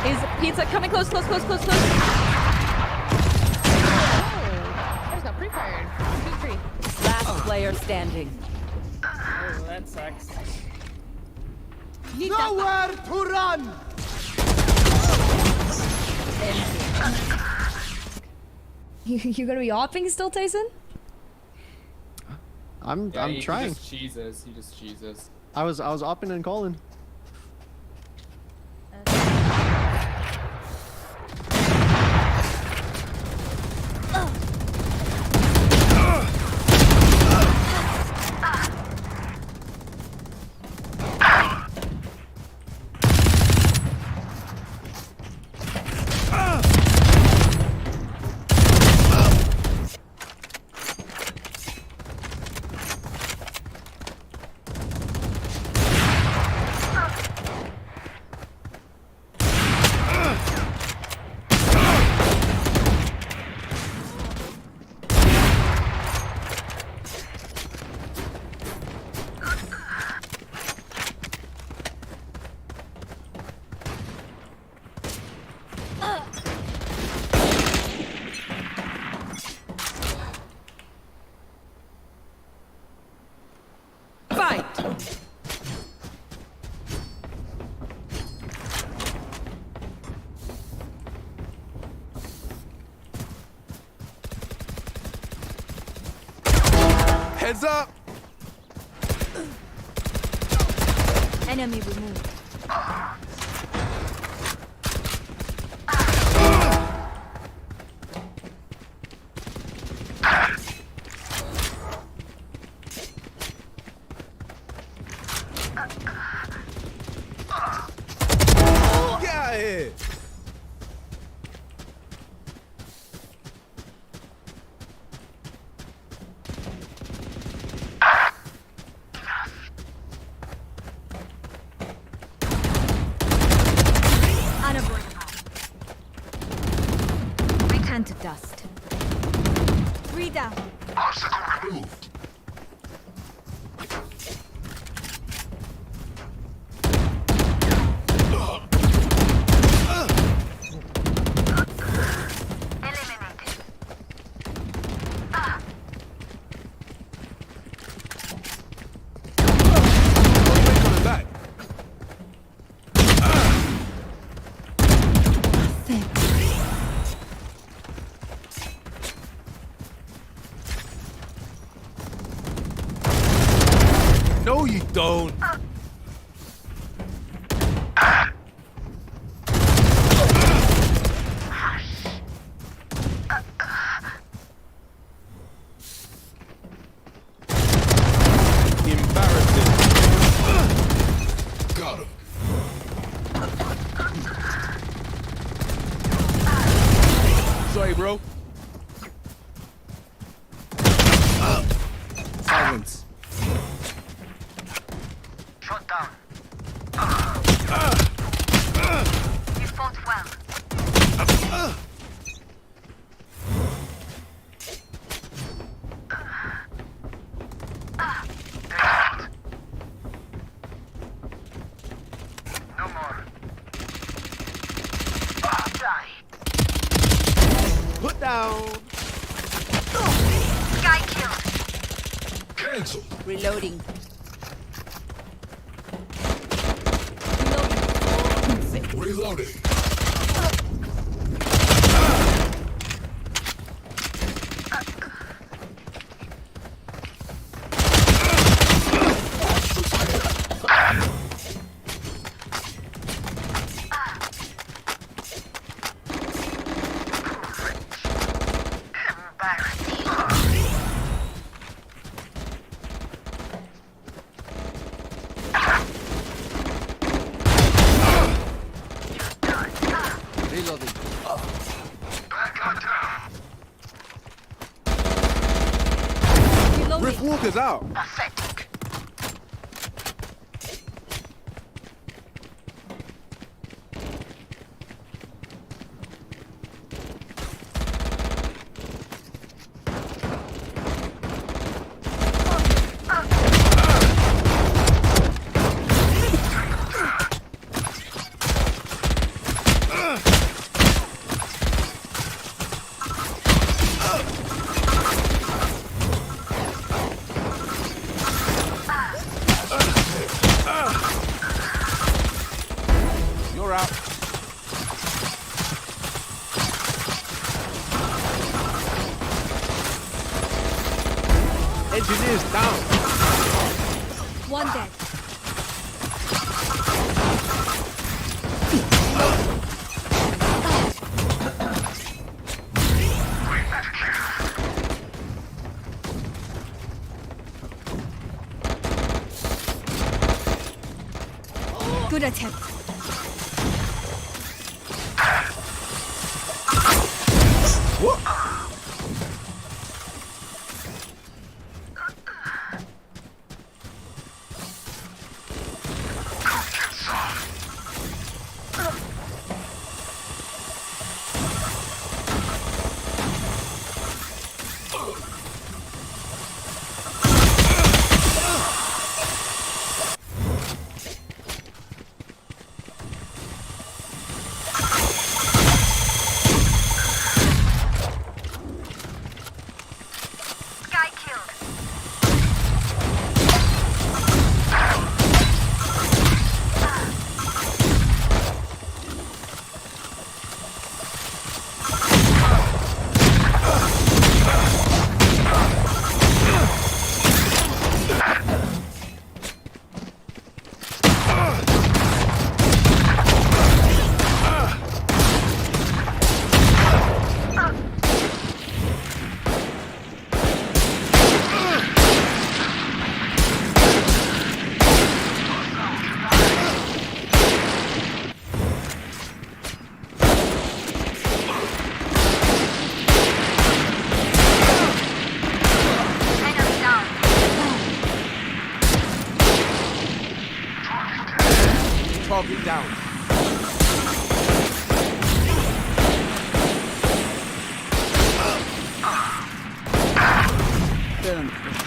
Is pizza coming close, close, close, close, close? Oh, I just got pre-fired. 2-3. Last player standing. Oh, that sucks. Nowhere to run! You gonna be opping still, Tyson? I'm He trying. just cheeses. He just cheeses. I was opping and calling. Fight! Heads up! Enemy removed. Get out of here! Unavoidable. Return to dust. 3 down. Coming back. No, you don't. Embarrassing. Got him. Sorry, bro. Silence. Shot down. You fought well. No more. Die. Put down. Guy killed. Cancel. Reloading. Reloading. Reloading. Rift Walker's out. Pathetic. Engineers down. One dead. Good attempt. Guy killed. Enemy down. Target down. Enemy down.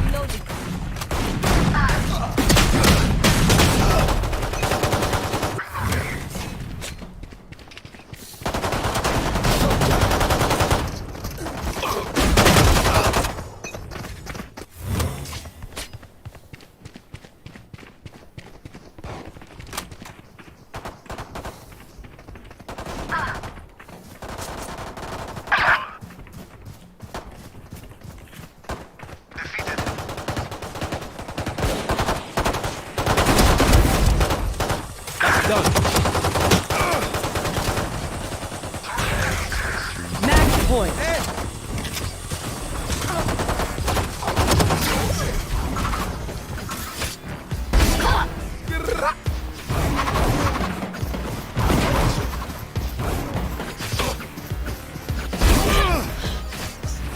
Reloading. Defeated. Done. Match point.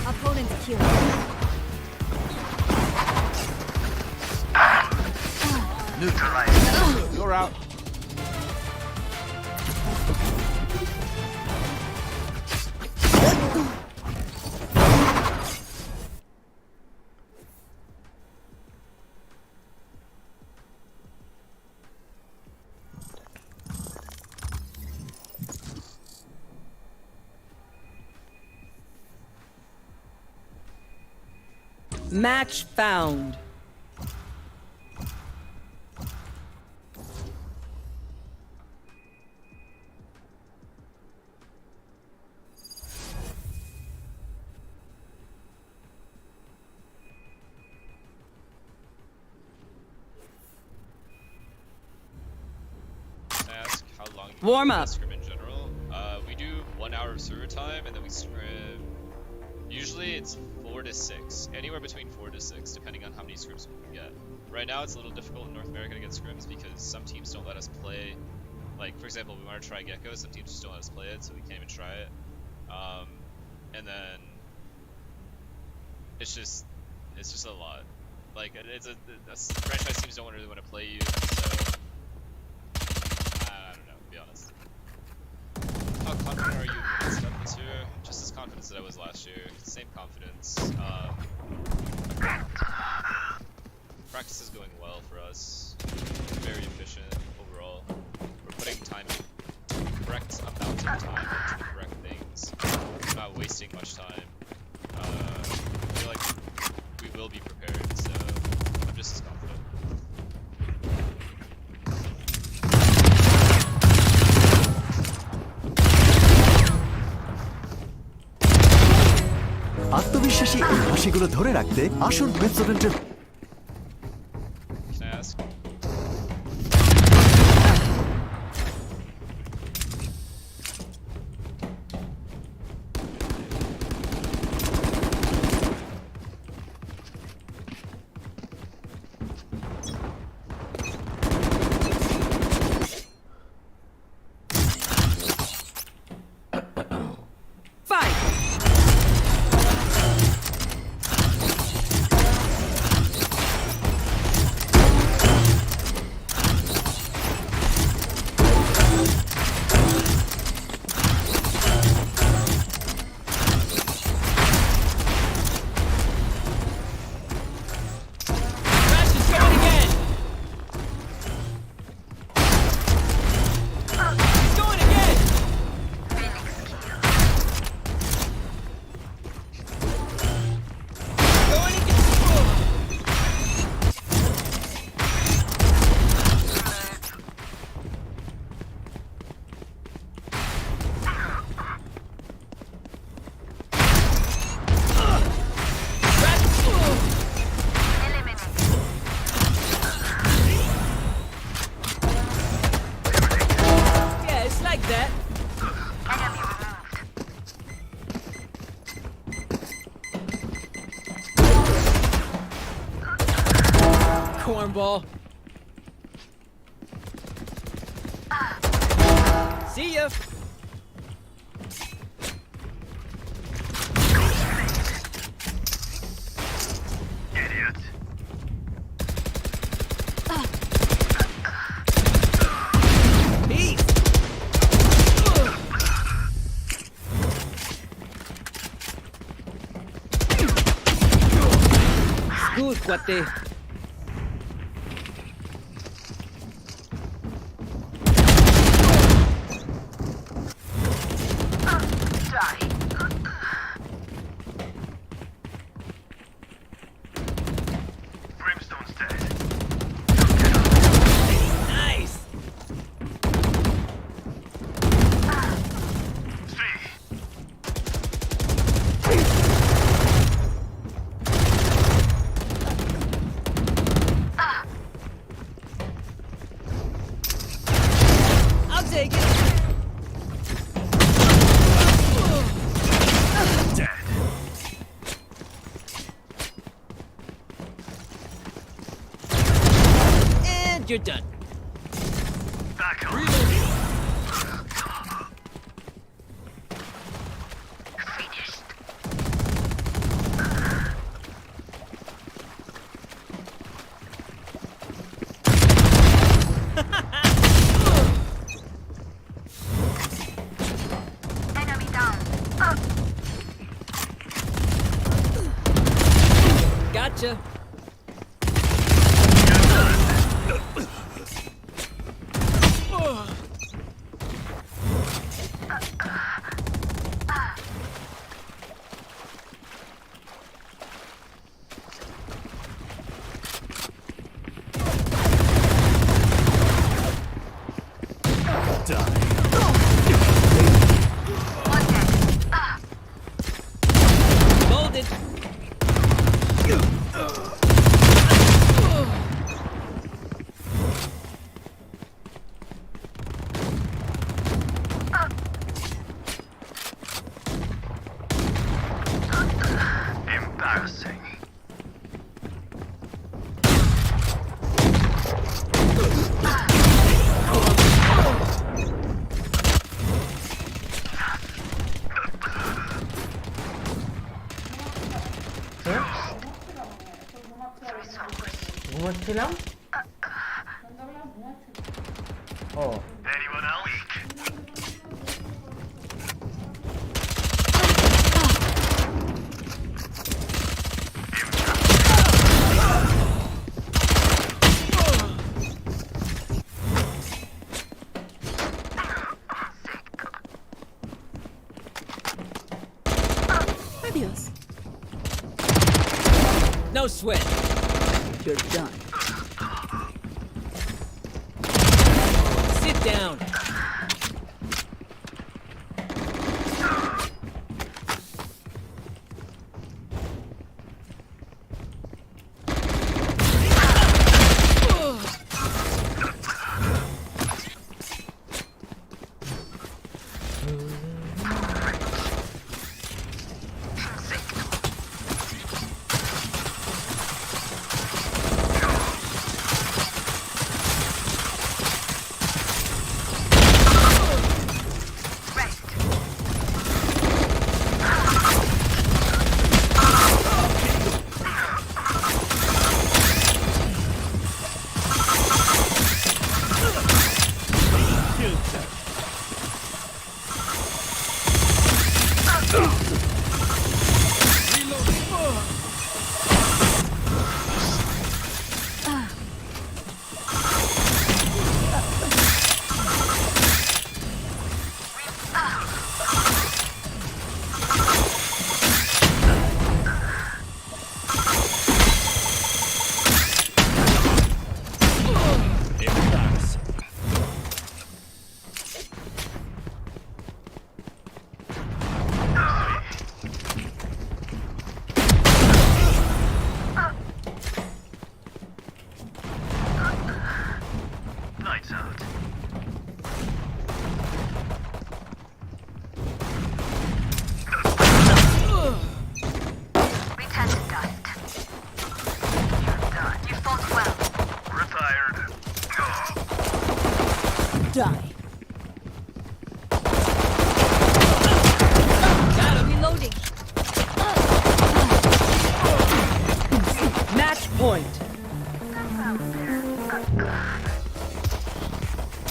Opponent killed. Neutralized. You're out. Match found. Ask how long you Warm do up. scrim in general. We do 1 hour of server time and then we scrim. Usually it's 4 to 6, anywhere between 4 to 6, depending on how many scrims we can get. Right now it's a little difficult in North America to get scrims because some teams don't let us play. Like for example, we want to try Gecko, some teams just don't let us play it, so we can't even try it. And then it's just a lot. Like it's a franchise teams don't really want to play you, so I don't know, to be honest. How confident are you in this confidence that I was last year. Same confidence. Practice is going well for us. Very efficient overall. We're putting time in. Correct amount of time into the correct things. We're not wasting much time. I feel like we will be prepared, so I'm just as confident. আত্মবিশ্বাসী এই হাসিগুলো ধরে রাখতে আসুন পেপসোডেন্টের Can I ask? Fight! Crash is going again! He's going again! Going again! Yeah, it's like that. Cornball. See ya. Idiot. Peace. Good, cuate. Die. Brimstone's dead. Nice. Three. I'll take it. Dead. And you're done. Back on. Finished. Enemy down. Gotcha. Loaded. Embarrassing. ঘুমাচ্ছিলাম O Anyone else? No sweat. You're done. Sit down. Lights out. Retention dust. You're done. You fought well. Retired. Die. Got him. Reloading. Match point.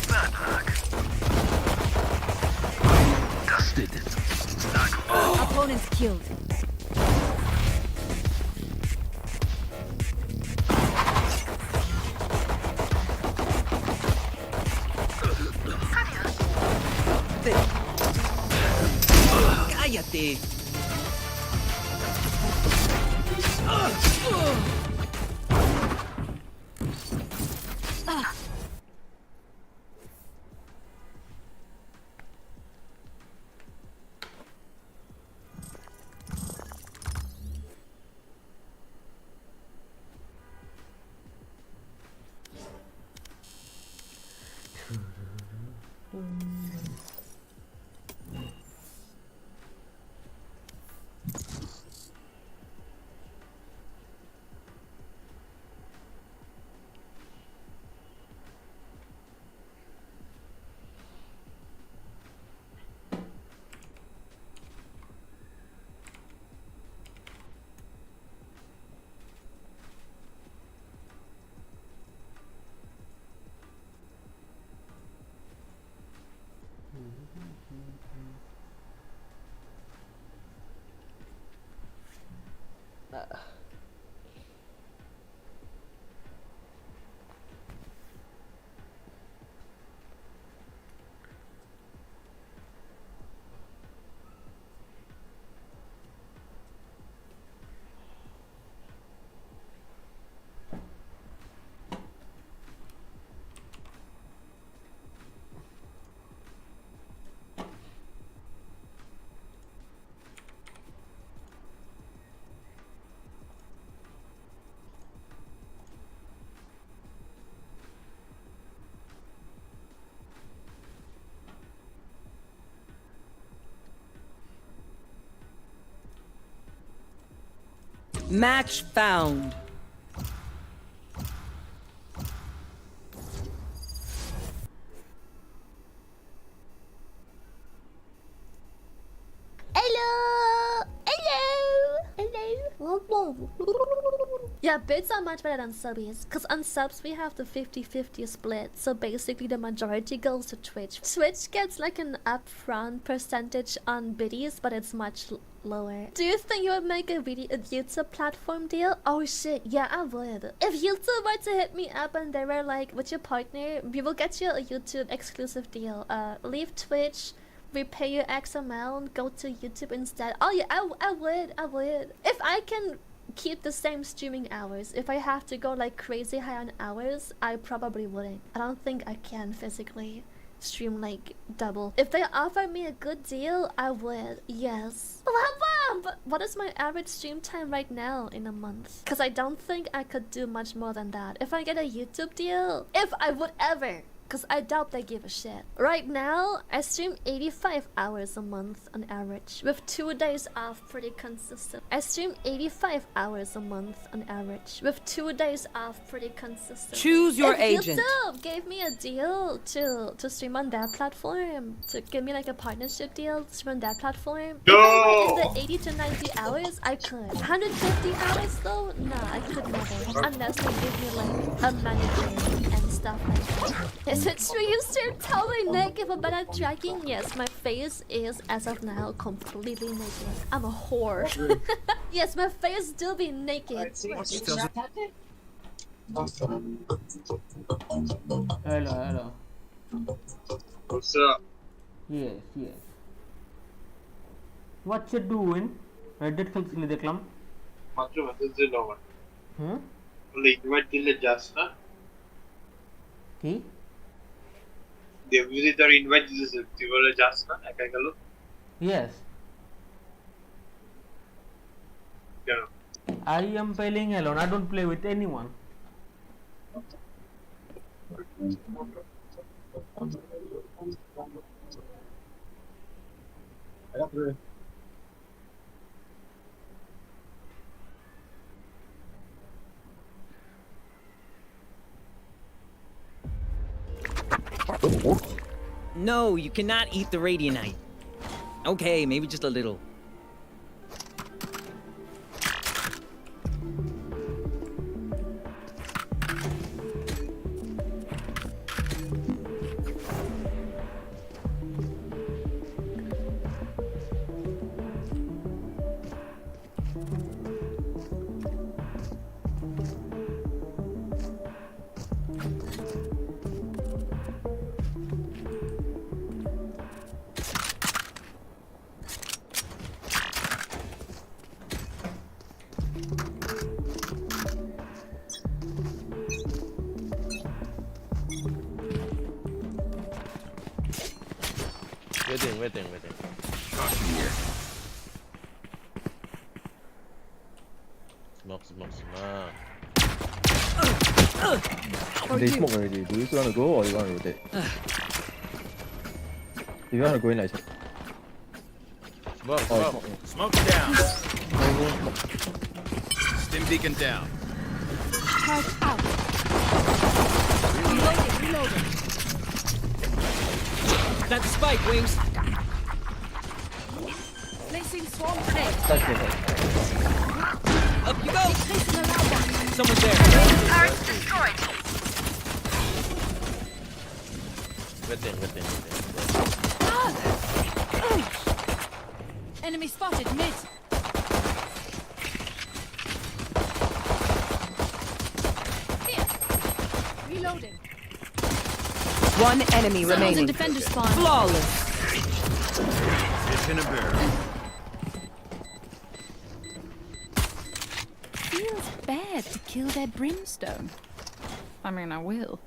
Bad luck. Dusted. Opponents killed. Cállate. Match found. Hello! Yeah, bits are much better than subbies, because on subs we have the 50-50 split, so basically the majority goes to Twitch. Twitch gets like an upfront percentage on biddies, but it's much lower. Do you think you would make a YouTube platform deal? Oh shit, yeah, I would. If YouTube were to hit me up and they were like, with your partner, we will get you a YouTube exclusive deal. Leave Twitch, we pay you X amount, go to YouTube instead. Oh yeah, I would. If I can keep the same streaming hours. If I have to go like crazy high on hours, I probably wouldn't. I don't think I can physically stream like double. If they offer me a good deal, I would. Yes. But what is my average stream time right now in a month? Because I don't think I could do much more than that. If I get a YouTube deal, if I would ever. Because I doubt they give a shit. Right now, I stream 85 hours a month on average, with 2 days off pretty consistent. I stream 85 hours a month on average, with 2 days off pretty consistent. Choose your if agent. YouTube gave me a deal to stream on that platform, to give me like a partnership deal to stream on that platform, in the 80 to 90 hours, I could. 150 hours though? Nah, I could never. Unless they give me like a manager and stuff like that. Is it true you stream totally naked for better tracking? Yes, my face is, as of now, completely naked. I'm a whore. Yes, my face still be naked. Hello. What's up? Yes. What you doing? Reddit films in the club? Invite just na? Okay. The visitor invite is just na? Yes. Yeah. I am playing alone. I don't play with anyone. No, you cannot eat the Radianite. Okay, maybe just a little. Waiting. Smoke. They smoke already. Do you still want to go or you want to rotate? If you want to go in, like. Smoke down. Stim beacon down. Charge out. Reloading. That's the spike, Wings. Placing swarm grenade. Up you go. Someone's there. Turret destroyed. Waiting. Enemy spotted mid. Here. Reloading. One enemy remaining. Defender spawn. Flawless. It's in a barrel. Feels bad to kill their brimstone. I mean, I will.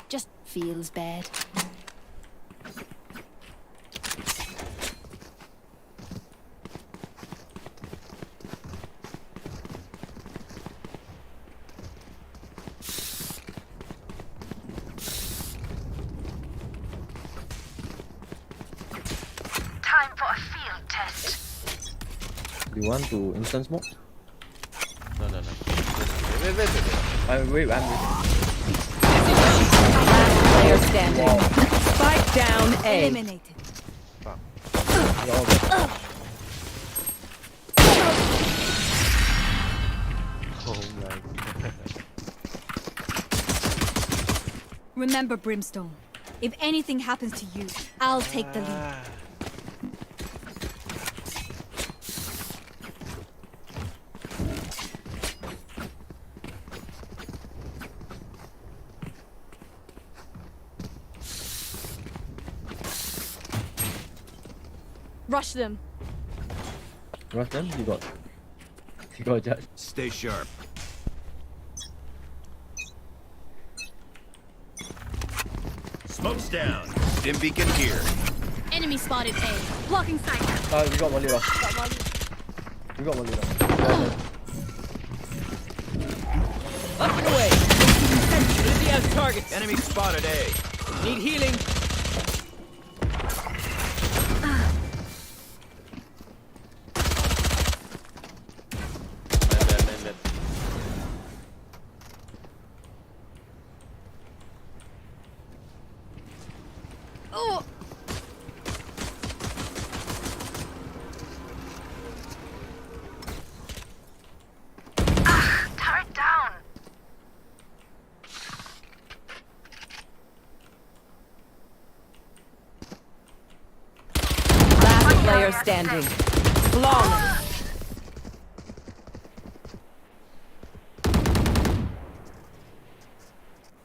Just feels bad. Time for a field test. You want to instant smoke? No. Wait. Last player standing. Spike down A. Eliminated. Remember, Brimstone. If anything happens to you, I'll take the lead. Rush them. Rush them? You got judge. Stay sharp. Smoke's down. Stim beacon here. Enemy spotted A. Blocking sight. 아 이거 멀리 가. 이거 멀리 가. Up and away. Dizzy has targets. Enemy spotted A. Need healing. Man. Oh. Turret down. Last player standing. Flawless.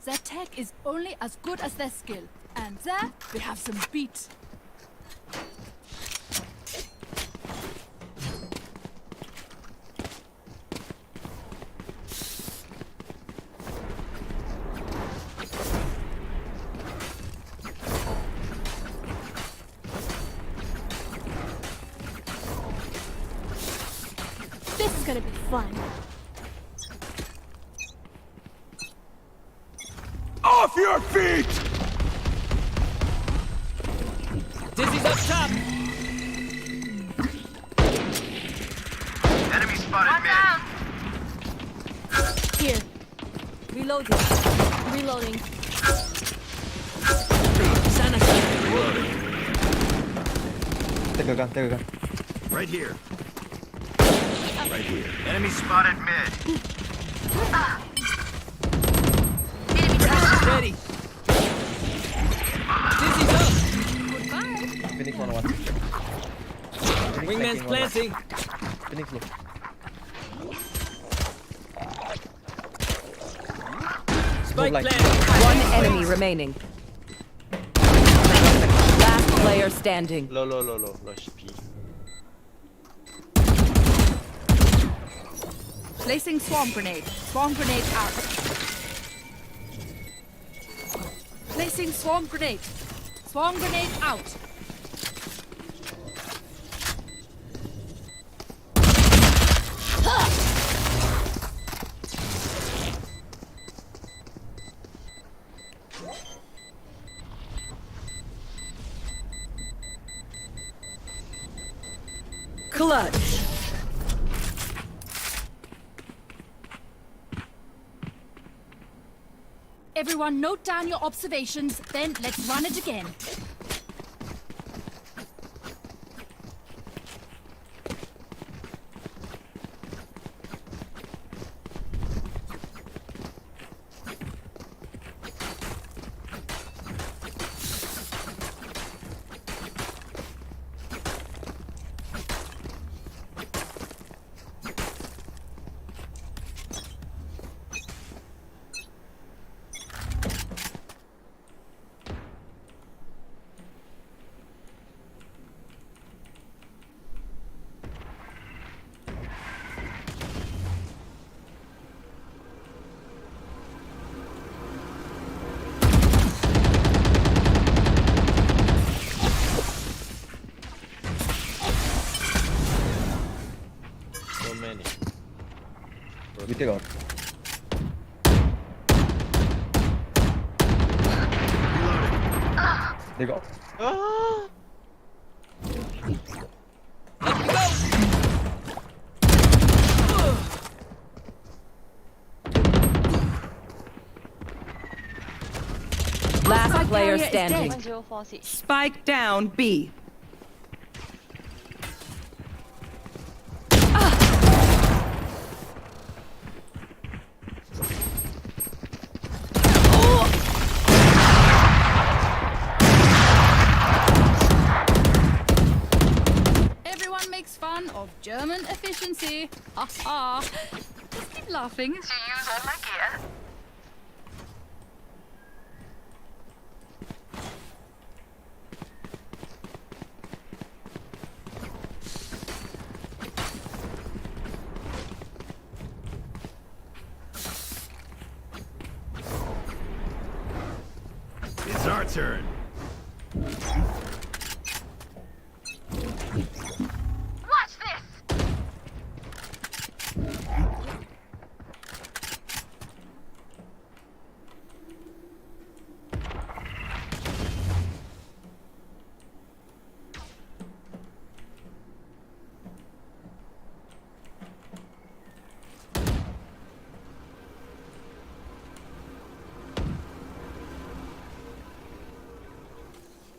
Their tech is only as good as their skill. And there we have some beat. This is gonna be fun. Off your feet! Dizzy's up top. Enemy spotted mid. Here. Reloading. Reloading. Sana. Take a gun. Right here. Right here. Enemy spotted mid. Ready. Dizzy's up. Phoenix 1-1. Wingman's planting. Phoenix low. Spike like- planted. One enemy remaining. Last player standing. Low HP. Placing swarm grenade. Swarm grenade out. Placing swarm grenade. Swarm grenade out. Clutch. Everyone note down your observations, then let's run it again. 밑에 가. 내가 Last player standing. Spike down B. Everyone makes fun of German efficiency. Ha ha. Just keep laughing. To use all my gear. our turn. Watch this!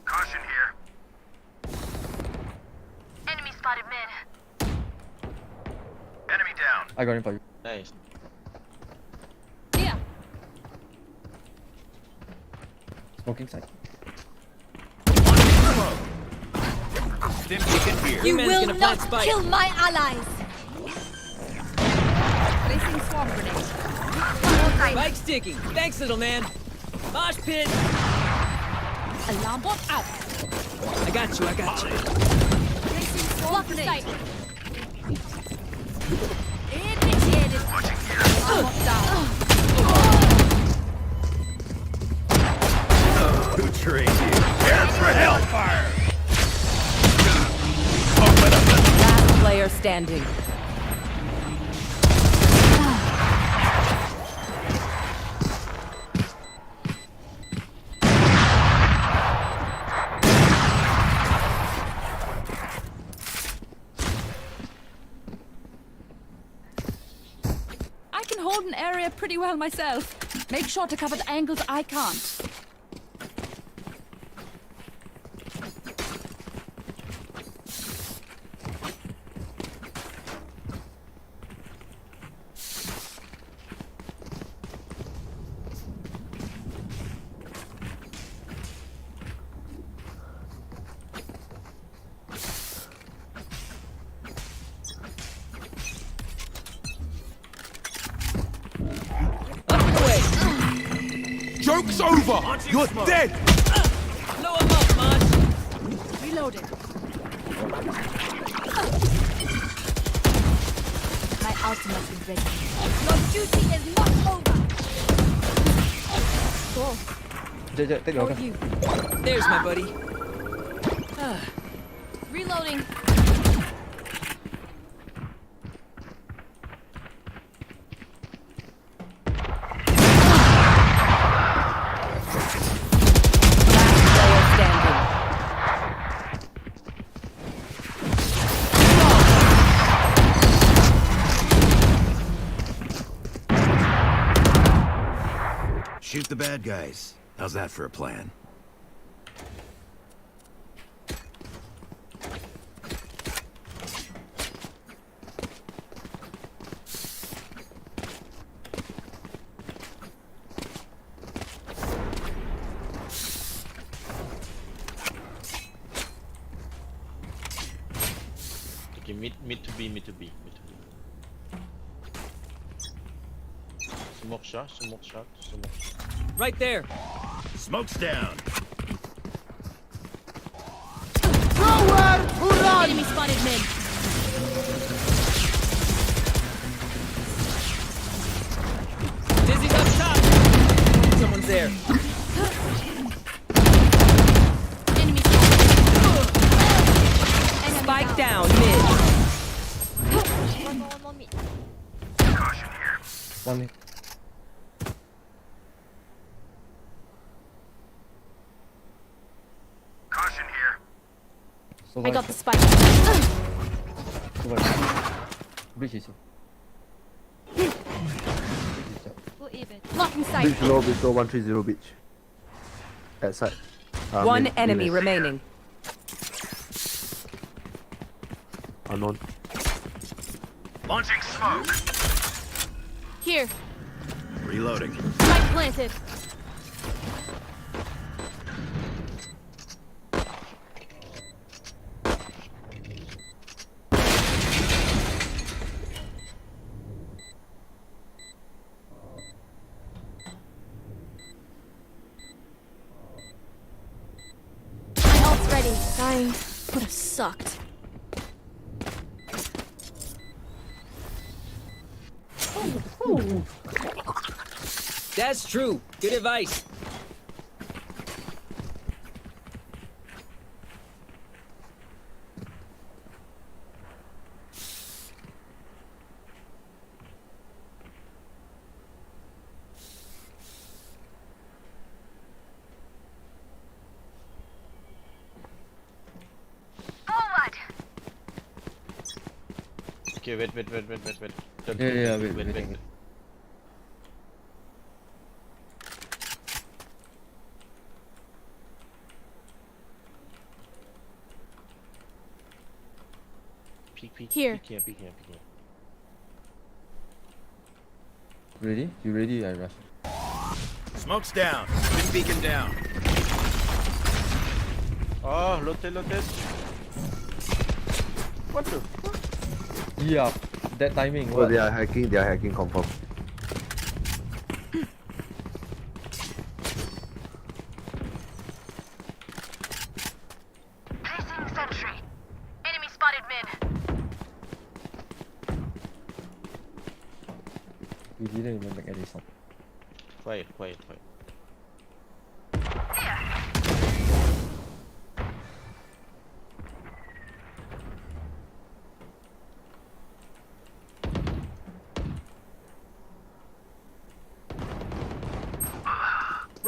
Caution here. Enemy spotted mid. Enemy down. I got him for you. Nice. Here. Smoking side. Stim chicken here. You man's gonna plant spike. my allies. Placing swarm grenade. Spike sticky. Thanks, little man. Mosh pit. Alarm bot out. I got you. I got you. Placing swarm grenade. Initiated. Alarm bot down. Who trained you? Prepare for hellfire. Last player standing. I can hold an area pretty well myself. Make sure to cover the angles I can't. Joke's over! You're dead! Blow him up, Mosh. Reloading. My ultimate is ready. Your duty is not over. Go. Take the Or organ. you. There's my buddy. Reloading. Player standing. Shoot the bad guys. How's that for a plan? Okay, mid to B. Smoke shot. Right there. Smoke's down. Enemy spotted mid. Dizzy's up top. Someone's there. Enemy spotted. Spike down mid. Caution here. One hit. Caution here. I got the spike. Breach is Blocking sight. Breach low, 130 breach. At side. One mid, enemy mid. remaining. Unknown. Launching smoke. Here. Reloading. Spike planted. My ult's ready. Dying would have sucked. That's true. Good advice. Okay, wait. Don't Yeah, wait. wait. Peek Here. here. Ready? You ready? I rush. Smoke's down. Spin beacon down. Oh, rotate. What the? Yeah, that timing. Oh, What? they are hacking confirm. Placing sentry. Enemy spotted mid. We didn't even make any sound. Quiet.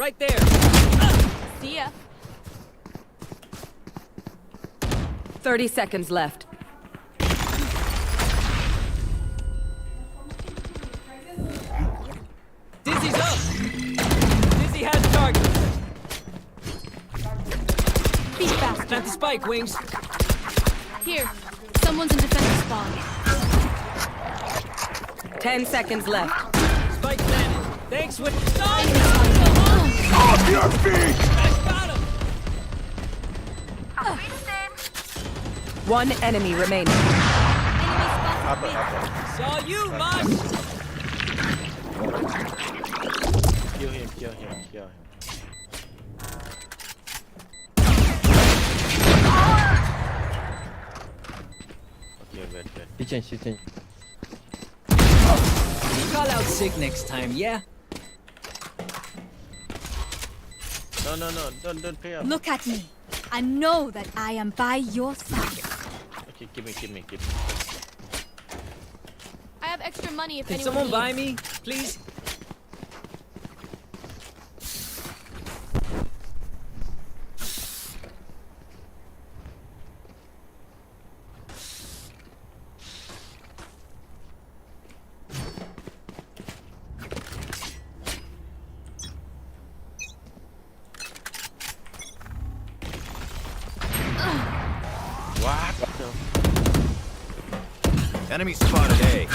Right there. See ya. 30 seconds left. Dizzy's up. Dizzy has target. Be fast. Plant the spike, Wings. Here. Someone's in defensive spawn. 10 seconds left. Spike planted. Thanks, Wing. Off your feet! I got him. One enemy remaining. Upper. Saw you, Mosh. Kill him. Okay, wait. He changed. Call out sick next time, yeah? No, don't pay up. Look at me. I know that I am by your side. Okay, give me. I have extra money if Can anyone someone needs. buy me, please? What the? Enemy spotted A.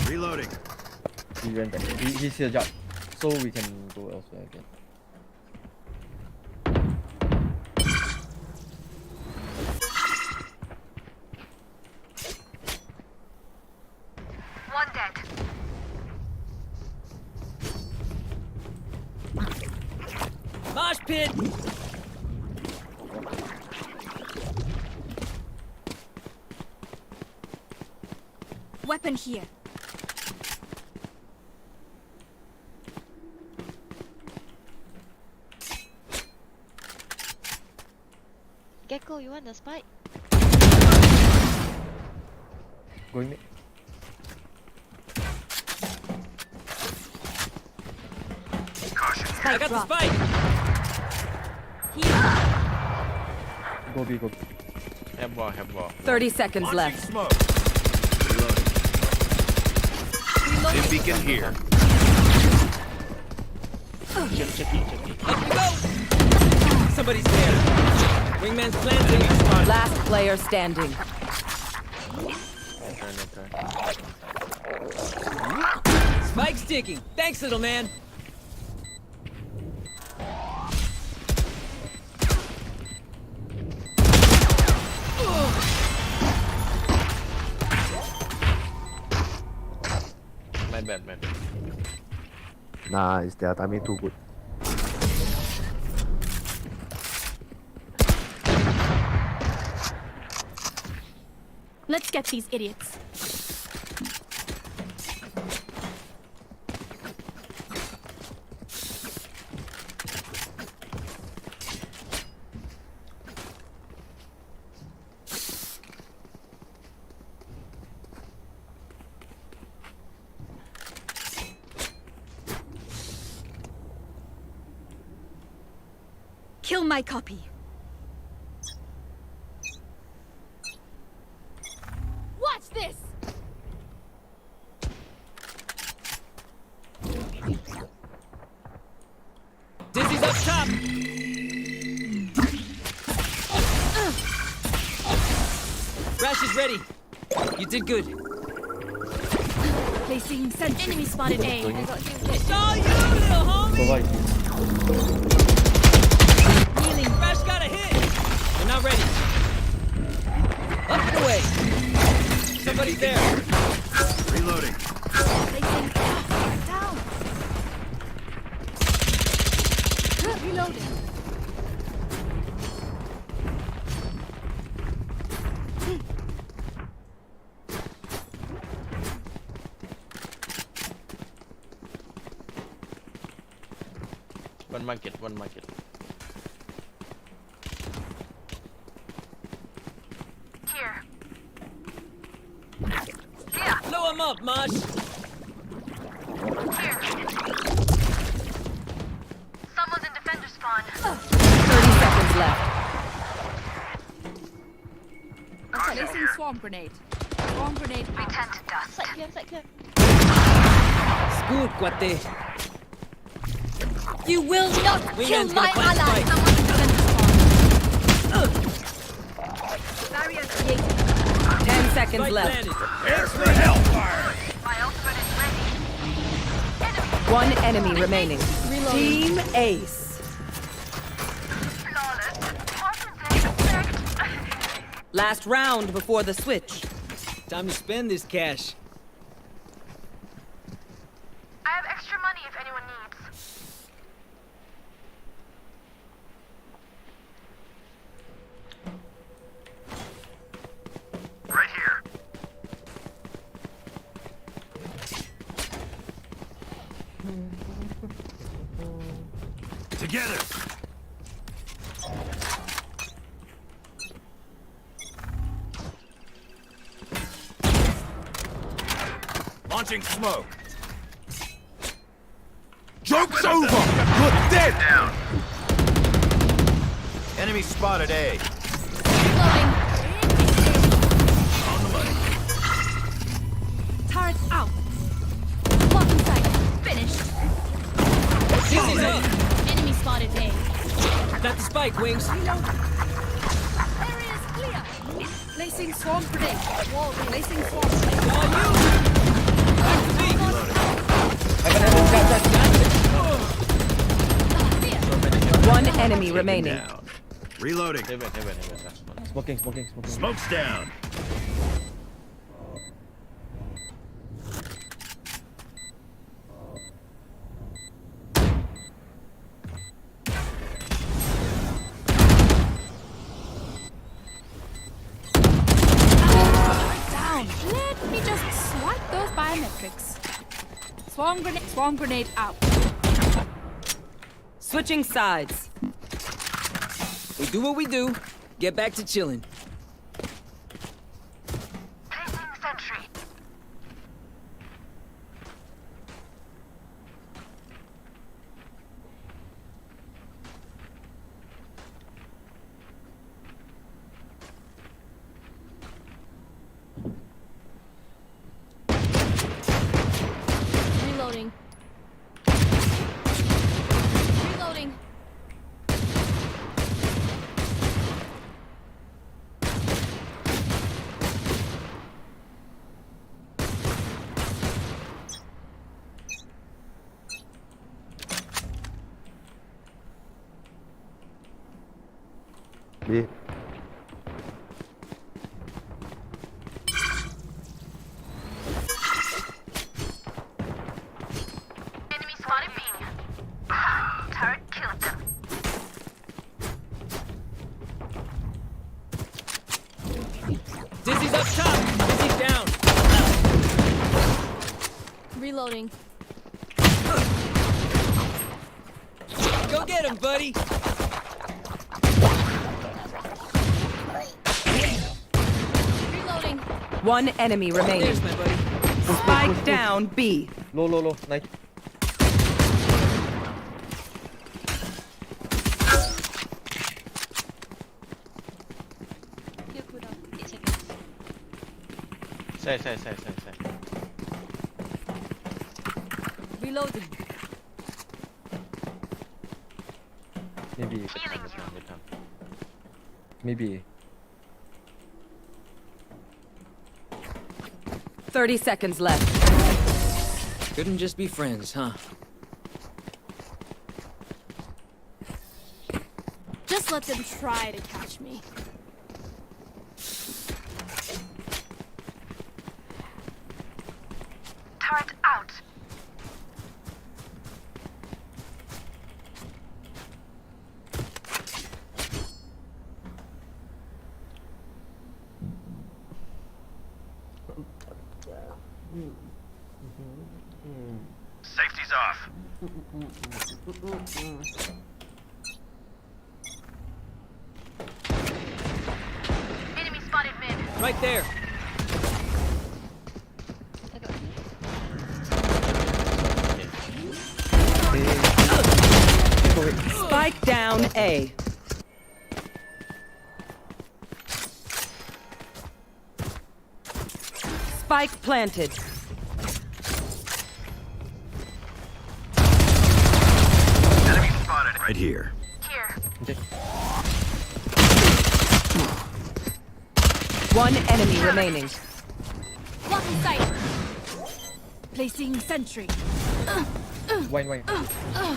Reloading. He went back. He's here, Jack. So we can go elsewhere again. One dead. Mosh pit. Weapon here. Gecko, you want the spike? Going mid. I got the spike. Go B. Have ball. 30 seconds left. Smoke. Reloading. Spin beacon here. Check it. Up you go. Somebody's there. Wingman's planting. Last player standing. Okay. Spike's ticking. Thanks, little man. My bad. Nah, it's their timing too good. Let's get these idiots. Kill my copy. up top. Rash is ready. You did good. Placing sentry. Enemy spotted A. I got you. Saw you, little homie. Provide. Healing. Rash got a hit. They're not ready. Up and away. Somebody's there. Reloading. Placing down. Reloading. One market, one market. Here. Blow him up, Mosh. Here. Someone's in defender spawn. 30 seconds left. Placing swarm grenade. Swarm grenade We out. tend to dust. Flick here, flick here. Good, cuate. You will not Wingman's kill gonna my plant ally. spike. Someone's in defender spawn. Barrier created. 10 seconds Spike left. landed. Thanks for hellfire. My ultimate is ready. One enemy remaining. Team Ace. Flawless. Awesome day. Last round before the switch. Time to spend this cash. I have extra money if anyone needs. Right here. Together. Launching smoke. Joke's over! You're dead! Down. Enemy spotted A. Reloading. On the money. Turret out. Blocking sight. Finished. Dizzy's up. Enemy spotted A. Got the spike, Wings. Area is clear. Placing swarm grenade. Wall. Placing swarm grenade. All you. Back to me. One enemy remaining. Down. Reloading. Heaven, last one. Smoking. Smoke's down. Down. Let me just swipe those biometrics. Swarm grenade out. Switching sides. We do what we do. Get back to chilling. Placing sentry. Reloading. Reloading. B. Enemy spotted B. Turret killed them. Dizzy's up top. Dizzy's down. Reloading. Go get him, buddy. Reloading. One enemy remaining. There's my buddy. Spike down B. Low. Nice. Side. Reloading. Maybe. Maybe. 30 seconds left. Couldn't just be friends, huh? Just let them try to catch me. Turret out. Safety's off. Enemy spotted mid. Right there. Spike down A. Spike planted. Enemy spotted. Right here. Here. One enemy remaining. Blocking sight. Placing sentry. Wine.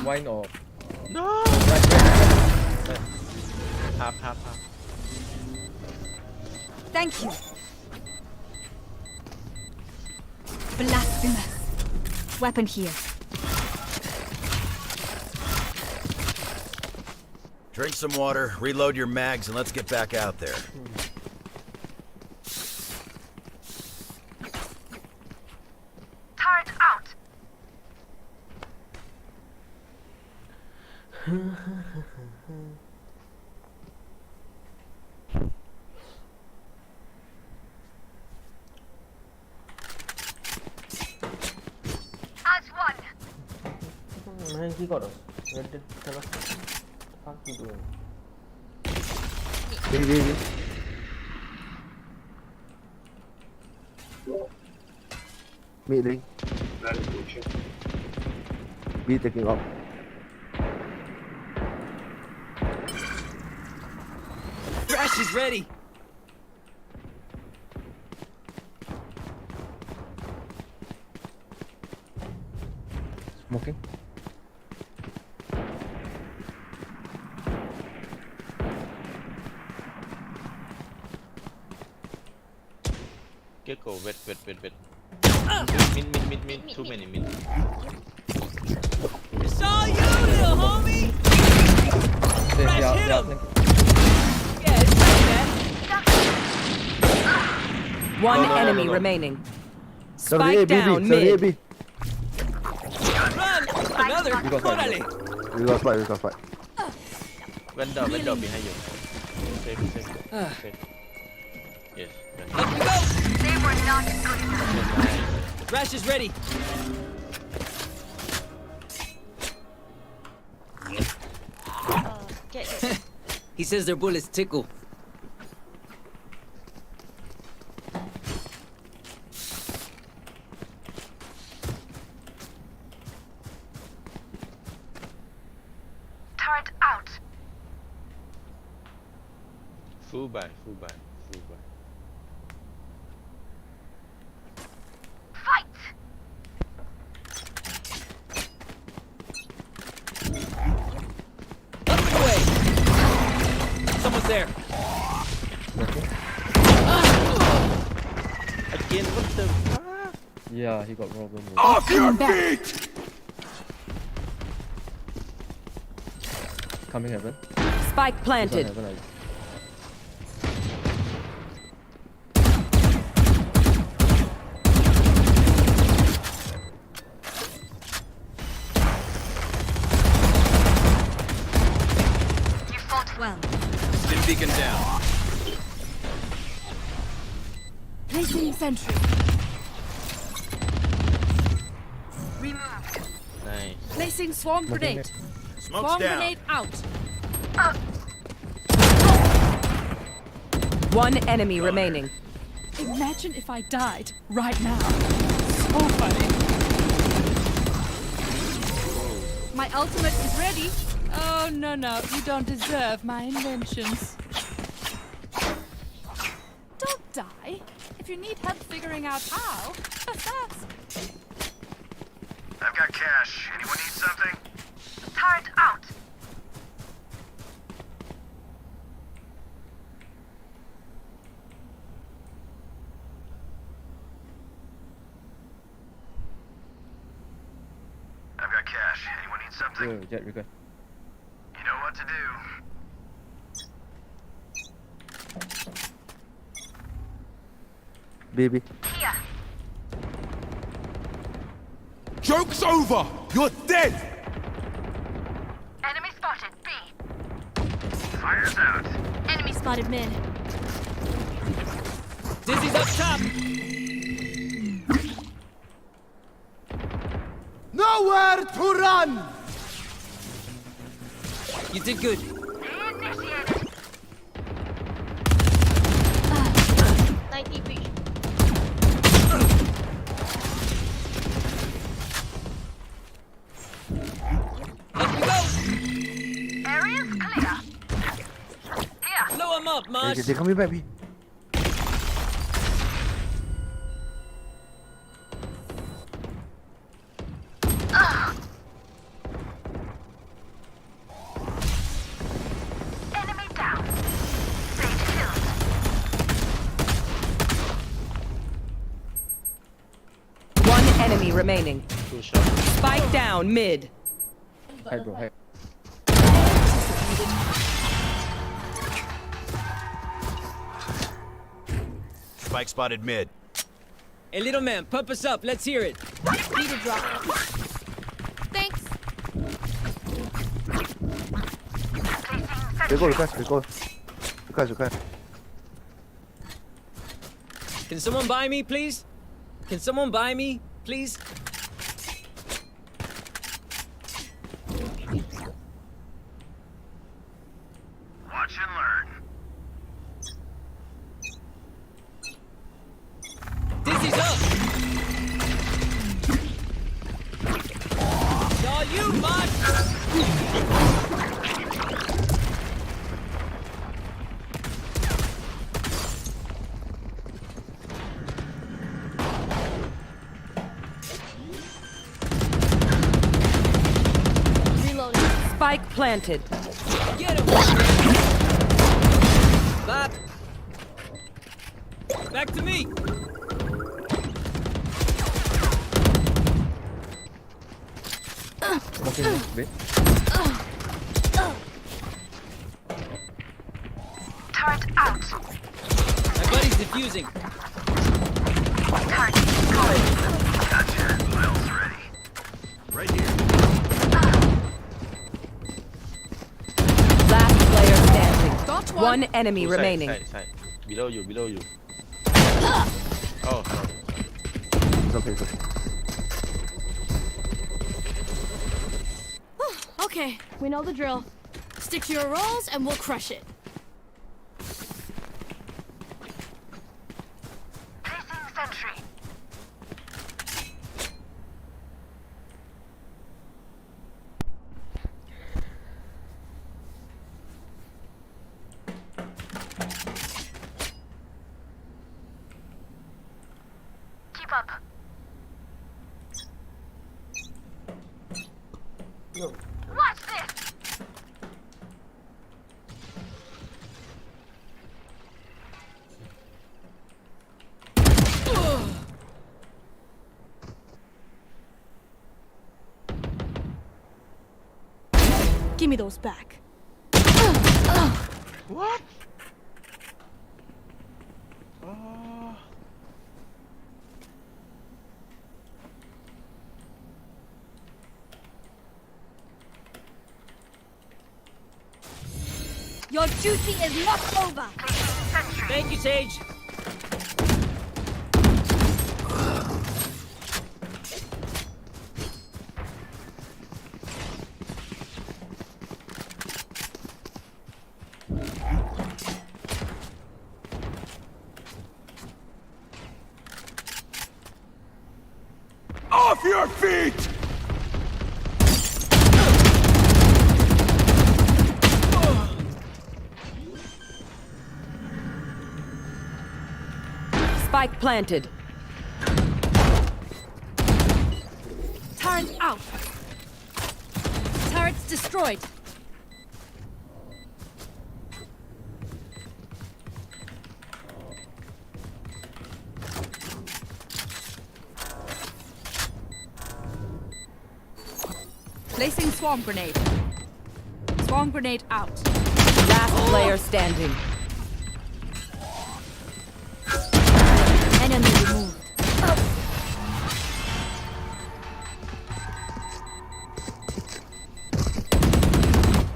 Wine or... No! Right. Half. Thank you. Blasphemous. Weapon here. Drink some water, reload your mags, and let's get back out there. Turret out. As one. Man, he got us. Where did tell us? What you doing? Wait. Mid lane. B taking off. Thrash is ready. Smoking. Gecko, wait. Mid. Too many mid. It's all you, little homie. Thrash, hit him. Yeah, it's like that. One enemy remaining. Sorry, Spike down mid. B. Run! Another! We got Orale! We got spike. Vendor behind you. Safe. Yes. Vendor. Up we go! They were not good enough. Thrash is ready. He says their bullets tickle. Turret out. Full buy. Fight. Up and away! Someone's there. Again, what the fuck? Yeah, he got problem with Off your feet! coming heaven. Spike planted. Heaven, You fought well. Stim beacon down. Placing sentry. Removed. Nice. Placing swarm grenade. Smoke's Swarm down. grenade out. One enemy remaining. Imagine if I died right now. So funny. My ultimate is ready. Oh, no, no. You don't deserve my inventions. Don't die. If you need help figuring out how, just ask. I've got cash. Anyone need something? Turret out. I've got cash. Anyone need something? Yo, Jet request. You know what to do. Baby. Here. Joke's over! You're dead! Enemy spotted. B. Fire's out. Enemy spotted mid. Dizzy's up top. Nowhere to run! You did good. Initiated. 90 B. Up you go. Area's clear. Here. Blow him up, Mosh. They're coming back, B. Enemy down. Stage killed. One enemy remaining. 2 shots. Spike down mid. Hi, bro. Hi. Spike spotted mid. Hey, little man, pump us up. Let's hear it. Need a drop. Thanks. Request. Can someone buy me, please? Can someone buy me, please? Watch and learn. Dizzy's up. It's all you, Mosh. Reloading. Spike planted. Get him. Bop. Back to me. Smoking bit. Turret out. My buddy's defusing. Turret destroyed. Gotcha. Miles ready. Right here. Last player standing. Got One enemy Two side, remaining. Side. Below you. Oh, sorry. It's okay. Okay, we know the drill. Stick to your roles and we'll crush it. Placing sentry. Keep up. Yo. Watch this. Give me those back. What? Oh. Your duty is not over. Thank you, Sage. Off your feet! Spike planted. Turret out. Turret's destroyed. Placing swarm grenade. Swarm grenade out. Last player standing. Enemy removed.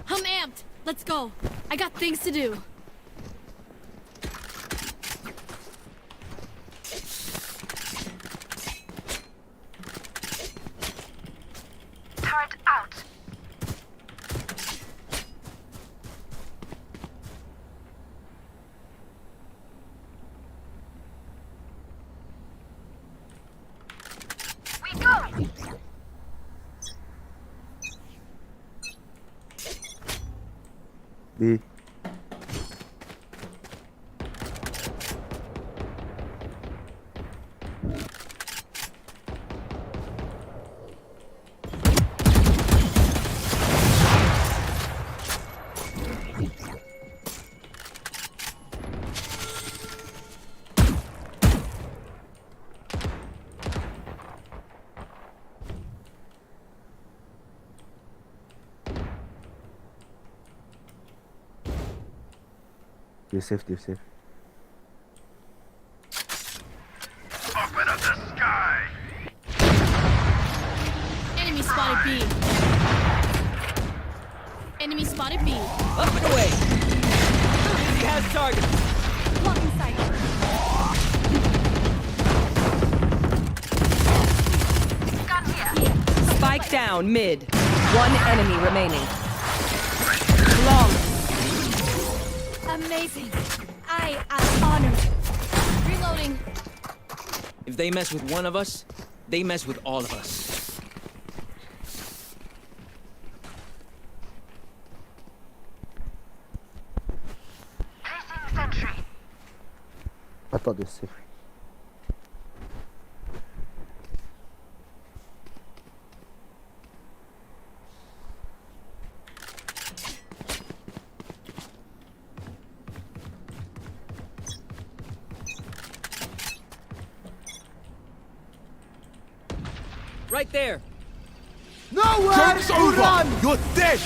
I'm amped. Let's go. I got things to do. Turret out. We go. B. You're safe, you're safe. Open up the sky. Enemy spotted B. Enemy spotted B. Up and away. He has target. Blocking sight. Gun here. Spike down mid. One enemy remaining. Flawless. Amazing. I am honored. Reloading. If they mess with one of us, they mess with all of us. Placing sentry. I thought you're safe. Right there. Nowhere to run! You're dead!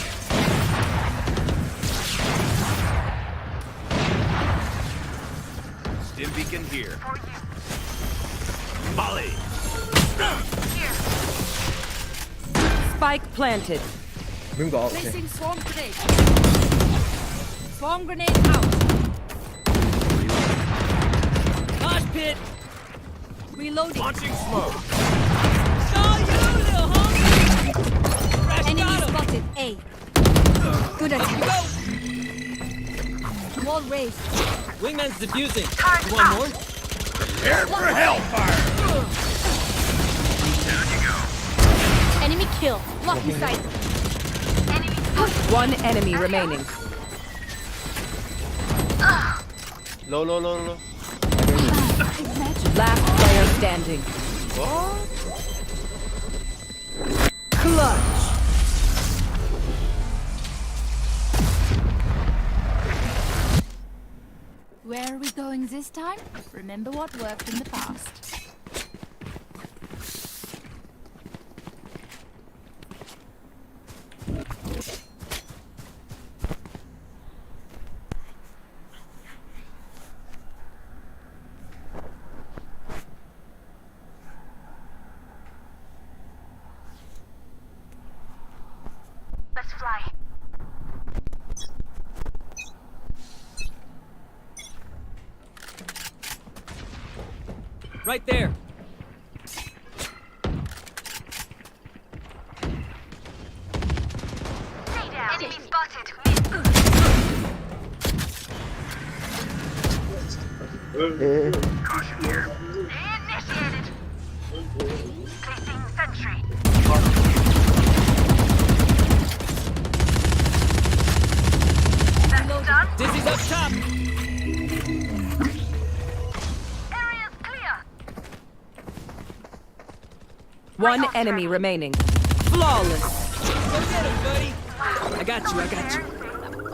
Stim beacon here. Molly! Spike planted. Brim got out. Placing swarm grenade. Swarm grenade out. Mosh pit. Reloading. Launching smoke. Saw you, little homie. Fresh Enemy got him. spotted A. Good Up you attack. go. Wall raised. Wingman's defusing. You want more? Prepare for hellfire! Enemy kill. Blocking sight. One enemy remaining. Low, low, low, low. Last player standing. Clutch. Where are we going this time? Remember what worked in the past. Let's fly. Right there. Stay down. Enemy spotted. Caution here. Initiated. Placing sentry. That's done. Dizzy's up top. Area's clear. One enemy remaining. Flawless. Go get him, buddy. I got you.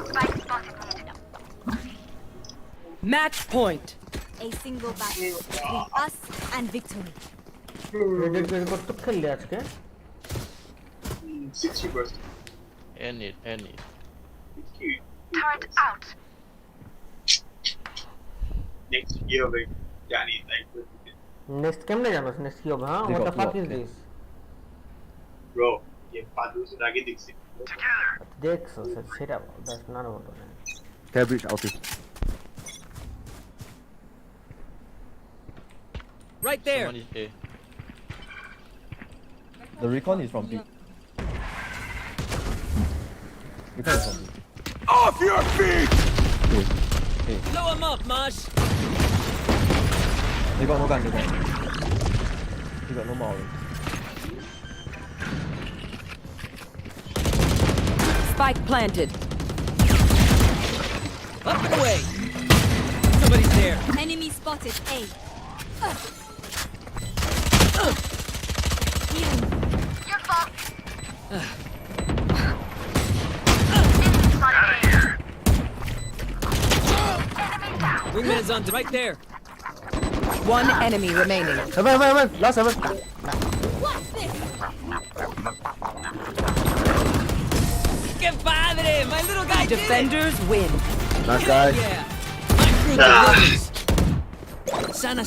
Spike spotted mid. Match point. A single battle between us and victory. রেডের বের করতে খেললে আজকে 60%. End it. Turret out. Next year, wait. Johnny, like, next কেমনে জানোস next কি হবে হ্যাঁ what the fuck is this bro, ये 5 दिन से आगे दिख से. দেখছো সেটা that's not what I meant. Cabbage out it. Right there. Someone is A. The recon is from B. Recon is from B. Off your feet! Blow him up, Mosh. They got no gun, They got no more. Spike planted. Up and away. Somebody's there. Enemy spotted A. Your fault. Wingman's on right there. One enemy remaining. Seven. Last 7. Que padre! My little guy did it. Defenders win. Nice guy. Yeah. My crew delivers. Sana.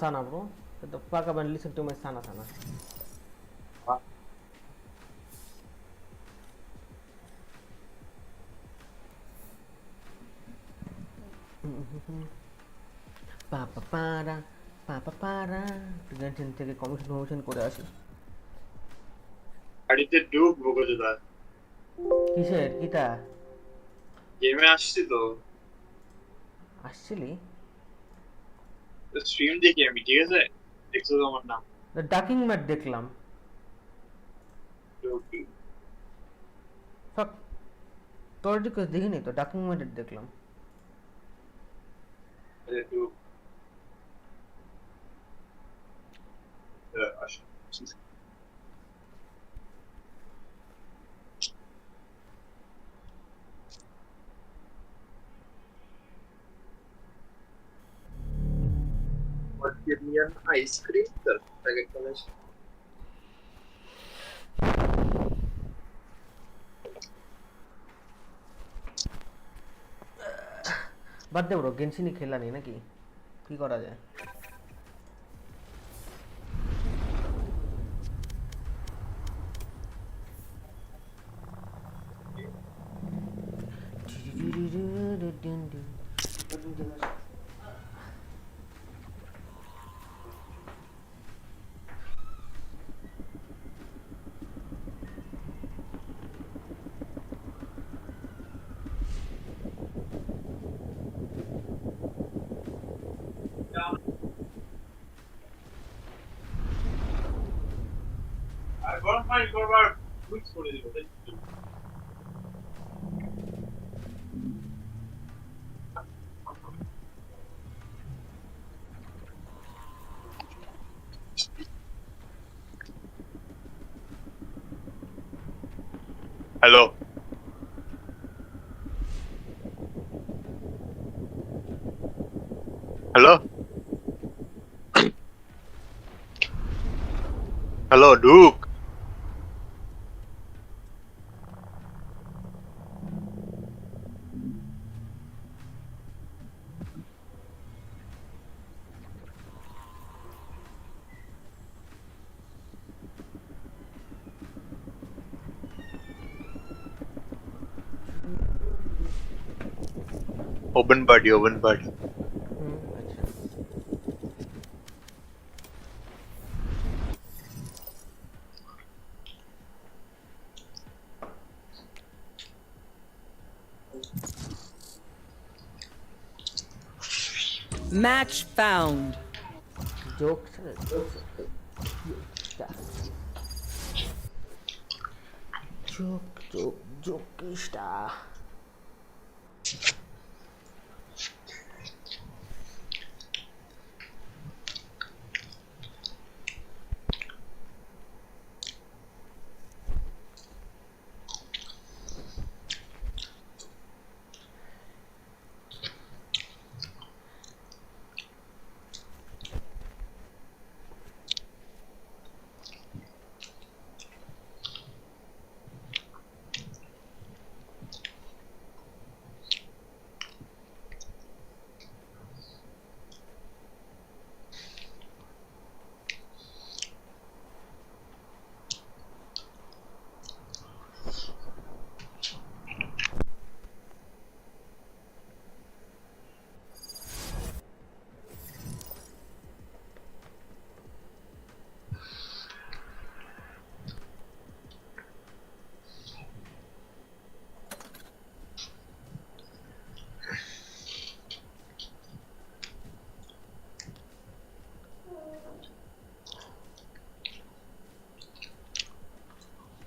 Sana bro the fuck up and listen to my sana papa para গান থেকে commission করে আসি গাড়িতে ডুব বগজদা কিসের কিটা গেমে আসছি তো আসছিলি স্ট্রিম দেখি আমি ঠিক আছে দেখছো তো আমার নাম দ্য ডাকিং ম্যাট দেখলাম ফাক তোর দিকে দেখিনি তো ডাকিং ম্যাট দেখলাম আরে ডুব What give me an ice cream? Like a college. বাদ দে ব্রো গেনশিনি খেলা নেই নাকি কি করা যায় Hello. Hello. Hello, Duke. Open body. Match found. Jokes. Jokista.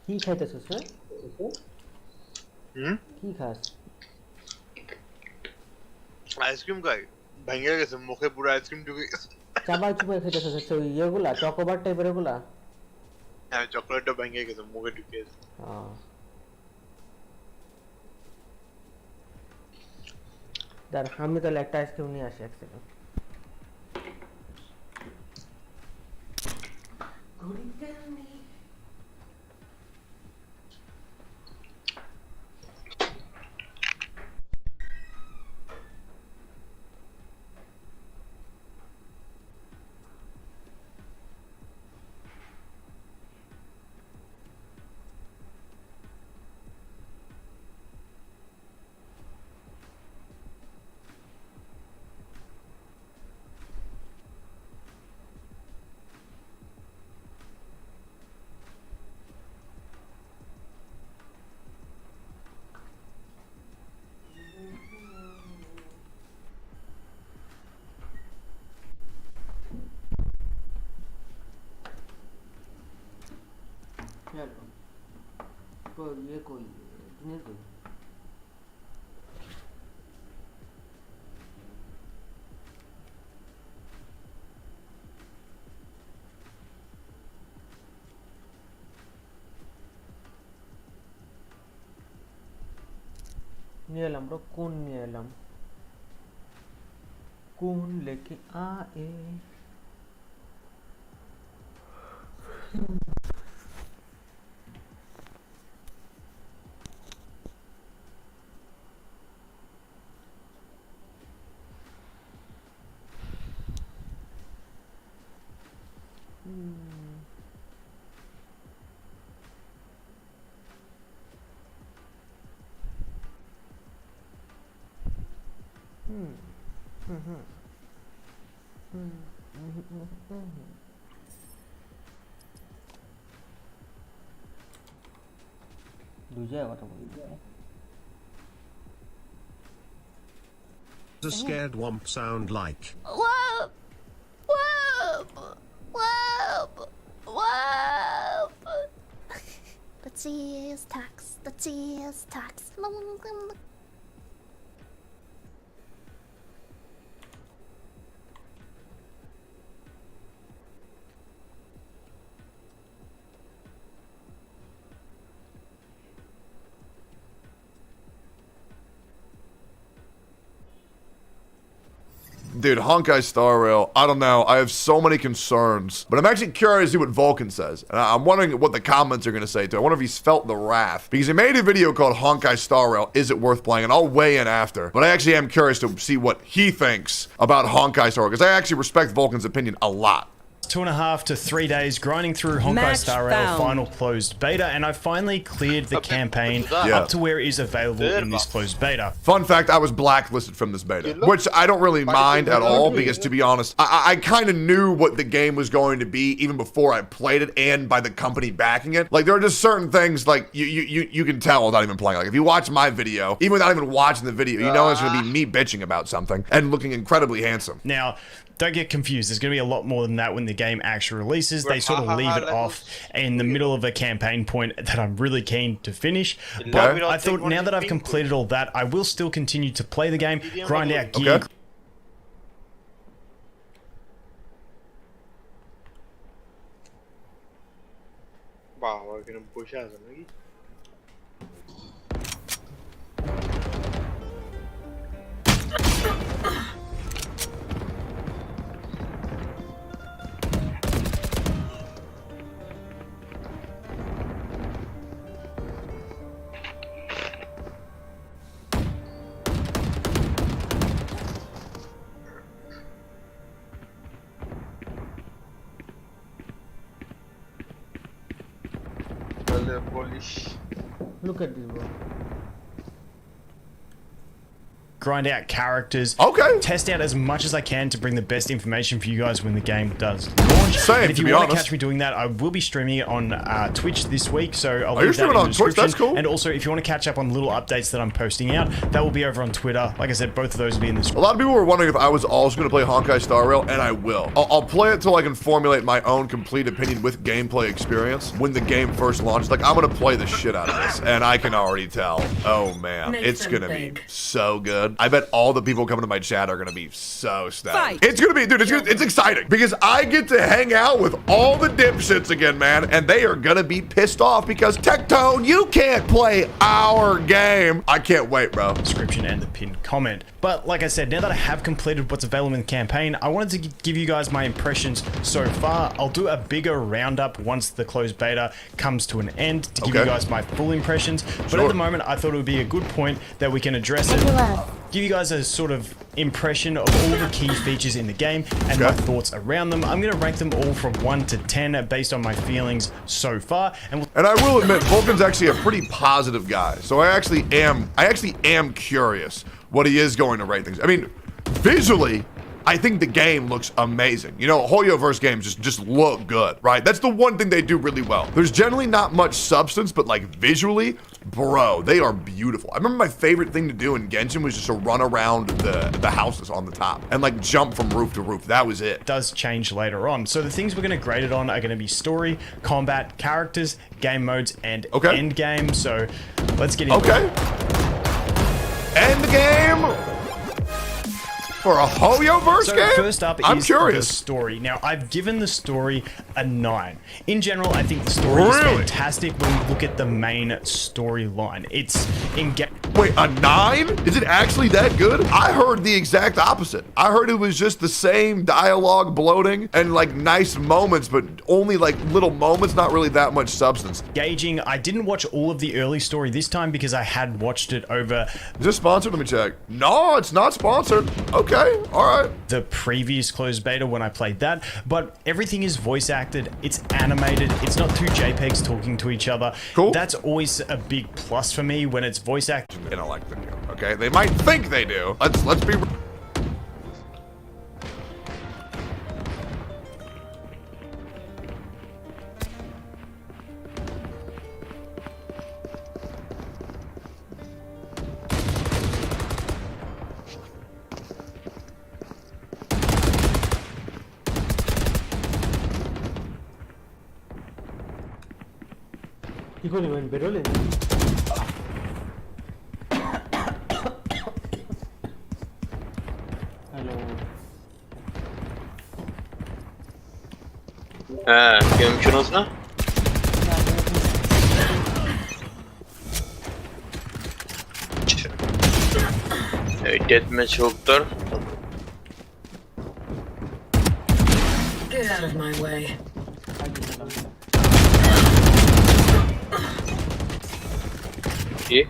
কি খাইতেছস রে? কি খাস? আইসক্রিম খাই ভেঙে গেছে মুখে পুরো আইসক্রিম ঢুকে গেছে চাবাই চুবাই খাইতেছস হচ্ছে ওই ইয়েগুলা চকোবার টাইপের এগুলা? হ্যাঁ চকলেটটা ভেঙে গেছে মুখে ঢুকে গেছে দাঁড়া আমি তাহলে একটা আইসক্রিম নিয়ে আসি এক সেকেন্ড ये कोई जूनियर कोई নিয়ে এলাম ব্রো কোন নিয়ে এলাম কোন लेके आए Does a scared womp sound like? Whoop! Whoop! Whoop! Whoop! The cheese tax. The cheese tax. Dude, Honkai Star Rail, I don't know. I have so many concerns. But I'm actually curious to see what Vulcan says. And I'm wondering what the comments are going to say too. I wonder if he's felt the wrath. Because he made a video called Honkai Star Rail, Is It Worth Playing? And I'll weigh in after. But I actually am curious to see what he thinks about Honkai Star Rail. Because I actually respect Vulcan's opinion a lot. 2.5 to 3 days grinding through Honkai Star Rail final closed beta, and I finally cleared the campaign up to where it is available in this closed beta. Fun fact, I was blacklisted from this beta, which I don't really mind at all because, to be honest, I kind of knew what the game was going to be even before I played it and by the company backing it. Like, there are just certain things, like, you can tell without even playing. Like, if you watch my video, even without even watching the video, you know it's going to be me bitching about something and looking incredibly handsome. Now, don't get confused. There's going to be a lot more than that when the game actually releases. They sort of leave it off in the middle of a campaign point that I'm really keen to finish. But I thought now that I've completed all that, I will still continue to play the game, grind out gear. Bawa kena push asam lagi. Polish. Look at this, bro. Grind out characters. Okay. Test out as much as I can to bring the best information for you guys when the game does launch. Same, and if to you be want honest. to catch me doing that, I will be streaming it on Twitch this week. So I'll Are you leave that in streaming the on Twitch? description. That's cool. And also, if you want to catch up on little updates that I'm posting out, that will be over on Twitter. Like I said, both of those will be in the A lot of people were wondering if I was also going to play Honkai Star Rail, and I will. I'll play it till I can formulate my own complete opinion with gameplay experience when the game first launches. Like, I'm going to play the shit out of this, and I can already tell, oh man, it's going to be so good. I bet all the people coming to my chat are going to be so stoked. It's going to be, dude, it's exciting because I get to hang out with all the dipshits again, man, and they are going to be pissed off because Tectone, you can't play our game. I can't wait, bro. Description and the pinned comment. But like I said, now that I have completed what's available in the campaign, I wanted to give you guys my impressions so far. I'll do a bigger roundup once the closed beta comes to an end to give you guys my full impressions. But at the moment, I thought it would be a good point that we can address it. Give you guys a sort of impression of all the key features in the game and my thoughts around them. I'm going to rank them all from 1 to 10 based on my feelings so far. And I will admit, Vulcan's actually a pretty positive guy. So I actually am curious what he is going to rate things. I mean, visually, I think the game looks amazing. You know, Hoyoverse games just look good, right? That's the one thing they do really well. There's generally not much substance, but like visually, bro, they are beautiful. I remember my favorite thing to do in Genshin was just to run around the houses on the top and like jump from roof to roof. That was it. Does change later on. So the things we're going to grade it on are going to be story, combat, characters, game modes, and end game. So let's get into it. End game. For a Hoyoverse game? First up I'm is curious. the story. Now, I've given the story a 9. In general, I think the story is fantastic when we look at the main storyline. It's engaging. Wait, a 9? Is it actually that good? I heard the exact opposite. I heard it was just the same dialogue bloating and like nice moments, but only like little moments, not really that much substance. Engaging. I didn't watch all of the early story this time because I had watched it over. Is this sponsored? Let me check. No, it's not sponsored. Okay, all right. The previous closed beta when I played that, but everything is voice acted, it's animated, it's not two JPEGs talking to each other. Cool. That's always a big plus for me when it's voice acted. Intellect video, okay? They might think they do. Let's be. Ikaw naman, Berolin. Hello. Görmüşsünüz mü? Evet, deathmatch yoktur. Get out of my way. İyi.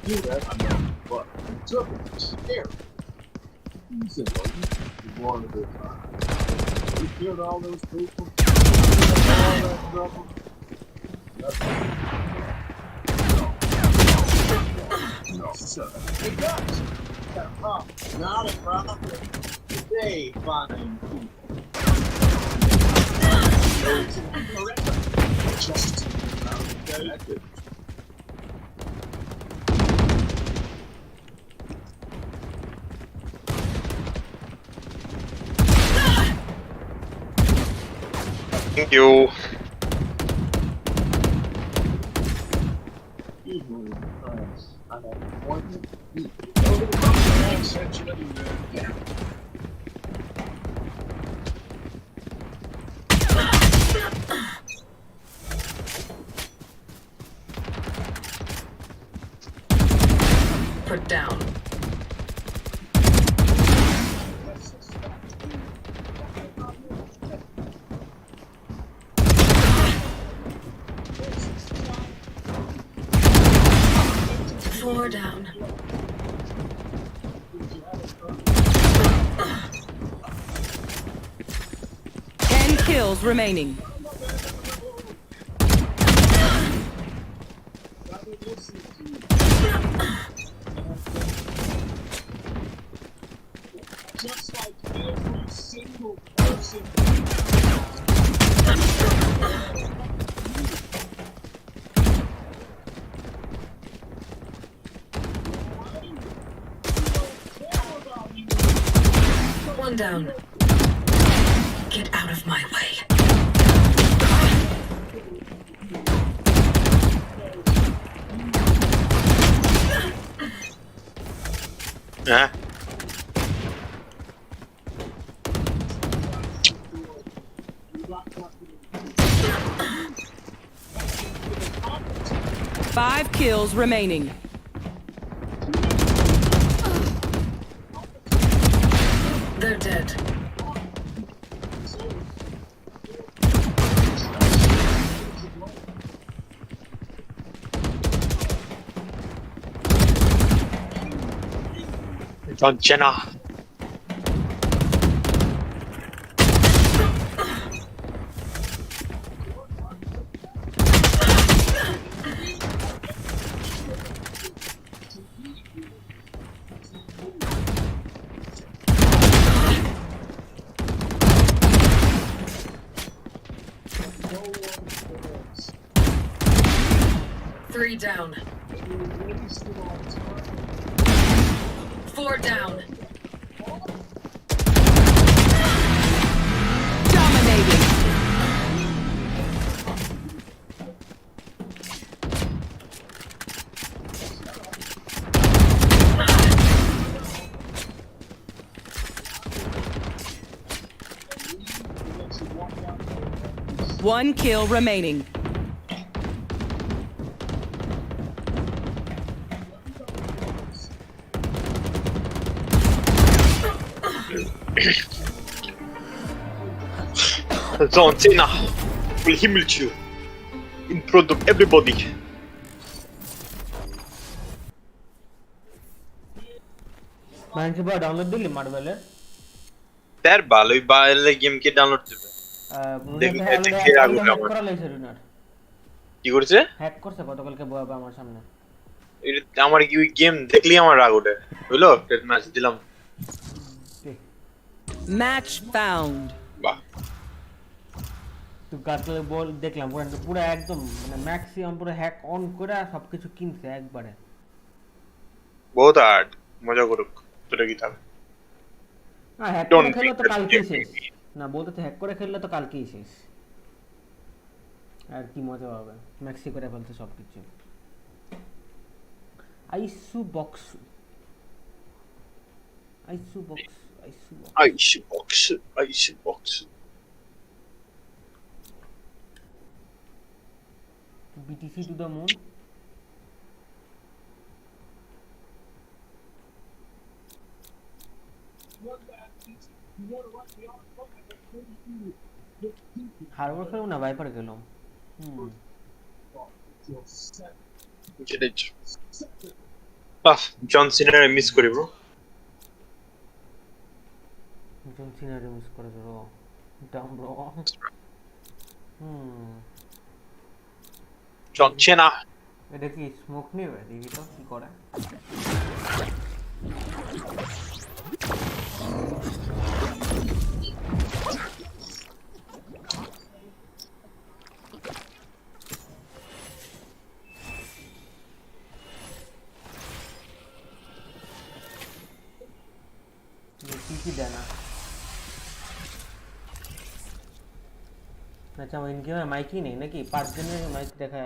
Do that, I mean, but you took it, it's scary. You said, well, you wanted a good time. You killed all those people. You killed all that trouble. No. No. Hey, guys. not a problem. They find people. Just okay. Thank you. Put down. Four down. Ten kills remaining. Just like every single person. One down. Get out of my way. Huh? Five kills remaining. They're dead. John Cena. Three down. Four down. Dominating. One kill remaining. John Cena will humiliate you in front of everybody. মাইনকে বা download দিলি মার্বেলের তার ভালোই বাইরে game কে download দিবে দেখে আগুন করা লাইছে রুনার কি করছে হ্যাক করছে গতকালকে বয়াবে আমার সামনে আমার কি গেম দেখলি আমার রাগ ওঠে হলো টেট ম্যাচ দিলাম Match found. বাহ তো কাটলে বল দেখলাম পুরো একদম মানে ম্যাক্সিমাম পুরো হ্যাক অন করে সবকিছু কিনছে একবারে বহুত হার্ড মজা করুক তোরা কি থাক না হ্যাক করে খেললে তো কালকেই শেষ না বলতে তো হ্যাক করে খেললে তো কালকেই শেষ আর কি মজা হবে ম্যাক্সি করে ফেলতে সবকিছু Icebox BTC to the moon. Harbor খেলব না ভাইপার খেললাম জন সিনারে মিস করি ব্রো জন সিনারে মিস করে bro damn bro John Cena এটা কি স্মোক নেবে দেখি তো কি করে কি দেয় না আচ্ছা আমার ইনগেমে মাইকই নেই নাকি 5 জনের মাইক দেখা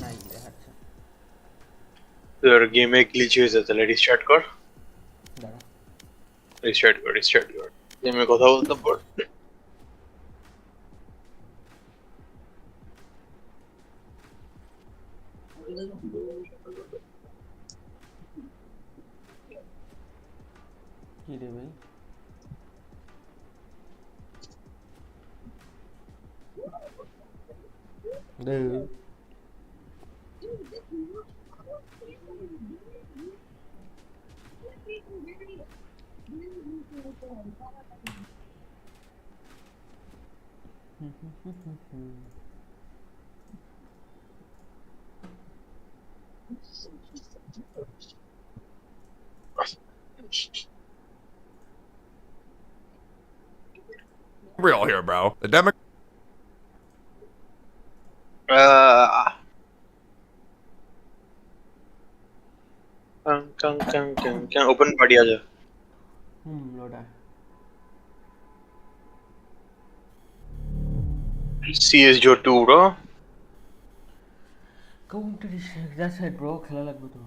নাই দেখাচ্ছে তোর গেমে গ্লিচ হয়েছে তাহলে রিস্টার্ট কর দাঁড়া রিস্টার্ট কর গেমে কথা বলতে পর কি রে ভাই Dude. Real here, bro. The demo. Open party आ जा लोड है CS:GO 2 bro counter that's it bro খেলা লাগবে তো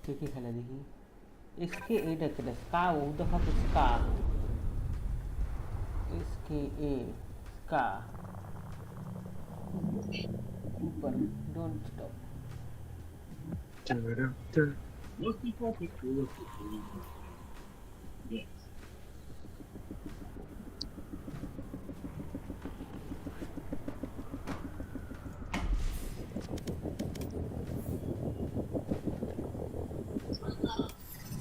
কে খেলা দেখি इसके ए डकले का वो दफा कुछ का इसके ए का ऊपर don't stop Most people pick realistic. Yes.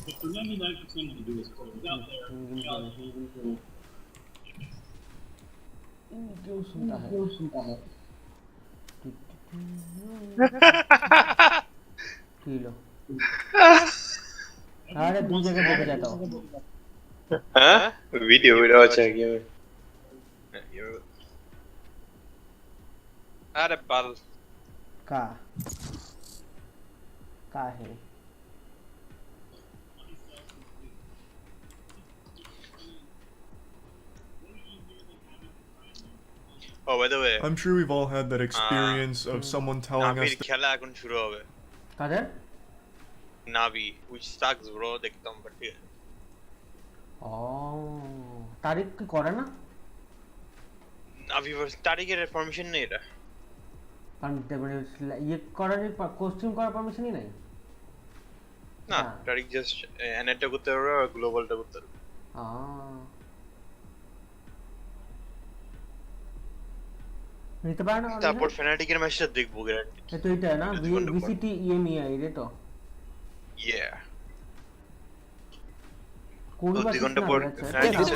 But for 99% to do is close out there. क्यों सुनता है किलो अरे दूसरे जगह देख जाता हूँ हाँ वीडियो अच्छा किया अरे बाल का है Oh, by the way, I'm sure we've all had that experience of someone telling us. খেলা এখন শুরু হবে কাদের Navi, which sucks bro দেখতাম but ও তারিখ কি করে না Navi versus তারিখের পারমিশন নেই এটা কারণ ইয়ে করার কস্টিউম করার পারমিশনই নাই না তারিখ জাস্ট এনএটা করতে পারবে আর গ্লোবালটা করতে পারবে নিতে পারে না তারপর ফ্যানাটিকের ম্যাচটা দেখবো গ্যারান্টি তো এটা না ভিসিটি ইএমইআই রে তো yeah That was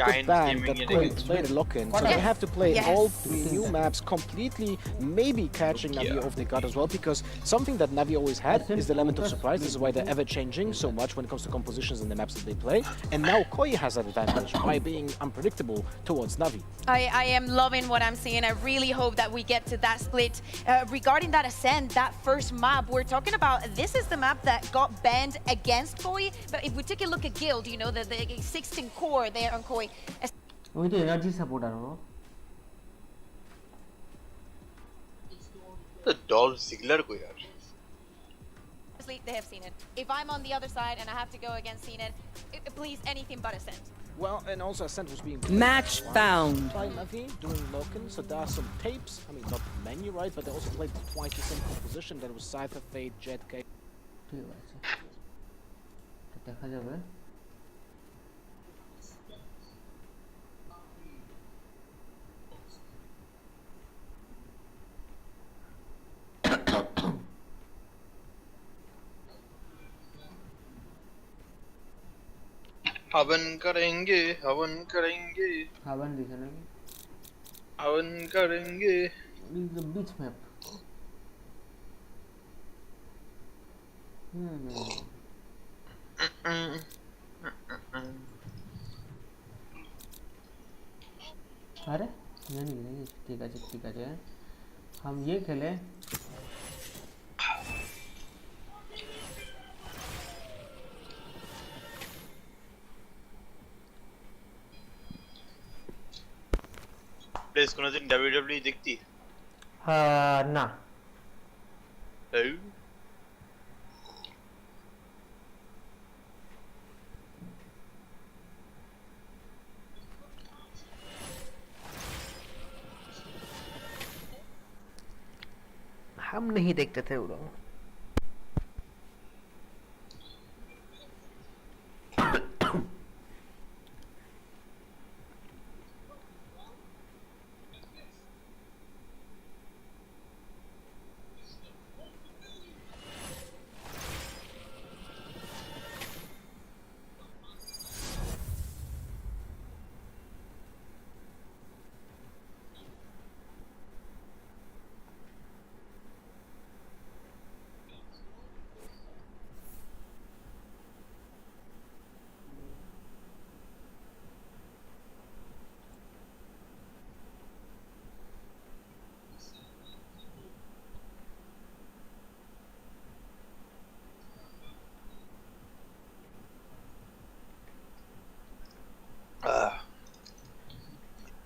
banned that couldn't play the lock-in, so they have to play all 3 new maps completely, maybe catching Navi off the guard as well, because something that Navi always had is the element of surprise. This is why they're ever-changing so much when it comes to compositions in the maps that they play, and now Koi has that advantage by being unpredictable towards Navi. I am loving what I'm seeing. I really hope that we get to that split. Regarding that Ascend, that first map, we're talking about, this is the map that got banned against Koi, but if we take a look at Guild, you know, the 16 core there on Koi. We do energy supporter, bro. The Dolph Ziggler go yaar. They have seen it. If I'm on the other side and I have to go against Zenit, please anything but Ascend. Well, and also Ascent was being match found by Navi doing lock-in, so there are some tapes. I mean, not many, right? But they also played twice the same composition. That was Cypher, Fade, Jet, K. দেখা যাবে हवन करेंगे हवन लिखा ना हवन करेंगे बीच map अरे नहीं ठीक है हम ये खेले गाइस कोनोदिन WWE देखती? না এই हम नहीं देखते थे वो लोग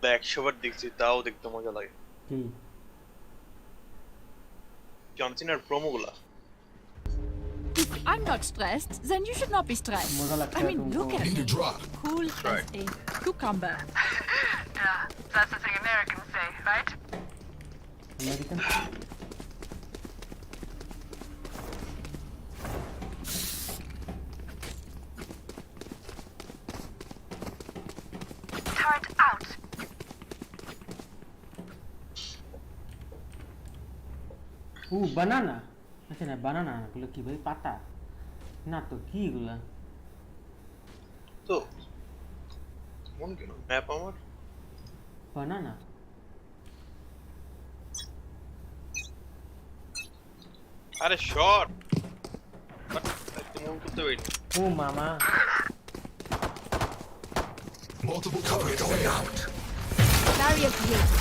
बैक शॉट देखती ताऊ देखते मजा लगे जॉन सीना प्रोमो गुला If I'm not stressed, then you should not be stressed. I mean, look at me. Cool as a cucumber. Yeah, that's the thing Americans say, right? American? Turret out. banana. আচ্ছা না বানানা গুলো কি ভাই পাতা না তো কি এগুলা তো কোন কেন ম্যাপ আমার বানানা আরে শট বাট তুমি করতে ওয়েট ও মামা Multiple cover going out. Barrier created.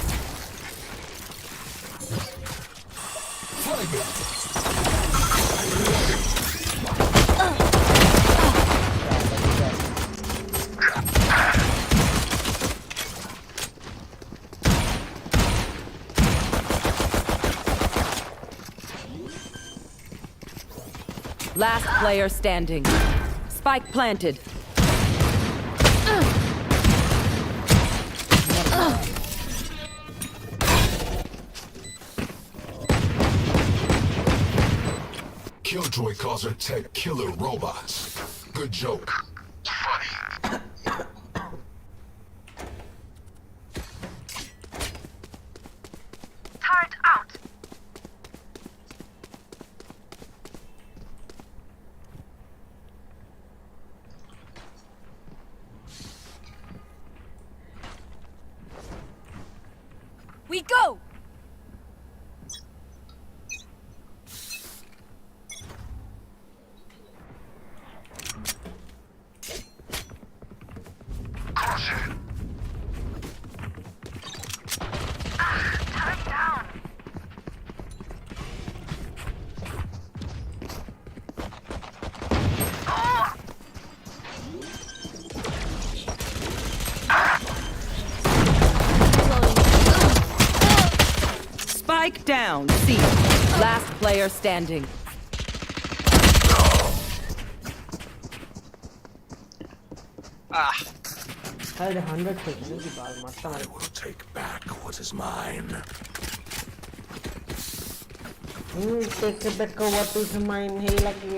Last player standing. Spike planted. Killjoy calls her tech killer robots. Good joke. Funny. Turret out. We go! Turret down. Spike down. C. Last player standing. Had 100 seconds की बात मत I will take back what is mine. Take back what is mine. Hey, lagi.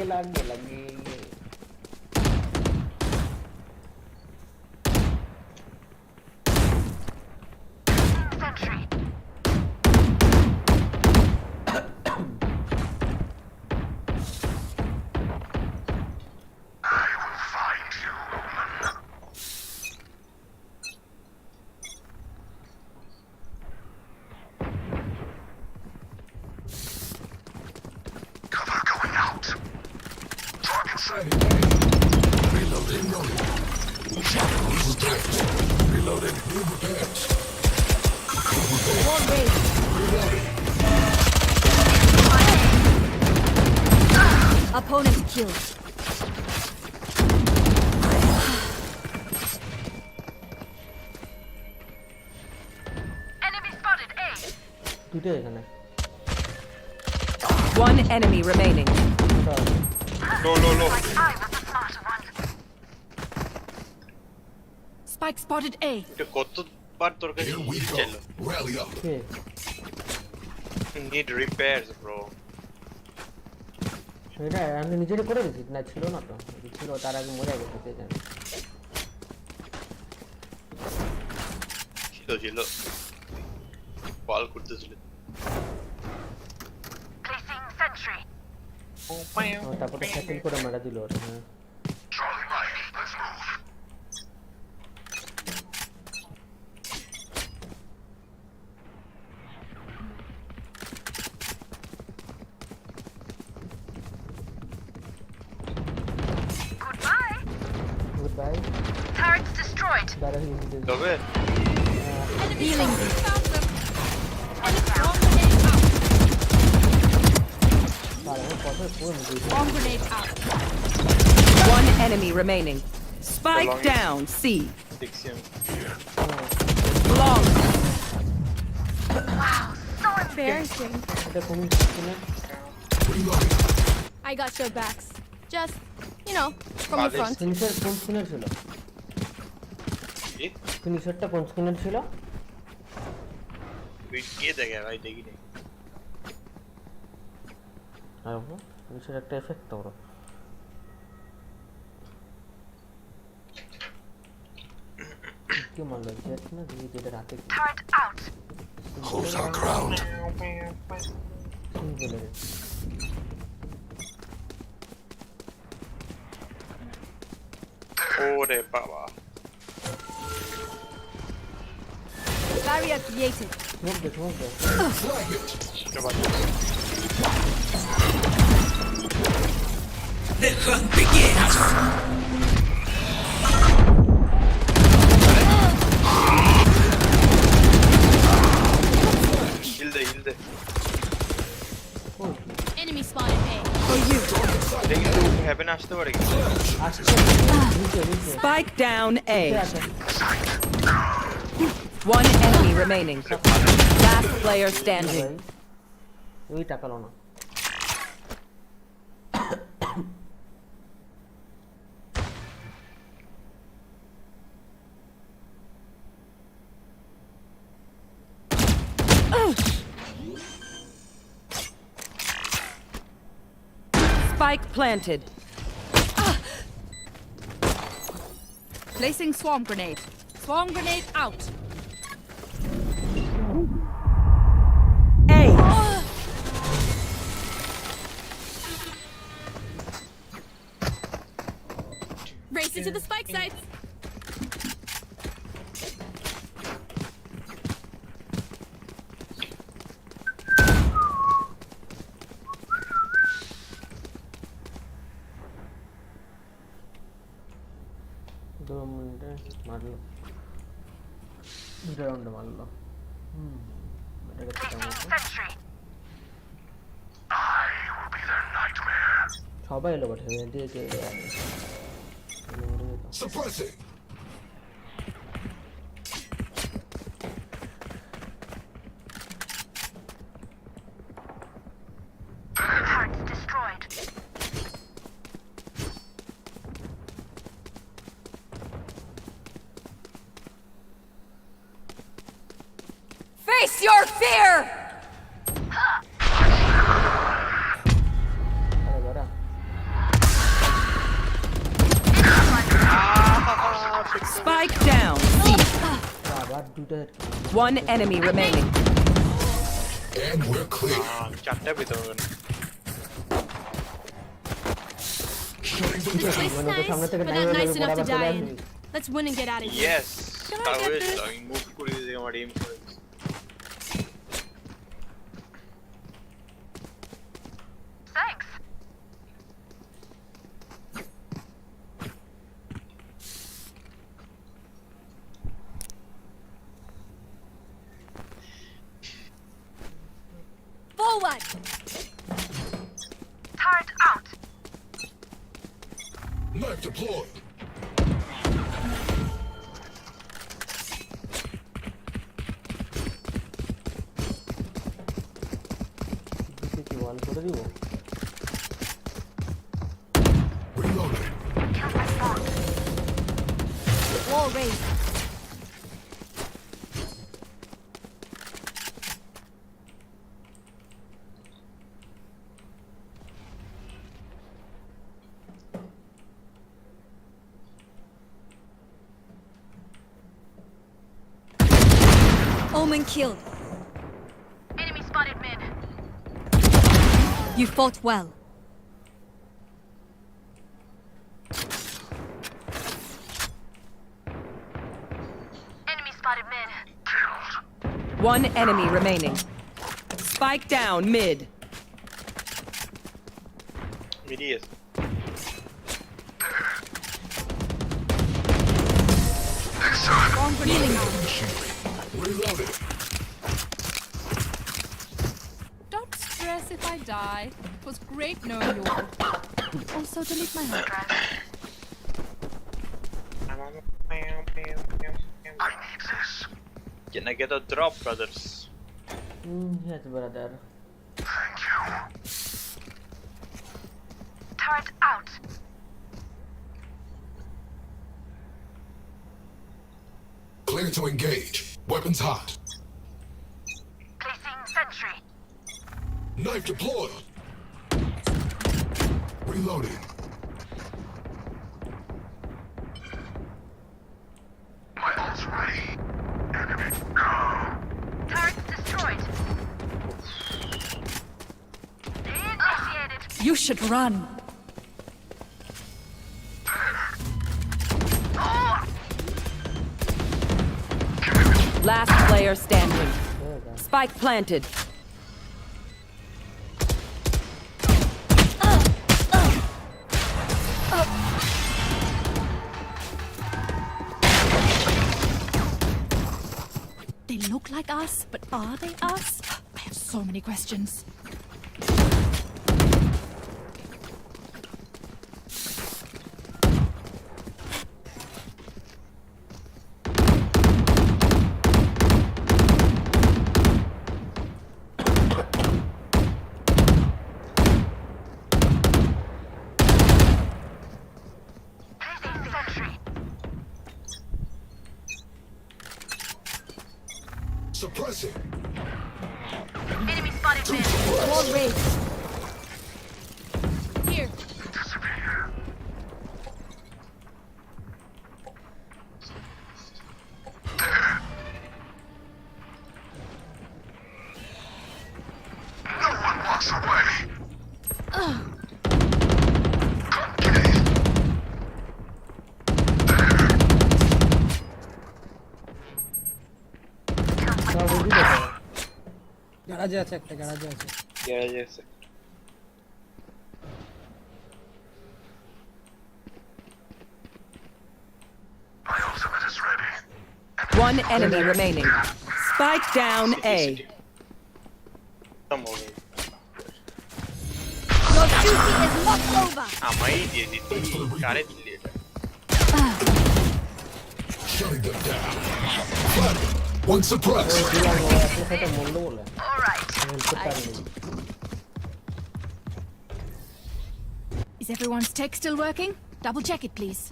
Sentry. I will find you, Omen. Cover going out. Target sighted. Reloading. Shadows detect. Reloading. One race. Opponent killed. Enemy One enemy remaining. Low. Spike spotted A. এটা কতবার তোর কাছে ছিল? Rally up. Need repairs, bro. সেটা আমি নিজেই করে দিছি না ছিল না তো ছিল তার আগে মরে গেছে কে জানে ছিল কল করতেছিল Placing sentry. তারপরে সেকেন্ড করে মারা দিল ওটা Charlie Mike, let's move. Goodbye. Turrets destroyed. তবে Healing. Bomb grenade out. One enemy remaining. Spike down. C. Long. Wow, so Embarrassing. I got your backs. Just, you know, from the front. Finisher কোন স্কিনের ছিল ফিনিশারটা কোন স্কিনের ছিল তুই কে দেখে ভাই দেখি নি আর ফিনিশার একটা এফেক্ট তো ওরা কি মারলো জেট না দিদি যেটা রাতে turret out. Close our ground. ওরে বাবা Barrier created. The hunt begins. Heal the. Enemy spotted A. For you. দেখি তো হ্যাপেন আসতে পারে কি Spike down A. One enemy remaining. Last player standing. ওই টাকালো না Spike planted. Placing swarm grenade. Swarm grenade out. A. Race it to the spike sites. মারলো দুটো রাউন্ডে মারলো সবাই এলো বটে Suppressing. Turrets destroyed. Face your fear. Spike down. One enemy remaining. And we're clear. চারটা ভিতর Shutting them This down. place is nice, but not nice enough to die in. Let's win and get out of here. Yes. Can I তাহলে get this? আমি move করে দিই আমার M করে Thanks. Forward. Turret out. Knife deployed. Wall raised. Omen killed. Enemy spotted mid. You fought well. Enemy spotted mid. One enemy remaining. Spike down mid. Midi is. Don't stress if I die. It was great knowing you all. Also, delete my heart. I need this. Can I get a drop, brothers? Yes, brother. Thank you. Turret out. Clear to engage. Weapons hot. Placing sentry. Knife deployed. Reloading. My ult's ready. Enemy go. Turret destroyed. Initiated. You should run. Last player standing. Spike planted. They look like us, but are they us? I have so many questions. Suppressing. Enemy spotted mid. Wall raised. Here. No one walks away. গ্যারাজে আছে একটা গ্যারাজে আছে গ্যারাজে আছে My ultimate is ready. One enemy remaining. Spike down A. Come over. Your duty is not over. আমায় দিয়ে দিতে কারে দিলে এটা Shutting them down. One suppressed. Is everyone's tech still working? Double check it, please.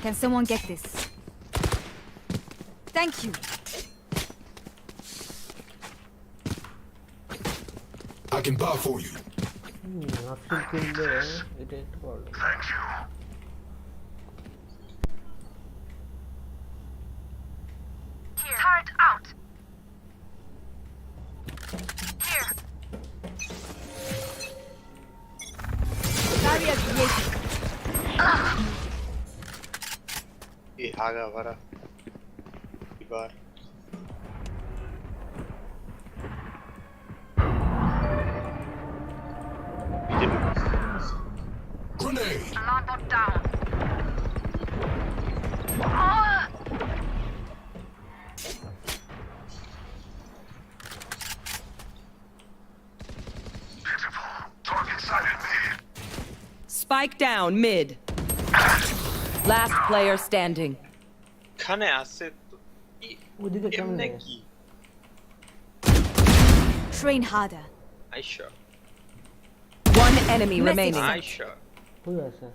Can someone get this? Thank you. I can buy for you. Thank you. Turret out. Here. Barrier created. ये आगा भरा बार Grenade. Alarm bot down. Spike down mid. Last player standing. खाने आसे तो ওদিকে কেমন एमने की Train harder. Nice shot. One enemy remaining. Nice shot. Who is that?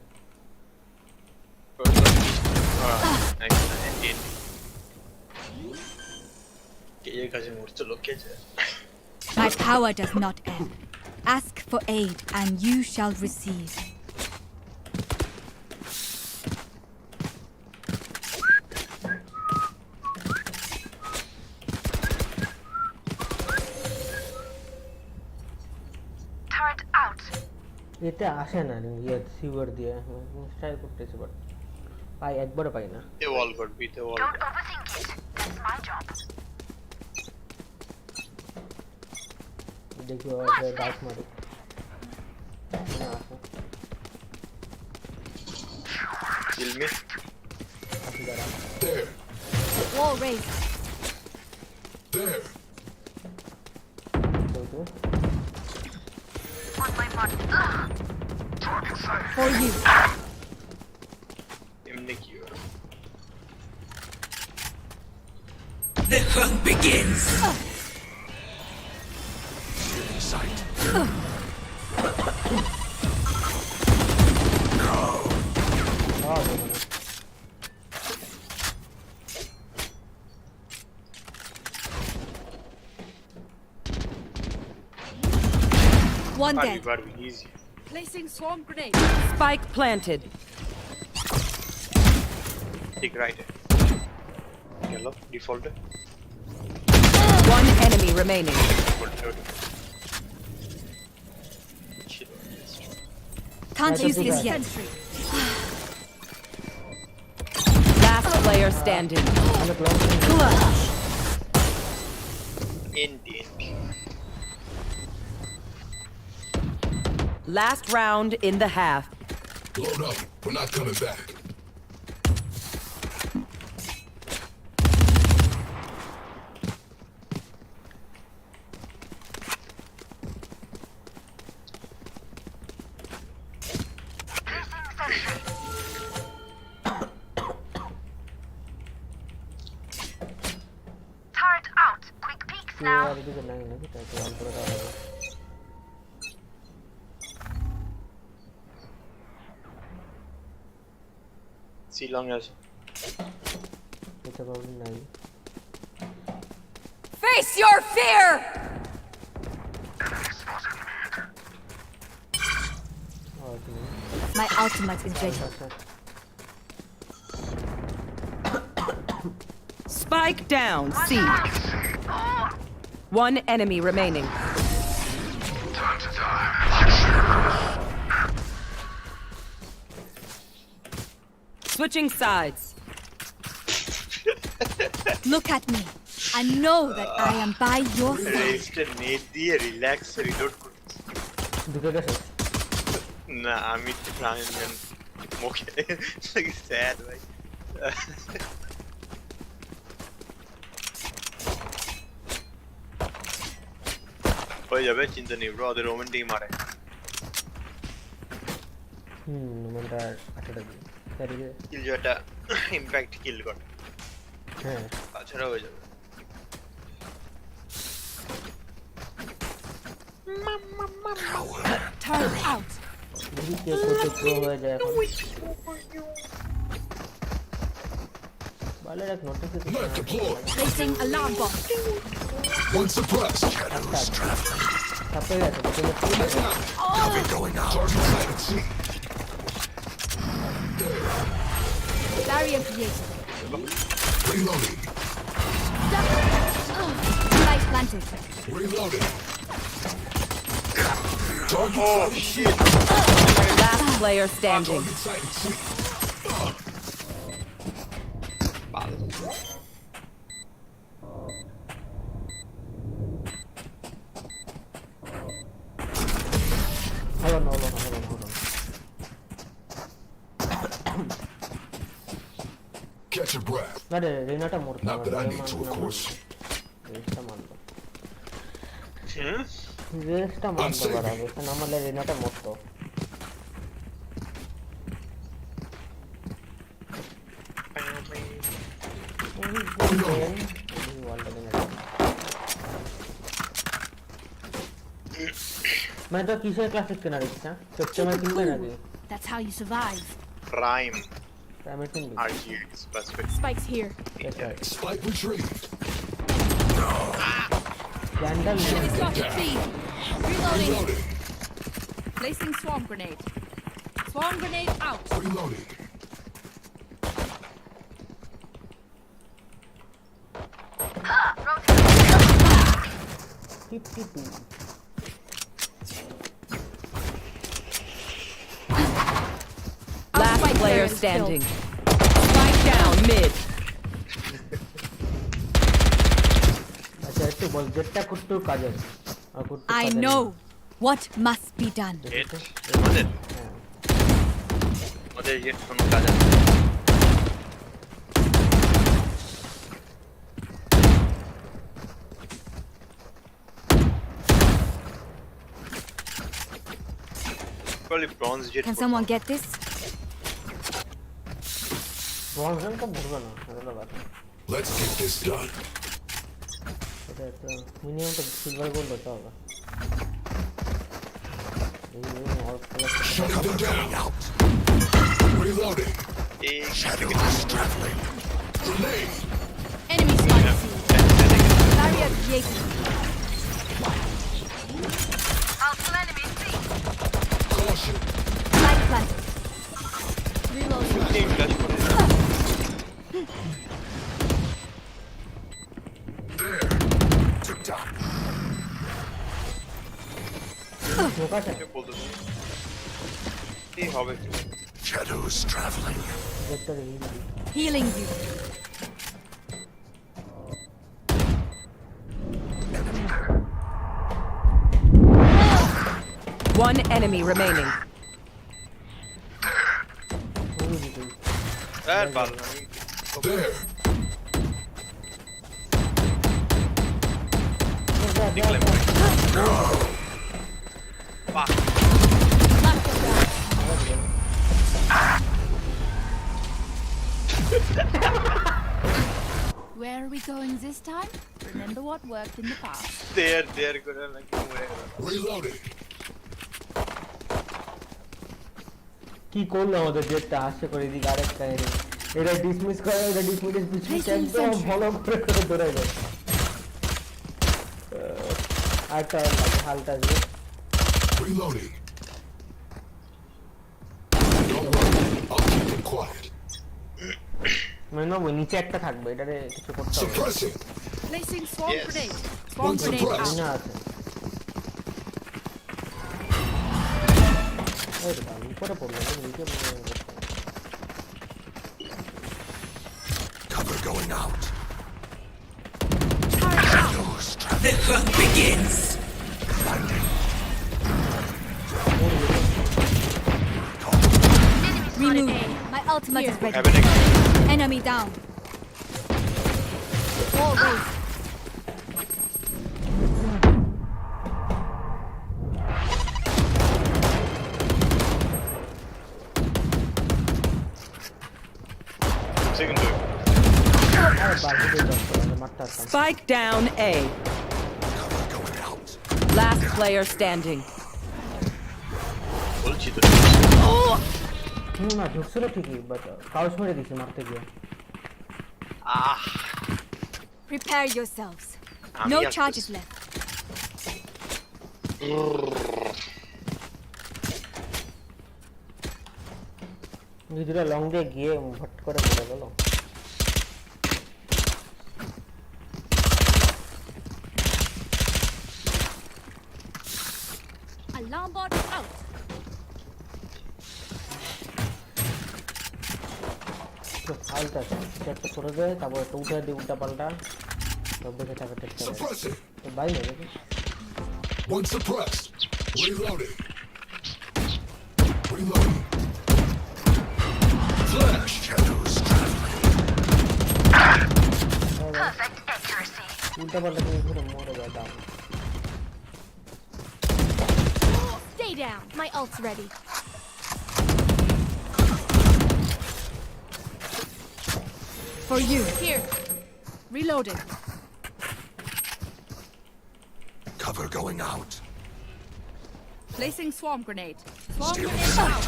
Nice. My power does not end. Ask for aid and you shall receive. Turret out. এটা আসে না ইয়ে সিভার দিয়ে ট্রাই করতেছি বাট পাই একবারও পাই না They all got beat. They all. Don't overthink it. That's my job. দেখি ওর doubt মারি না আসে Kill me. There. Wall raised. There. On my mark. Target sighted. For you. The hunt begins. Sight. One dead. Easy. Placing swarm grenade. Spike planted. Take right. Yellow. Default. One enemy remaining. Can't use this yet. Last player standing. Clutch. Indeed. Last round in the half. Load up. We're not coming back. Turret out. Quick peeks now. এদিকে নাই নাকি তাই তো on করে দেওয়া হবে See long as. এটা problem নাই Face your fear! My ultimate is ready. Spike down, C. One enemy remaining. Time to die. Switching sides. Look at me. I know that I am by your side. Resistant need দিয়ে relax reload করছি দুটো গেছে না আমি তো plan মুখে like sad ভাই হয়ে যাবে চিন্তা নেই ব্রো ওদের ওমেন টিম মারে মোমেন্টটা আটটা দিই তারিখে কিল যেটা ইমপ্যাক্ট কিল করে হ্যাঁ তাছাড়া হয়ে যাবে Turn out. দেখি কে কত প্রো হয়ে যায় এখন বালের এক notification Placing alarm bomb. One suppressed. Shadows traveling. তাতে গেছে Cover going out. Target sighted. C. Barrier created. Reloading. Light planted. Reloading. Target oh shit Last player standing. Target sighted. C. Hold on. Catch your breath. আরে Renata মরতো Not that I need to, of course. রেসটা মারলো হুম রেসটা মারতো বরাবর না মারলে রেনাটা মরতো मैं तो किसे classic करना रही था September 3 में ना That's how you survive. Prime. Prime thing. RGX specific. Spike's here. Spike retrieved. Random. Enemy spotted C. Reloading. Placing swarm grenade. Swarm grenade out. Reloading. Last player standing. Spike down mid. I know what must be done. Probably bronze jet. Can someone get this? Let's get this done. Minimum to silver gold होता होगा. Shut them down. Out. Reloading. Shadows traveling. Grenade. Enemy spotted C. Barrier created. Caution. Light planted. Reloading. There. Took down. Shadows traveling. Healing you. One enemy remaining. There. Where are we going this time? Remember what worked in the past. They're gonna like Reloading. কি করলো আমাদের জেটটা আসছে করে দিক আরেকটা এর এটা dismiss করে এটা ডিসমিস পিছু একদম ভালো করে ধরে গেল আরেকটা হালটা দিয়ে Reloading. Don't worry, I'll keep them quiet. মানে না নিচে একটা থাকবে এটারে কিছু করতে হবে Suppressing. Placing swarm Yes. grenade. Swarm One grenade suppressed. না out. আছে ওরে বাবা উপরে পড়লো না নিচে পড়লো Cover going out. The hunt begins. Remove. My ultimate is ready. Enemy down. Wall raised. Second two. Spike down A. Last player standing. না ঢুকছিল ঠিকই বাট কাউস মেরে দিছে মারতে গিয়ে Prepare yourselves. No charges left. দুইটা লং দিয়ে গিয়ে ভট করে পড়ে গেল Alarm bot out. হালটা চেকটা করে দেয় তারপর একটা উঠে দিয়ে উল্টা পাল্টা সব দেখে টাকা টেকতে হবে তো বাইরে নাকি One suppressed. Reloading. Reloading. Flash. Shadows traveling. Perfect accuracy. উল্টা পাল্টা দিয়ে ঘুরে মরে যায় দাম Stay down. My ult's ready. For you. Here. Reloading. Cover going out. Placing swarm grenade. Swarm grenade out.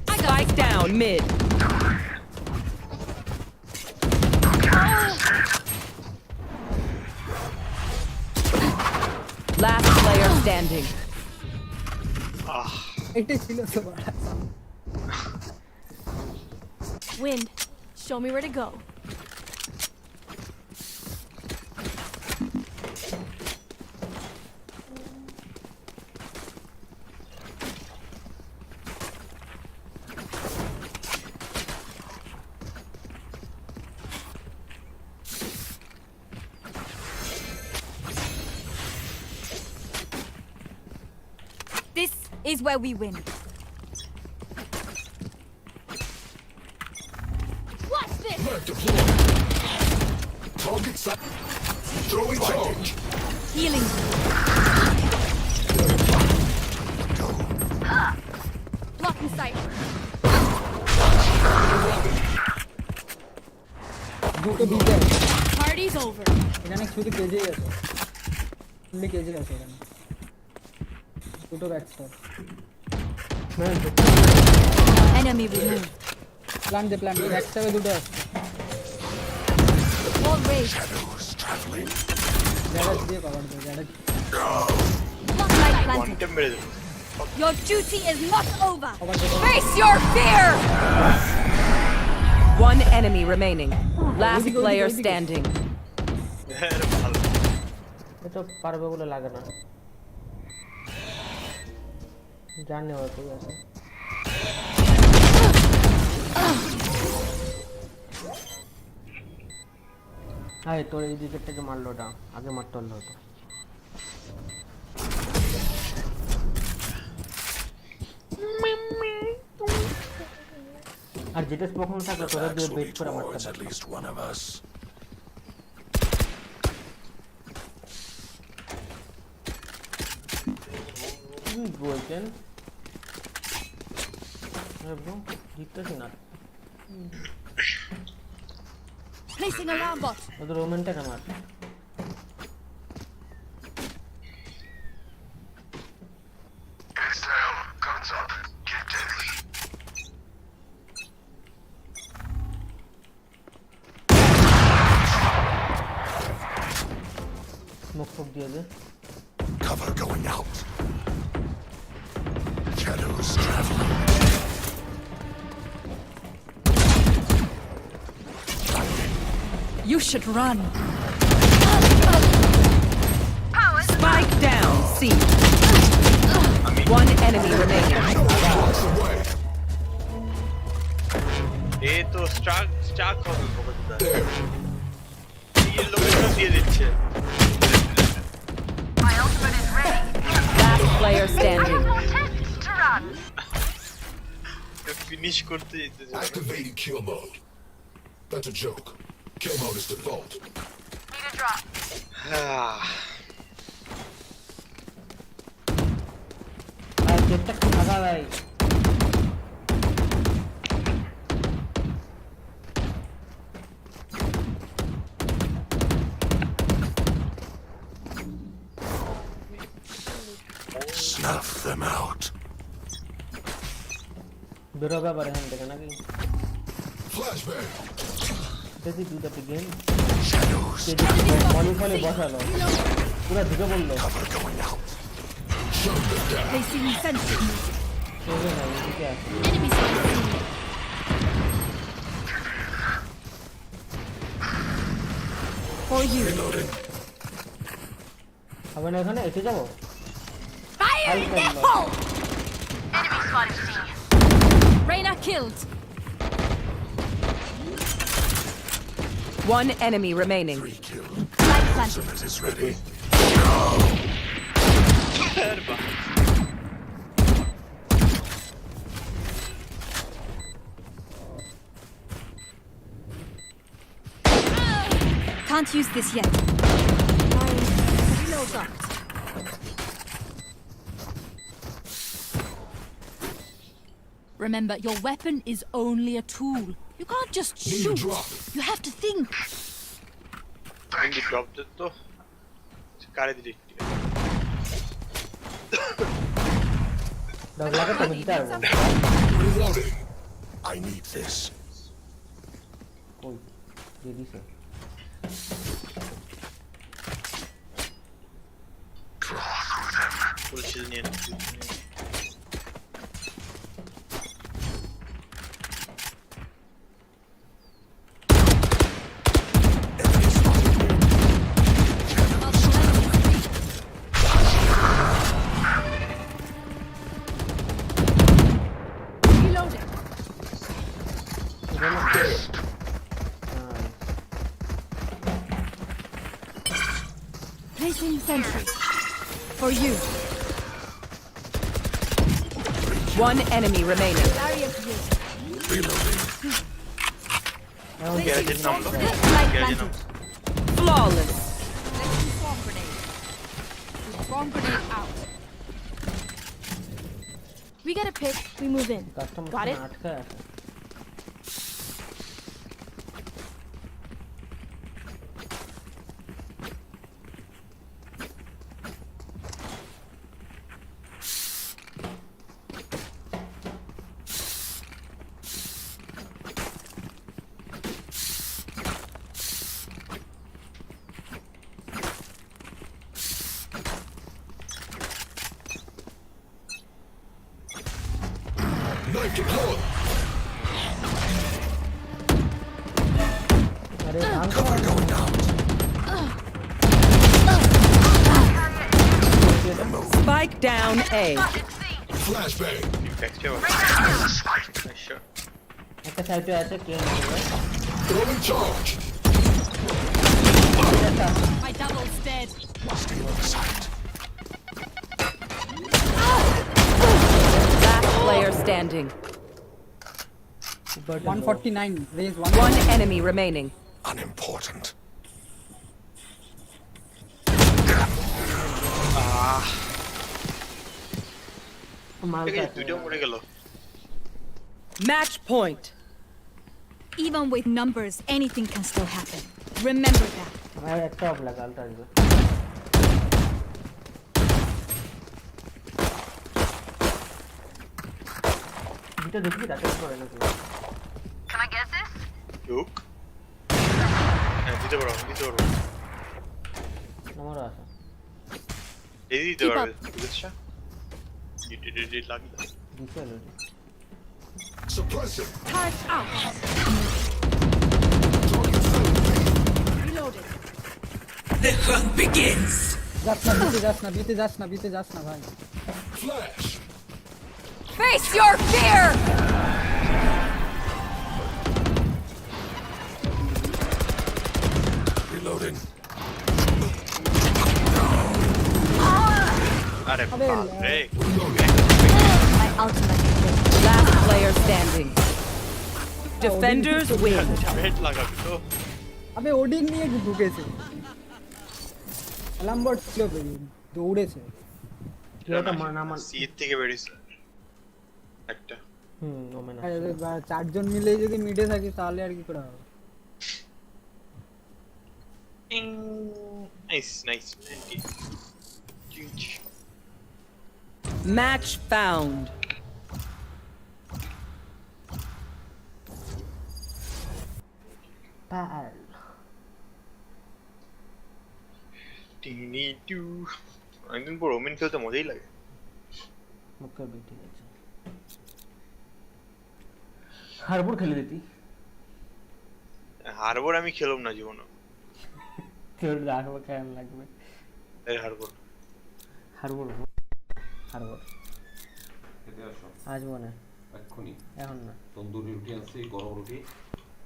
Spike down mid. Last player standing. Wind, show me where to go. This is where we win. Watch this! Target sight. Throwing charge. Healing. Blocking sight. Party's over. এখানে শুধু কেজেই আছে fully কেজে আছে এখানে দুটো ব্যাকস্টার Enemy removed. Plan ব্যাকস্টারে দুটো আছে Wall raised. Garage দিয়ে cover দাও garage Light planted. Your duty is not over. Face your fear. One enemy remaining. Last player standing. এটা পারবে বলে লাগে না জাননে হয়তো আছে আয় তোর এই দিকে থেকে মারলো ওটা আগে মারতে হলো তো আর যেটা স্পোকন থাকলো তোরা দিয়ে বেট করে মারতে at least one of us. বলছেন ব্রো জিততেছি না Placing alarm bot. ওদের রোমেনটা আমার Guns up. Get deadly. Smoke folk দিয়ে দে Cover going out. Shadows traveling. You should run. Spike down. C. One enemy remaining. এ তো স্টার্ক হবে বলতে এই লোকেশন দিয়ে দিচ্ছে Last player standing. ফিনিশ করতে যেতে Activating kill mode. That's a joke. Kill mode is default. Need a drop. আর যেটা কি ভাগা ভাই Snuff them out. বেরোবে আবার এখান থেকে নাকি Flashbang. যদি do that again মনি ফলে বসালো পুরো ঢুকে পড়লো Placing sentry. চলবে না এদিকে আছে Enemy spotted. For you. হবে না এখানে এসে যাবো Fire in the hole. Enemy spotted C. Reyna killed. One enemy remaining. Light planted. Ultimate is ready. Can't use this yet. Reload that. Remember, your weapon is only a tool. You can't just shoot. You have to think. Drop দে তো কারে দিলি Reloading. I need this. Full shield niye? Placing sentry. For you. One enemy remaining. Flawless. Bomb grenade out. We get a pick, we move in. Got it? Knife deployed. Cover going out. Spike down A. Flashbang. Throwing charge. My double's dead. Stay on sight. Last player standing. 149. Raise One enemy remaining. Unimportant. Match point. Even with numbers, anything can still happen. Remember that. Can I get this? Look. দিতে পারো দিতে পারো এই দিতে পারবে বুঝছো ডিট লাগি Suppressing. Turret out. Reloaded. The hunt begins. যাস না ভাই। Flash. Face your fear! Reloading. আরে বাপ রে My ultimate. Last player standing. Defenders win. Head লাগাবি তো আবে ওডিন নিয়ে ঢুকেছে অ্যালাম্বট ছিল দৌড়েছে এটা মানা সি থেকে বেরিয়েছে একটা ওমেনা চারজন মিলে যদি মিডে থাকি তাহলে আর কি করে হবে নাইস Match found. একদিন পর ওমেন খেলতে মজাই লাগে হারবর খেলে দিতি হারবর আমি খেলব না জীবনে তোর হারবর কেমন লাগবে এই হারবর আজ মনে এক্ষুনি এখন না তন্দুরি রুটি আছে গরম রুটি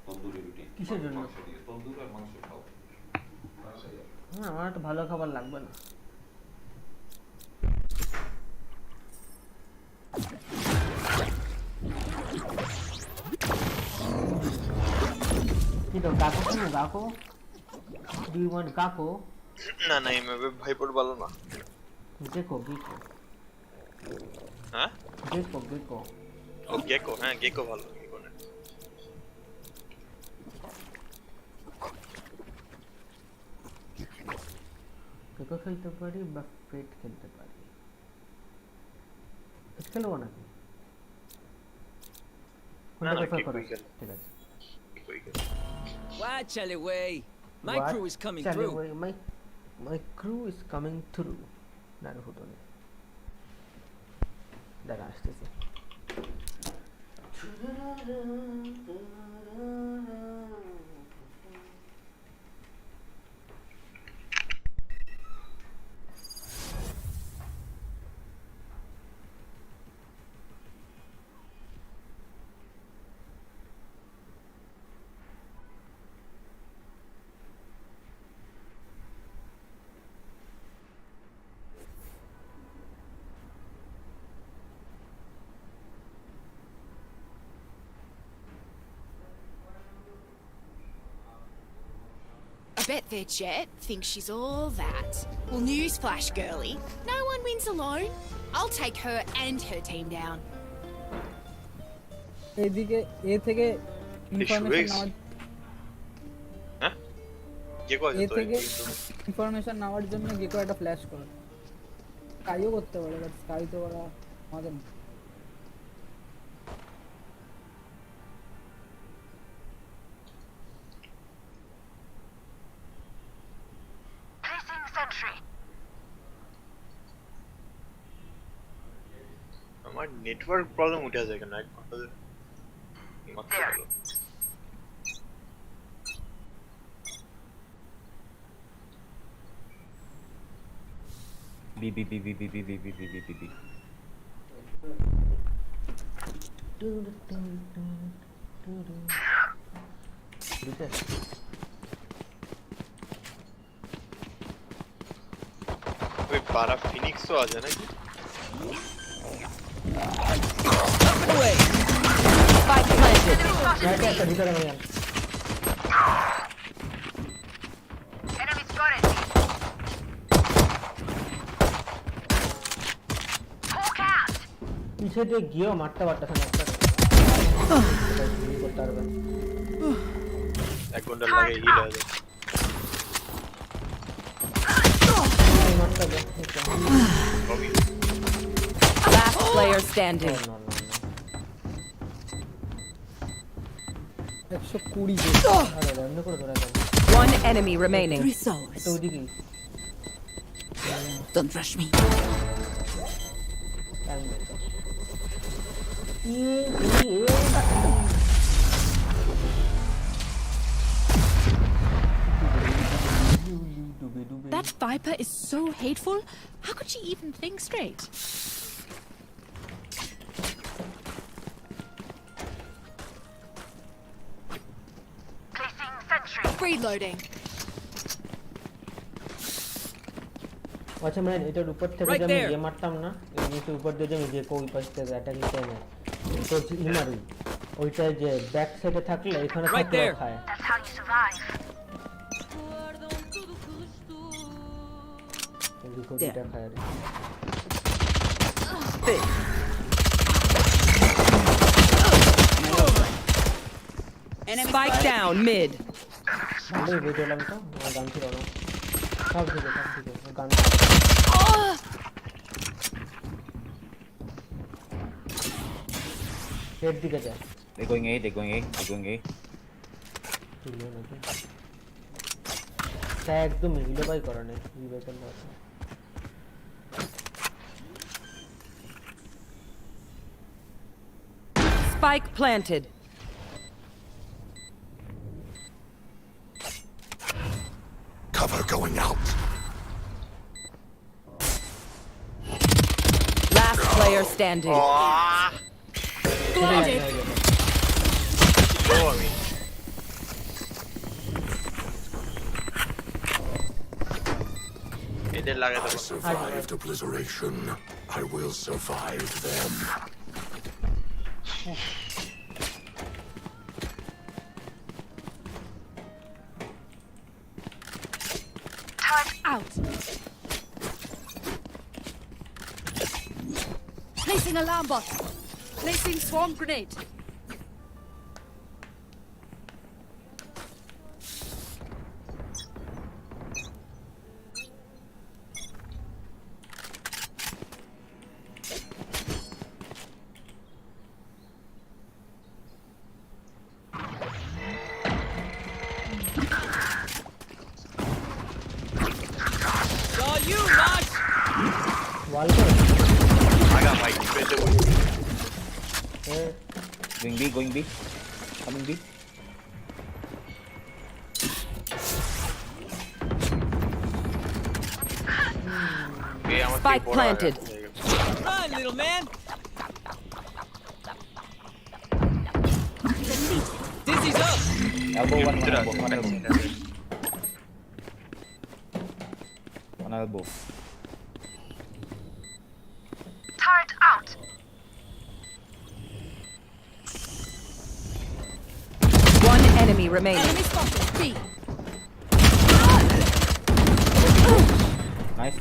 তন্দুরি রুটি কিসের জন্য তন্দুর আর মাংস খাও না আমার তো ভালো খাবার লাগবে না কি তো গাকো do you want গাকো না না এমএবে ভাই পড় ভালো না গেকো হ্যাঁ গেকো ও গেকো হ্যাঁ গেকো ভালো গেকো খেলতে পারি বা ফেট খেলতে পারি খেলবো নাকি? না না ঠিক আছে। Watch alleyway. My crew is coming through. My crew is coming through. নারুহুদো নে। দাঁড়া আসতেছে। I bet their jet thinks she's all that. Well, newsflash, girlie. No one wins alone. I'll take her and her team down. এদিকে এ থেকে information নেওয়ার জন্য Gecko একটা flash করে স্কাইও করতে পারে, বাট স্কাই তো ওরা আমাদের না। আমার নেটওয়ার্ক প্রবলেম উঠে যায় কেন এক ঘন্টা ধরে মাত্র হলো বি বি বি বি বি বি বি বি বি বি বি বি ওই পারা ফিনিক্সও আছে নাকি Away. Spike planted. Enemy spotted. Hawk out. পিছে দিয়ে গিয়েও মারতে পারতেছে না একটা করতে পারবে এক ঘন্টা লাগে হিল হয়ে যায় Last player standing. One enemy remaining. Resource. Don't rush me. That Viper is so hateful. How could she even think straight? Placing sentry. Reloading. আচ্ছা ম্যান এটার উপর থেকে যে আমি ইয়ে মারতাম না নিচে উপর দিয়ে আমি যে কোই পাশ থেকে অ্যাটাকিং টাইম তো ইমারি ওইটা যে ব্যাক সাইডে থাকলে এখানে থাকলে খায় That's how you survive. এটা খায় Spike down mid. ভালোই বুঝলাম তো গান ছিল না সব দিকে গান হেড দিকে যা They're going A, they're going A, they're going A. তা একদম হিলে বাই করা নেই রিভাইটাল না Spike planted. Cover going out. Last player standing. Blinded. I survived obliteration. I will survive them. Out. Placing alarm bot. Placing swarm grenade. you, Mosh! I got my better one. Going B. Coming B. Spike planted. Run, little man! Dizzy's up! Elbow one elbow. One elbow. Turret out. One enemy remaining. Enemy spotted. B. Nice.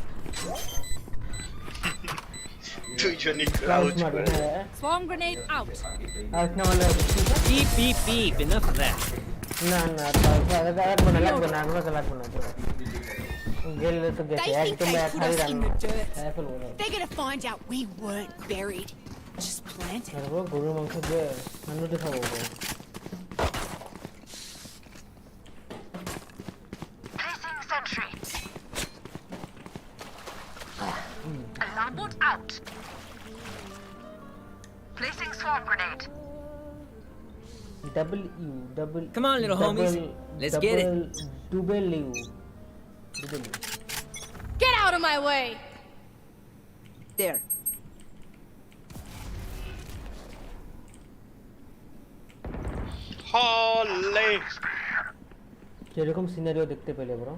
Swarm grenade out. Beep, beep, beep. Enough of that. They think they put us in the dirt. They're gonna find out we weren't buried. Just planted. Placing sentry. Alarm bot out. Placing swarm grenade. Come on, little homies. Let's get it. Get out of my way! There. Holy! যেরকম scenario দেখতে পেলে bro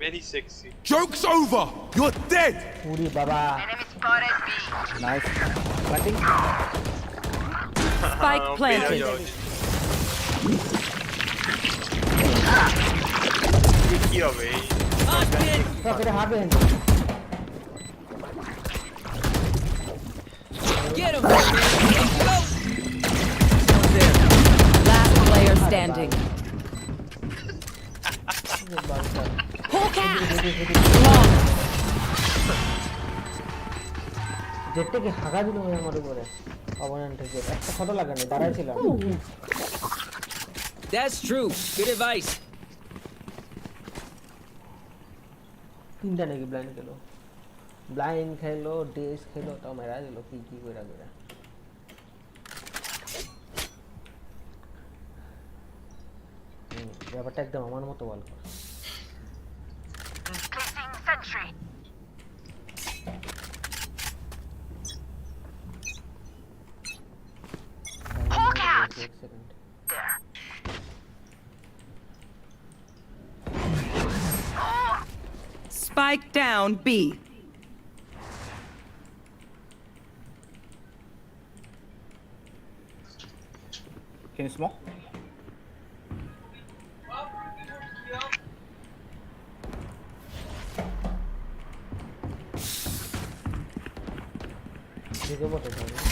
Very sexy. Joke's over! You're dead! উড়ি বাবা Enemy spotted B. Nice. Planting. Spike planted. কি হবে? এটা হারবে Get him! Last player standing. Hawk out! জেটটাকে হাগা দিল আমার উপরে অবনান্টের জেট একটা ফটো লাগানো দাঁড়ায় ছিল That's true. Good advice. তিনটা নাকি ব্লাইন্ড খেলো ব্লাইন্ড খেলো ডেস খেলো তাও মেরা দিল কি করে ব্যাপারটা একদম আমার মতো বল কর Placing sentry. Hawk out. There. Spike down B. Can you smoke?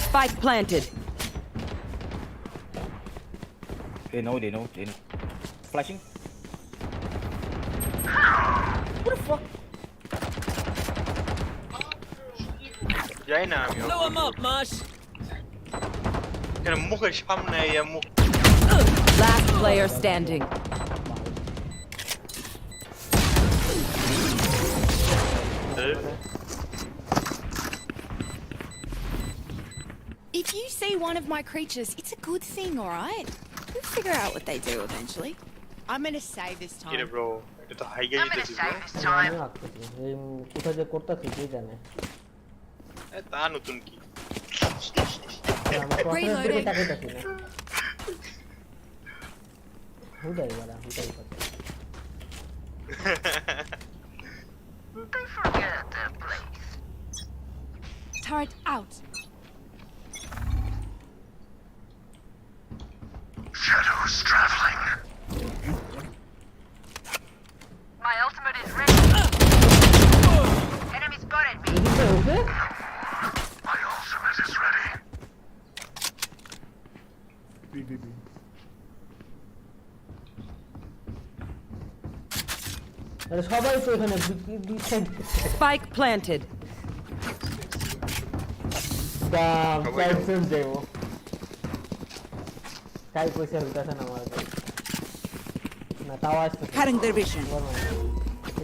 Spike planted. They know. Flashing. What the fuck? যাই না আমি Blow him up, Mosh! কেন মুখের সামনে এই মুখ Last player standing. If you see one of my creatures, it's a good thing, alright? We'll figure out what they do eventually. I'm gonna save this কি রে time. ব্রো এটা তো high I'm gonna গেছিস save this time. কোথায় যে করতেছি কে জানে তা নতুন কি আমার প্রসেসর দিকে তাকাইতাছি না হুদাই কথা They forget their place. Turret out. Shadows traveling. My ultimate is ready. Enemy spotted me. My ultimate is ready. আরে সবাই তো এখানে দুই সাইড Spike planted. দাম সাইড দেব কাই পয়সা উঠাছ না আমার না তাও আসছে Cutting their vision.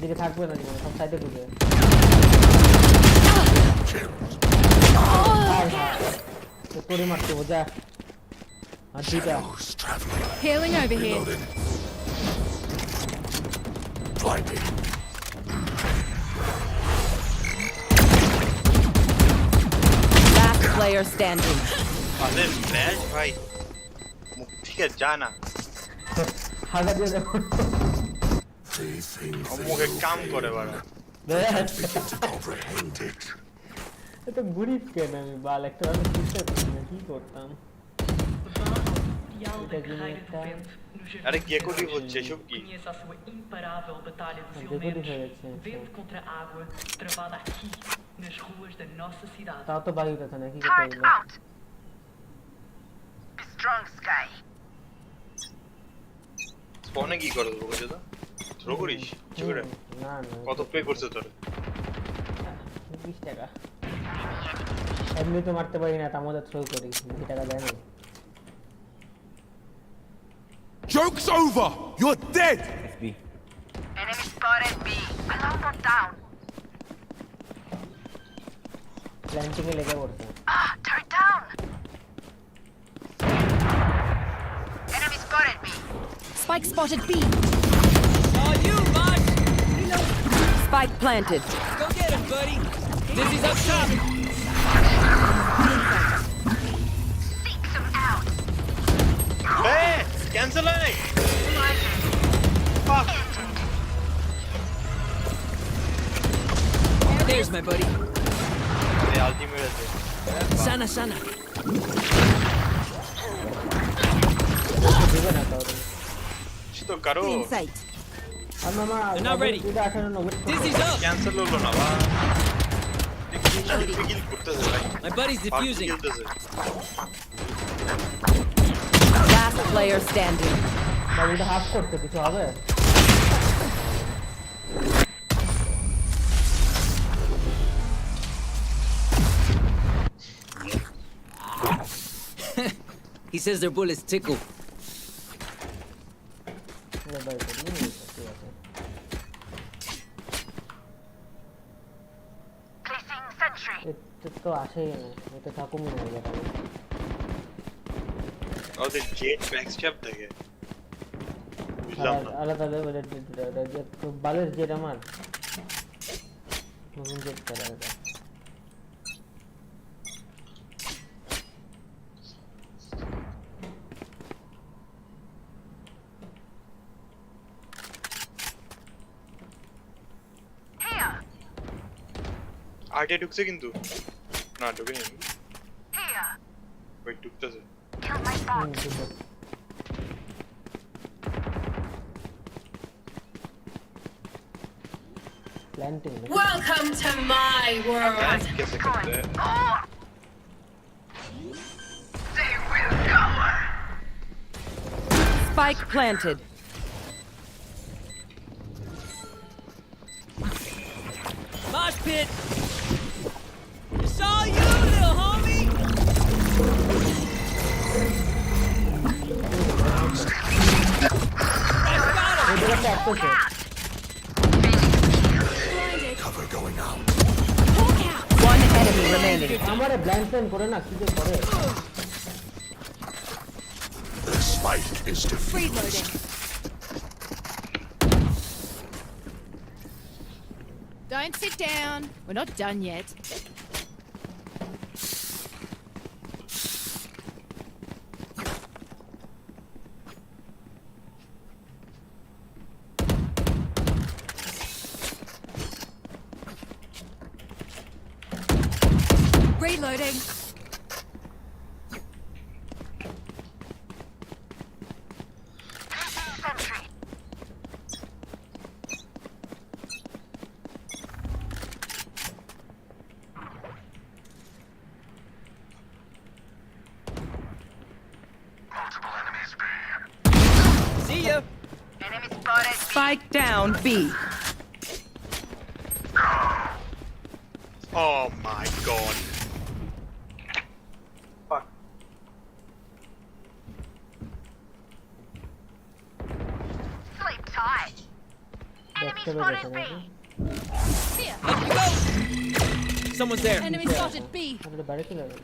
এদিকে থাকবে না জীবনে সব সাইডে ঢুকে তোরে মারতে যা আর দুইটা Healing over here. Blinding. Last player standing. अरे फ्लैश भाई ठीक है जाना হাগা দিয়ে দেখো मुझे काम करे वाला এটা গরিব কেন আমি বাল একটা আমি বুঝতে পারি না কি করতাম अरे गेकोडी হচ্ছে সব কি imparável batalha dos elementos, vento contra a água, travada aqui, nas ruas da nossa cidade. তাও তো বায়ু কথা না কি করতে হবে Strong sky. স্পনে কি করছ বলছো তো থ্রো করিস চুরে না না কত পে করছ তোর 20 টাকা এমনি তো মারতে পারি না তার মধ্যে থ্রো করি 20 টাকা দেয় না Joke's over! You're dead! Enemy spotted B. Alarm bot down. Planting এ লেগে পড়ছে Turret down. Enemy spotted B. Spike spotted B. Oh, you, Marsh! Spike planted. Go get him, buddy. Dizzy's up top. Seek them out. Hey, cancel it. Fuck. There's my buddy. The ultimate is Sana, sana. तो करो Inside. Mama They're not ready. Dizzy's up. Cancel हो लो ना बा किल करते भाई My buddy's defusing. Last player standing. বাবুটা half করতে কিছু হবে He says their bullets tickle. Placing sentry. তো আসেই না এটা থাকুমি না এটা और the jet max cap देखे बुझलाम ना আলাদা লেভেল বালের জেট আমার নতুন জেট করা এটা Here. आटे ढुकছে কিন্তু না ঢুকে নি Here. ওই ঢুকতেছে Kill my bot. Planting Welcome to my world. कैसे करते हैं They will cover. Spike planted. Mosh pit. It's all you, little homie. Cover going out. One enemy remaining. আমারে ব্লাইন্ড প্ল্যান করে না কি যে করে The spike is defused. Don't sit down. We're not done yet. Reloading. Sentry. Multiple enemies B. See ya. Enemy spotted. Spike down B. Oh my god. Fuck. Sleep tight. Enemy স্টেপে গেছে নাকি Here. Up you go. Someone's there. Enemy spotted B. আমাদের বাড়ি চলে গেল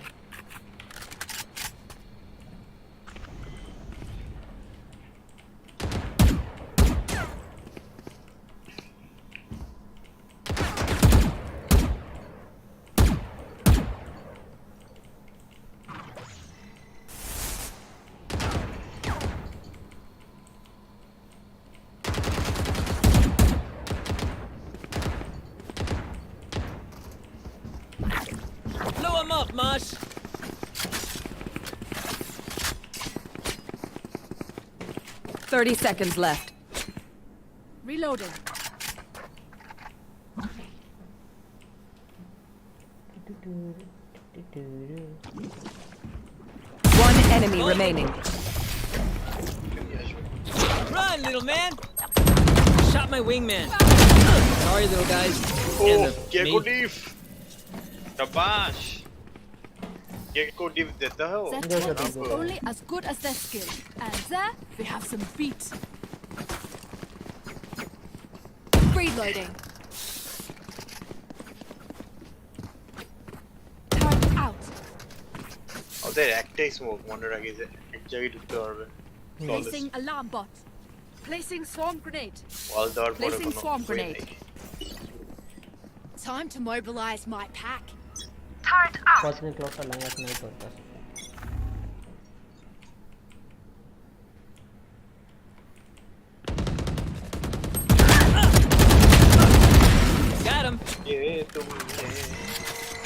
Blow him up, Mosh. Thirty seconds left. Reloading. One enemy remaining. Run, little man. Shot my wingman. Sorry, little guys. Oh, Gecko Div. Shabash. Gecko Div देता है वो. That one is only as good as their skill. And there we have some beat. Reloading. Turret out. ওদের একটাই smoke মনে রাখি যে এক জায়গায় ঢুকতে পারবে Placing alarm bot. Placing swarm grenade. ওয়াল দেওয়ার পরে Placing কোনো swarm way grenade. নেই Time to mobilize my pack. Turret out. पहुंचने क्लॉक का लगा नहीं करता Got him. ये तुमने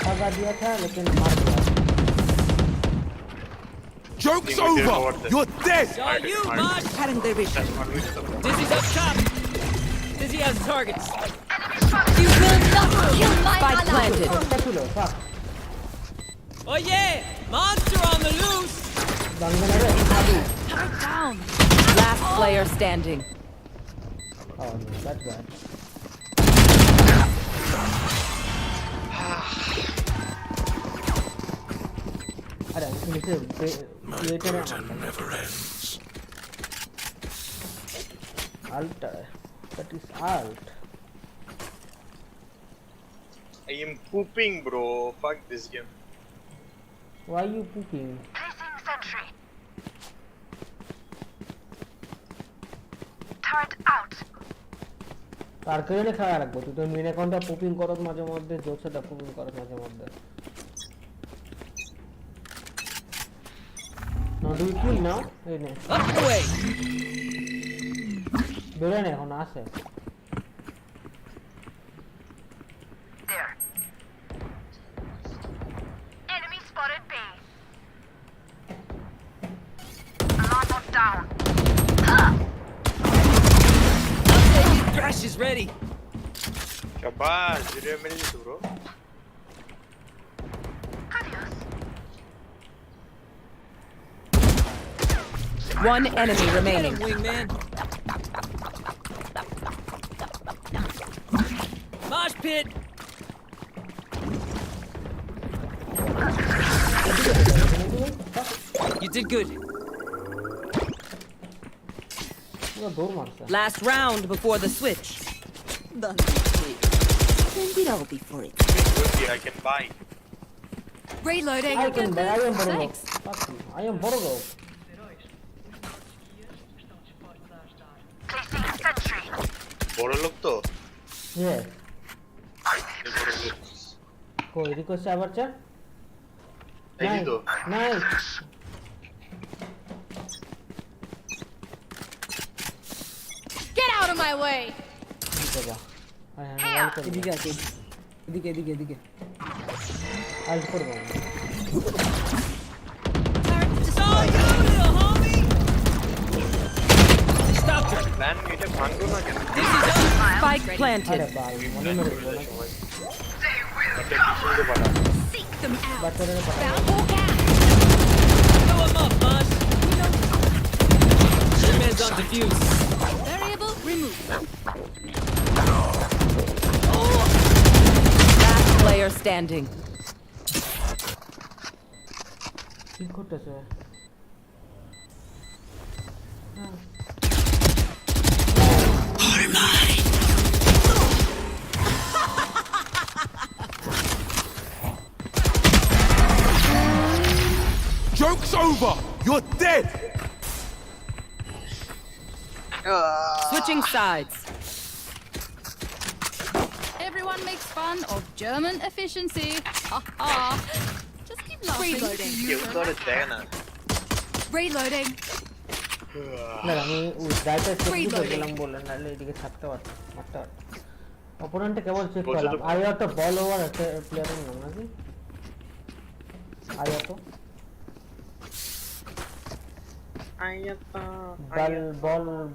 भगा दिया था लेकिन मार दिया Joke's over! You're dead! Saw you, Mosh. Cutting their vision. Dizzy's up top. Dizzy has targets. You will not kill my Spike ally. planted. स्पेकुलो fuck Oh yeah, monster on the loose. बंगला रे आदि Turret down. Last player standing. oh no that's bad अरे नीचे waiter Never ends. alt that is alt I am pooping bro fuck this game why you pooping Placing sentry. Turret out. তার করে খাওয়া রাখবো তুই তো মিন অ্যাকাউন্টটা পুপিং করত মাঝে মধ্যে জোকসটা পুপিং করত মাঝে মধ্যে না দুই কিল নাও এই নে Up the way. বেরে নে এখন আসে There. Enemy spotted B. Alarm bot down. Thrash is ready. Shabash 0 minutes bro Adios. One enemy remaining. Wingman. Mosh pit. You did good. পুরো দৌড় মারছে Last round before the switch. Then get all before it. I can buy Reloading. I can buy I am Borgo Thanks. fuck you I am Borgo Placing sentry. বড় লোক তো yes বড় লোক কই request আবার চা এই তো নাই Get out of my way. বাবা হ্যাঁ হ্যাঁ এদিকে আছে এদিকে এদিকে এদিকে আজ করব Saw you, little homie. Stop it. Plan এটা ভাঙলো না কেন Dizzy's up. Spike planted. আরে ভাই মনে মনে বলো না এটা কি শুনতে পারা Seek them out. বাচ্চাদের পাঠাও Found Hawk out. Blow him up, Mosh. Your man's on defuse. Variable removed. Last player standing. কি করতেছে over. You're dead. Switching sides. Everyone makes fun of German efficiency. Ha ha. Just keep laughing. Reloading. Reloading. না আমি উইথড্রাইভটা check করে গেলাম বললেন নাহলে এদিকে থাকতে পারতাম মারতে পারতাম অপোনেন্টে কেবল চেক করলাম আয়াতো বল ওভার একটা প্লেয়ারের নাম নাকি আয়াতো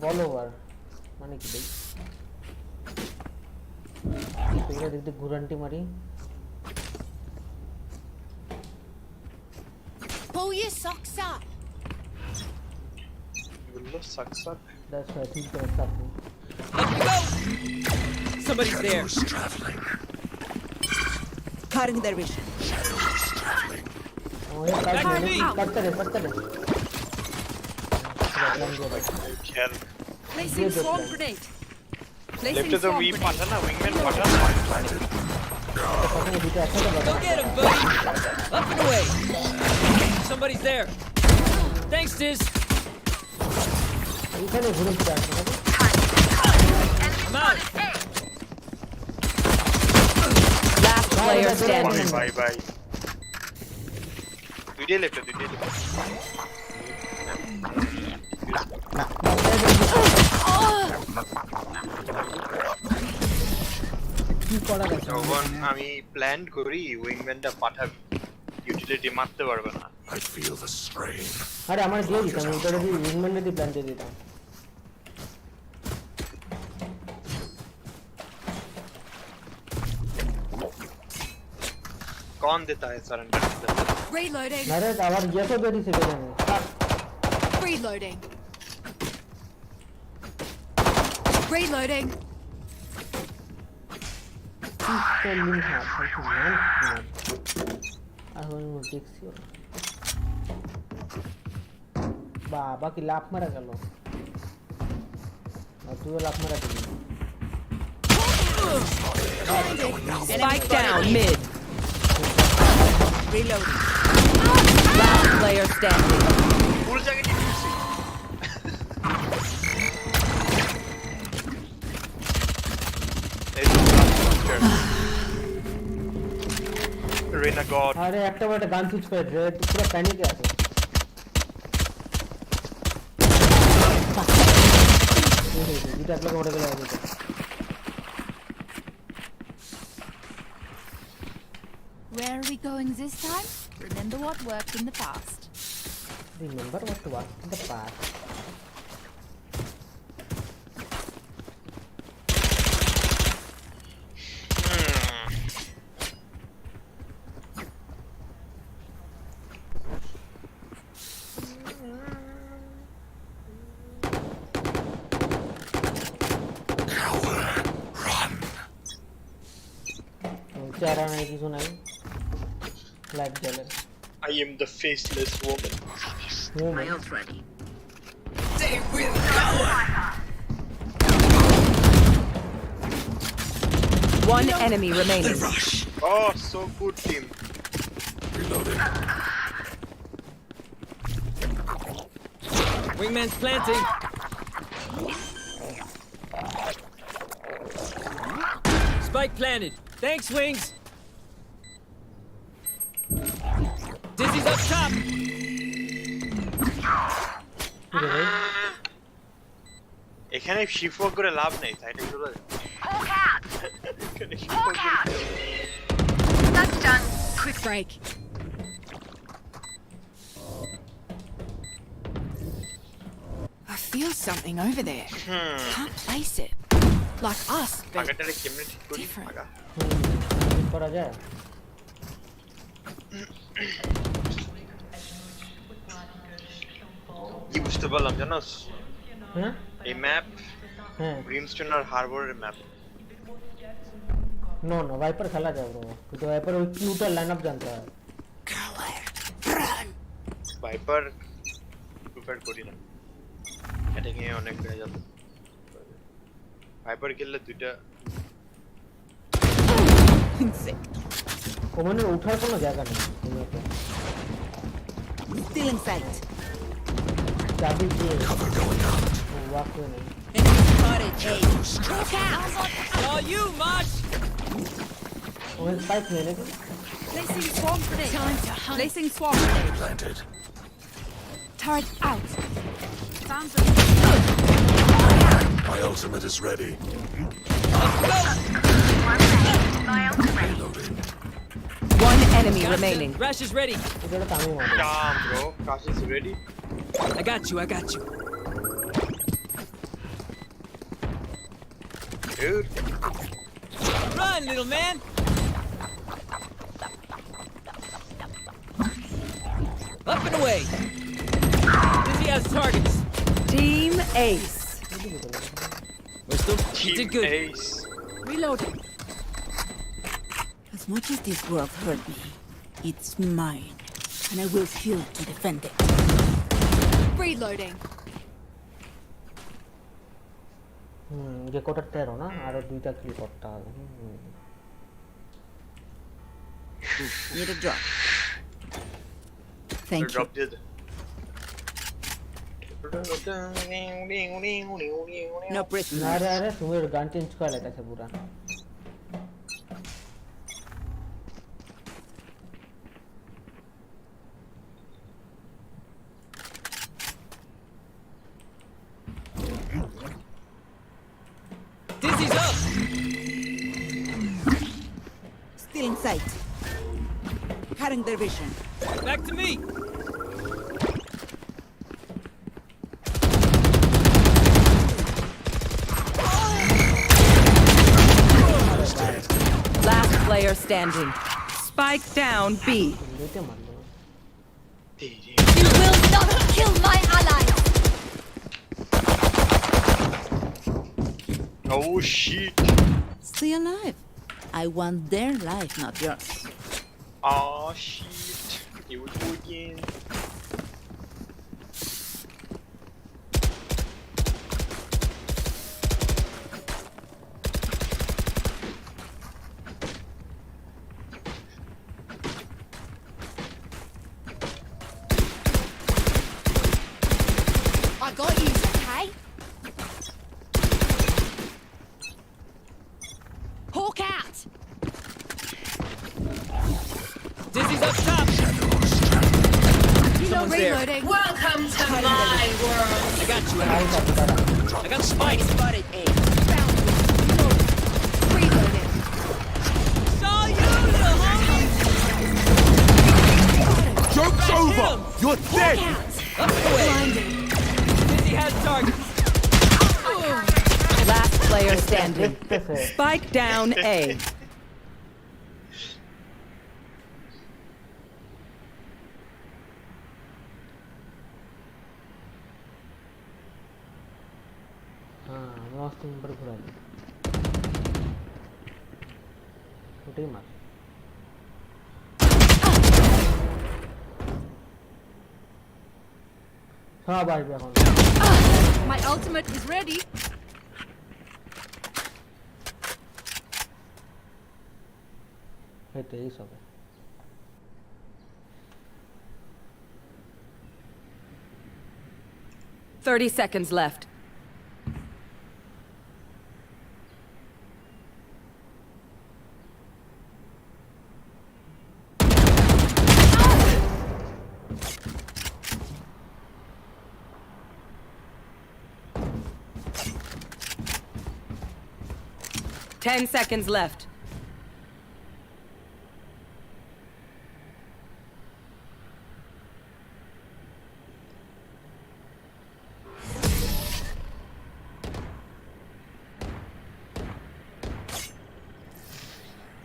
বল ওভার মানে কি ভাই তোরা দেখতে গুরান্টি মারি Pull your socks up. That's why I think there's something. Up you go! Somebody's there. Traveling. Cutting their vision. Oh, yeah, cut it. Placing swarm grenade. Left is a weak pattern, a wingman pattern. Go get him, buddy! Up and away! Somebody's there. Thanks, Diz. I'm out. Last player standing. Bye. Video left. যখন আমি plan করি উইংম্যানটা পাঠাবি utility মারতে পারবে না I feel the strain. আরে আমার দিয়ে দিতাম এটা যদি উইংম্যানে দি প্ল্যান দিয়ে দিতাম कौन देता है सरेंडर Reloading. अरे आवाज ये तो देरी से गए Reloading. Reloading. Installing hard I will fix you बाबा की लाफ मारा गलो और तू लाफ मारा दिली Spike down mid. Reloading. Last player standing. भूल जाके डिफ्यूज रेना गॉड अरे একটা বড় গান সুইচ করে দে তুই পুরো প্যানিকে আছে এটা আপনাকে ওড়ে গেল Where are we going this time? Remember what worked in the past. Remember what worked in the past. चारा नहीं की सुनाई लाइट जले I am the faceless woman. Miles ready. They will go. One enemy remaining. Oh, so good team. Reloading. Wingman's planting. Spike planted. Thanks, Wings. Dizzy's up top. এখানে shift করে লাভ নেই সাইডে চলে যা এখানে শিফট করে That's done. Quick break. I feel something over there. Can't place it. Like us, but আগাটারে কেমনে ঠিক করি আগা করা যায় কি বুঝতে পারলাম জানোস হ্যাঁ এই ম্যাপ হ্যাঁ ব্রিমস্টোন আর হারবারের ম্যাপ নো নো ভাইপার খেলা যায় ব্রো কিন্তু ভাইপার ওই কিউটার লাইনআপ জানতে হয় ভাইপার প্রিফার করি না এটা নিয়ে অনেক হয়ে যাবে ভাইপার খেললে দুইটা ওখানে ওঠার কোনো জায়গা নেই Still in sight. चाबी की Cover going out. वाकई नहीं Enemy spotted A. Look out! All you, Mosh! वो स्पाइक लेने के Placing swarm grenade. Time to hunt. Placing swarm grenade. Planted. Turret out. Found My ultimate is ready. One enemy remaining. Rash is ready. Damn, bro. Crash is ready. I got you. Dude. Run, little man. Up and away. Dizzy has targets. Team Ace. We're still did good. Ace. Reloading. As much as this world hurt me, it's mine, and I will kill to defend it. Reloading. যে কোটা 13 না আরো দুইটা কিল করতে হবে Need a drop. Thank you. Drop did. No prisoners. না রে আরে তুমি গান চেঞ্জ করে লেখাছে পুরা Dizzy's up. Still in sight. Cutting their vision. Back to me. Last player standing. Spike down B. You will not kill my allies! Oh shit. Stay alive. I want their life, not yours. Oh shit. Here we go again. I got you, okay? Hawk out. Dizzy's up top. Someone's there. Reloading. Welcome to my world. I got you. I got Spike. Spotted A. Reloading. Saw you, little homie. Joke's over! You're dead! Up and away. Dizzy has targets. Last player standing. Spike down A. Lost number घुरा दे उठे मार हाँ भाई এখন My ultimate is ready. এটা এই সবে $30 seconds left. Ten seconds left.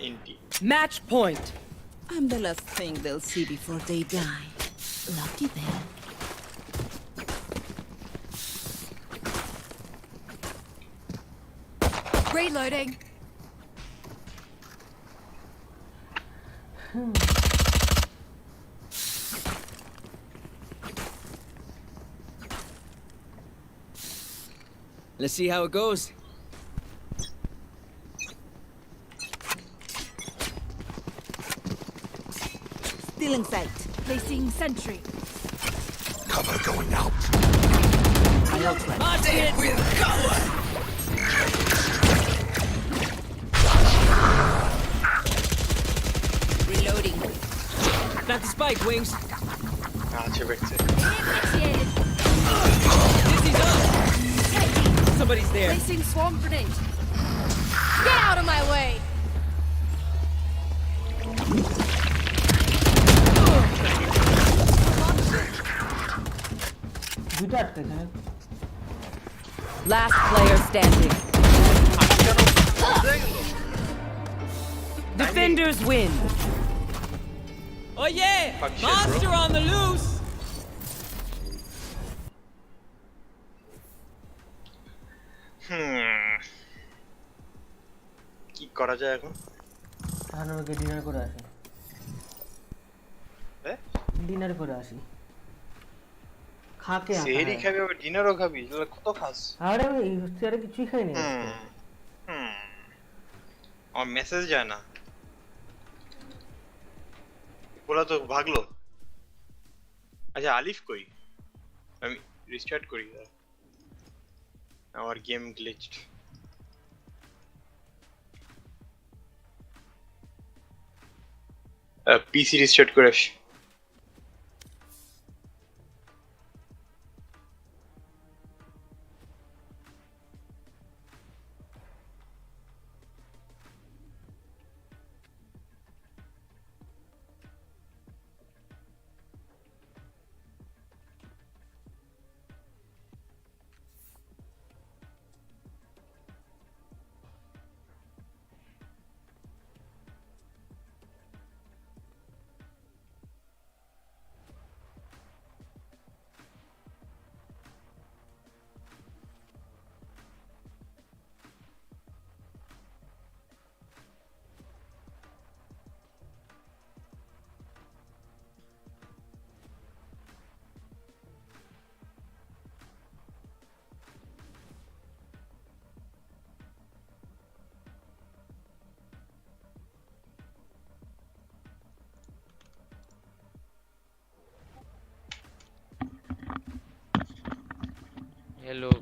Indeed. Match point. I'm the last thing they'll see before they die. Lucky them. Reloading. Let's see how it goes. Still in sight. Placing sentry. Cover going out. Reloading. Plant the spike, Wings. আচ্ছা বেঁচে Dizzy's up. Somebody's there. Placing swarm grenade. Get out of my way. দুইটা আটকে এখানে Last player standing. Defenders win. Oh yeah! Fuck shit, Monster on the loose! কি করা যায় এখন আনারকে dinner করে আসি ডিনার করে আসি খাকে সেহরি খাবি আবার ডিনারও খাবি তাহলে কত খাস আরে এই হচ্ছে আর কিছুই খাই না আমার মেসেজ যায় না বলা তো ভাগলো আচ্ছা আলিফ কই আমি রিস্টার্ট করি আমার গেম গ্লিচড পিসি রিস্টার্ট করে আসি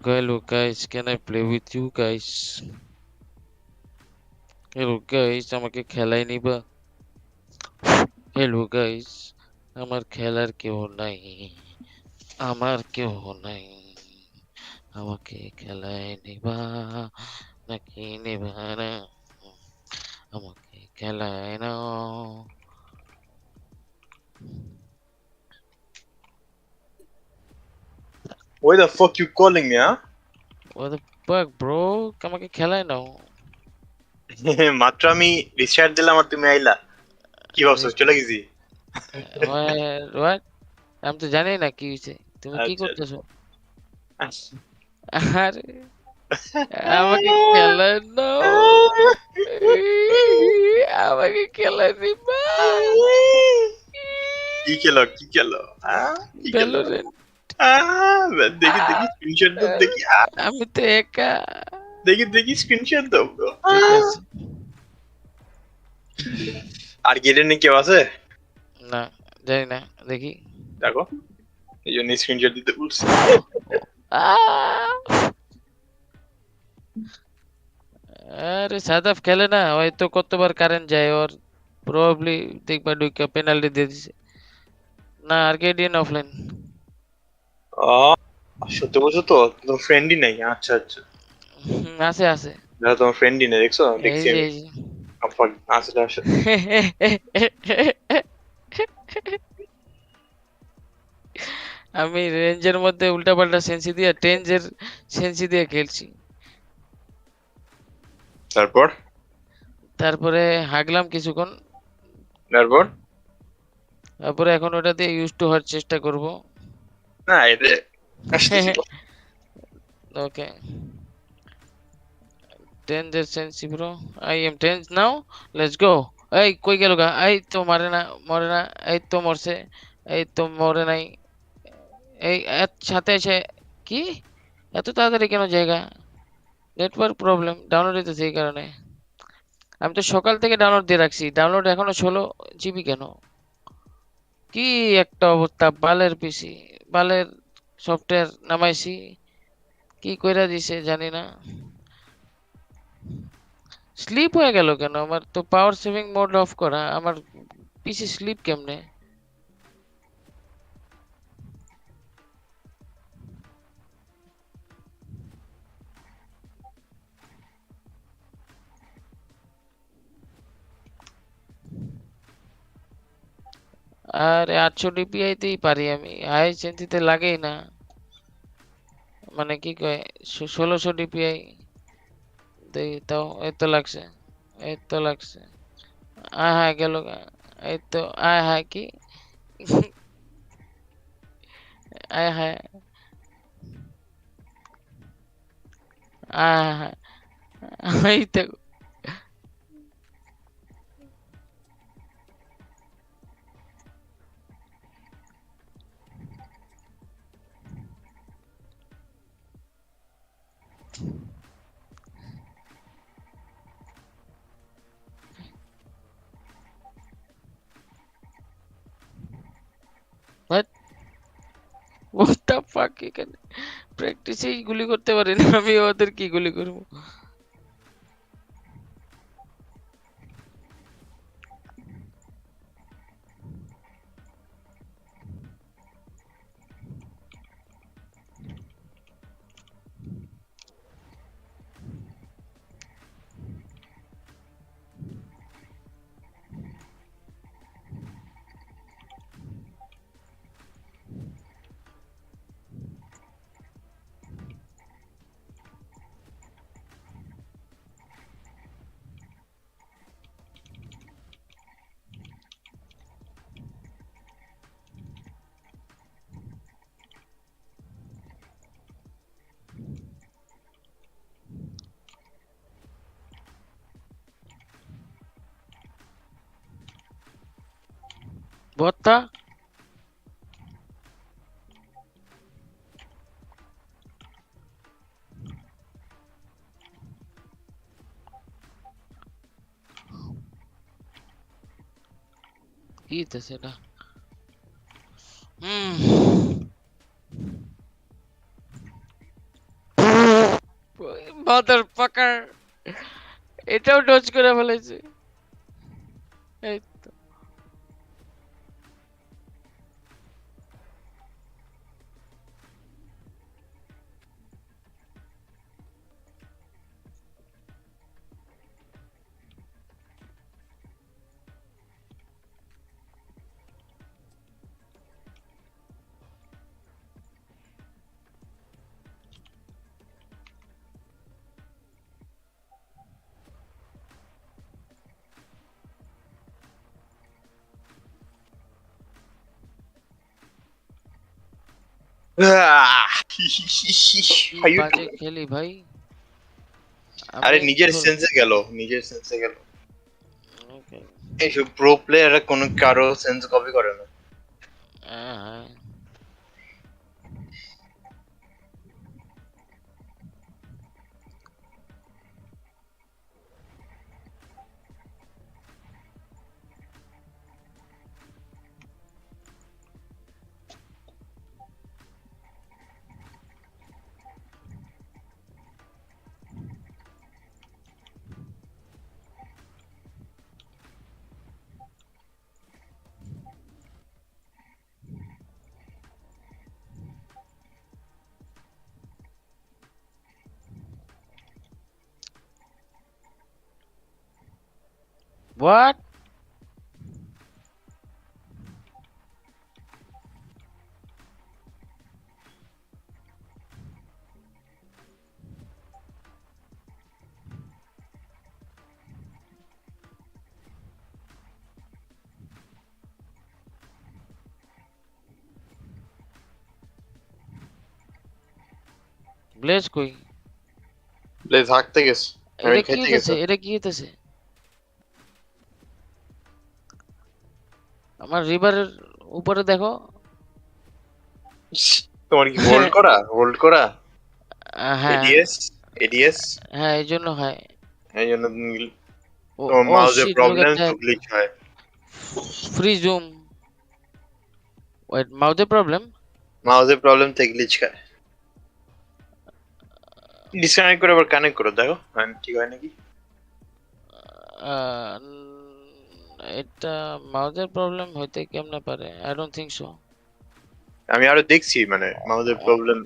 Hello guys, can I play with you guys? Hello guys, আমাকে খেলাই নিবা? Hello guys, আমার খেলার কেউ নাই, আমার কেউ নাই, আমাকে খেলাই নিবা নাকি নিবা না? আমাকে খেলাই নাও। Why the fuck you calling me, huh? What the fuck, bro? আমাকে খেলাই নাও। মাত্র আমি রিস্টার্ট দিলাম আর তুমি আইলা কি ভাবছো চলে গেছি What? আমি তো জানি না কি হইছে তুমি কি করতেছো আরে আমাকে খেলাই নাও আমাকে খেলাই দিবা কি খেলো ভ্যালোরেন্ট দেখি স্ক্রিনশট দাও দেখি আমি তো একা দেখি স্ক্রিনশট দাও আর গেটে নে কেউ আছে না জানি না দেখি দেখো এই জন্য স্ক্রিনশট দিতে বলছি আরে সাদাফ খেলে না হয়তো কতবার কারেন্ট যায় ওর প্রবাবলি দেখবা ঢুকে পেনাল্টি দিয়ে দিছে না আর্কেডিয়ান অফলাইন সত্যি বলছো তো তোমার ফ্রেন্ডই নাই আচ্ছা আছে না তোমার ফ্রেন্ডই নেই দেখছো দেখছি আসলে আমি রেঞ্জের মধ্যে উল্টাপাল্টা সেন্সি দিয়ে টেঞ্জের সেন্সি দিয়ে খেলছি তারপরে হাগলাম কিছুক্ষণ তারপরে এখন ওটা দিয়ে ইউজ টু হওয়ার চেষ্টা করব না এটা ওকে টেঞ্জের সেন্সি bro I am tense now let's go এই কই গেল গা এই তো মরে না এই তো মরছে এই তো মরে নাই এই সাথে এসে কি এত তাড়াতাড়ি কেন জায়গা নেটওয়ার্ক প্রবলেম ডাউনলোড হইতে সেই কারণে আমি তো সকাল থেকে ডাউনলোড দিয়ে রাখছি ডাউনলোড এখনো 16 জিবি কেন কি একটা অবস্থা বালের পিসি বালের সফটওয়্যার নামাইছি কি কইরা দিছে জানি না স্লিপ হয়ে গেল কেন আমার তো পাওয়ার সেভিং মোড অফ করা আমার পিসি স্লিপ কেমনে আরে 800 ডিপিআই তেই পারি আমি হাই সেন্সিতে লাগেই না মানে কি কয় 1600 ডিপিআই দেই তাও এই তো লাগছে হ্যাঁ গেল এই তো হ্যাঁ কি হ্যাঁ এই তো What? What the fuck এখানে প্র্যাকটিসেই গুলি করতে পারি না আমি ওদের কি গুলি করব বত্তা কি তো সেটা মাদারফাকার এটাও ডজ করে ফেলেছে এই তো বাজে খেলি ভাই আরে নিজের সেন্সে গেল এইসব প্রো প্লেয়াররা কোনো কারো সেন্স কপি করে না হ্যাঁ What? ব্লেজ কই ব্লেজ হাঁকতে গেছে এটা কি হইতেছে আমার রিভারের উপরে দেখো তোমার কি হোল্ড করা এডিএস হ্যাঁ এই জন্য হয় তোমার মাউসের প্রবলেম তো গ্লিচ হয় ফ্রি জুম ওয়েট মাউসের প্রবলেম মাউসের প্রবলেম থেকে গ্লিচ খায়। ডিসকানেক্ট করে আবার কানেক্ট করো দেখো ঠিক হয় নাকি। এটা মাউসের প্রবলেম হইতে কেমনে পারে? I don't think so. আমি আরো দেখছি মানে মাউসের প্রবলেম।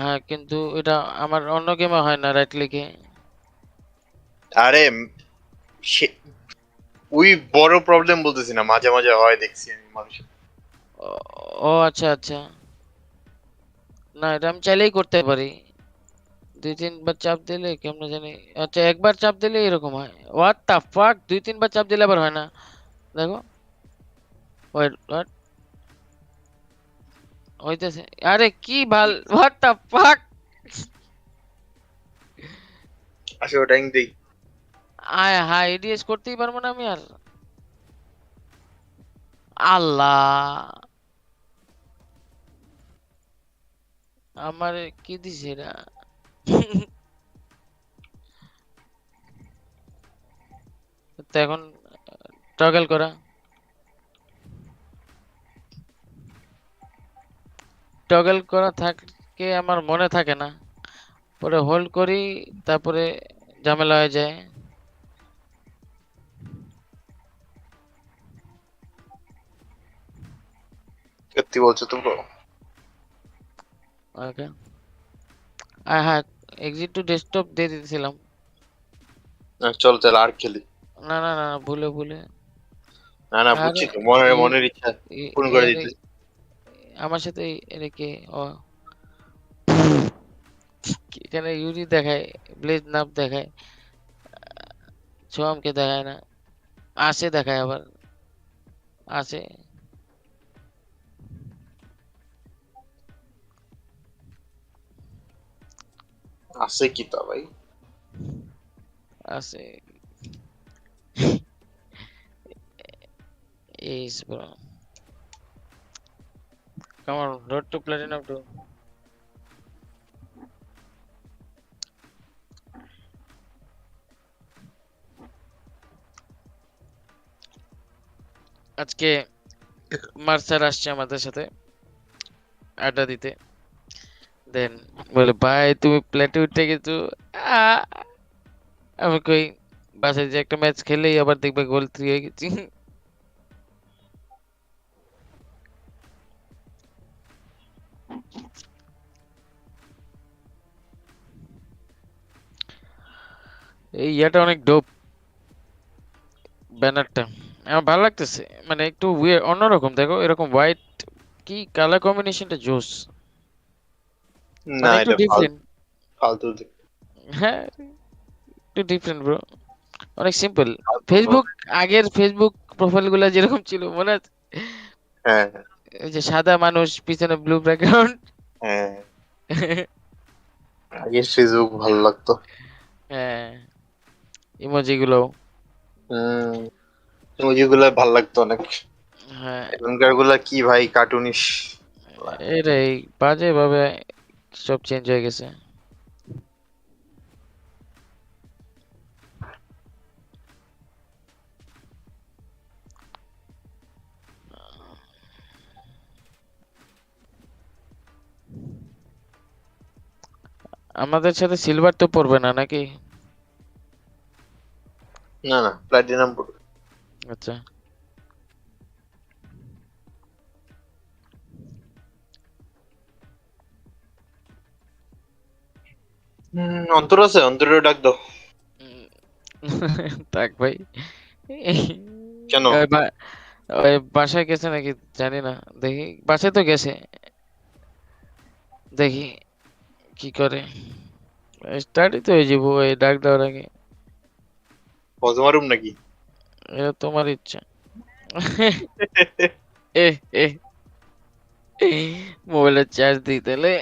হ্যাঁ কিন্তু এটা আমার অন্য গেমে হয় না রাইট ক্লিকে। আরে ওই বড় প্রবলেম বলতেছি না, মাঝে মাঝে হয় দেখছি আমি মানুষের। ও আচ্ছা আচ্ছা, না এটা আমি চাইলেই করতে পারি। 2-3 বার চাপ দিলে কেমন জানি, আচ্ছা একবার চাপ দিলে এরকম হয়। হোয়াট দ্য ফাক, 2-3 বার চাপ দিলে আবার হয় না। দেখো ওয়েট হোয়াট হইতেছে, আরে কি ভাল, হোয়াট দ্য ফাক। আসলে ওটা দেই আয় হাই, এডিএস করতেই পারবো না আমি আর। আল্লাহ আমার কি দিছে এরা। তো এখন টগল করা, টগল করা থাকে আমার মনে থাকে না, পরে হোল্ড করি তারপরে ঝামেলা হয়ে যায়। সত্যি বলছো তো ব্রো? ওকে হ্যাঁ, এক্সিট টু ডেস্কটপ দিয়ে দিয়েছিলাম। চল তাহলে আর খেলি। না না না ভুলে ভুলে, না না বুঝছি তো, মনের ইচ্ছা পূরণ করে দিতে। আমার সাথে এর কে ও এখানে ইউরি দেখায়, ব্লেজ নাপ দেখায়, সোয়ামকে দেখায় না, আসে দেখায় আবার আসে। আছে কি তা ভাই? আছে is bro, come on, road to platinum 2. আজকে মার্সার আসছে আমাদের সাথে আড্ডা দিতে, দেন বলে ভাই তুমি প্লেটে উঠে গেছো। আমি কই বাসায় যে একটা ম্যাচ খেলেই আবার দেখবে গোল 3 হয়ে গেছি। এই ইয়াটা অনেক ডোপ, ব্যানারটা আমার ভালো লাগতেছে, মানে একটু অন্যরকম। দেখো এরকম হোয়াইট কি কালার কম্বিনেশনটা জোস, না একটু এটা ডিফারেন্ট। ফালতু। হ্যাঁ একটু ডিফারেন্ট ব্রো, অনেক সিম্পল। ফেসবুক আগের ফেসবুক প্রোফাইল গুলা যেরকম ছিল মনে আছে? হ্যাঁ এই যে সাদা মানুষ পিছনে ব্লু ব্যাকগ্রাউন্ড। হ্যাঁ আগে ফেসবুক ভালো লাগতো। হ্যাঁ ইমোজি গুলো, ইমোজি গুলো ভালো লাগতো অনেক। হ্যাঁ এখনকার গুলা কি ভাই কার্টুনিশ, এটাই বাজে ভাবে সব চেঞ্জ হয়ে গেছে। আমাদের সাথে সিলভার তো পড়বে না নাকি? না না প্লাটিনাম পড়বে। আচ্ছা অন্তর আছে, অন্তরের ডাক দাও। থাক ভাই। কেন? ওই বাসায় গেছে নাকি জানি না, দেখি বাসায় তো গেছে, দেখি কি করে। স্টার্টই তো হয়ে যাবো এই ডাক দেওয়ার আগে। পজমারুম নাকি? এটা তোমার ইচ্ছা। এ মোবাইলের চার্জ দিই তাহলে।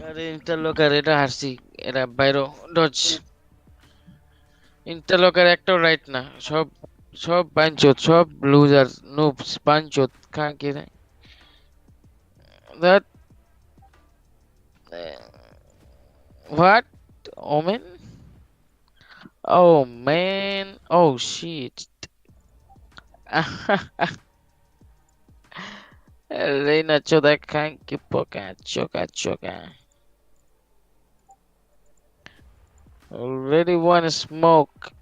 আরে ইন্টারলকার এটা হারছি, এরা বাইরো ডজ। ইন্টারলকার একটাও রাইট না, সব সব বাঞ্চোত, সব লুজার নুবস বাঞ্চোত খান কি রে। That What? Omen? Oh man. Oh shit. Reina choda kan que poca choca. Already one smoke.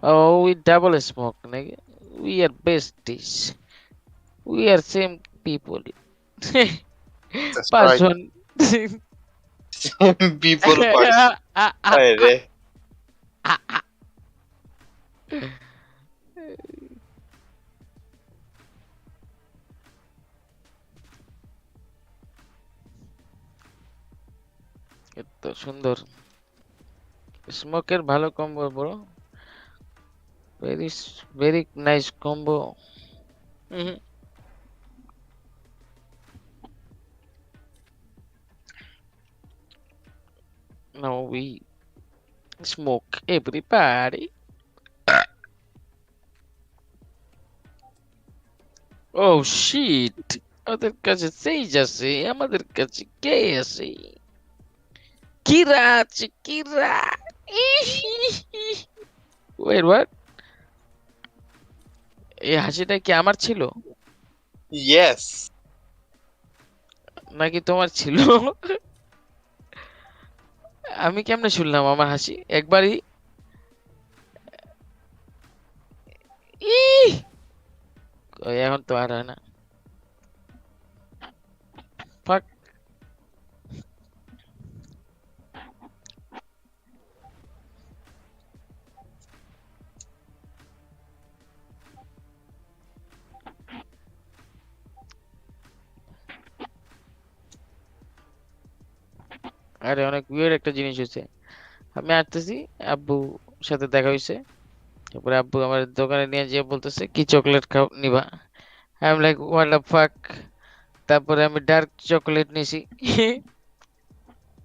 Oh, we double smoke, nigga. We are besties. We are same people. That's Pass right. one. People parts. Aire. এত সুন্দর স্মোকের ভালো combo bro very nice combo. Now we smoke everybody. Oh shit, ওদের কাছে সেই আছে আমাদের কাছে কে আছে কিরা আছে কিরা wait what এই হাসিটা কি আমার ছিল Yes. নাকি তোমার ছিল আমি কেমনে শুনলাম আমার হাসি একবারই এখন তো আর হয় না fuck আরে অনেক weird একটা জিনিস হয়েছে আমি আসতেছি আব্বু সাথে দেখা হইছে তারপরে আব্বু আমার দোকানে নিয়ে যেয়ে বলতেছে কি চকলেট খাও নিবা I am like what the fuck তারপরে আমি ডার্ক চকলেট নিছি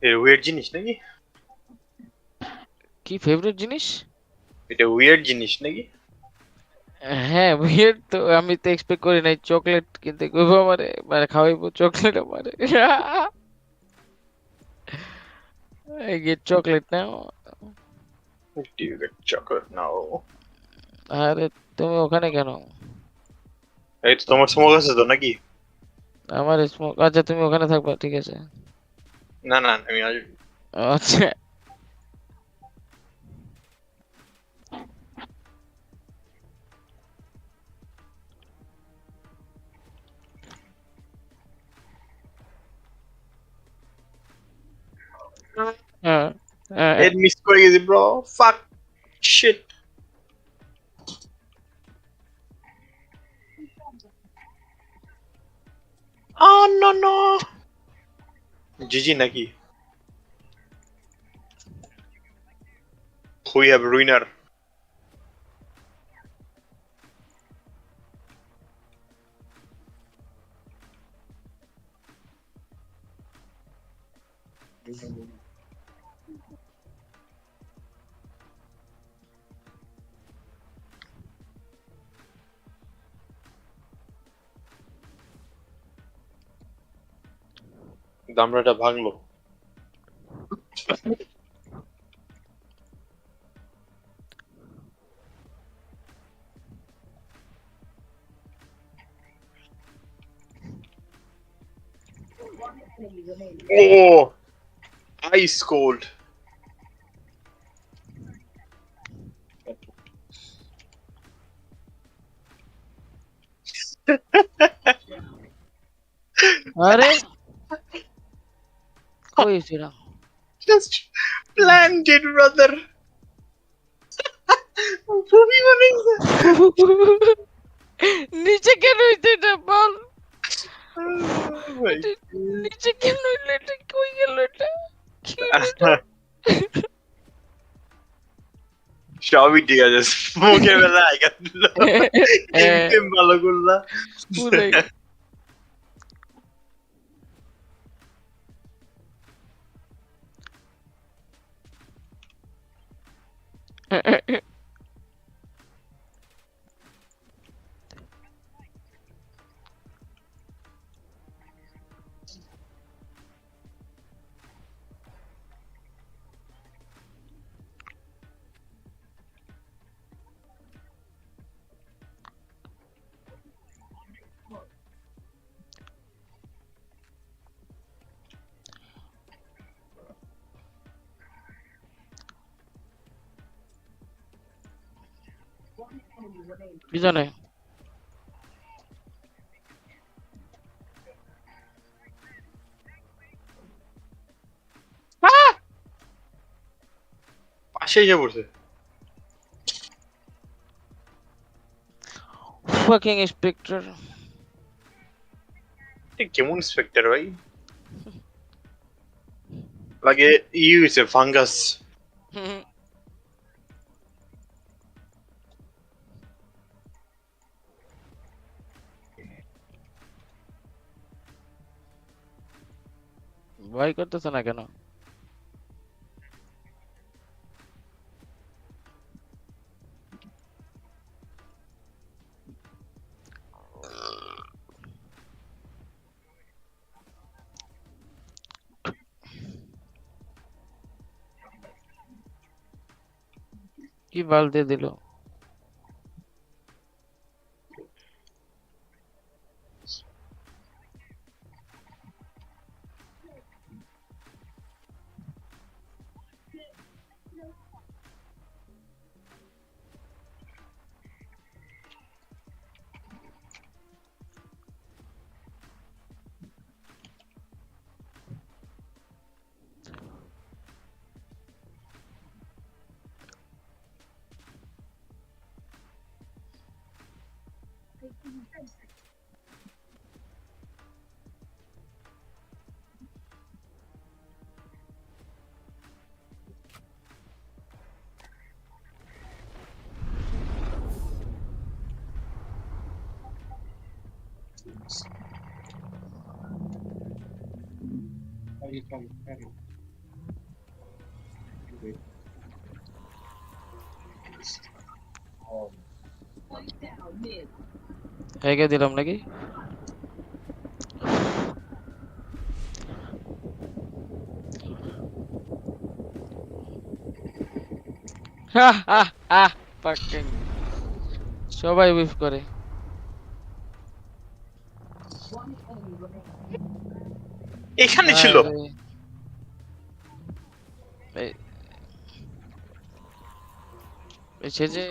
এটা weird জিনিস নাকি কি ফেভারিট জিনিস এটা weird জিনিস নাকি হ্যাঁ weird তো আমি তো এক্সপেক্ট করি নাই চকলেট কিনতে কইবো আমারে মানে খাওয়াইবো চকলেট আমারে I get chocolate now. Do you get chocolate now? আরে তুমি ওখানে কেন এই তো তোমার স্মোক আছে তো নাকি আমার স্মোক আচ্ছা তুমি ওখানে থাকবা ঠিক আছে না না আমি আজ আচ্ছা It miss করে গেছি bro fuck shit oh no GG নাকি we have ruiner দামড়াটা ভাঙলো oh ice cold আরে কই ছিল just planned it brother ভূমি বানাইছে নিচে কেন হইছে এটা বল নিচে কেন হইলো এটা কই গেল এটা সবই ঠিক আছে স্মোকের বেলা আইগা দিল এম ভালো করলা পুরাই কি জানে পাশে এসে পড়ছে fucking inspector কেমন স্পেক্টার ভাই লাগে ইউজ এ ফাঙ্গাস ভয় করতেছ না কেন কি বাল দিয়ে দিল হেগে দিলাম নাকি fucking সবাই উইফ করে এখানে ছিল এসে যে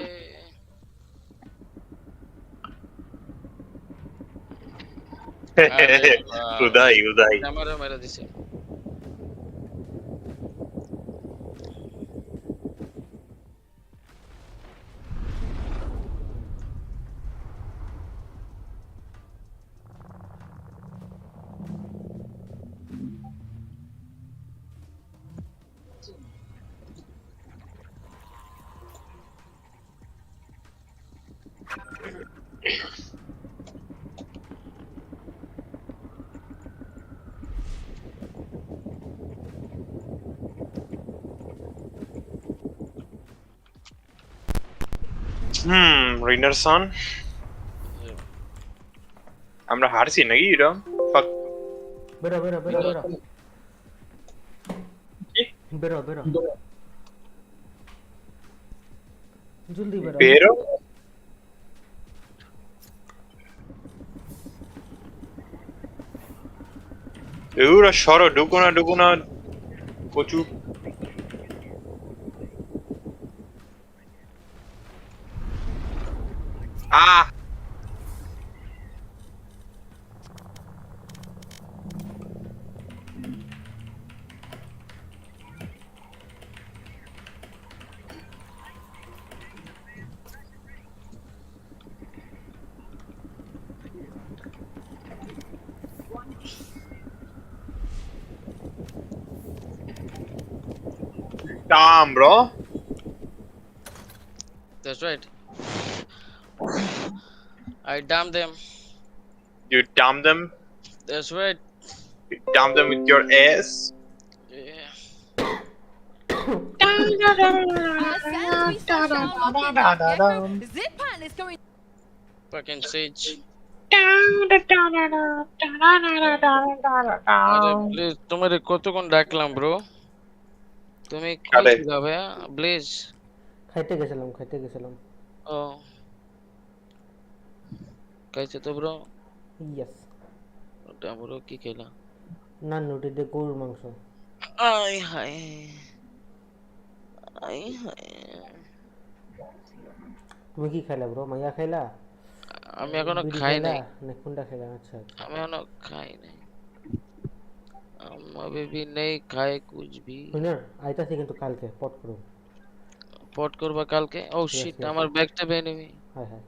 উদয় আমারও মেরে দিছে রিনার সন আমরা হারছি নাকি এটা ফাক বেরো বেরো বেরো বেরো বেরো বেরো জলদি বেরো বেরো এগুলো সরো ঢুকো না কচু Damn, bro. That's right. I damn them. You damn them? That's right. You damn them with your ass? Yeah. Zip pan is going. Fucking Sage. Please, তোমারে কতক্ষণ ডাকলাম ব্রো তুমি কই যাবে প্লিজ খাইতে গেছিলাম ও খাইছে তো ব্রো ইয়েস ওটা ব্রো কি খেলা না নুটি দে গরুর মাংস আই হায় তুমি কি খাইলা ব্রো? মাইয়া খাইলা? আমি এখনো খাই নাই। না কোনটা খাইলা? আচ্ছা আমি এখনো খাই নাই। আম্মা বেবি নেই খায় কুছ ভি। না আইতাছি কিন্তু কালকে পট করো। পট করবা কালকে? ও শিট আমার ব্যাগটা পেয়ে নিবি। হ্যাঁ হ্যাঁ।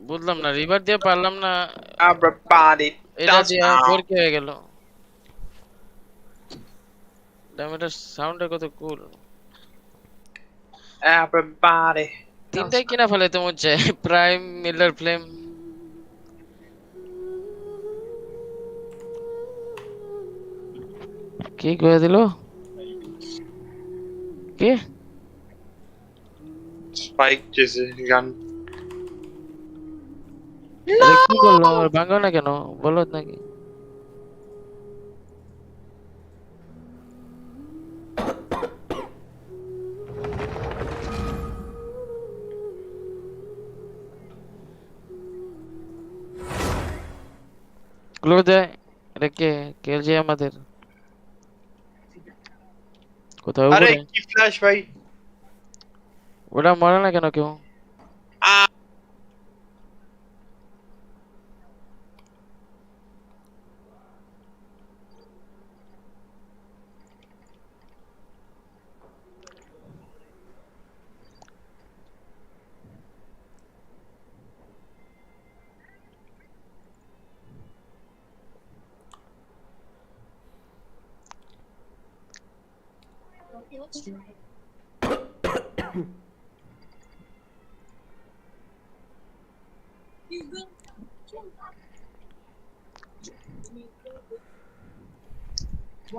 বুঝলাম না রিভার দিয়ে পারলাম না। Everybody এটা দিয়ে ফোর কে হয়ে গেল। ড্যামেজের সাউন্ডটা কত কুল। Everybody তিনটাই কিনা ফেলে তো মনে প্রাইম মিলার ফ্লেম। কি করে দিল? কে? স্পাইক যেছে গান। কি করলো? আমার ভাঙো না কেন? বলো নাকি? ক্লো দেয় রেখে কেলজি আমাদের কোথাও। আরে কি ফ্ল্যাশ ভাই? ওটা মরে না কেন কেউ?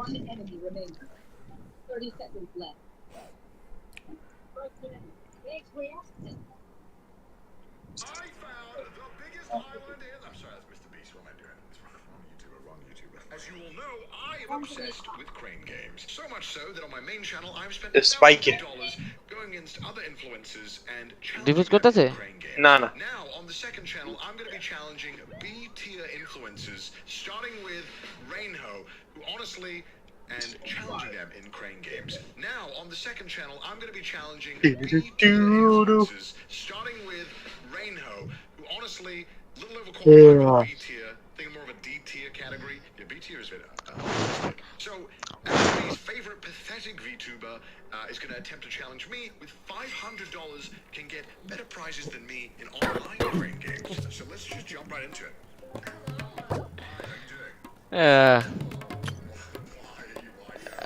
One enemy remaining. 30 seconds left. As you all know, I am obsessed with crane games. So much so that on my main channel I've spent It's spiky. $1,000 going against other influencers and diffuse challenging করতেছে? them in crane games. না না। Now on the second channel I'm going to be challenging B-tier influencers, starting with Rainho, who honestly and challenging them in crane games. Now on the second channel I'm going to be challenging B-tier influencers, starting with Rainho, who honestly little overqualified for B-tier, think more of a D-tier category. Yeah, B-tier is a bit so everybody's favorite pathetic VTuber is going to attempt to challenge me with $500, can get better prizes than me in online crane games. So let's just jump right into it.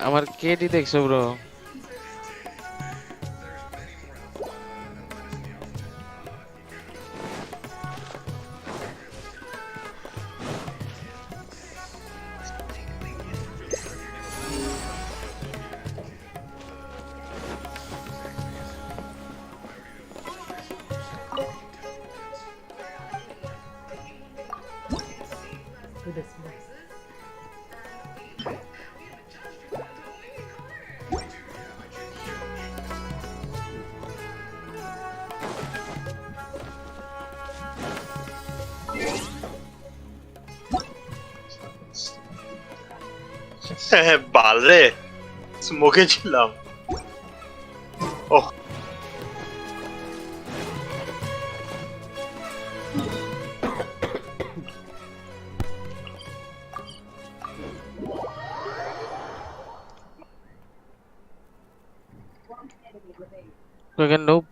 আমার KD দেখছো bro? বালরে স্মোকে ছিলাম। ওহ Fucking noob.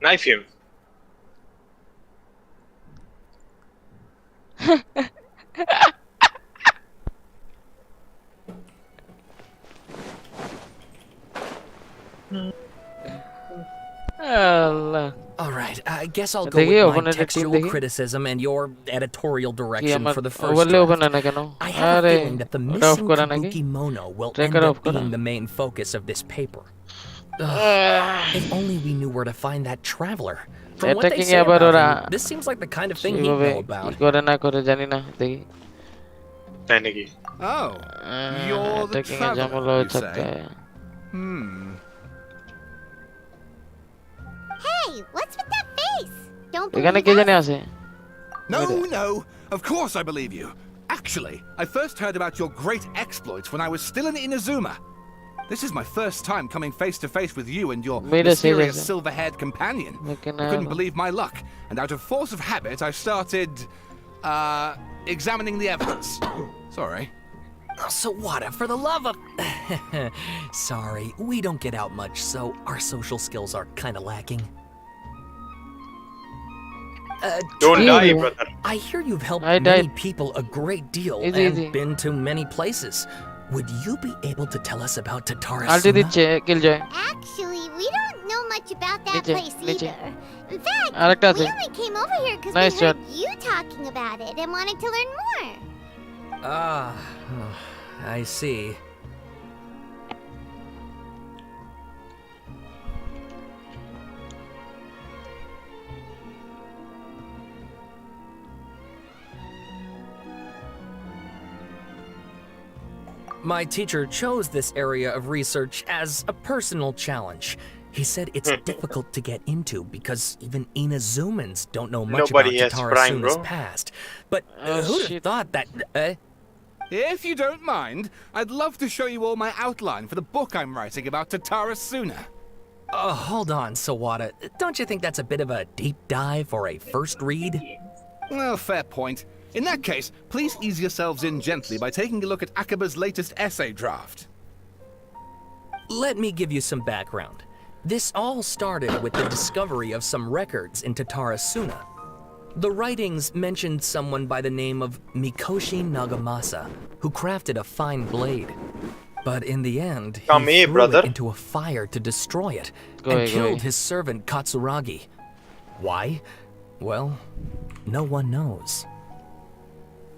Knife him. Allah. All right, I guess I'll go with my textual criticism and your editorial direction for the first draft. I have a feeling that the missing Kabuki-mono will end up being the main focus of this paper. If only we knew where to find that traveler. From what they say about him, this seems like the kind of thing he'd know about. Oh, you're the traveler, you say? Hey, what's with that face? Don't এখানে কে জানে আছে? No, of course I believe you. Actually, I first heard about your great exploits when I was still in Inazuma. This is my first time coming face to face with you and your mysterious silver-haired companion. I couldn't believe my luck, and out of force of habit, I started, examining the evidence. Sorry. So Wada, for the love of... Sorry, we don't get out much, so our social skills are kind of lacking. Don't die, brother. I hear you've helped many people a great deal and been to many places. Would you be able to tell us about Tatara Suna? Actually, we don't know much about that place either. In fact, we only came over here because we heard you talking about it and wanted to learn more. I see. My teacher chose this area of research as a personal challenge. He said it's difficult to get into because even Inazumans don't know much about Tatara Suna's past. But who'd have thought that... If you don't mind, I'd love to show you all my outline for the book I'm writing about Tatara Suna. Hold on, Sawada. Don't you think that's a bit of a deep dive for a first read? Well, fair point. In that case, please ease yourselves in gently by taking a look at Akaba's latest essay draft. Let me give you some background. This all started with the discovery of some records in Tatara Suna. The writings mentioned someone by the name of Mikoshi Nagamasa, who crafted a fine blade. But in the end, he threw it into a fire to destroy it and killed his servant Katsuragi. Why? Well, no one knows.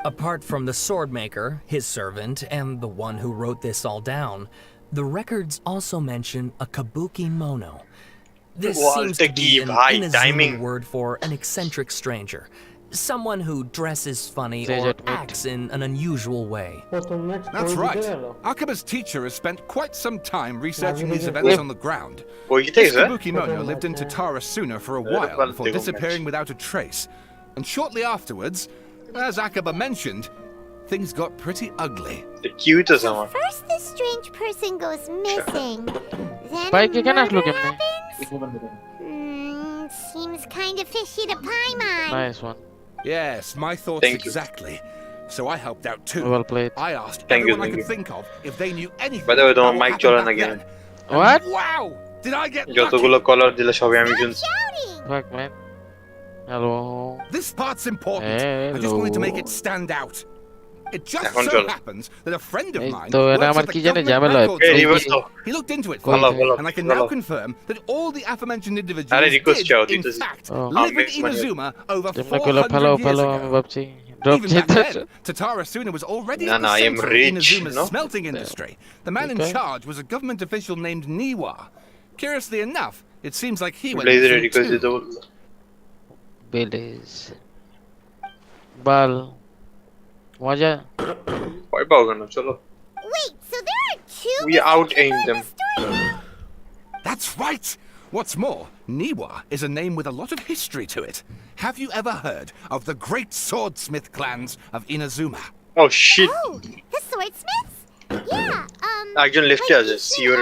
Apart from the swordmaker, his servant, and the one who wrote this all down, the records also mention a Kabuki-mono. This seems to be an Inazuma word for an eccentric stranger. Someone who dresses funny or acts in an unusual way. That's right. Akaba's teacher has spent quite some time researching these events on the ground. This Kabuki-mono lived in Tatara Suna for a while before disappearing without a trace. And shortly afterwards, as Akaba mentioned, things got pretty ugly. First, this strange person goes missing. Then a murder happens? Seems kind of fishy to Paimon. Nice one. Yes, my thoughts exactly. So I helped out too. Well played. I asked everyone I could think of if they knew anything. By the way, don't Mike Jolan again. What? Wow! Did I get যতগুলো কলার দিলে সবই আমি শুনছি Fuck man. Hello. This part's important. I just wanted to make it stand out. It just so happens that a friend of mine works at the government records. He looked into it for me, and I can now confirm that all the aforementioned individuals did, in fact, live in Inazuma over 400 years ago. Even back then, Tatara Suna was already at the center of Inazuma's smelting industry. The man in charge was a government official named Niwa. Curiously enough, it seems like he went through too. Belize. Bal. Waja. Wait, so there are two. We out-aimed them. That's right! What's more, Niwa is a name with a lot of history to it. Have you ever heard of the great swordsmith clans of Inazuma? Oh shit! Oh, the swordsmiths? Yeah, একজন লেফটে আছে sure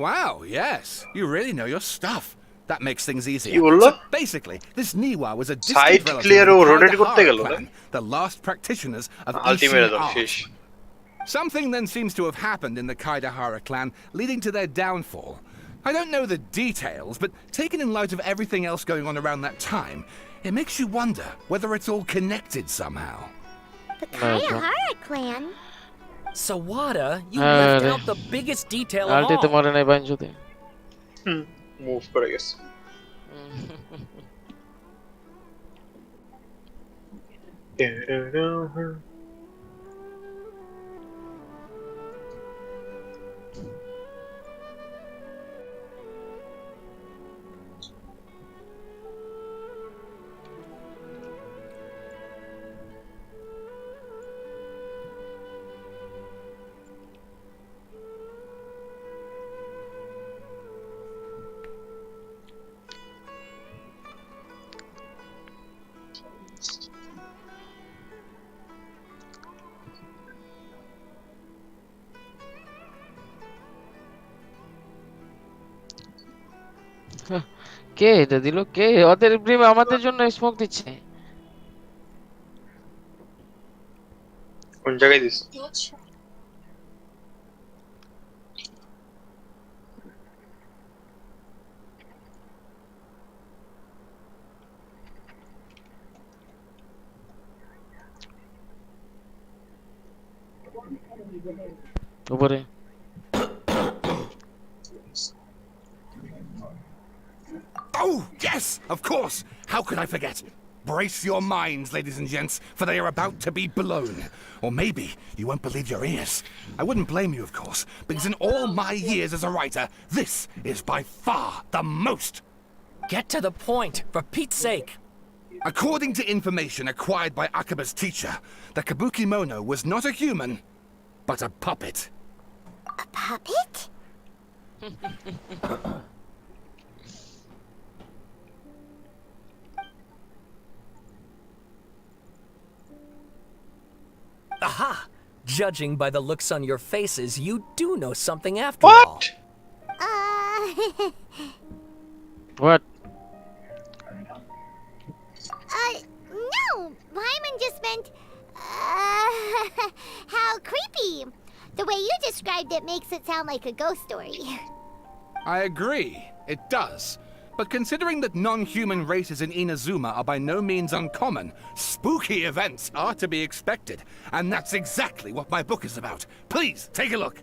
Wow, yes. You really know your stuff. That makes things easier. So basically, this Niwa was a distant relative of the Kaidahara clan, the last practitioners of Ishin art. Something then seems to have happened in the Kaidahara clan, leading to their downfall. I don't know the details, but taken in light of everything else going on around that time, it makes you wonder whether it's all connected somehow. The Kaidahara clan? Sawada, you left out the biggest detail of all. Move করে গেছে কে এটা দিল কে ওদের brim আমাদের জন্য smoke দিচ্ছে কোন জায়গায় দিস উপরে Oh, yes, of course. How could I forget? Brace your minds, ladies and gents, for they are about to be blown. Or maybe you won't believe your ears. I wouldn't blame you, of course, because in all my years as a writer, this is by far the most. Get to the point, for Pete's sake. According to information acquired by Akaba's teacher, the Kabuki Mono was not a human, but a puppet. A puppet? Aha! Judging by the looks on your faces, you do know something after all. What? No. Paimon just meant, how creepy. The way you described it makes it sound like a ghost story. I agree, it does. But considering that non-human races in Inazuma are by no means uncommon, spooky events are to be expected. And that's exactly what my book is about. Please, take a look.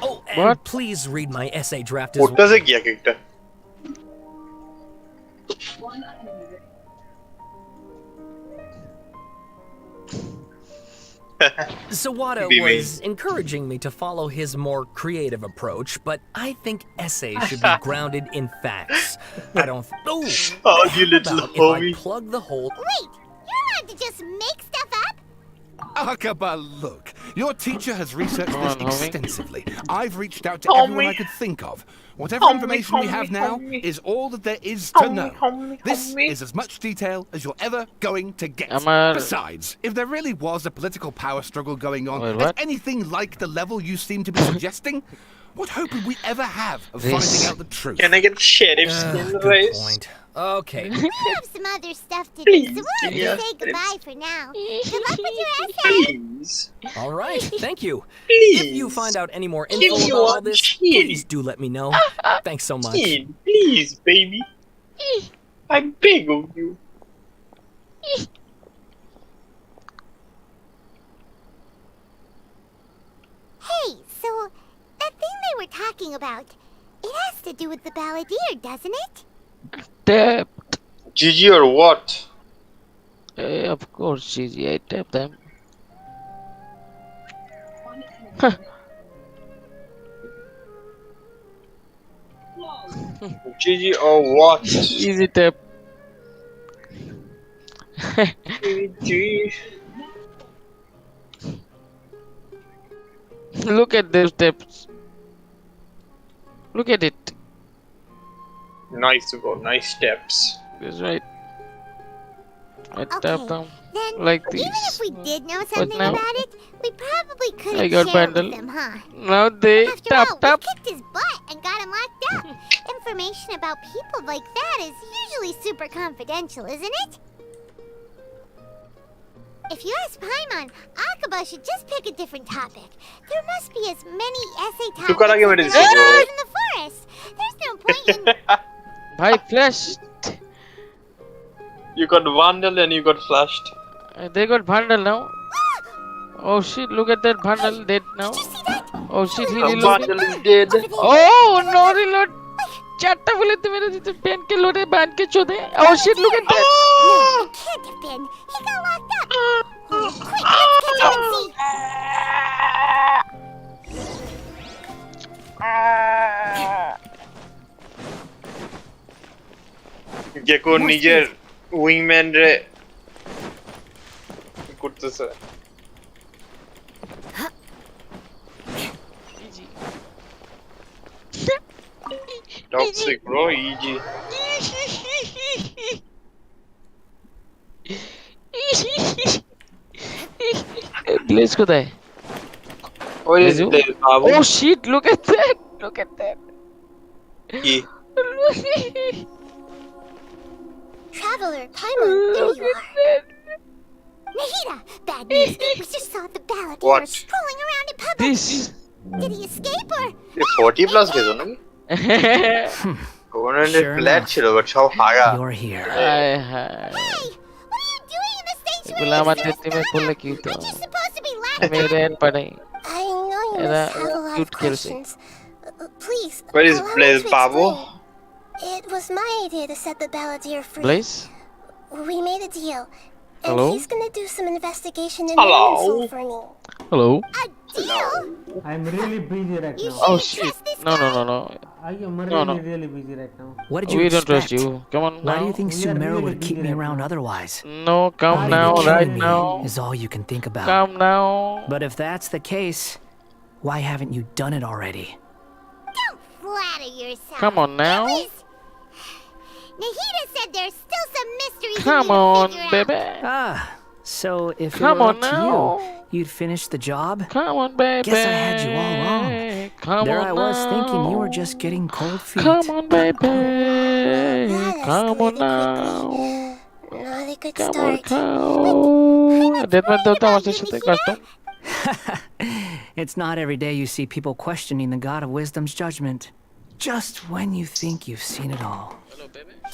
Oh, and please read my essay draft as well. ওটা যে কি একটা Sawada was encouraging me to follow his more creative approach, but I think essays should be grounded in facts. I don't. Oh, you little homie. If I plug the hole. Wait, you're allowed to just make stuff up? Akaba, look. Your teacher has researched this extensively. I've reached out to everyone I could think of. Whatever information we have now is all that there is to know. This is as much detail as you're ever going to get. Besides, if there really was a political power struggle going on at anything like the level you seem to be suggesting, what hope would we ever have of finding out the truth? Can I get sheriff's in the race? Point. Okay. We have some other stuff to do, so we'll have to say goodbye for now. Good luck with your essay. Please. All right, thank you. Please. If you find out any more Give info me about all one this, shit. please do let me know. Thanks so much. Please, baby. I beg of you. Hey, so that thing they were talking about, it has to do with the balladeer, doesn't it? Tapped. GG or what? Of course, GG. I tapped them. GG or what? Easy tap. GG. Look at those taps. Look at it. Nice bro, nice steps. That's right. I Okay, tap them then, like even if this. we did know something now? about it, we probably I couldn't got share it bundle. with them, huh? Now they After tap all, tap. we kicked his butt and got him locked up. Information about people like that is usually super confidential, isn't it? If you ask Paimon, Akaba should just pick a different topic. There must be as many essay topics Tukar aage as mere there are in the forest. There's no point in... Bhai flash. You got bundled and you got flashed. They got bundle now. Oh shit! Look at that bundle dead now. Oh shit, he reloaded. Bartel is dead. Oh no, reload. चारटा bullet थे मेरे जितने pen के लोड़े बांध के चोदे. Oh shit, look at that. No, it can't have been. He got locked up. Oh, quick, let's catch up and see. Gecko নিজের উইংম্যান রে করতেছে toxic bro easy Blaze কোথায়? Where is Blaze babu? Oh shit, look at that. Look at that. কি Traveler, Paimon, there you are. Nahida, bad news. We just saw the Balladeer What? strolling around in public. This. Did he escape or? 40 plus গেছো নাকি কোন flat ছিল but সব হাগা You're here. Hey, What are you doing in the sanctuary? এগুলো আমাদের টিমে করলে কি হতো? You're supposed to be আমি laughing. রেড পাঠাই. I know you এরা must have a lot of cute খেলছে. questions. Please, Where is allow me Blaze to babu? explain. It was my idea to set the Balladeer free. Blaze? We made a deal. And Hello? he's gonna do some investigation in Hello? Manasol for me. Hello? A deal? I'm really busy right now. Oh shit. No. I am No. really busy right now. What did you We expect? don't trust you. Come on Why now. do you think We are Sumeru really would keep busy me right around now. otherwise? No, come now, right Killing me now. is all you can think about. Come now. But if that's the case, why haven't you done it already? Don't flatter yourself. Come on now. Nahida said there's still some mysteries Come we need to on, figure baby. Ah, so if it Come were on up to now. you, you'd finish the job? Come on, baby. Guess I had you all wrong. Come There on I was now. thinking you were just getting cold feet. Come on, baby. Come on now. Not a good Come on, start. come. Dead man দাও তো আমার সাথে custom. It's not every day you see people questioning the God of Wisdom's judgment. Just when you think you've seen it all.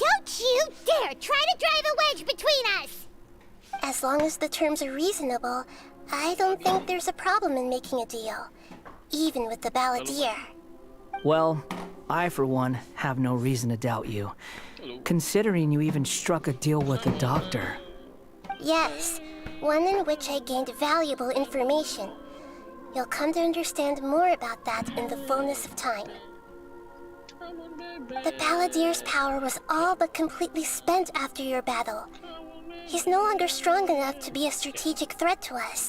Don't you dare try to drive a wedge between us! As long as the terms are reasonable, I don't think there's a problem in making a deal. Even with the Balladeer. Well, I for one have no reason to doubt you, considering you even struck a deal with the doctor. Yes, one in which I gained valuable information. You'll come to understand more about that in the fullness of time. The Balladeer's power was all but completely spent after your battle. He's no longer strong enough to be a strategic threat to us.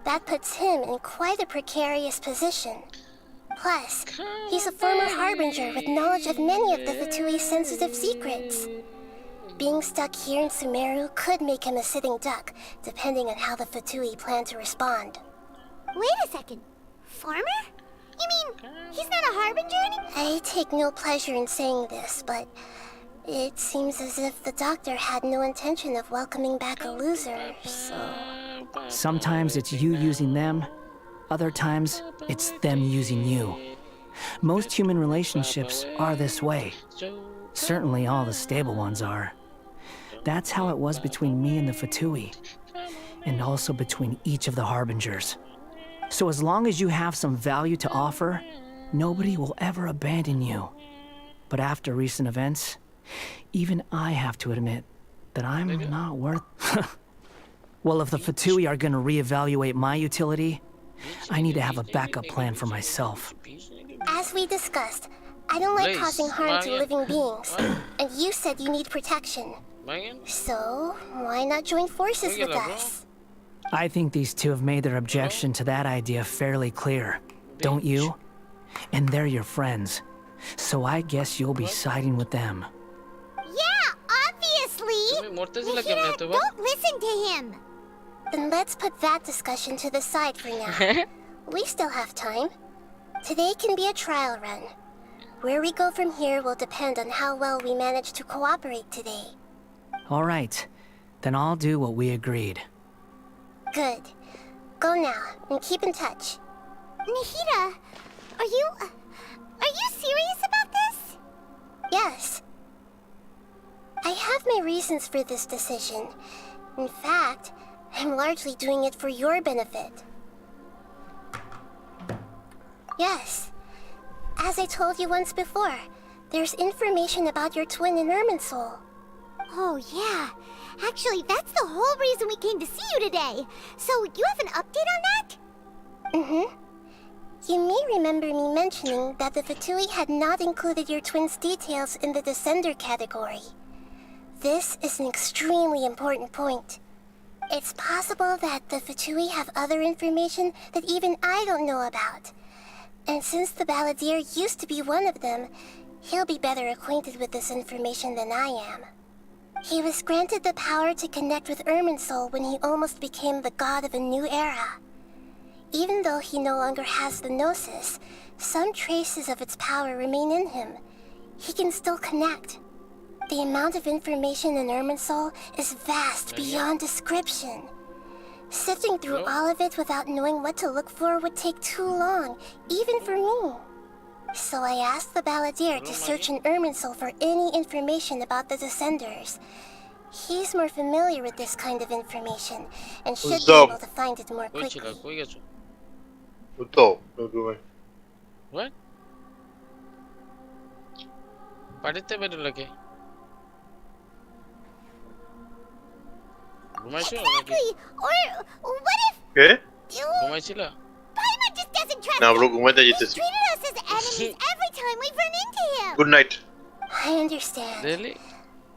That puts him in quite a precarious position. Plus, he's a former Harbinger with knowledge of many of the Fatui's sensitive secrets. Being stuck here in Sumeru could make him a sitting duck, depending on how the Fatui plan to respond. Wait a second. Farmer? You mean, he's not a Harbinger anymore? I take no pleasure in saying this, but it seems as if the doctor had no intention of welcoming back a loser, so... Sometimes it's you using them, other times it's them using you. Most human relationships are this way. Certainly all the stable ones are. That's how it was between me and the Fatui, and also between each of the Harbingers. So as long as you have some value to offer, nobody will ever abandon you. But after recent events, even I have to admit that I'm not worth... Well, if the Fatui are gonna reevaluate my utility, I need to have a backup plan for myself. As we discussed, I don't like causing harm to living beings, and you said you need protection. So, why not join forces with us? I think these two have made their objection to that idea fairly clear, don't you? And they're your friends, so I guess you'll be siding with them. Yeah, obviously! Nahida, don't listen to him! Then let's put that discussion to the side for now. We still have time. Today can be a trial run. Where we go from here will depend on how well we manage to cooperate today. All right, then I'll do what we agreed. Good. Go now, and keep in touch. Nahida, are you serious about this? Yes. I have my reasons for this decision. In fact, I'm largely doing it for your benefit. Yes. As I told you once before, there's information about your twin in Irminsul. Oh, yeah. Actually, that's the whole reason we came to see you today. So, you have an update on that? Mm-hmm. You may remember me mentioning that the Fatui had not included your twin's details in the Descender category. This is an extremely important point. It's possible that the Fatui have other information that even I don't know about. And since the Balladeer used to be one of them, he'll be better acquainted with this information than I am. He was granted the power to connect with Irminsul when he almost became the god of a new era. Even though he no longer has the Gnosis, some traces of its power remain in him. He can still connect. The amount of information in Irminsul is vast beyond description. Sifting through all of it without knowing what to look for would take too long, even for me. So I asked the Balladeer to search in Irminsul for any information about the Descenders. He's more familiar with this kind of information, and should be able to find it more quickly. What? Padite berulake. Exactly! Or what if... Okay? Gumaisila. Paimon just doesn't trust Nah, bro, him. gumai He's treated us as enemies every time we've run into him. Good night. I understand. Really?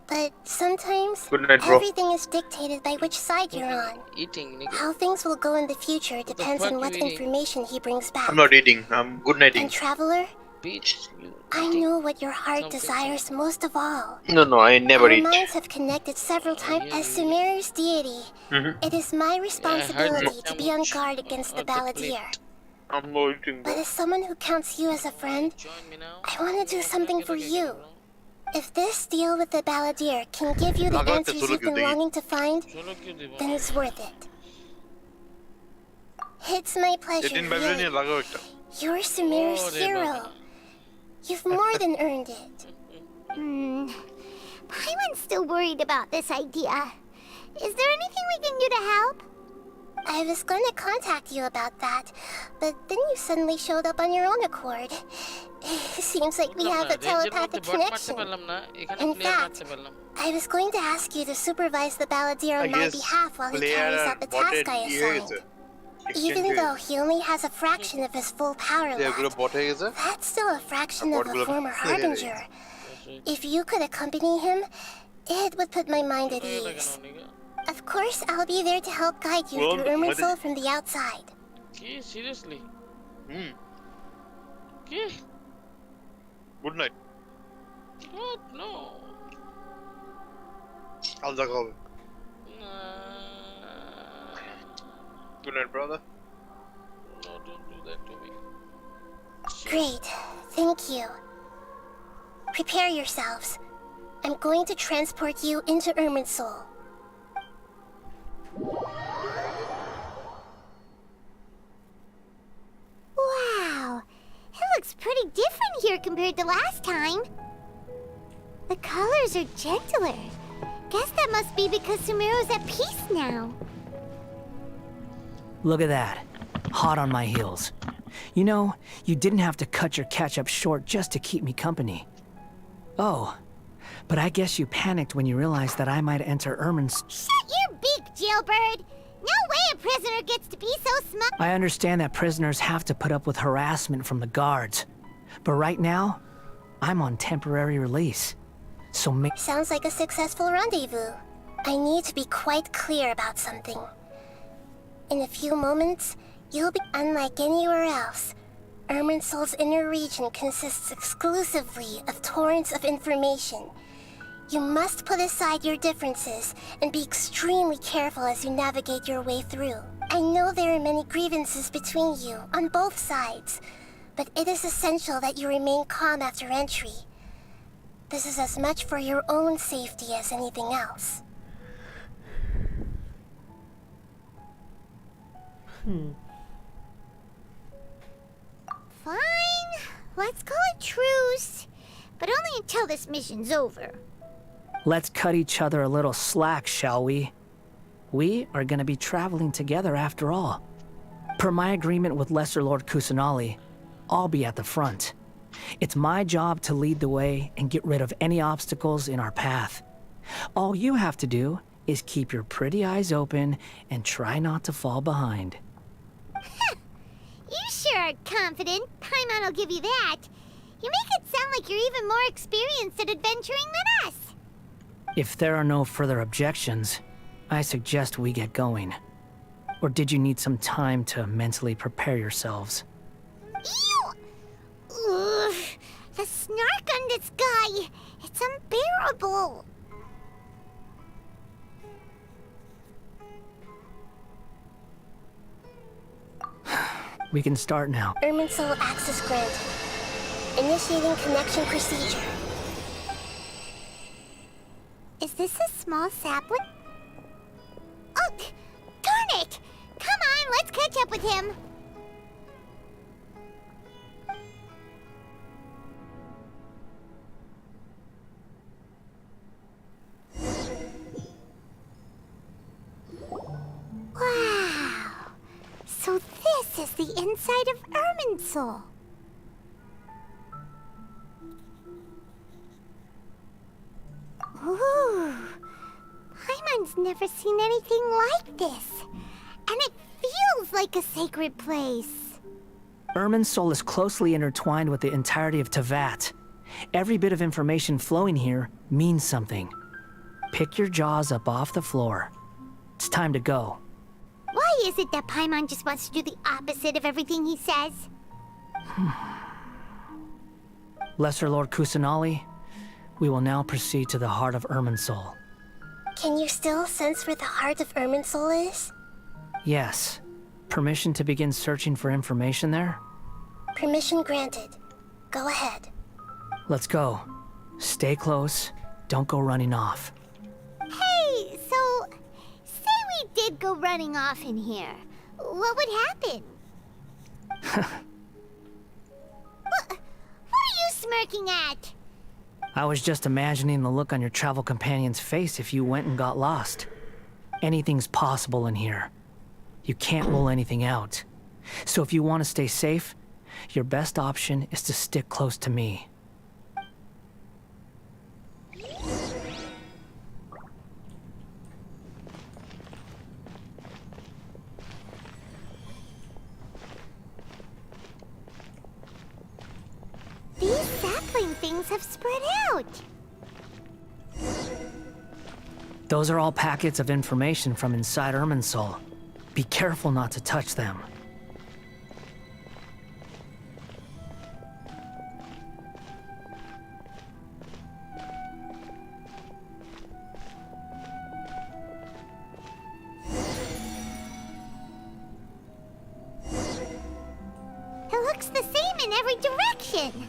But sometimes, Good night, bro. everything is dictated by which side you're on. Eating, nigga. How things will go in the future depends on what information he brings back. I'm not eating. I'm good nighting. And Traveler, Bitch. I know what your heart desires most of all. No, I never Our eat. minds have connected several times as Sumeru's deity. It is my responsibility to be on guard against the Balladeer. I'm not eating. But as someone who counts you as a friend, I want to do something for you. If this deal with the Balladeer can give you the answers you've been longing to find, then it's worth it. It's my pleasure, really. You're Sumeru's hero. You've more than earned it. Paimon's still worried about this idea. Is there anything we can do to help? I was going to contact you about that, but then you suddenly showed up on your own accord. It seems like we have a telepathic connection. In fact, I was going to ask you to supervise the Balladeer on my behalf while he carries out the task I assigned. Even though he only has a fraction of his full power left, that's still a fraction of a former Harbinger. If you could accompany him, it would put my mind at ease. Of course, I'll be there to help guide you through Irminsul from the outside. Okay, seriously. Hmm. Okay. Good night. What? No. I'll go. Good night, brother. No, don't do that to me. Great. Thank you. Prepare yourselves. I'm going to transport you into Irminsul. Wow. It looks pretty different here compared to last time. The colors are gentler. Guess that must be because Sumeru's at peace now. Look at that. Hot on my heels. You know, you didn't have to cut your catch-up short just to keep me company. Oh, but I guess you panicked when you realized that I might enter Irminsul. Shut your beak, jailbird! No way a prisoner gets to be so smug. I understand that prisoners have to put up with harassment from the guards. But right now, I'm on temporary release. So Sounds like a successful rendezvous. I need to be quite clear about something. In a few moments, you'll be unlike anywhere else. Irminsul's inner region consists exclusively of torrents of information. You must put aside your differences and be extremely careful as you navigate your way through. I know there are many grievances between you, on both sides, but it is essential that you remain calm after entry. This is as much for your own safety as anything else. Fine. Let's call it truce. But only until this mission's over. let's cut each other a little slack, shall we? We are gonna be traveling together after all. Per my agreement with Lesser Lord Kusanali, I'll be at the front. It's my job to lead the way and get rid of any obstacles in our path. All you have to do is keep your pretty eyes open and try not to fall behind. You sure are confident. Paimon will give you that. You make it sound like you're even more experienced at adventuring than us. If there are no further objections, I suggest we get going. Or did you need some time to mentally prepare yourselves? Ew! Ugh, the snark on this guy. It's unbearable. We can start now. Irminsul access granted. Initiating connection procedure. Is this a small sapling? Oh, darn it! Come on, let's catch up with him. Wow! So this is the inside of Irminsul. Ooh, Paimon's never seen anything like this. And it feels like a sacred place. Irminsul is closely intertwined with the entirety of Teyvat. Every bit of information flowing here means something. Pick your jaws up off the floor. It's time to go. Why is it that Paimon just wants to do the opposite of everything he says? Lesser Lord Kusanali, we will now proceed to the heart of Irminsul. Can you still sense where the heart of Irminsul is? Yes. Permission to begin searching for information there? Permission granted. Go ahead. Let's go. Stay close. Don't go running off. Hey, so... say we did go running off in here. What would happen? What are you smirking at? I was just imagining the look on your travel companion's face if you went and got lost. Anything's possible in here. You can't rule anything out. So if you want to stay safe, your best option is to stick close to me. These sapling things have spread out. Those are all packets of information from inside Irminsul. Be careful not to touch them. It looks the same in every direction.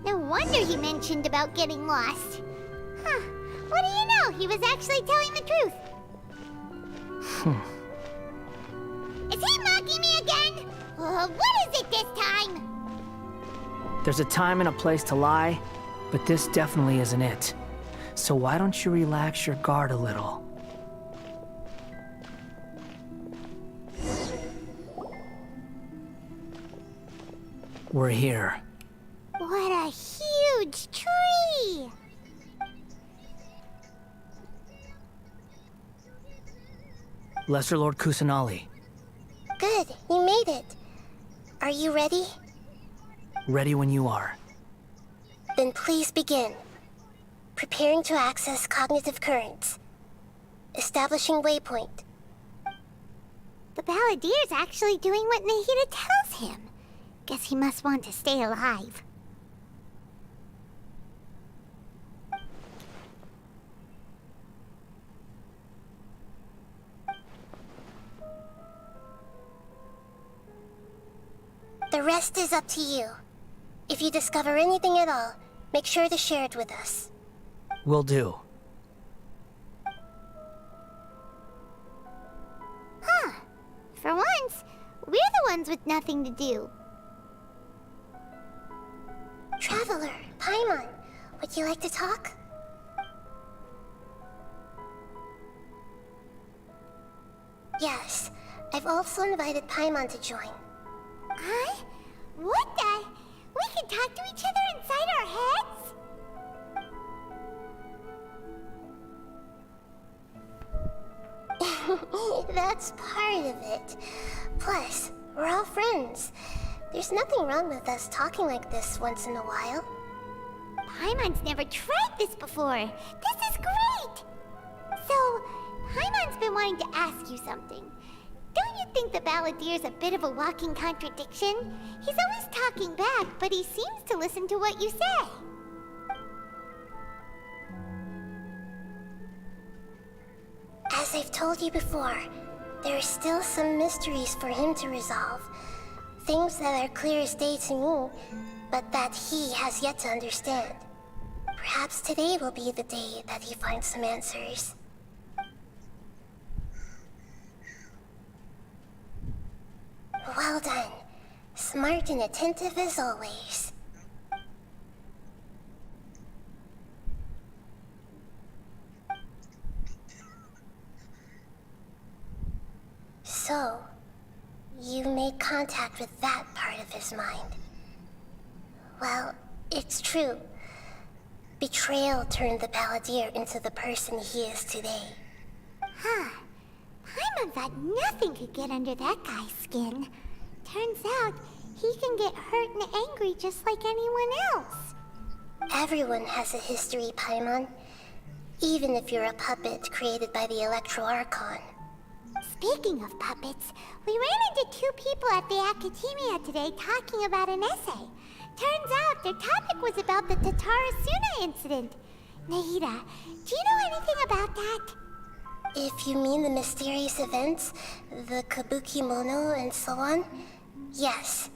No wonder he mentioned about getting lost. Huh. What do you know? He was actually telling the truth. Is he mocking me again? What is it this time? There's a time and a place to lie, but this definitely isn't it. So why don't you relax your guard a little? We're here. What a huge tree! Lesser Lord Kusanali. Good, you made it. Are you ready? Ready when you are. Then please begin. Preparing to access cognitive currents. Establishing waypoint. The Balladier's actually doing what Nahida tells him. Guess he must want to stay alive. The rest is up to you. If you discover anything at all, make sure to share it with us. Will do. Huh. For once, we're the ones with nothing to do. Traveler, Paimon, would you like to talk? Yes, I've also invited Paimon to join. Huh? What the? We can talk to each other inside our heads? That's part of it. Plus, we're all friends. There's nothing wrong with us talking like this once in a while. Paimon's never tried this before. This is great! So, Paimon's been wanting to ask you something. Don't you think the Balladeer's a bit of a walking contradiction? He's always talking back, but he seems to listen to what you say. As I've told you before, there are still some mysteries for him to resolve. Things that are clear as day to me, but that he has yet to understand. Perhaps today will be the day that he finds some answers. Well done. Smart and attentive as always. So, you made contact with that part of his mind. Well, it's true. Betrayal turned the Balladeer into the person he is today. Huh. Paimon thought nothing could get under that guy's skin. Turns out, he can get hurt and angry just like anyone else. Everyone has a history, Paimon. Even if you're a puppet created by the Electro Archon. Speaking of puppets, we ran into two people at the Academia today talking about an essay. Turns out their topic was about the Tatara Suna incident. Nahida, do you know anything about that? If you mean the mysterious events, the Kabuki Mono and so on, yes.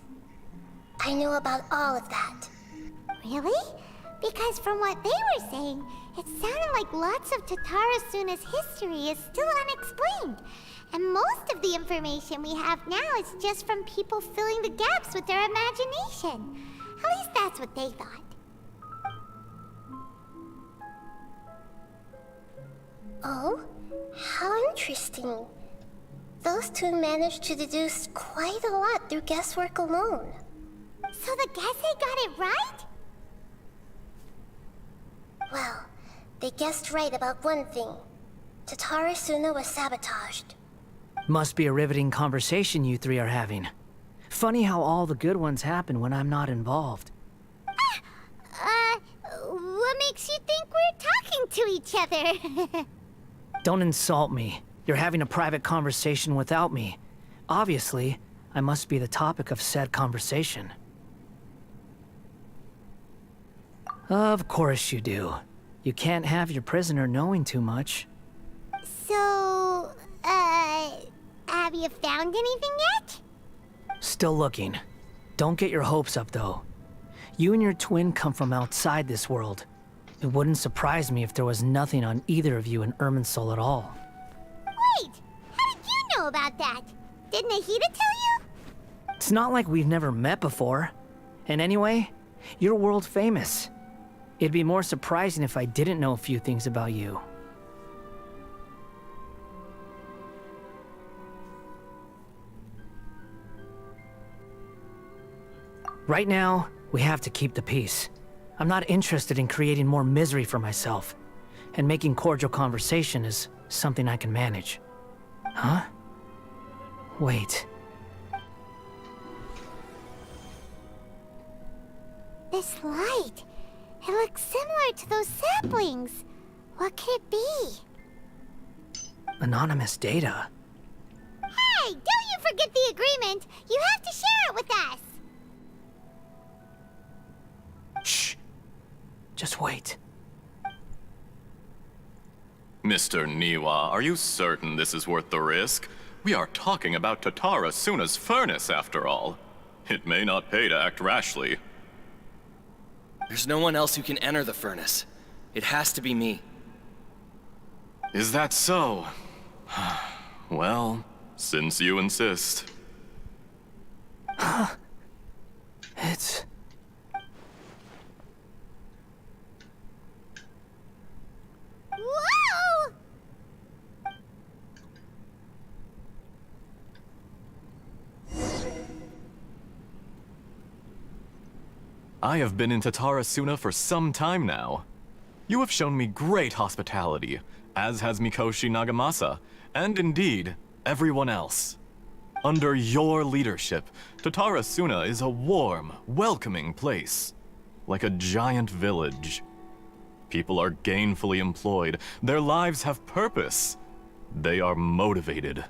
I know about all of that. Really? Because from what they were saying, it sounded like lots of Tatara Suna's history is still unexplained. And most of the information we have now is just from people filling the gaps with their imagination. At least that's what they thought. Oh? How interesting. Those two managed to deduce quite a lot through guesswork alone. So the Gesse got it right? Well, they guessed right about one thing. Tatara Suna was sabotaged. Must be a riveting conversation you three are having. Funny how all the good ones happen when I'm not involved. What makes you think we're talking to each other? Don't insult me. You're having a private conversation without me. Obviously, I must be the topic of said conversation. Of course you do. You can't have your prisoner knowing too much. So, have you found anything yet? Still looking. Don't get your hopes up, though. You and your twin come from outside this world. It wouldn't surprise me if there was nothing on either of you in Irminsul at all. Wait! How did you know about that? Did Nahida tell you? It's not like we've never met before. And anyway, you're world famous. It'd be more surprising if I didn't know a few things about you. Right now, we have to keep the peace. I'm not interested in creating more misery for myself. And making cordial conversation is something I can manage. Huh? Wait. This light. It looks similar to those saplings. What could it be? Anonymous data. Hey, don't you forget the agreement. You have to share it with us. Shh. Just wait. Mr. Niwa, are you certain this is worth the risk? We are talking about Tatara Suna's furnace, after all. It may not pay to act rashly. There's no one else who can enter the furnace. It has to be me. Is that so? Well, since you insist. It's... Whoa! I have been in Tatarasuna for some time now. You have shown me great hospitality, as has Mikoshi Nagamasa, and indeed, everyone else. Under your leadership, Tatarasuna is a warm, welcoming place, like a giant village. People are gainfully employed, their lives have purpose. They are motivated.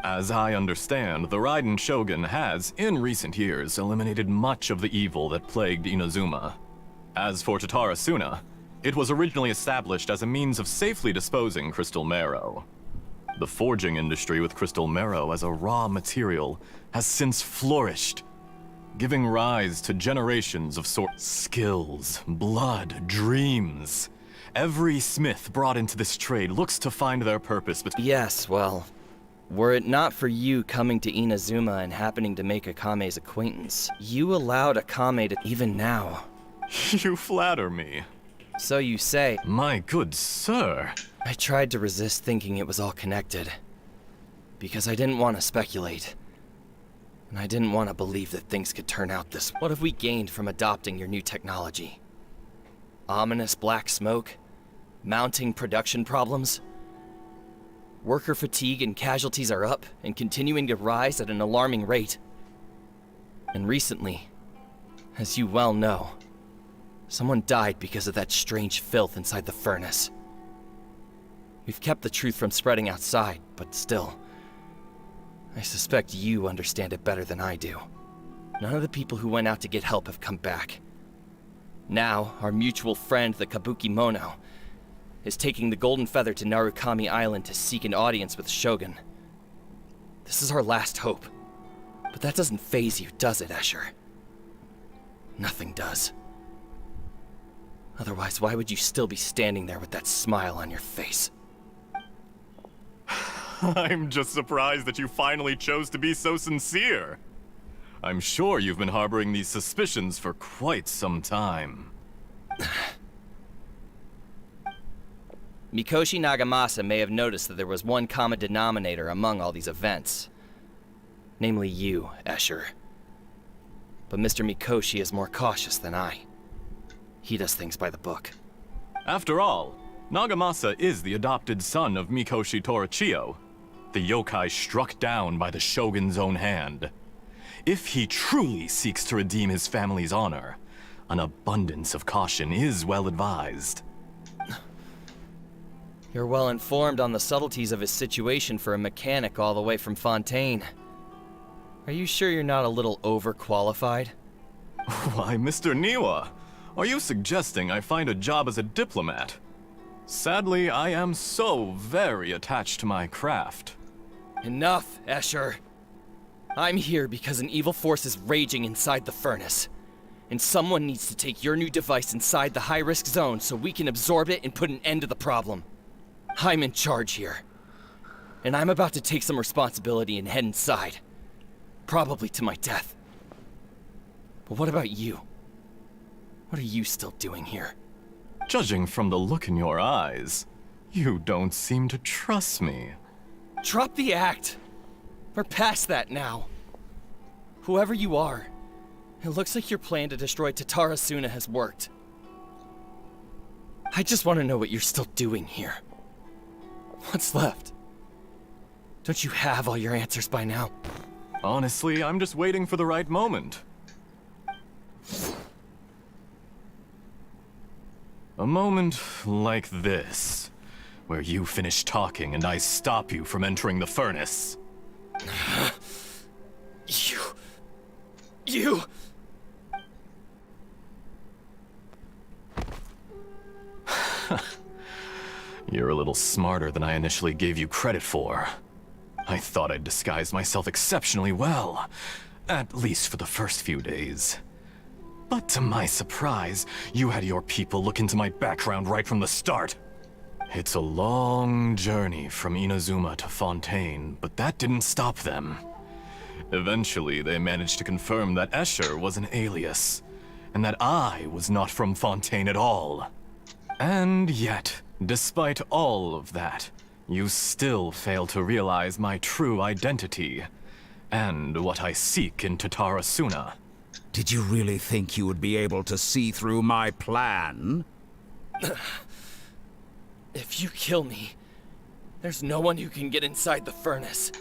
As I understand, the Raiden Shogun has, in recent years, eliminated much of the evil that plagued Inazuma. As for Tatarasuna, it was originally established as a means of safely disposing crystal marrow. The forging industry with crystal marrow as a raw material has since flourished, giving rise to generations of skills, blood, dreams. Every smith brought into this trade looks to find their purpose, but yes, well, were it not for you coming to Inazuma and happening to make Akame's acquaintance, you allowed Akame to even now. You flatter me. So you say. My good sir. I tried to resist thinking it was all connected, because I didn't want to speculate. And I didn't want to believe that things could turn out this way. What have we gained from adopting your new technology? Ominous black smoke? Mounting production problems? Worker fatigue and casualties are up and continuing to rise at an alarming rate. And recently, as you well know, someone died because of that strange filth inside the furnace. We've kept the truth from spreading outside, but still, I suspect you understand it better than I do. None of the people who went out to get help have come back. Now, our mutual friend, the Kabuki Mono, is taking the Golden Feather to Narukami Island to seek an audience with Shogun. This is our last hope. But that doesn't faze you, does it, Escher? Nothing does. Otherwise, why would you still be standing there with that smile on your face? I'm just surprised that you finally chose to be so sincere. I'm sure you've been harboring these suspicions for quite some time. Mikoshi Nagamasa may have noticed that there was one common denominator among all these events. Namely you, Escher. But Mr. Mikoshi is more cautious than I. He does things by the book. After all, Nagamasa is the adopted son of Mikoshi Torichio, the yokai struck down by the Shogun's own hand. If he truly seeks to redeem his family's honor, an abundance of caution is well advised. You're well informed on the subtleties of his situation for a mechanic all the way from Fontaine. Are you sure you're not a little overqualified? Why, Mr. Niwa, are you suggesting I find a job as a diplomat? Sadly, I am so very attached to my craft. Enough, Escher. I'm here because an evil force is raging inside the furnace. And someone needs to take your new device inside the high-risk zone so we can absorb it and put an end to the problem. I'm in charge here. And I'm about to take some responsibility and head inside. Probably to my death. But what about you? What are you still doing here? Judging from the look in your eyes, you don't seem to trust me. Drop the act! We're past that now. Whoever you are, it looks like your plan to destroy Tatarasuna has worked. I just want to know what you're still doing here. What's left? Don't you have all your answers by now? Honestly, I'm just waiting for the right moment. A moment like this, where you finish talking and I stop you from entering the furnace. You... You're a little smarter than I initially gave you credit for. I thought I'd disguised myself exceptionally well, at least for the first few days. But to my surprise, you had your people look into my background right from the start. It's a long journey from Inazuma to Fontaine, but that didn't stop them. Eventually, they managed to confirm that Escher was an alias, and that I was not from Fontaine at all. And yet, despite all of that, you still fail to realize my true identity, and what I seek in Tatarasuna. Did you really think you would be able to see through my plan? If you kill me, there's no one who can get inside the furnace.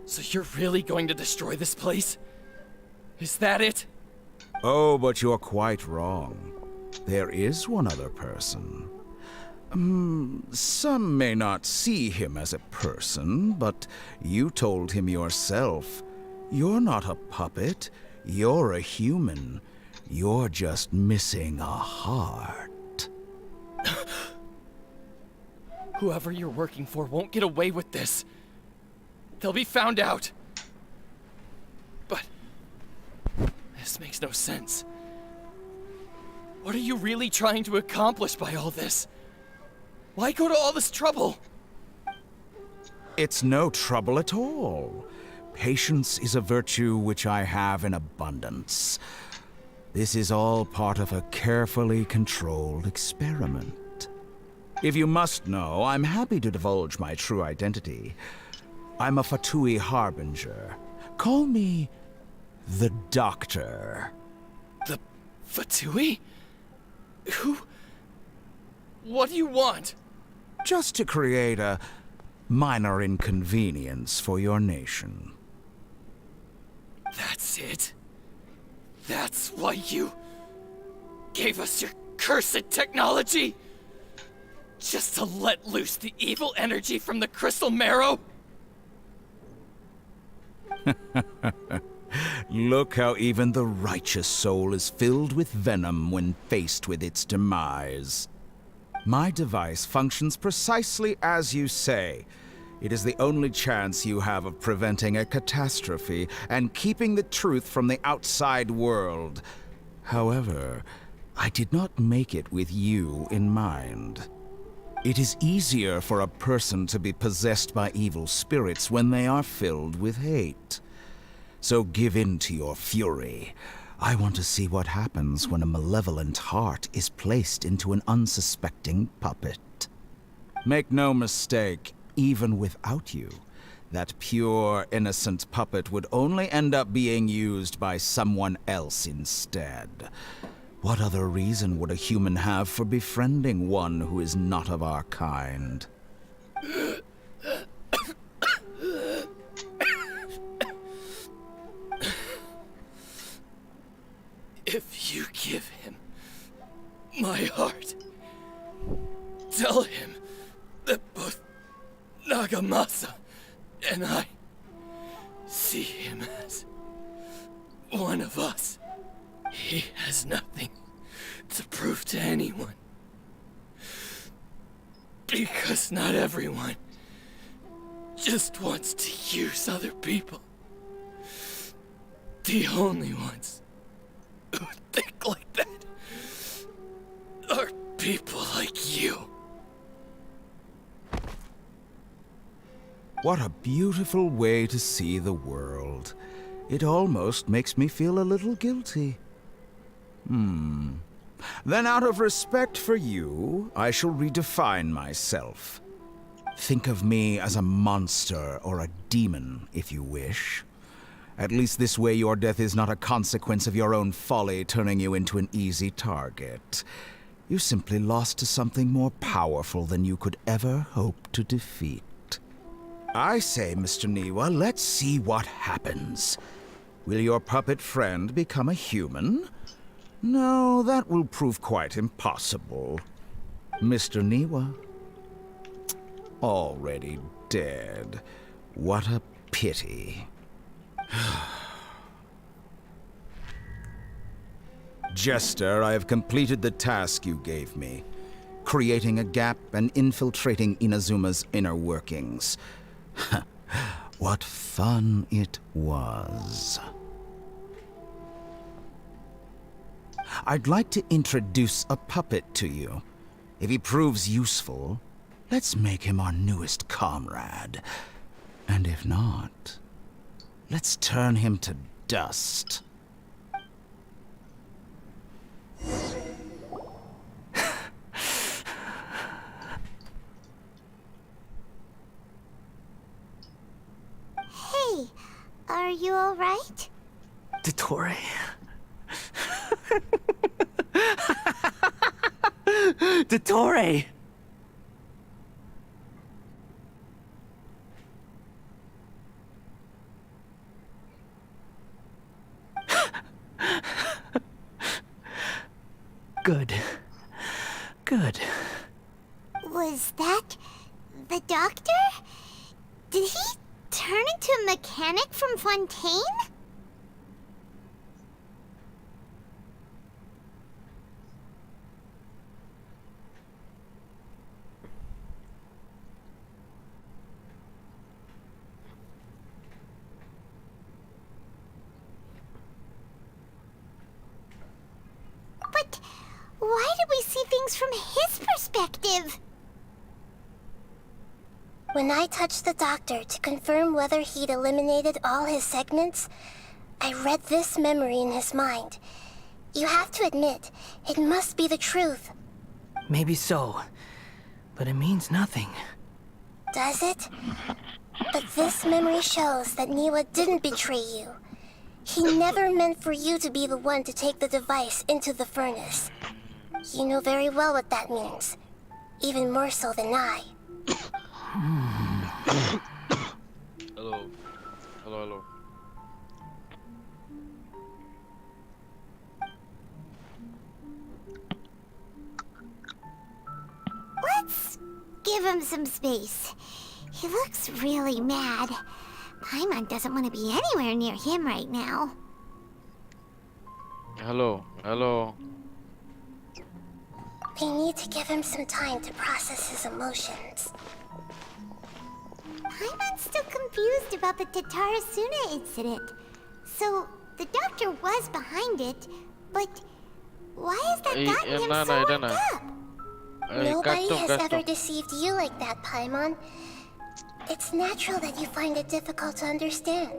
So you're really going to destroy this place? Is that it? Oh, but you're quite wrong. There is one other person. Some may not see him as a person, but you told him yourself. You're not a puppet. You're a human. You're just missing a heart. Whoever you're working for won't get away with this. They'll be found out. But this makes no sense. What are you really trying to accomplish by all this? Why go to all this trouble? It's no trouble at all. Patience is a virtue which I have in abundance. This is all part of a carefully controlled experiment. If you must know, I'm happy to divulge my true identity. I'm a Fatui Harbinger. Call me the Doctor. The Fatui? Who? What do you want? Just to create a minor inconvenience for your nation. That's it? That's why you gave us your cursed technology? Just to let loose the evil energy from the crystal marrow? Look how even the righteous soul is filled with venom when faced with its demise. My device functions precisely as you say. It is the only chance you have of preventing a catastrophe and keeping the truth from the outside world. However, I did not make it with you in mind. It is easier for a person to be possessed by evil spirits when they are filled with hate. So give in to your fury. I want to see what happens when a malevolent heart is placed into an unsuspecting puppet. Make no mistake, even without you, that pure, innocent puppet would only end up being used by someone else instead. What other reason would a human have for befriending one who is not of our kind? If you give him my heart, tell him that both Nagamasa and I see him as one of us. He has nothing to prove to anyone. Because not everyone just wants to use other people. The only ones who think like that are people like you. What a beautiful way to see the world. It almost makes me feel a little guilty. Then out of respect for you, I shall redefine myself. Think of me as a monster or a demon, if you wish. At least this way your death is not a consequence of your own folly turning you into an easy target. You simply lost to something more powerful than you could ever hope to defeat. I say, Mr. Niwa, let's see what happens. Will your puppet friend become a human? No, that will prove quite impossible. Mr. Niwa? Already dead. What a pity. Jester, I have completed the task you gave me. Creating a gap and infiltrating Inazuma's inner workings. What fun it was. I'd like to introduce a puppet to you. If he proves useful, let's make him our newest comrade. And if not, let's turn him to dust. Hey, are you alright? Dottore, Dottore! Good. Good. Was that the doctor? Did he turn into a mechanic from Fontaine? But why did we see things from his perspective? When I touched the doctor to confirm whether he'd eliminated all his segments, I read this memory in his mind. You have to admit, it must be the truth. Maybe so, but it means nothing. Does it? But this memory shows that Niwa didn't betray you. He never meant for you to be the one to take the device into the furnace. You know very well what that means. Even more so than I. Hello. Hello. Let's give him some space. He looks really mad. Paimon doesn't want to be anywhere near him right now. Hello. We need to give him some time to process his emotions. Paimon's still confused about the Tatarasuna incident. So, the doctor was behind it, but why has that gotten him so worked up? Nobody has ever deceived you like that, Paimon. It's natural that you find it difficult to understand.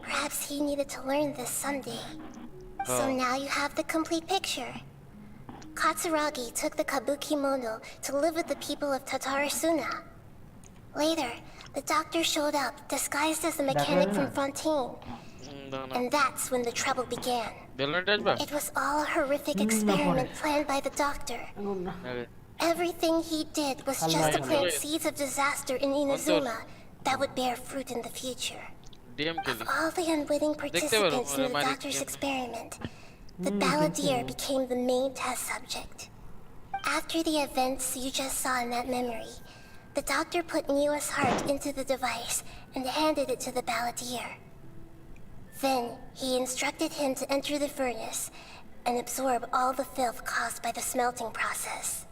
Perhaps he needed to learn this someday. So now you have the complete picture. Katsuragi took the Kabuki Mono to live with the people of Tatarasuna. Later, the doctor showed up, disguised as the mechanic from Fontaine. And that's when the trouble began. It was all a horrific experiment planned by the doctor. Everything he did was just to plant seeds of disaster in Inazuma that would bear fruit in the future. Of all the unwitting participants in the doctor's experiment, the balladeer became the main test subject. After the events you just saw in that memory, the doctor put Niwa's heart into the device and handed it to the balladeer. Then, he instructed him to enter the furnace and absorb all the filth caused by the smelting process.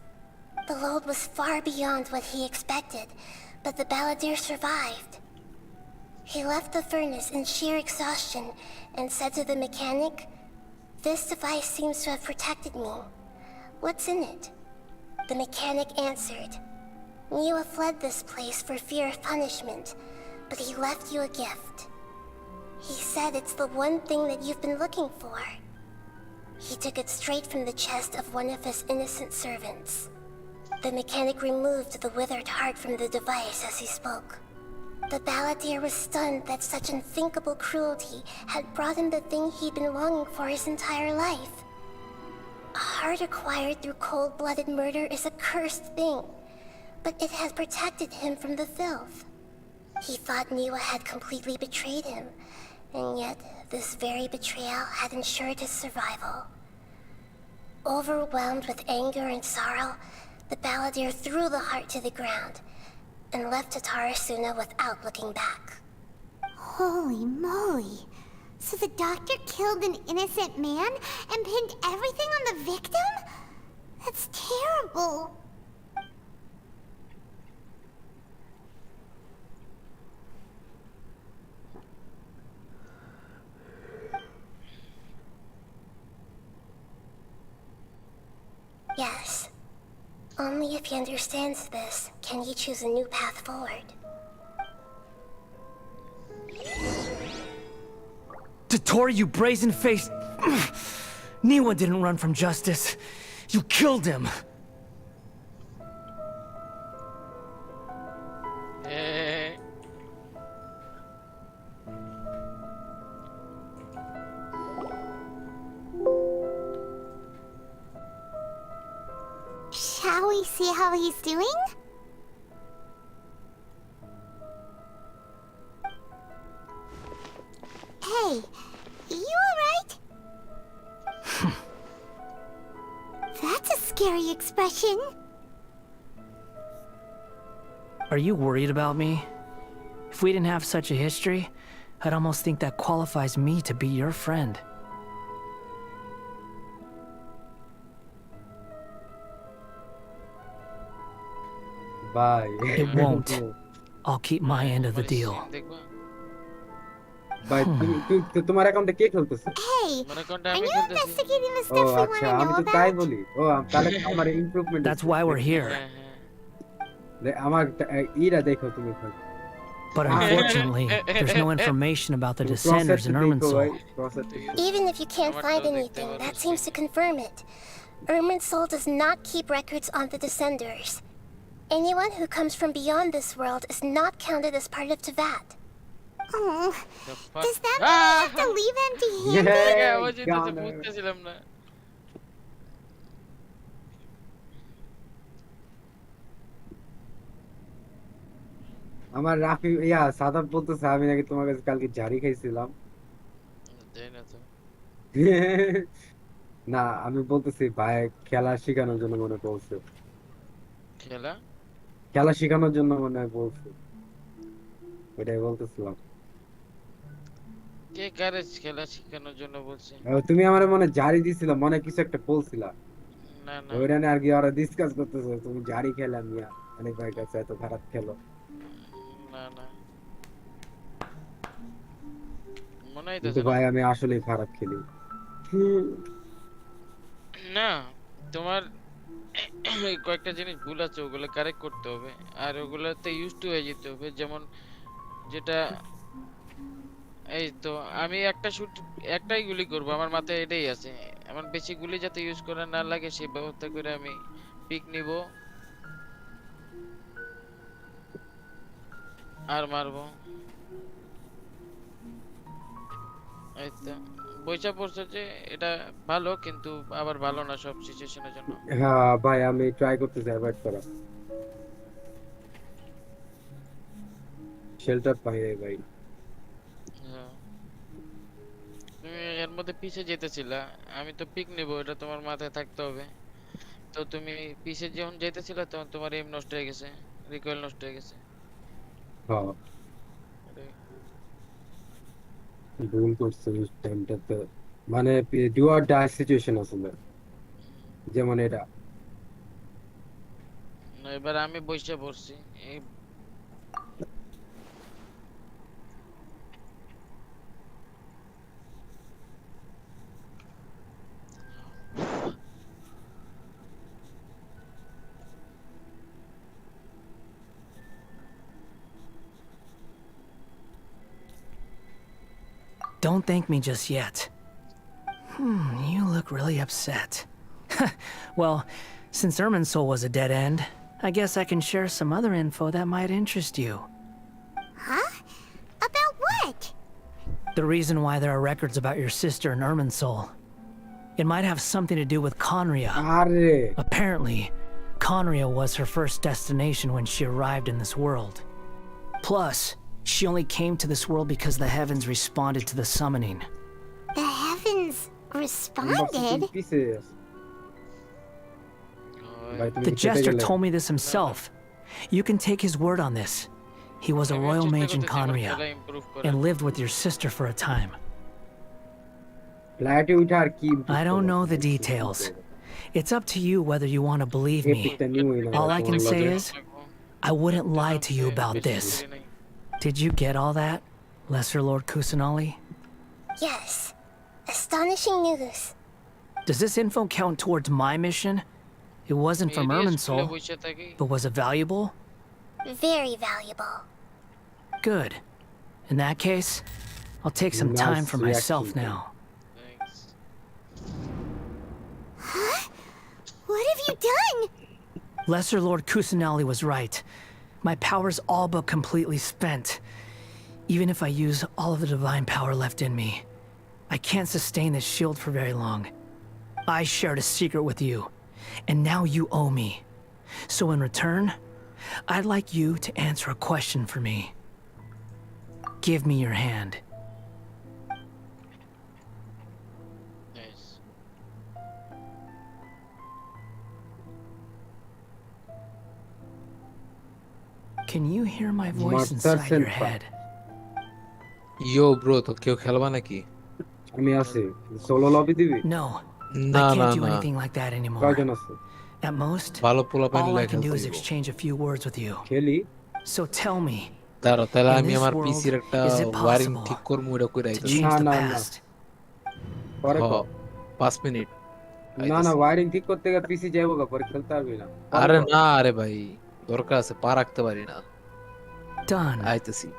The load was far beyond what he expected, but the balladeer survived. He left the furnace in sheer exhaustion and said to the mechanic, "This device seems to have protected me. What's in it?" The mechanic answered, "Niwa fled this place for fear of punishment, but he left you a gift. He said it's the one thing that you've been looking for." He took it straight from the chest of one of his innocent servants. The mechanic removed the withered heart from the device as he spoke. The balladeer was stunned that such unthinkable cruelty had brought him the thing he'd been longing for his entire life. A heart acquired through cold-blooded murder is a cursed thing, but it has protected him from the filth. He thought Niwa had completely betrayed him, and yet this very betrayal had ensured his survival. Overwhelmed with anger and sorrow, the balladeer threw the heart to the ground and left Tatarasuna without looking back. Holy moly! So the doctor killed an innocent man and pinned everything on the victim? That's terrible! Yes. Only if he understands this can he choose a new path forward. Dottore, you brazen-faced... Niwa didn't run from justice. You killed him. Shall we see how he's doing? Hey, you alright? That's a scary expression. Are you worried about me? If we didn't have such a history, I'd almost think that qualifies me to be your friend. Bye. It won't. I'll keep my end of the deal. ভাই তোমার অ্যাকাউন্টে কে খেলতেছে? Hey, are you investigating the stuff we want আচ্ছা to আমি know তো তাই about? বলি। তাহলে আমার improvement That's why we're here. আমার ইরা দেখো তুমি এখন। But unfortunately, there's no information about the descenders in Irminsul. Even if you can't find anything, that seems to confirm it. Irminsul does not keep records on the descenders. Anyone who comes from beyond this world is not counted as part of Teyvat. Oh, does that mean we have to leave empty-handed? আমার রাফি সাদাব বলতেছে আমি নাকি তোমার কাছে কালকে জারি খাইছিলাম। না আমি বলতেছি ভাই খেলা শেখানোর জন্য মনে বলছে। খেলা শেখানোর জন্য মনে বলছে। ওটাই বলতেছিলাম। কে কারে খেলা শেখানোর জন্য বলছে? তুমি আমারে মনে জারি দিছিলা, মনে কিছু একটা বলছিলা। না না ওইটা নিয়ে আর কি ওরা ডিসকাস করতেছে তুমি জারি খেলা মিয়া অনেক ভাই কাছে এত খারাপ খেলো। না না মনে হয় তো ভাই আমি আসলেই খারাপ খেলি। না তোমার কয়েকটা জিনিস ভুল আছে, ওগুলো কারেক্ট করতে হবে আর ওগুলোতে ইউজ টু হয়ে যেতে হবে। যেমন যেটা এই তো আমি একটাই গুলি করব, আমার মাথায় এটাই আছে। আমার বেশি গুলি যাতে ইউজ করা না লাগে সেই ব্যবস্থা করে আমি পিক নিব আর মারবো। এই তো বইসা পড়ছে যে এটা ভালো কিন্তু আবার ভালো না সব সিচুয়েশনের জন্য। হ্যাঁ ভাই আমি ট্রাই করতেছি অ্যাভয়েড করা। শেল্টার পাই ভাই। তুমি এর মধ্যে পিছে যেতেছিলা, আমি তো পিক নিব, এটা তোমার মাথায় থাকতে হবে। তো তুমি পিছে যখন যেতেছিলা তখন তোমার এম নষ্ট হয়ে গেছে, রিকয়েল নষ্ট হয়ে গেছে। হ্যাঁ ভুল করছে এই টাইমটাতে, মানে ডু অর ডাই সিচুয়েশন আসলে যেমন এটা। এবার আমি বইসা পড়ছি। Don't thank me just yet. You look really upset. Well, since Irminsul was a dead end, I guess I can share some other info that might interest you. Huh? About what? The reason why there are records about your sister in Irminsul. It might have something to do with Conria. Apparently, Conria was her first destination when she arrived in this world. Plus, she only came to this world because the heavens responded to the summoning. The heavens responded? The jester told me this himself. You can take his word on this. He was a royal mage in Conria and lived with your sister for a time. I don't know the details. It's up to you whether you want to believe me. All I can say is, I wouldn't lie to you about this. Did you get all that, Lesser Lord Kusanali? Yes. Astonishing news. Does this info count towards my mission? It wasn't from Irminsul, but was it valuable? Very valuable. Good. In that case, I'll take some time for myself now. Huh? What have you done? Lesser Lord Kusanali was right. My power's all but completely spent. Even if I use all of the divine power left in me, I can't sustain this shield for very long. I shared a secret with you, and now you owe me. So in return, I'd like you to answer a question for me. Give me your hand. Nice. Can you hear my voice inside your head? Yo bro, তো কেউ খেলবা নাকি? আমি আছি solo lobby দিবি? No. না I না can't do না anything like that anymore. কয়জন আছে? At most, ভালো পোলাপাইন all I লাগে can do is খেলতে exchange a few words with you. খেলি? So tell me, দাঁড়াও তাহলে in আমি this আমার world, পিসির একটা is it ওয়্যারিং possible ঠিক করবো এটা কইরা to আইতাছি change the না, না। past? পরে কর। 5 মিনিট না না ওয়্যারিং ঠিক করতে গেলে পিসি যাবো গা পরে খেলতে পারবি না। আরে না আরে ভাই দরকার আছে পা রাখতে পারি না Done. আইতাছি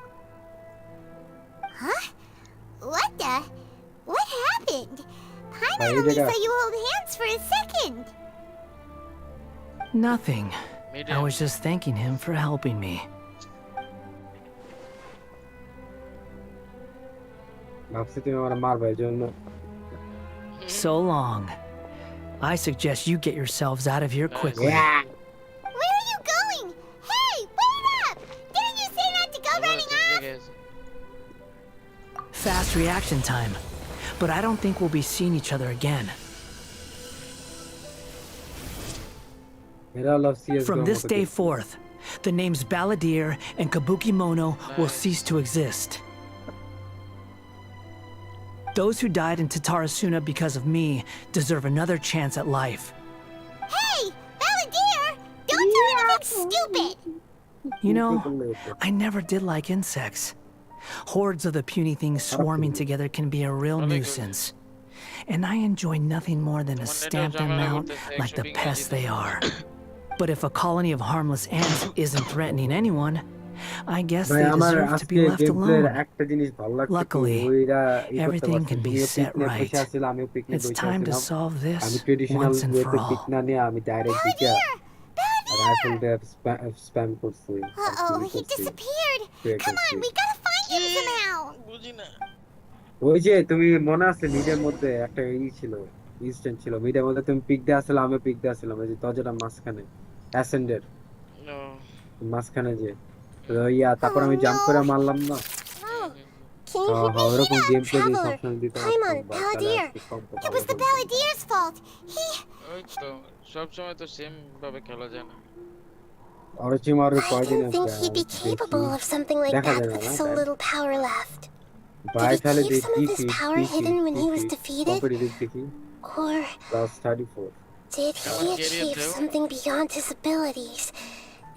Huh? What happened? Paimon Bhai, only jagah- saw you hold hands for a second. Nothing. I was just thanking him for helping me. ভাবছি তুমি আমার মারবে এজন্য। So long. I suggest you get yourselves out of here quickly. Where are you going? Hey, wait up! Didn't you say not to go running off? Fast reaction time. But I don't think we'll be seeing each other again. Mera love CS:GO From this মতো day দেখতে। forth, the names Balladeer and Kabukimono will cease to exist. Those who died in Tatarasuna because of me deserve another chance at life. Hey, Balladeer! Don't do anything stupid! You know, I never did like insects. Hordes of the puny things swarming together can be a real nuisance. And I enjoy nothing more than to stamp them out like the pests they are. But if a colony of harmless ants isn't threatening anyone, I guess ভাই they আমার deserve to be আজকে left গেমপ্লের alone. একটা জিনিস ভালো লাগছে কি, Luckily, ওইরা everything can be set right. আমিও picnic It's time to solve this আমি ট্রেডিশনাল once and for ওয়েতে পিক all. না নিয়ে আমি ডাইরেক্ট দিকে রাইফেল দিয়ে স্প্যাম করছি। Uh-oh, he disappeared! Come on, we gotta find him somehow! ওই যে তুমি মনে আছে মিডের মধ্যে একটা ছিল ইনস্ট্যান্ট ছিল মিডের মধ্যে তুমি পিক দিয়ে আসলে আমি পিক দিয়ে আসলাম ওই যে দরজাটা মাঝখানে অ্যাসেন্ডের মাঝখানে যে ইয়া তারপর আমি জাম্প করে মারলাম না। Can you repeat ওরকম that, গেম প্লে দিয়ে Traveler? সবসময় দিতে Paimon, Balladeer. It was the Balladeer's fault. ওই তো সব সময় তো সেম ভাবে খেলা যায় না অরচিমার I কয়দিন didn't think he'd be capable of something like দেখা that যায় না with না so তাই? little power left. ভাই Did he তাহলে keep some of his দেখি power hidden when he was defeated? Competitive দেখি Or class 34 did he achieve something beyond his abilities?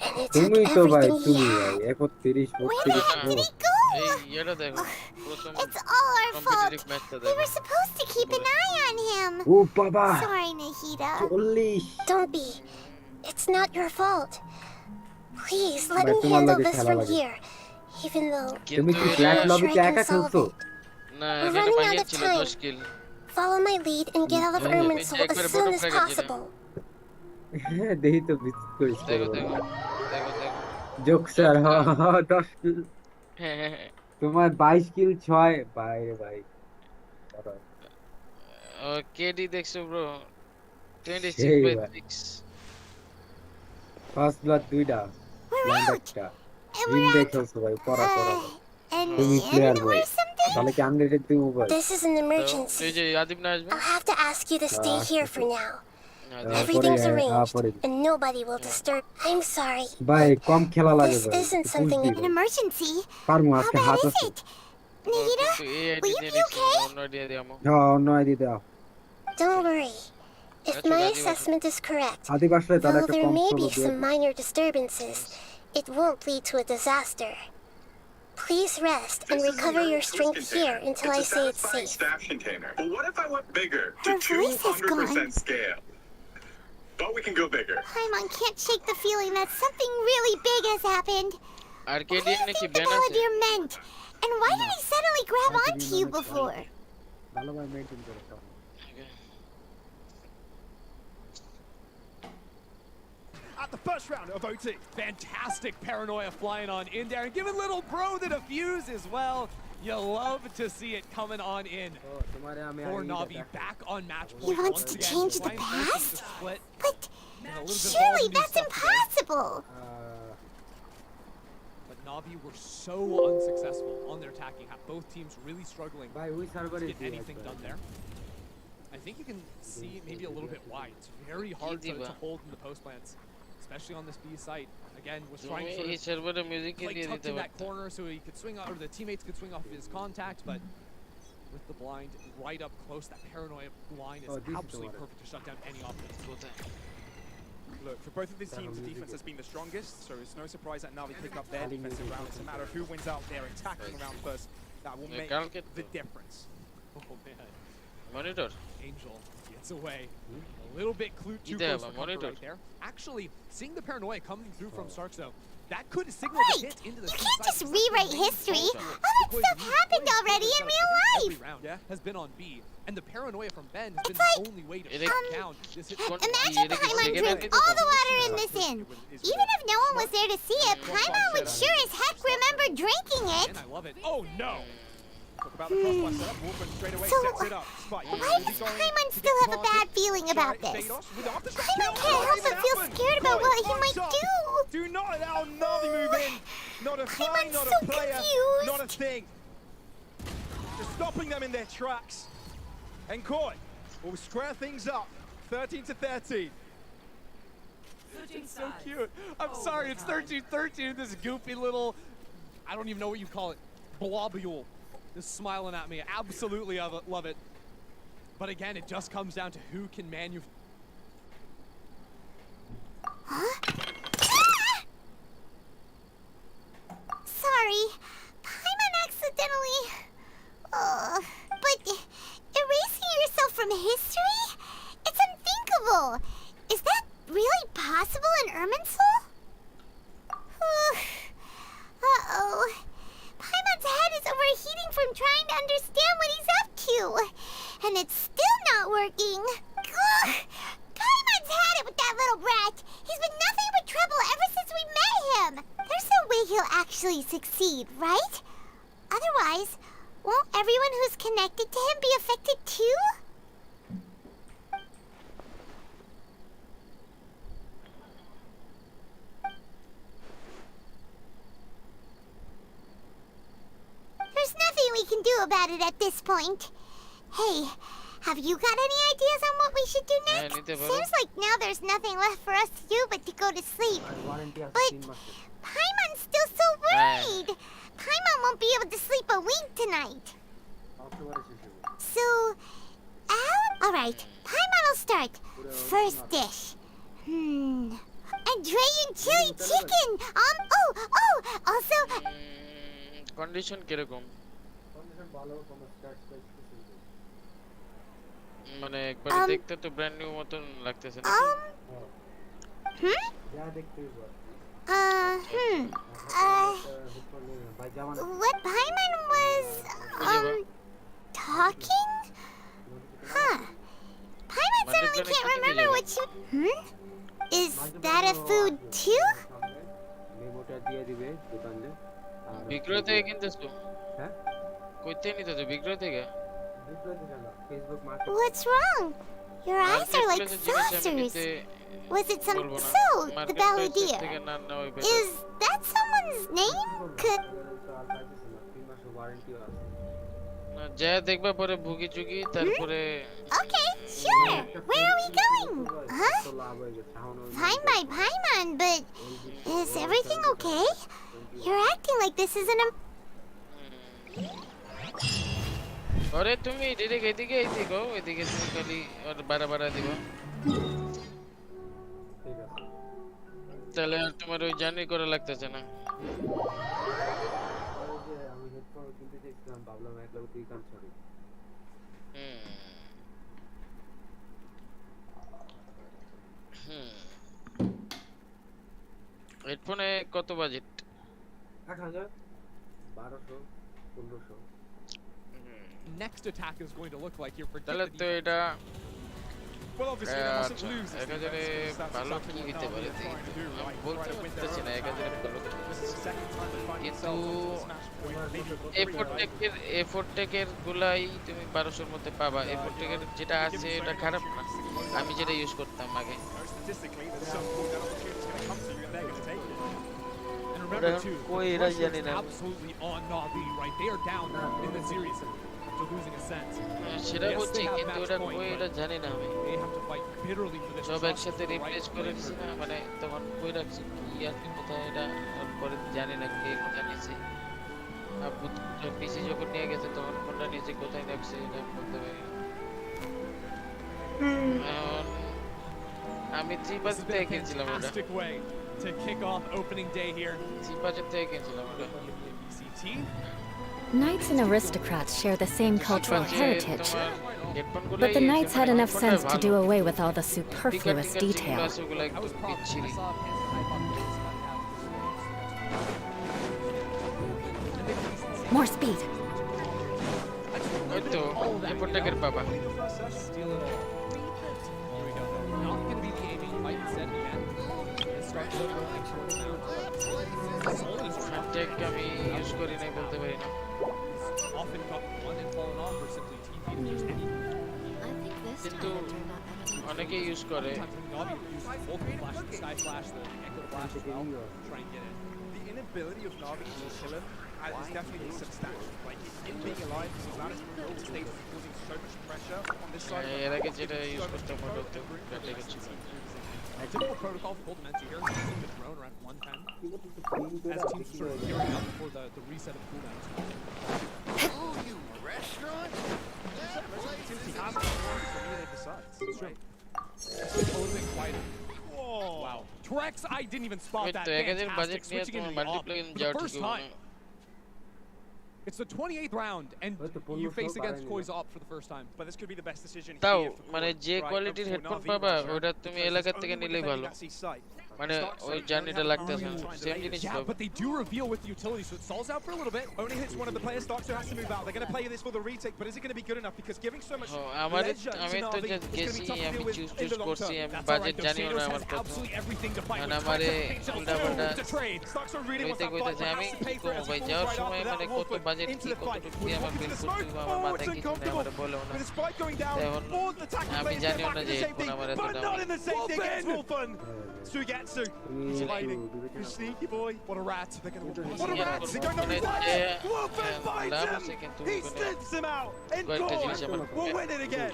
And it took তুমি তো ভাই everything he তুমি had. ভাই 31 32 এই ইয়েটা দেখো প্রথম It's all our fault. Competitive ম্যাচটা We দেখো were supposed to keep an eye on him. ও বাবা Sorry, Nahida. 40 Don't be. It's not your fault. Please let ভাই me তোমার handle লাগে this খেলা from লাগে here. Even though তুমি কি কিন্তু ব্ল্যাক এটা লবিতে একা খেলছো? না we're এখানে running বাইরে out of ছিল time. 10 kill Follow my lead and get out of Yeah, Irminsul একবারে as soon bottom as frag আছে possible. হ্যাঁ দেখি তো ভিজিট করিস দেখো দেখো দেখো দেখো জোক স্যার 10 কিল হ্যাঁ হ্যাঁ হ্যাঁ। তোমার 22 কিল 6 বাইরে ভাই ও কেডি দেখছো ব্রো 26 সেই বাই ভাই। 6 ফার্স্ট ব্লাড দুইটা ব্লাড একটা রিং দেখছো ভাই পড়া And তুমি the প্লেয়ার enemy ভাই or something? তাহলে কি আনরেটেড দিব ভাই This is an এই emergency. যে আদিব না আসবে I'll have to ask you to stay here for now. পরে Everything's পরে arranged, and nobody will disturb. I'm sorry. ভাই কম খেলা লাগে This ভাই isn't something An emergency? পারমু How আজকে bad হাত is আছে it? Nahida, কিন্তু এই আইডি will you দিয়ে be দেখছি okay? অন্য আইডিয়া দিয়ামো হ্যাঁ অন্য আইডি দাও Don't worry. If That's my what I do. assessment is correct, Adib আসলে তার though একটা there com may solo be দিয়ে some minor disturbances, it won't lead to a disaster. Please rest and recover your strength here until I say it's safe. Staff container. But what if I went bigger to Her voice is gone. 200% scale? But we can go bigger. Paimon can't shake the feeling that something really big has happened. আর What do কেডি you নাকি think the ban আছে Balladeer meant? And why did he suddenly grab onto you before? ভালো ভাই maintain করে দাও At the first round of OT. Fantastic paranoia flying on in there and giving little bro the defuse as well. You love to see it coming on in. For Navi back on match He point wants once to again. change the Trying to force it past? to split. But And a little bit of surely all new that's stuff today. impossible. But Navi were so unsuccessful on their attacking half. Both teams really struggling to get anything done there. I think you can see maybe a little bit wide. It's very hard to hold in the post plants, especially on this B site. Again, was trying to sort of play tucked in that corner so he could swing out, or the teammates could swing off of his contact, but with the blind right up close, that paranoia line is absolutely perfect to shut down any offense. Look, for both of these teams, the defense has been the strongest, so it's no surprise that Navi pick up their defensive round. It's a matter of who wins out their attacking round first. That will make the difference. Oh man. Monitor. Angel gets away. A little bit too close for comfort right there. Actually, seeing the paranoia coming through from Starks though, that could signal the hit into the You can't just rewrite history. Other stuff happened already in real life. Every round has been on B, and the paranoia from Ben has been the only way to shut down this hit. Imagine Paimon drank all the water in this inn. Even if no one was there to see it, Paimon would sure as heck remember drinking it. And I love it. Oh no! Talk about the crossbar setup. Wolfman straight away sets it up. Spike. Why does Paimon still have a bad feeling about this? Paimon can't help but feel scared about what he might do. Do not allow Navi move in. Not a fly, not a player, not a thing. Just stopping them in their tracks. And Koi will square things up. 13 to 13. It's so cute. I'm sorry, it's 13-13. This goofy little, I don't even know what you call it, blobule. Just smiling at me. Absolutely love it. But again, it just comes down to who can manufacture. Sorry, Paimon accidentally. But erasing yourself from history? It's unthinkable. Is that really possible in Irminsul? Uh-oh. Paimon's head is overheating from trying to understand what he's up to. And it's still not working. Ugh. Paimon's had it with that little brat. He's been nothing but trouble ever since we met him. There's no way he'll actually succeed, right? Otherwise, won't everyone who's connected to him be affected too? There's nothing we can do about it at this point. Hey, have you got any ideas on what we should do next? Seems like now there's nothing left for us to do but to go to sleep. But Paimon's still so worried. Paimon won't be able to sleep a wink tonight. So, alright, Paimon will start. First dish. Andrean chili chicken! Also... condition কিরকম মানে একবার দেখতে তো brand new মতন লাগতেছে না What Paimon was talking? Paimon suddenly can't remember what you... Is that a food too? বিক্রয় থেকে কিনতেছো হ্যাঁ কইতে নিতেছো বিক্রয় থেকে What's wrong? Your eyes are like saucers. Was it some... So, the Balladeer. Is that someone's name? যা দেখবা পরে ভুগি চুগি তারপরে Okay, sure. Where are we going? Huh? Fine by Paimon, but is everything okay? You're acting like this isn't a... আরে তুমি direct এদিকে গো এদিকে তুমি খালি আর বাড়া দিবা তাহলে আর তোমার ওই জার্নি করা লাগতেছে না আমি হেডফোন কিনতে চাইছিলাম ভাবলাম একলা তুই কান ছড়ি হেডফোনে কত budget 8000 1200 1500 Next attack is going to look like you're তাহলে predicted. তো এটা Well, obviously they mustn't lose. একাজরে ভালো কি হইতে পারে বলতে পারতেছি না একাজরে ভালো কিন্তু এফোর্ট টেকের গুলাই তুমি 1200 এর মধ্যে পাবা এফোর্ট টেকের যেটা আছে এটা খারাপ না আমি যেটা ইউজ করতাম আগে Remember too, the is absolutely on Na'Vi, right? They are down in the series after losing Ascent. সেটা বলছি কিন্তু ওটা কই এটা জানি না আমি They have to fight bitterly for this. সব একসাথে রিপ্লেস করে দিছি না মানে তখন কই রাখছি কি আর কোথায় এটা পরে জানি না কে কোথায় নিছে আপু পিসি যখন নিয়ে গেছে তখন কোনটা নিচে কোথায় রাখছে এটা বলতে পারি না আমি 3 বাজে থেকে কিনছিলাম ওটা to kick off opening day here. 3 বাজে থেকে কিনছিলাম ওটা Knights and aristocrats share the same cultural heritage, but the knights had enough sense to do away with all the superfluous detail. More speed. আমি ইউজ করি নাই বলতে পারি না often got one and fallen off or simply TP'd just anything. কিন্তু অনেকে use করে Multiple flash, the sky flash, the echo flash as well, try and get it. The inability of Na'Vi to kill him is definitely substantial. Like, him being alive because that is the real state is causing so much pressure on this side. এর আগে যেটা use করতে মনে হতো এটা গেছিল Typical protocol for Golden Mentor here, using the drone around 110. As teams sort of gearing up for the reset of cooldowns. Oh, you restaurant? Since he has performed for me, they decide. Right. It's totally quieted. Whoa. Wow. Trex, I didn't even spot that. Fantastic. Switching into the op for the first time. It's the 28th round, and you face against Koi's op for the first time. But this could be the best decision তাও here. মানে যে কোয়ালিটির headphone পাবা ওটা তুমি এলাকা থেকে নিলেই ভালো মানে ওই জার্নিটা লাগতেছে সেম জিনিস Yeah, but they do reveal with the utility, so it stalls out for a little bit. Only hits one of the players. Darkster has to move out. They're going to play this for the retake, but is it going to be good enough? Because giving so much leisure to আমি তো Na'Vi, it's going to be tough to deal with in the long করছি term. আমি budget জানিও না আমার কত মানে আমারে উল্টা পাল্টা কইতে কইতে আমি কি করব ভাই যাওয়ার সময় মানে কত বাজেট কি কত দিয়ে আমার বিল করতে হবে আমার মাথায় কিছু নেই আমারে বলেও না এখন আমি জানিও না যে কোন আমার এত দাম Suigetsu, he's hiding. You sneaky boy. What a rat. They're going to What a rat. They're going to revive him. Wolfen bites him. He snips him out. And we'll win it again.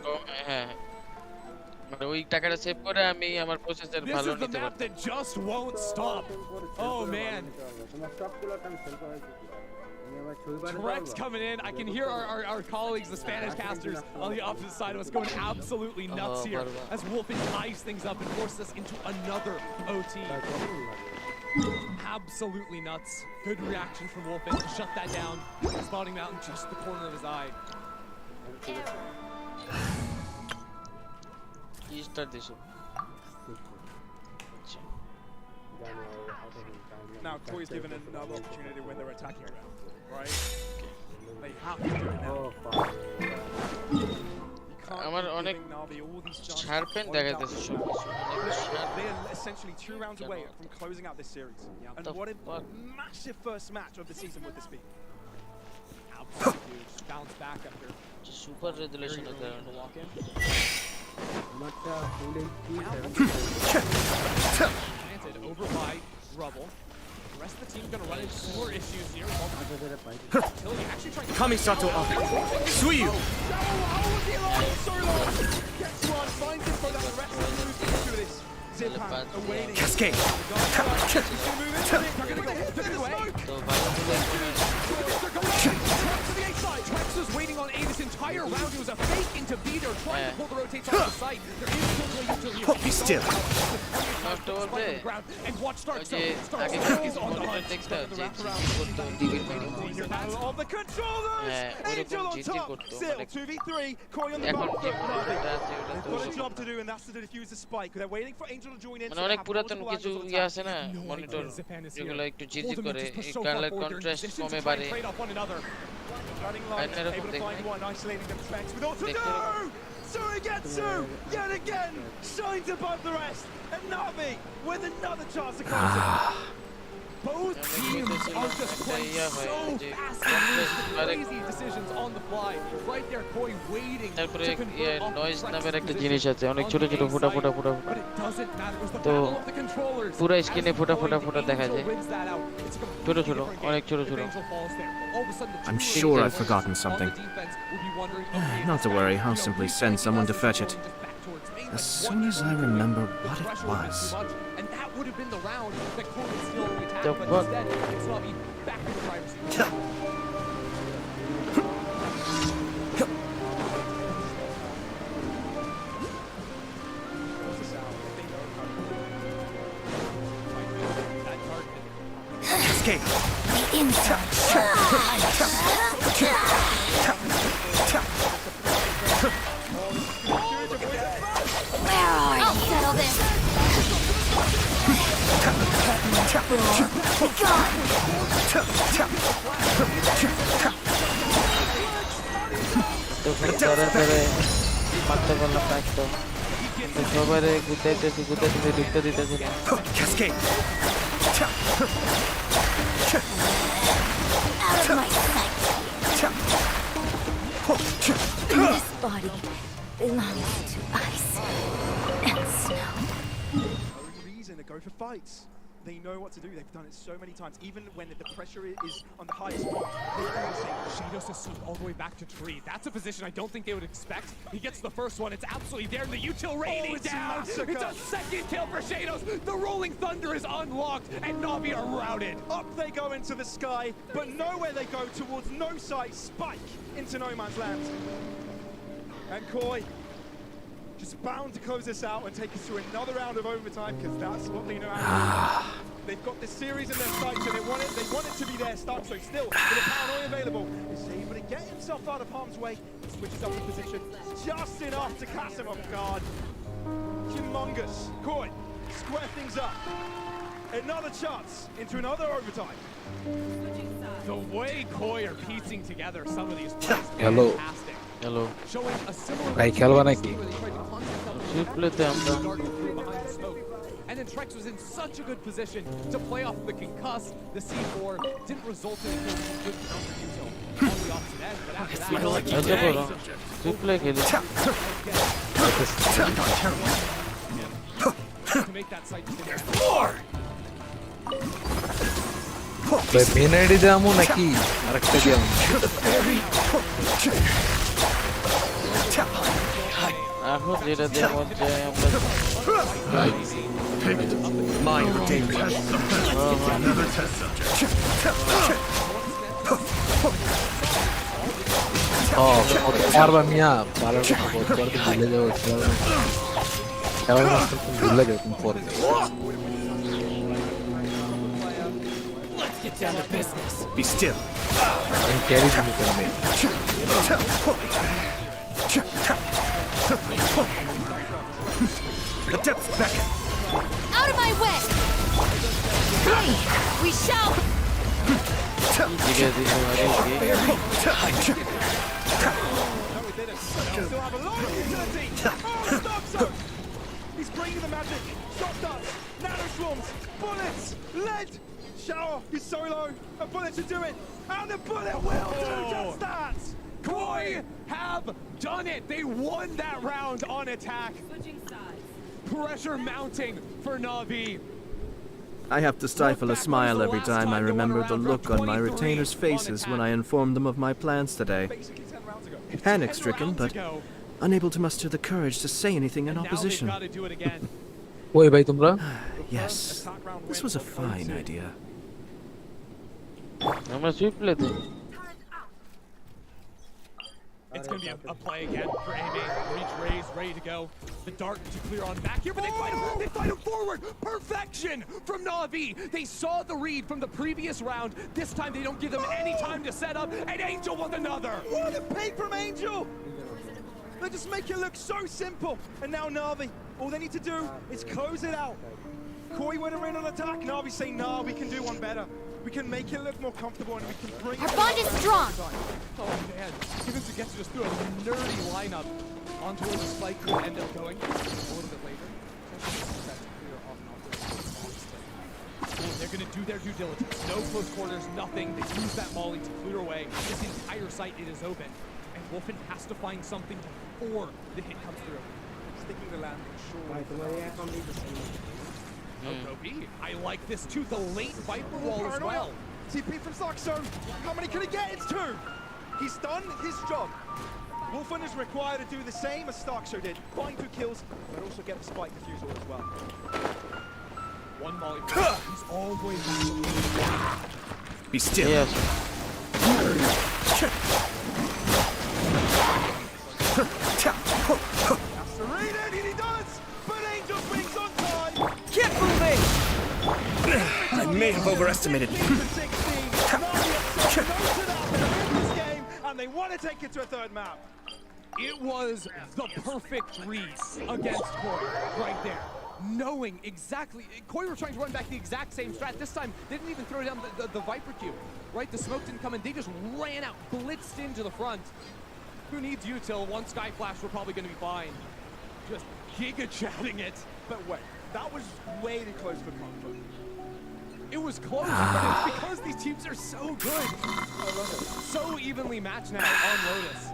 মানে ওই টাকাটা save করে আমি আমার processor ভালো নিতে পারব। This is the map that just won't stop. Oh man. Trex coming in. I can hear our colleagues, the Spanish casters on the opposite side of us going absolutely nuts here as Wolfen ties things up and forces us into another OT. Absolutely nuts. Good reaction from Wolfen to shut that down, spotting him out in just the corner of his eye. He started this. Now Koi's given another opportunity when they're attacking around, right? They have to do it now. আমার অনেক sharpen দেখা যাচ্ছে সব They are essentially 2 rounds away from closing out this series. And what a massive first match of the season would this be? Absolutely huge. Bounce back after super resolution of the walk in. Planted over by Rubble. The rest of the team gonna run into more issues here. Kamisato up. Suiyu. Cascade. Trex was waiting on A this entire round. It was a fake into B. They're trying to pull the rotates off the site. There is still Hold me still. And watch Stark is on the hunt. Of the controllers! Angel on top! Still, 2v3, Koi on the back foot. They've got a job to do, and that's to defuse the spike. They're waiting for Angel to join in. মানে অনেক পুরাতন কিছু ইয়ে আছে না monitor যেগুলো একটু জিজি করে এই কালার কন্ট্রাস্ট কমে বাড়ে Running low, able to find one, isolating them. Trex with also Suigetsu, yet again, shines above the rest. And Na'Vi with another chance to close it. Both teams are just playing so fast and crazy decisions on the fly. Right there, Koi waiting to confirm off noise the নামের একটা position জিনিস আছে অনেক ছোট ছোট on the ফোঁটা A ফোঁটা side, ফোঁটা but it doesn't matter. It was the তো battle of the controllers. পুরো As স্ক্রিনে ফোঁটা Koi, ফোঁটা the ফোঁটা দেখা Angel যায় wins that out. It's a ছোট completely ছোট different অনেক game ছোট if ছোট Angel falls there. All of a sudden, the I'm two sure Rangers I've forgotten on something. the defense will be wondering, okay, Not to worry, I'll simply send someone to fetch it. As soon as I remember what it was. And that would have been the round that Koi would steal the attack, The but fuck? instead, it's Na'Vi back in the driver's seat. Escape! Where are you? I'll settle this. তো খুব ধরে ধরে মারতে পারলাম না একটু সবাই গুতাইতেছি ঢুকতে দিতেছি না Cascade! Out of my sight. This body belongs to ice and snow. No reason to go for fights. They know what to do. They've done it so many times. Even when the pressure is on the highest point, they do the same. Shadows has sneaked all the way back to tree. That's a position I don't think they would expect. He gets the first one. It's absolutely there. And the util raining down. It's a second kill for Shadows. The Rolling Thunder is unlocked, and Na'Vi are routed. Up they go into the sky, but nowhere they go towards no sight. Spike into no man's land. And Koi just bound to close this out and take us to another round of overtime, because that's what they know how to do. They've got this series in their sights, and they want it to be their start. So still, with a paranoia available, is able to get himself out of harm's way. Switches up the position just enough to catch him off guard. Humongous. Koi, square things up. Another chance into another overtime. The way Koi are piecing together some of these plays is Hello. fantastic. Hello Showing a similar ভাই খেলবা নাকি sweet প্লেতে আমরা And then Trex was in such a good position to play off the concuss. The C4 didn't result in a good counter util on the opposite end, but after that, sweet play খেলি to make that site ভাই main ID যাবো নাকি আরেকটা game এখন যেটা দিয়ে মধ্যে আমরা Mine danger. Another test পারবা মিয়া পারার কথা বলতে ভুলে যাবো খেলার মাস্টার তুমি ভুলে যাও তুমি পরে Let's get down to business. Be still. আমি ক্যারি দিতে পারি The depths beckon. Out of my way! We shall. দিকে দিকে মারি still have a lot of utility. Oh, stop zone! He's bringing the magic. Shot darts, nano swarms, bullets, lead. Shower, he's so low. A bullet should do it. And the bullet will do just that. Koi have done it. They won that round on attack. Pressure mounting for Na'Vi. I have to stifle a smile every time I remember the look on my retainers' faces when I informed them of my plans today. Panic-stricken, but unable to muster the courage to say anything in opposition. ওই ভাই তোমরা Yes, this was a fine idea. আমরা sweet প্লেতে It's going to be a play again for A main. Reach raised, ready to go. The dart to clear on back here, but they fight him forward. Perfection from Na'Vi. They saw the read from the previous round. This time they don't give them any time to set up, and Angel with another. What a pick from Angel! They just make it look so simple. And now Na'Vi, all they need to do is close it out. Koi went in on attack. Na'Vi say, nah, we can do one better. We can make it look more comfortable, and we can bring Our bond is strong. Oh man, Given to get just through a nerdy lineup onto where the spike could end up going a little bit later. They're going to do their due diligence. No close quarters, nothing. They use that molly to clear away. This entire site, it is open. And Wolfen has to find something before the hit comes through. Sticking the landing short. Roby, I like this too. The late Viper wall as well. TP from Saxo. How many can he get? It's 2. He's done his job. Wolfen is required to do the same as Starkso did. Find 2 kills, but also get the spike defusal as well. One molly. He's all the way back. Be still. Yes. Serena, he does! But Angel brings on time! Keep moving! I may have overestimated. And they want to take it to a 3rd map. It was the perfect read against Koi right there. Knowing exactly, Koi were trying to run back the exact same strat. This time, they didn't even throw down the Viper cube, right? The smoke didn't come in. They just ran out, blitzed into the front. Who needs util? One Sky Flash, we're probably going to be fine. Just giga-chatting it. But wait, that was way too close for comfort. It was close, but it's because these teams are so good. So evenly matched now on Lotus.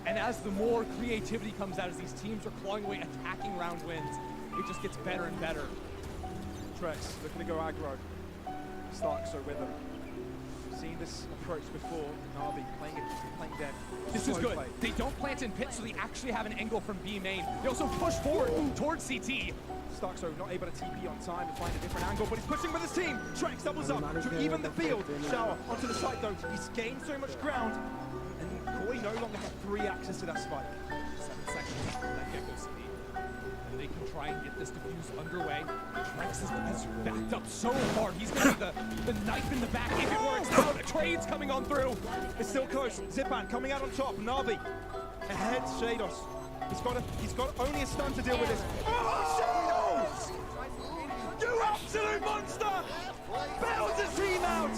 And as the more creativity comes out, as these teams are clawing away, attacking round wins, it just gets better and better. Trex looking to go aggro. Starkso with them. We've seen this approach before. Na'Vi playing dead. This is good. They don't plant in pit, so they actually have an angle from B main. They also push forward towards CT. Starkso not able to TP on time to find a different angle, but he's pushing with his team. Trex doubles up to even the field. Shower onto the site though. He's gained so much ground. And Koi no longer have 3 access to that spike. 7 seconds. That Gecko CD. And they can try and get this defuse underway. Trex is backed up so hard. He's going to get the knife in the back if it works out. A trade's coming on through. It's still close. Zipan coming out on top. Na'Vi ahead. Shados. He's got only a stun to deal with this. Oh, Shadows! You absolute monster! Bails his team out!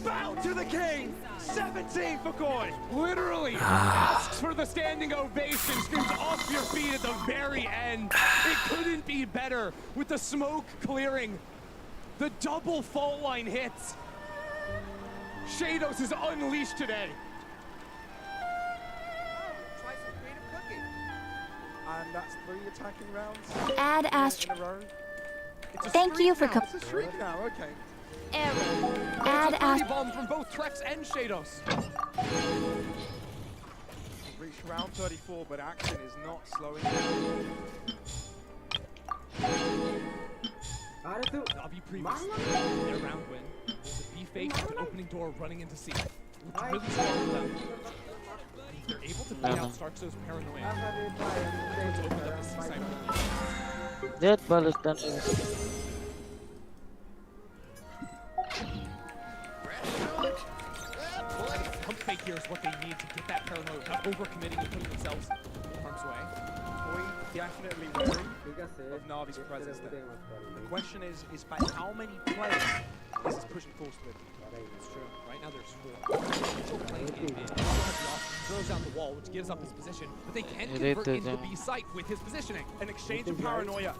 Bow to the king! 17 for Koi! Literally asks for the standing ovation, screams off your feet at the very end. It couldn't be better with the smoke clearing. The double fault line hits. Shados is unleashed today. And that's 3 attacking rounds. Add Astro. Thank you for coming. It's a streak now, okay. Add Astro. Bomb from both Trex and Shados. Reach round 34, but action is not slowing down. Na'Vi previous their round win. There's a B fake with an opening door running into C. Looked really strong for them. They're able to beat out Starkso's paranoia. Let's open up the C side. That ball is done. Pump fake here is what they need to get that paranoia without overcommitting and putting themselves in harm's way. Koi definitely wary of Na'Vi's presence there. The question is by how many players is this pushing force with? It's true. Right now there's 4. Playing in mid. Throws down the wall, which gives up his position, but they can convert into the B site with his positioning. An exchange of paranoia.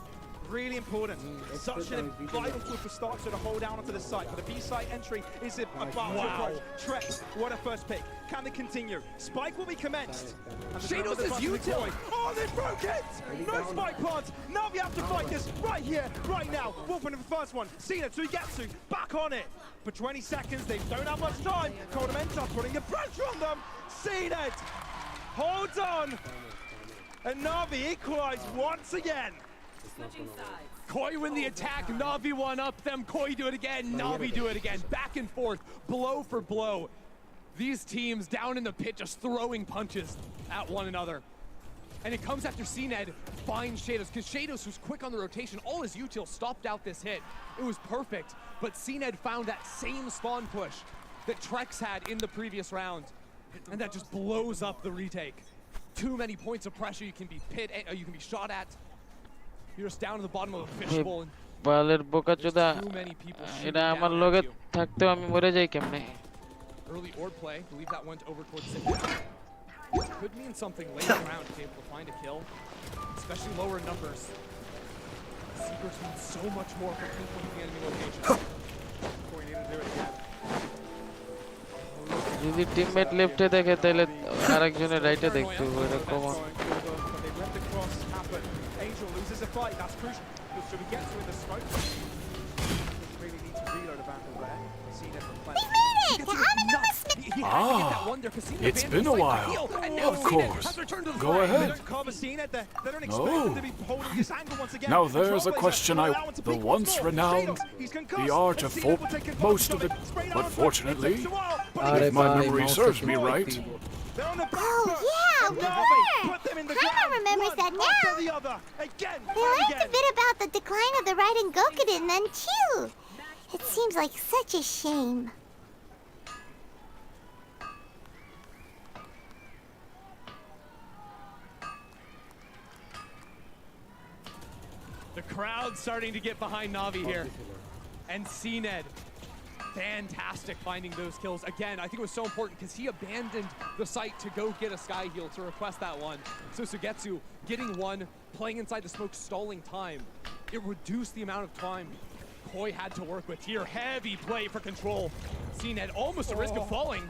Really important. Such a vital tool for Starkso to hold down onto the site. But the B site entry is about to approach. Trex, what a first pick. Can they continue? Spike will be commenced. Shados is util. Oh, they broke it! No spike plant. Na'Vi have to fight this right here, right now. Wolfen with the first one. Cena, Suigetsu, back on it. For 20 seconds, they don't have much time. Kodamenta putting the pressure on them. Cena holds on. And Na'Vi equalize once again. Koi win the attack, Na'Vi one up them, Koi do it again, Na'Vi do it again. Back and forth, blow for blow. These teams down in the pit just throwing punches at one another. And it comes after CNED finds Shados, because Shados was quick on the rotation. All his util stopped out this hit. It was perfect, but CNED found that same spawn push that Trex had in the previous round. And that just blows up the retake. Too many points of pressure, you can be shot at. You're just down to the bottom of a fishbowl. Baler boka choda. Eta amar loge thakte ami more jai kemne. Early orb play, believe that went over towards Zipan. Could mean something later around to be able to find a kill, especially lower in numbers. Secrets mean so much more for pinpointing the enemy location. Koi need to do it again. যদি teammate লেফটে দেখে তাহলে আরেকজনের রাইটে দেখতে হবে এরকম Angel loses a fight, that's crucial. Should we get to in the smoke? Really need to reload a Vandal there. Seen it from plenty. It's been a while. Of course. Go ahead. No. Now there's a question the once renowned, the art of folk, most of it, but fortunately, if my memory serves me right. Oh yeah, we were! Paimon remembers that now! They learned a bit about the decline of the Raiden Gokuden then too! It seems like such a shame. The crowd starting to get behind Na'Vi here. And CNED, fantastic finding those kills. Again, I think it was so important because he abandoned the site to go get a Sky Heal to request that one. So Sugetsu getting one, playing inside the smoke, stalling time. It reduced the amount of time Koi had to work with here. Heavy play for control. CNED almost at risk of falling.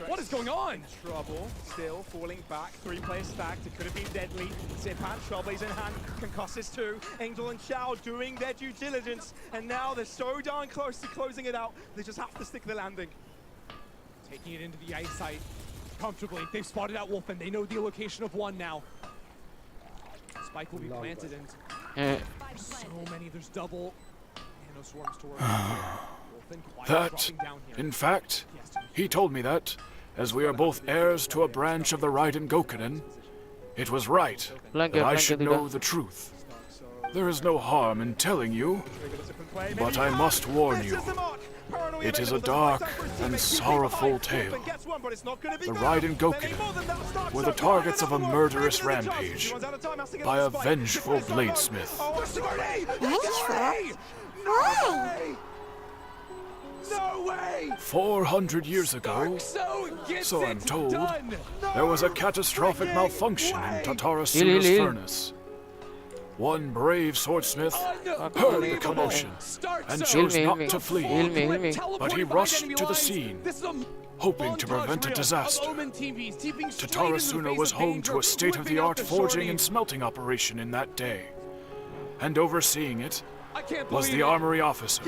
What is going on? Trouble, still falling back. 3-player stacked, it could have been deadly. Zipan, Trailblaze in hand, Concussus too. Angel and Xiao doing their due diligence, and now they're so darn close to closing it out, they just have to stick the landing. Taking it into the eyesight comfortably. They've spotted out Wolfen. They know the location of one now. Spike will be planted, and there's so many. There's double Nano Swarms to work with. That, in fact, he told me that, as we are both heirs to a branch of the Raiden Gokuden, it was right that I should know the truth. There is no harm in telling you, but I must warn you. It is a dark and sorrowful tale. The Raiden Gokuden were the targets of a murderous rampage by a vengeful bladesmith. Vengeful? Why? No way! 400 years ago, so I'm told, there was a catastrophic malfunction in Tatarasuna's furnace. One brave swordsmith heard the commotion and chose not to flee, but he rushed to the scene, hoping to prevent a disaster. Tatarasuna was home to a state-of-the-art forging and smelting operation in that day, and overseeing it was the armory officer.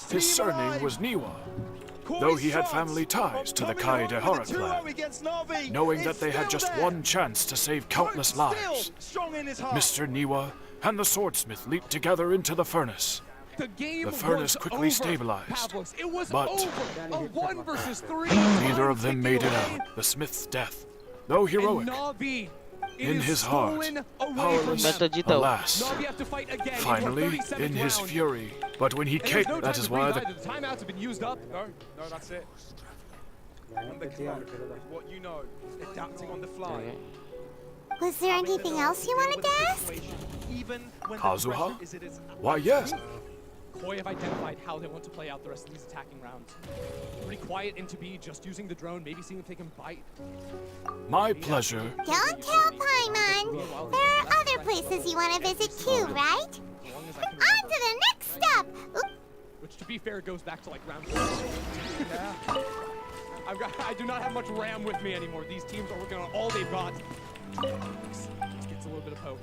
His surname was Niwa, though he had family ties to the Kaedehara clan. Knowing that they had just one chance to save countless lives, Mr. Niwa and the swordsmith leaped together into the furnace. The furnace quickly stabilized, but neither of them made it out. The smith's death, though heroic, in his heart, powerless, alas. Finally, in his fury, but when he came, that is why the timeouts have been used up. No, that's it. On the clock is what you know, adapting on the fly. Was there anything else you wanted to ask? Kazuha? Why, yes. Koi have identified how they want to play out the rest of these attacking rounds. Pretty quiet into B, just using the drone, maybe seeing if they can bite. My pleasure. Don't tell Paimon. There are other places you want to visit too, right? On to the next stop. Which, to be fair, goes back to like round 4. I do not have much RAM with me anymore. These teams are working on all they've got. Let's get a little bit of hope.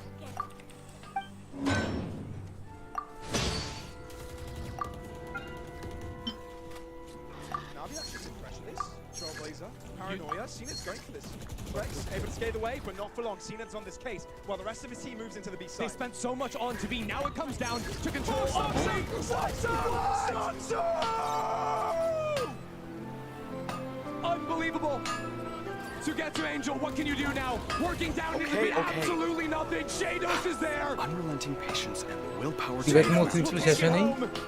Trailblazer, Paranoia, CNED's going for this. Rex, able to skate away, but not for long. CNED's on this case, while the rest of his team moves into the B side. They spent so much on to B, now it comes down to control. Unbelievable! Sugetsu Angel, what can you do now? Working down into B, absolutely nothing. Shados is there! Unrelenting patience and willpower to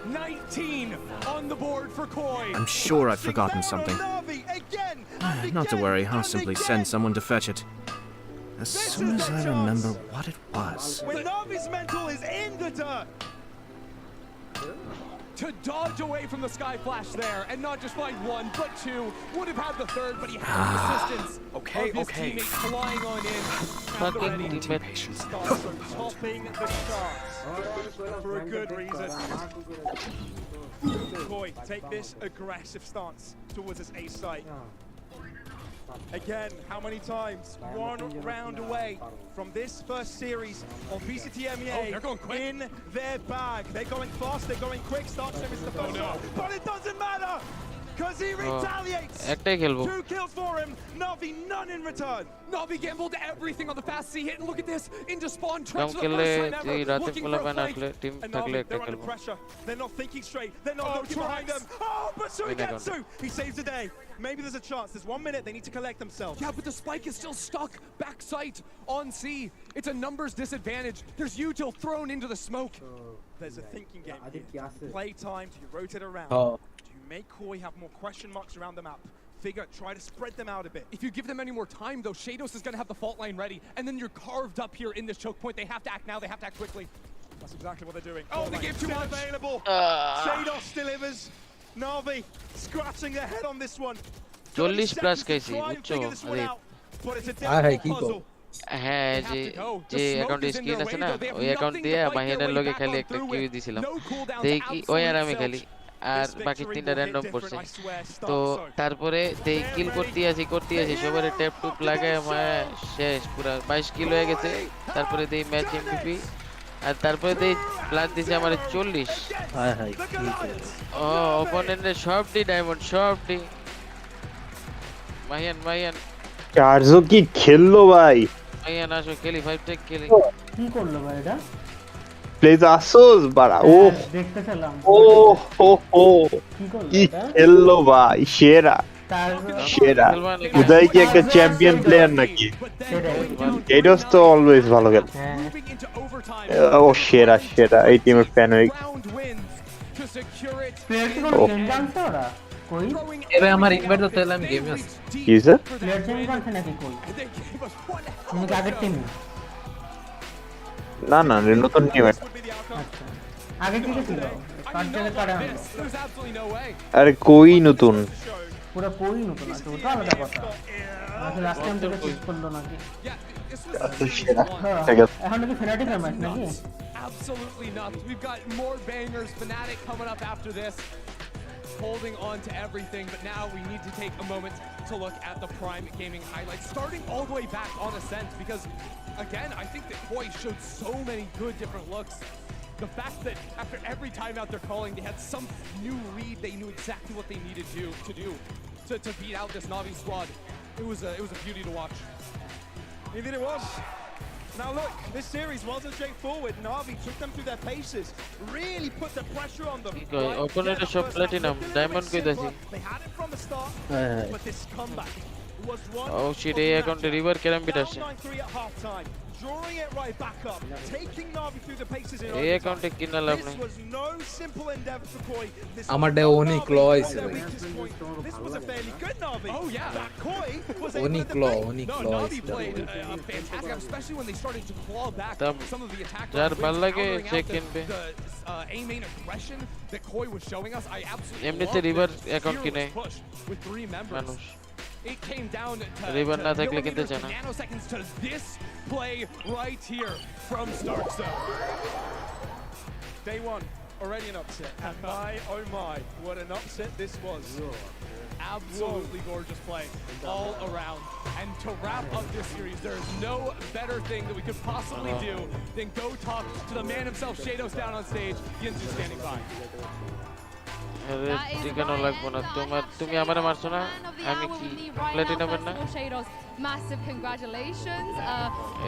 19 on the board for Koi. I'm sure I've forgotten something. Not to worry, I'll simply send someone to fetch it. As soon as I remember what it was. When Na'Vi's mental is in the dirt! to dodge away from the Sky Flash there and not just find one, but two. Would have had the third, but he had the assistance of his teammate flying on in. Fucking teammate. Starts topping the charts for a good reason. Koi, take this aggressive stance towards his A site. Again, how many times? One round away from this first series of VCT-MEA in their bag. They're going fast, they're going quick. Starkstrom is the first one, but it doesn't matter because he retaliates. 2 kills for him. Na'Vi, none in return. Na'Vi gambled everything on the fast C hit, and look at this into spawn trench for the first time ever, looking for a flank. And Na'Vi, they're under pressure. They're not thinking straight. They're not looking behind them. Oh, but Suigetsu, he saves the day. Maybe there's a chance. There's 1 minute. They need to collect themselves. Yeah, but the spike is still stuck backside on C. It's a numbers disadvantage. There's util thrown into the smoke. There's a thinking game here. Play time. Do you rotate around? Oh. Do you make Koi have more question marks around the map? Figure, try to spread them out a bit. If you give them any more time, though, Shados is going to have the fault line ready, and then you're carved up here in this choke point. They have to act now. They have to act quickly. That's exactly what they're doing. Oh, they gave too much. Available. Shados delivers. Na'Vi scratching their head on this one. 40 plus খাইছি বুঝছো আরে কি কো হ্যাঁ যে অ্যাকাউন্টে screen আছে না ওই অ্যাকাউন্ট দিয়ে মাহিনের লগে খালি একটা কিউ দিছিলাম দেখি ওই আর আমি খালি আর বাকি তিনটা র‍্যান্ডম পড়ছে তো তারপরে দেই কিল করতে আছি সবারে ট্যাপ টুপ লাগায় আমার শেষ পুরো 22 কিল হয়ে গেছে তারপরে দেই ম্যাচ এমভিপি আর তারপরে দেই প্লাস দিছে আমার 40 হায় হায় ও অপোনেন্টের সবটি ডায়মন্ড সবটি মাহিয়ান চার্জো কি খেললো ভাই মাহিয়ান আসো খেলি 5 টেক খেলি কি করলো ভাই এটা প্লিজ আসোস বাড়া ও দেখতেছিলাম ও কি খেললো ভাই সেরা উদয় কি একটা চ্যাম্পিয়ন প্লেয়ার নাকি এডস তো অলওয়েজ ভালো খেলে ও সেরা এই টিমের ফ্যান হই কই এবে আমার ইনভাইট তো তেলাম গেমে আছে কি স্যার প্লেয়ার চেঞ্জ করছে নাকি কই তুমি কি আগের টিম না নতুন টিম আচ্ছা আগে কি ছিল কাট থেকে কাটা আরে কই নতুন পুরো কই নতুন আছে ওটা আলাদা কথা আচ্ছা লাস্ট টাইম থেকে চেঞ্জ করলো নাকি এখন কি ফেনাটিক ম্যাচ নাকি Absolutely not. We've got more bangers. Fnatic coming up after this. Holding on to everything, but now we need to take a moment to look at the Prime Gaming highlights, starting all the way back on Ascent, because again, I think that Koi showed so many good different looks. The fact that after every timeout they're calling, they had some new read, they knew exactly what they needed to do to beat out this Na'Vi squad. It was a beauty to watch. Indeed it was. Now look, this series wasn't straightforward. Na'Vi took them through their paces, really put the pressure on them. Opponent shop platinum, diamond koi dasi. They had it from the start, but this comeback was one. Oh shit, ei account river keram bit asche. 9-3 at halftime, drawing it right back up, taking Na'Vi through the paces in ei account e kinna lab This was no simple endeavor for Koi. আমার day ওনি ক্লো হইছে ভাই This was a fairly good Na'Vi. Oh yeah, that Koi was ওনি Chloe Na'Vi played fantastic, especially when they started to claw back some of the attack. Jar bal lage check in pe. A main aggression that Koi was showing us, I absolutely এমনিতে river account কিনে with 3 members. মানুষ It came down to river na thakle kinte chana nanoseconds to this play right here from Starkstone. Day one, already an upset. And my, oh my, what an upset this was. Absolutely gorgeous play all around. And to wrap up this series, there is no better thing that we could possibly do than go talk to the man himself, Shados, down on stage. Yinzu standing by. ঠিকানো লাগবো না তুমি আমারে মারছো না আমি কি প্ল্যাটিনামের না Massive congratulations.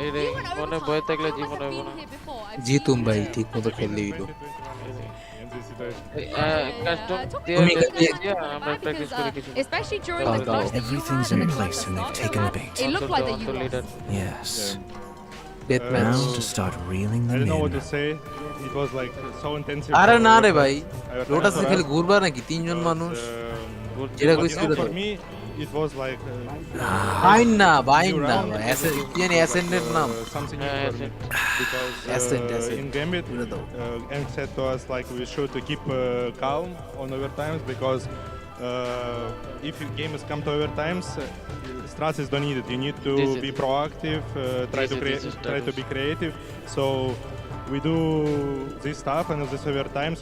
এই রে মনে ভয় থাকলে জীবন হইব না জিতুম ভাই ঠিক মতো খেললি হইলো কাস্টম দিয়ে আমরা প্র্যাকটিস করি কিছু Especially during the first Everything's in place and they've taken the bait. It looked like the leader. Yes. Now to start reeling them in. I don't know what to say. It was like so intensive. আরে না রে ভাই lotus খালি ঘুরবা নাকি তিনজন মানুষ যেটা কইছিল for me it was like Bind na, new bind na. round, it was Ascended naam. something new for me because Ascent. in Gambit, Enk said to us like we should keep calm on overtimes because if games come to overtimes, strategies don't need it. You need to be proactive, try to be creative. So we do this stuff and this overtime,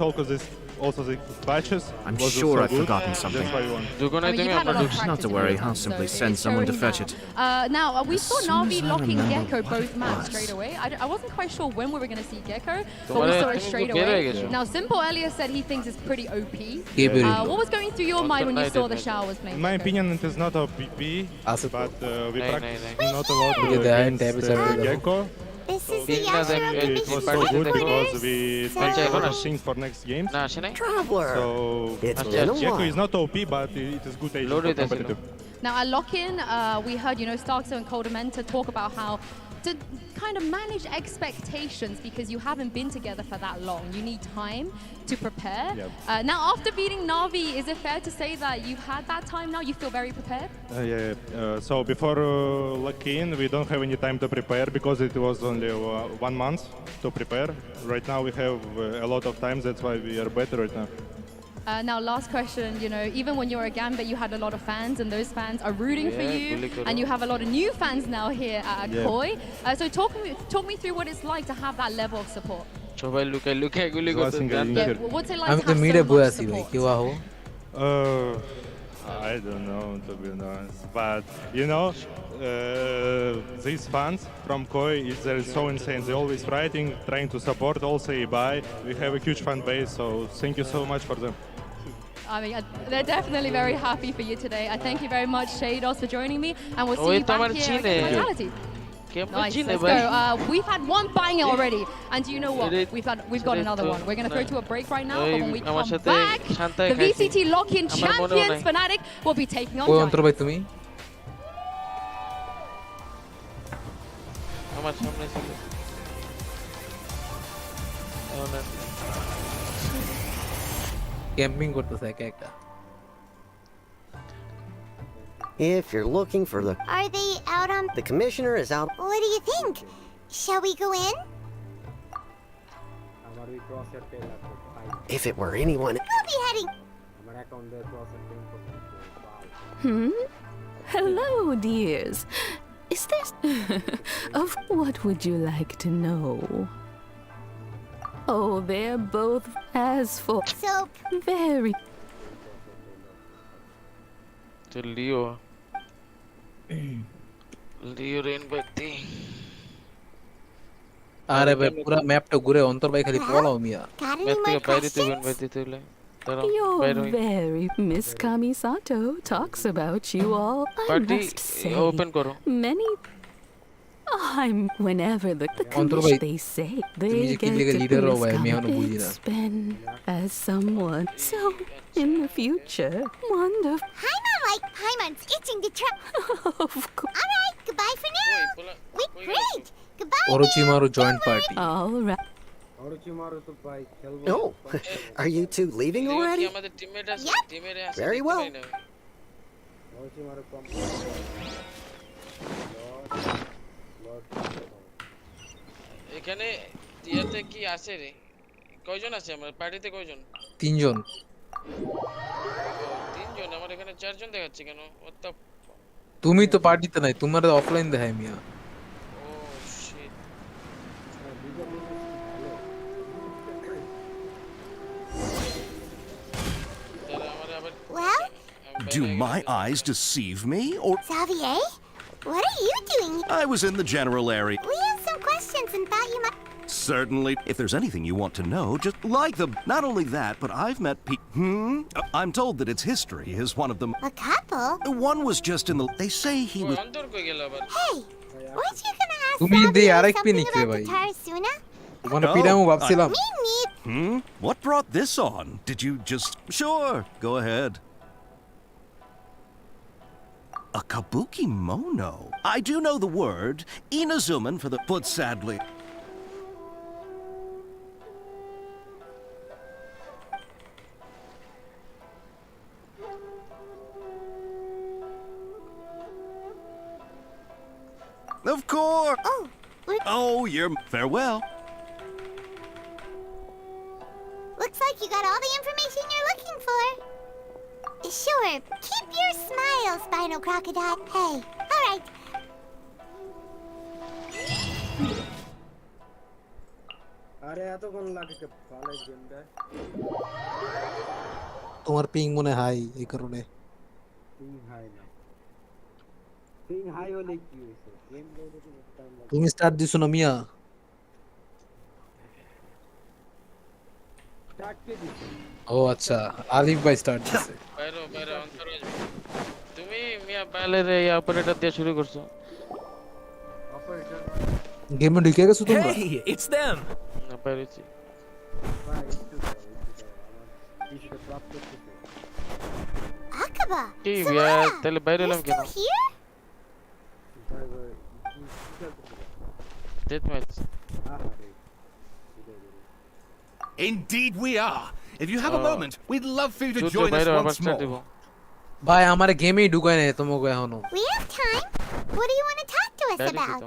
also the patches. I'm was sure so I've good. forgotten something. That's why we won. Not to worry, I'll simply send someone to fetch it. Now, we saw Navi as I locking remember Gecko what both it maps was. straight away. I wasn't quite sure when we were going to see Gecko, but we saw it straight away. Now, Simple Elias said he thinks it's pretty OP. What was going through your mind when you saw the Shao was playing In my Gecko? opinion, it is not a PP, but we practice not a lot Look at the hand against tab is Gecko. This is So the Yashiro it was so good because we take a lot of things for next games. Traveler. So It's been a Gecko while. is not OP, but it is good agent for competitive. Now, at Lock-In, we heard, Starkzo and Coldamenta talk about how to kind of manage expectations because you haven't been together for that long. You need time to prepare. Yep. Now, after beating Na'Vi, is it fair to say that you've had that time now? You feel very prepared? So before lock-in, we don't have any time to prepare because it was only 1 month to prepare. Right now we have a lot of time, that's why we are better right now. Now, last question, even when you were a Gambit, you had a lot of fans, and those fans are rooting for you, and you have a lot of new fans now here at Koi. So talk me through what it's like to have that level of support. What's it like আমি to তো have মিডে so বই much আছি ভাই support? কেউ আহো I don't know, to be honest, but these fans from Koi, they're so insane. They're always writing, trying to support, also Ibai. We have a huge fan base, so thank you so much for them. I mean, they're definitely very happy for you today. I thank you very much, Shados, for joining me, and we'll see you back here at Vitality. Nice, let's go. We've had one banger already, and do you know what? We've got another one. We're going to go to a break right now, but when we come back, the VCT Lock-In champions, Fnatic, will be taking on ওই Giant. অন্তর ভাই তুমি আমার সামনে ছিল camping করতেছে একা একা If you're looking for the... Are they out on... The commissioner is out... What do you think? Shall we go in? If it were anyone... We'll be heading... Hello, dears. Is this... of what would you like to know? Oh, they're both as for... Soap. Very... তো লিও rain ব্যক্তি আরে ভাই পুরো ম্যাপটা ঘুরে অন্তর ভাই খালি পলাও মিয়া ম্যাপ থেকে বাইরে তো বেন বাইরে দিতে Your very Miss Kamisato talks about you all. I must say, many. Whenever the commission they say they get to spend as someone. So in the future, wonderful. Paimon's itching to try. All right, goodbye for now. Great. Goodbye. Orochimaru joint party. All right. Oh, are you two leaving already? Very well. এখানে টিয়াতে কি আছে রে কয়জন আছে আমার পার্টিতে কয়জন তিনজন আমার এখানে চারজন দেখাচ্ছে কেন তুমি তো পার্টিতে নাই তোমার অফলাইন দেখায় মিয়া Well, do my eyes deceive me, or... Xavier, what are you doing? I was in the general area. We have some questions and thought you might... Certainly. If there's anything you want to know, just like them. Not only that, but I've met I'm told that its history is one of them. A couple? One was just in the... They say he was... Hey, weren't you gonna ask তুমি দে আরেক something পিনিক রে about ভাই the Tarasuna? তোমার পিডামু ভাবছিলাম What brought this on? Did you just... Sure, go ahead. A kabuki mono? I do know the word. Inazuman for the... Put sadly... Of course. Oh, Oh, you're farewell. looks like you got all the information you're looking for. Sure, keep your smile, Spinal Crocodile. Hey, all right. আরে এতক্ষণ লাগে কে ভালো গেমটা তোমার ping মনে high এই কারণে ping high না পিং হাই হলে কি হইছে গেম লোডে তো টাইম লাগে তুমি স্টার্ট দিছো না মিয়া স্টার্ট কে দিছো ও আচ্ছা আলিফ ভাই স্টার্ট দিছে বাইরে বাইরে অন্তর আসবে তুমি মিয়া বাইরে রে এই অপারেটর দিয়ে শুরু করছো অপারেটর গেমে ঢুকে গেছো তোমরা Hey, it's them. না পারেছি ভাই একটু কিছু প্রাপ্ত করতে Akaba, কি মিয়া তাহলে বাইরে এলাম কেন you here? ভাই ভাই কি করতে ডেথ ম্যাচ আরে Indeed we are. If you have a moment, we'd love for you to join us once more. ভাই আমারে গেমেই ঢুকায় নাই তোমাকে এখনো We have time. What do you want to talk to us about?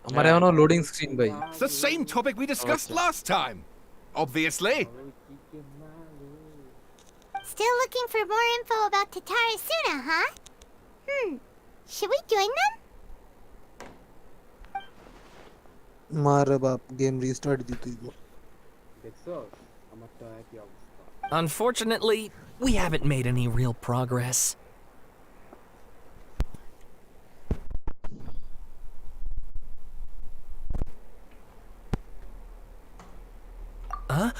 আমারে এখনো loading screen ভাই It's the same topic we discussed last time. Obviously. Still looking for more info about Tatarasuna, huh? Should we join them? মার বাপ game restart দিতেই গো দেখছো আমার তো একই অবস্থা Unfortunately, we haven't made any real progress. Huh?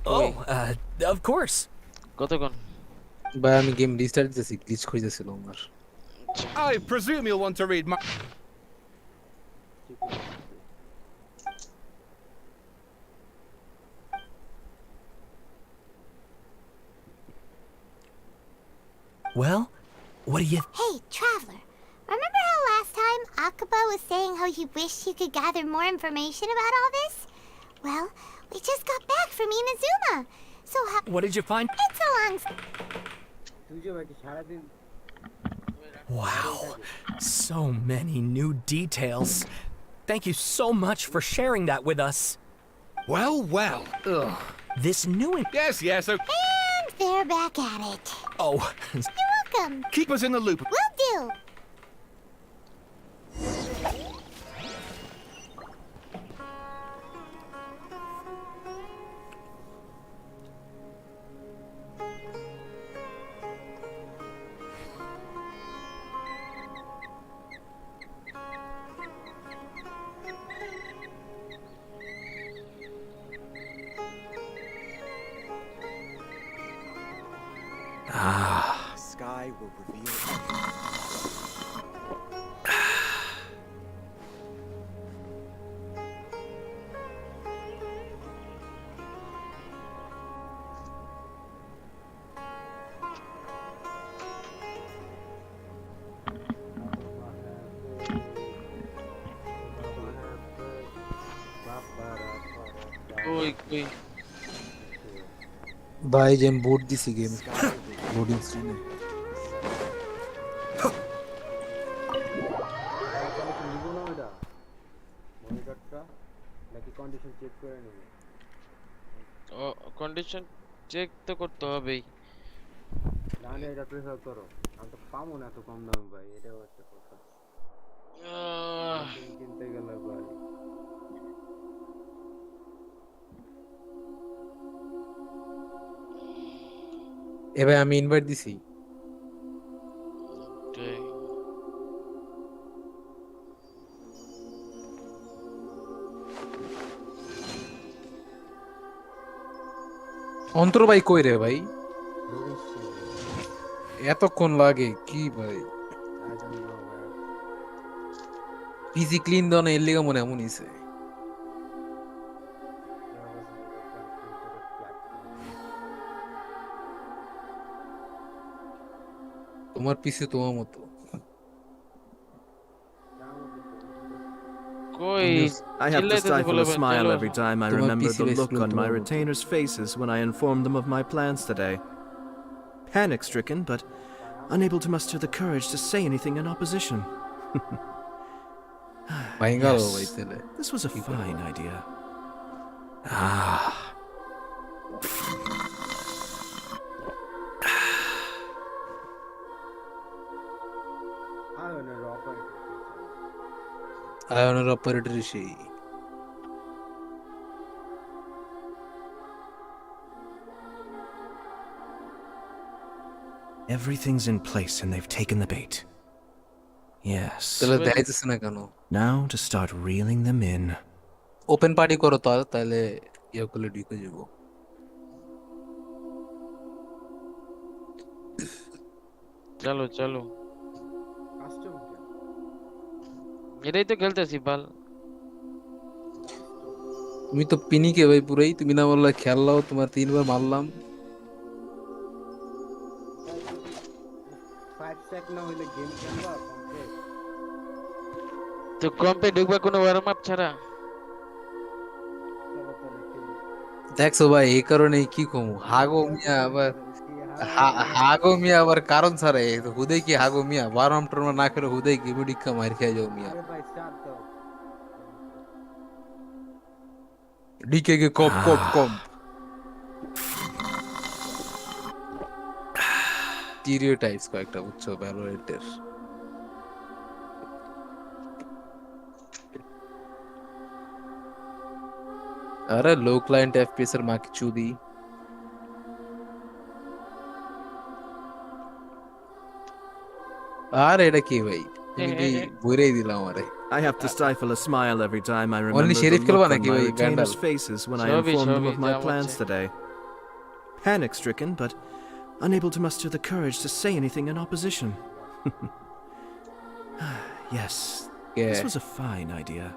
Oh, of course. কতক্ষণ ভাই আমি গেম রিস্টার্ট দিতেছি গ্লিচ খুঁজতেছিল আমার I presume you'll want to read my... Well, what do you... Hey, Traveler. Remember how last time Akaba was saying how he wished he could gather more information about all this? Well, we just got back from Inazuma. So how... What did you find? It's a long... তুই যে বাকি সারা দিন Wow, so many new details. Thank you so much for sharing that with us. Well, well. Ugh. This new... Yes, yes, okay. And they're back at it. Oh, You're welcome. Keep us in the loop. Will do. Ah. The sky will reveal কই কই ভাই যে বুট দিছি game loading স্ক্রিনে মনিটরটা নাকি condition check করে নেবে ও condition check তো করতে হবেই তাহলে এটা প্রেফার করো আমি তো পাবো না এত কম দামে ভাই এটাও একটা কথা কিনতে গেলে ভাই এবার আমি ইনভাইট দিছি অন্তর ভাই কই রে ভাই এতক্ষণ লাগে কি ভাই পিসি ক্লিন দাও না এর লিগা মনে এমন হইছে তোমার পিসি তোমার মতো I have to stifle a smile every time I remember the look on my retainers' faces when I informed them of my plans today. Panic-stricken, but unable to muster the courage to say anything in opposition. Yes, this was a fine idea. Ah. Ioner operator সেই Everything's in place and they've taken the bait. Yes. তাহলে দেখাইতেছ না কেন? Now to start reeling them in. Open party করো তো তাহলে ইয়া করলে ঢুকে যাব। চলো চলো এটাই তো খেলতেছি বাল। তুমি তো পিনিকে ভাই পুরাই, তুমি না বললে খেললাও, তোমার 3 বার মারলাম। 5 সেক না হইলে গেম খেলবা তো কম্পে ঢুকবা কোনো ওয়ার্ম আপ ছাড়া? দেখছো ভাই এই কারণে কি কমু হাগো মিয়া আবার হাগো মিয়া আবার কারণ ছাড়া হুদে কি হাগো মিয়া বারম টর্ম না করে হুদে কি বুডিকা মার খেয়ে যাও মিয়া। ডিকে কে কপ কপ কম স্টিরিওটাইপস কয়েকটা বুঝছো ভ্যালোরেন্টের। अरे लो क्लाइंट एफपीएस এর মাকে চুদি। আরে এটা কি ভাই তুমি কি বইরাই দিলা আমারে। I have to stifle a smile every time I remember Only the sheriff look খেলবা on নাকি my ভাই retainers' গ্যান্ডাল? faces when I informed them of my plans today. Panic-stricken, but unable to muster the courage to say anything in opposition. Yes, this was a fine idea.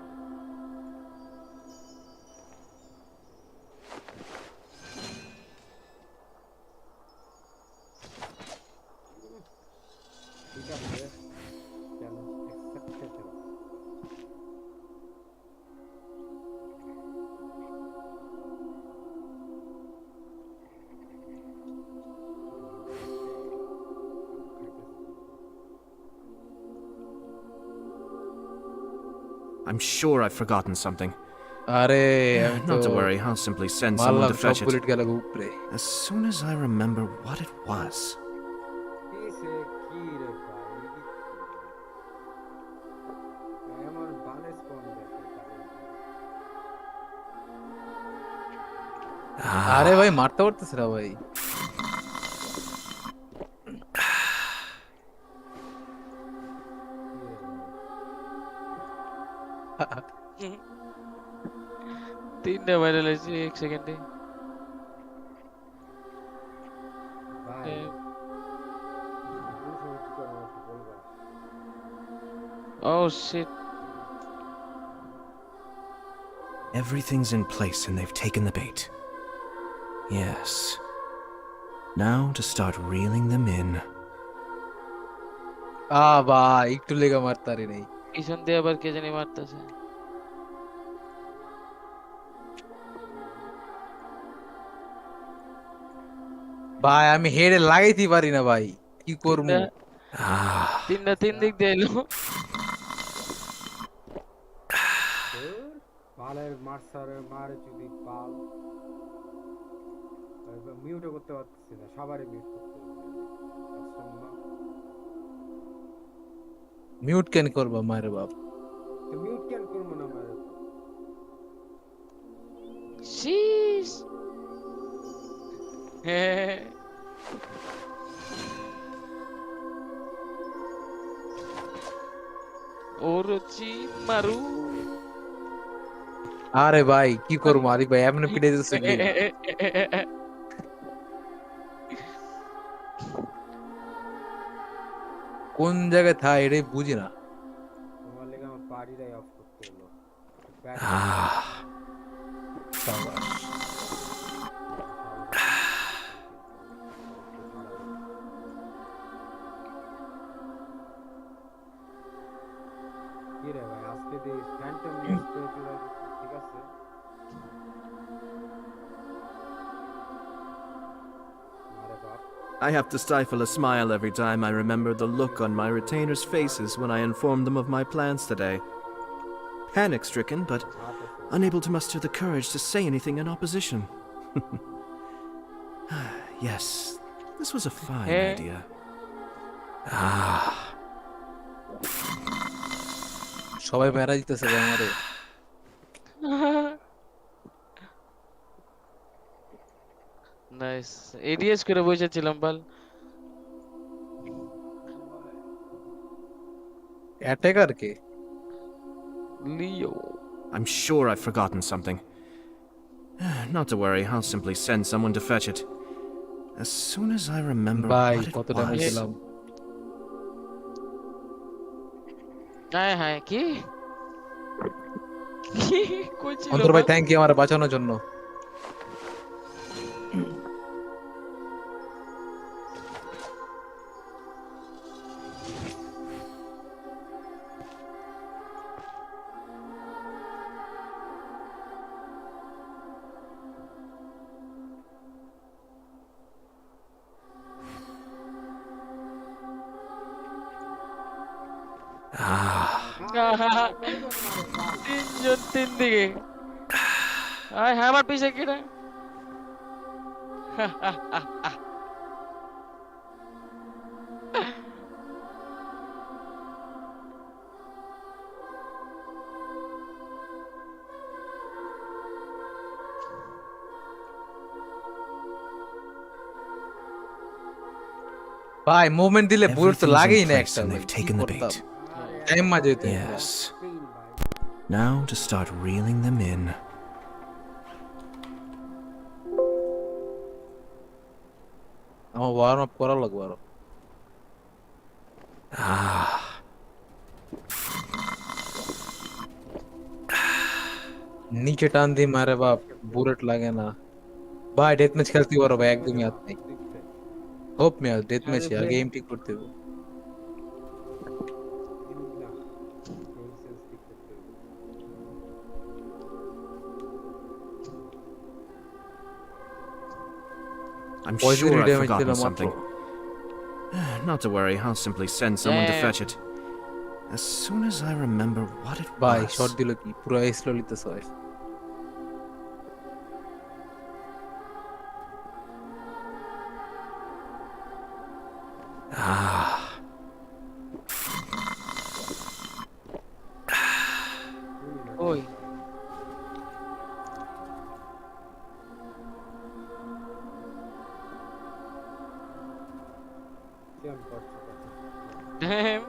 I'm sure I've forgotten something. Not to worry, I'll simply send someone to fetch it. As soon as I remember what it was. আরে ভাই মারতে পারতেছ না ভাই। তিনটা viral হয়েছে 1 সেকেন্ডে। Oh shit. Everything's in place and they've taken the bait. Yes. Now to start reeling them in. ভাই একটু লেগা মারতারি নেই। পিছন দিয়ে আবার কে জানি মারতেছে। ভাই আমি হেডে লাগাইতে পারি না ভাই, কি করব? তিনটা তিন দিক দিয়ে এলো। পালের মারসারে মারে যদি পাল মিউট করতে পারতেছি না, সবারই মিউট করতে মিউট কেন করবা মারে বাপ? তো মিউট কেন করব না মারে? শীশ ওরচি মারু। আরে ভাই কি করব আরি ভাই এমন পিটে দিতেছে কি? কোন জায়গায় থা এটাই বুঝি না। তোমার লাগি আমার পার্টিটাই অফ করতে হলো। শাবাশ। কি রে ভাই আজকে যে ফ্যান্টম নিউজ পেয়েছিল ঠিক আছে? আরে বাপ I have to stifle a smile every time I remember the look on my retainers' faces when I informed them of my plans today. Panic-stricken, but unable to muster the courage to say anything in opposition. Yes, this was a fine idea. সবাই মেরা দিতেছে আমারে nice ADS করে বসেছিলাম বল attacker কে লিও I'm sure I've forgotten something. Not to worry, I'll simply send someone to fetch it. As soon as I remember ভাই what it কত টাকা was. ছিলাম হ্যাঁ হ্যাঁ কি কই ছিল অন্তর ভাই থ্যাংক ইউ আমারে বাঁচানোর জন্য তিনজন তিন দিকে আয় হ্যাঁ আমার পিছে কিনা ভাই মুভমেন্ট দিলে বুলেট তো Everything's লাগেই in না place একটা and they've taken the bait. Time মাঝে Yes. Now to start reeling them in. আমার ওয়ার্ম আপ করা লাগবে আরো নিচে টান দি মারে বাপ বুলেট লাগে না ভাই ডেথ ম্যাচ খেলতে পারো ভাই একদমই হাত নেই হোপ মে ডেথ ম্যাচ আগে এমটি করতে হবে I'm Poison sure I've damage forgotten to the something. muscle. Not to worry, I'll simply send someone to fetch it. As soon as I remember what it ভাই was. Shot দিল কি পুরো slowly তো সয় ওই Damn.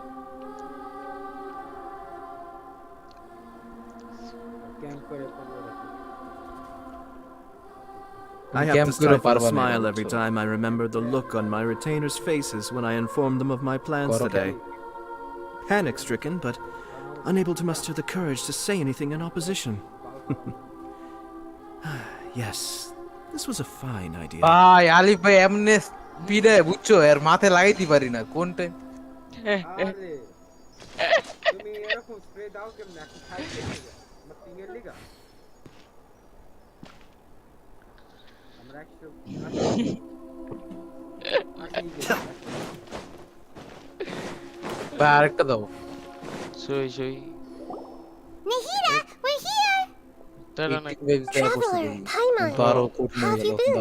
I have to stifle a smile every time I remember the look on my retainers' faces when I informed them of my plans today. Panic-stricken, but unable to muster the courage to say anything in opposition. Yes, this was a fine idea. ভাই আলিফ ভাই এমনে স্পিডে বুঝছো এর মাথায় লাগাইতে পারি না কোন টাইম তুমি এরকম স্প্রে দাও কেমনে এখন খাইতে আমার পিঙের লিগা আমরা একটু ভাই আরেকটা দাও সই সই Nahida, we're here! Traveler, Paimon, how have you been?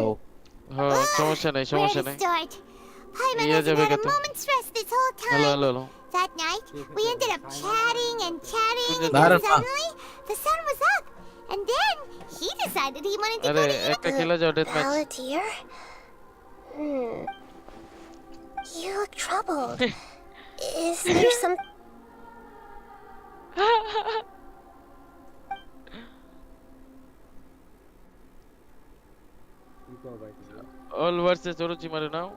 হ্যাঁ সমস্যা নাই সমস্যা নাই Start. Paimon ইয়া hasn't যাবে had a কত moment's rest this whole hello time. Hello hello That night, we ended up chatting and chatting, and Dara, then suddenly, the sun was up. And then, he decided he wanted to আরে go to একটা খেলা যাও death match Palantir? You look troubled. Is there some... all versus Orochimaru now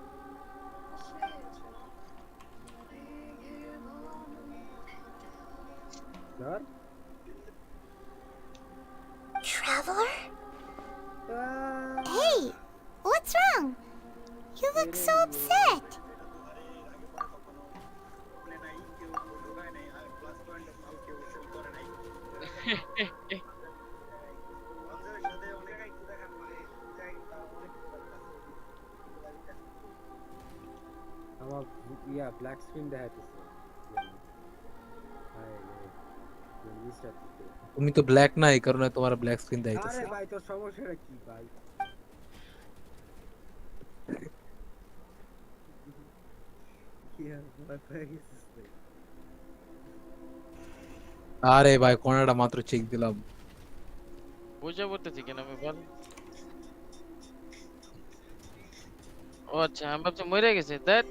Traveler? Hey, what's wrong? You look so upset. Black screen দেখাইতেছে তুমি তো black না, এই কারণে তোমার ব্ল্যাক স্ক্রিন দেখাইতেছে। আরে ভাই তোর সমস্যাটা কি ভাই? আরে ভাই কোনাটা মাত্র চেক দিলাম। বুঝা পড়তেছি কেন আমি বল। ও আচ্ছা আমি ভাবছি মরে গেছে। দ্যাট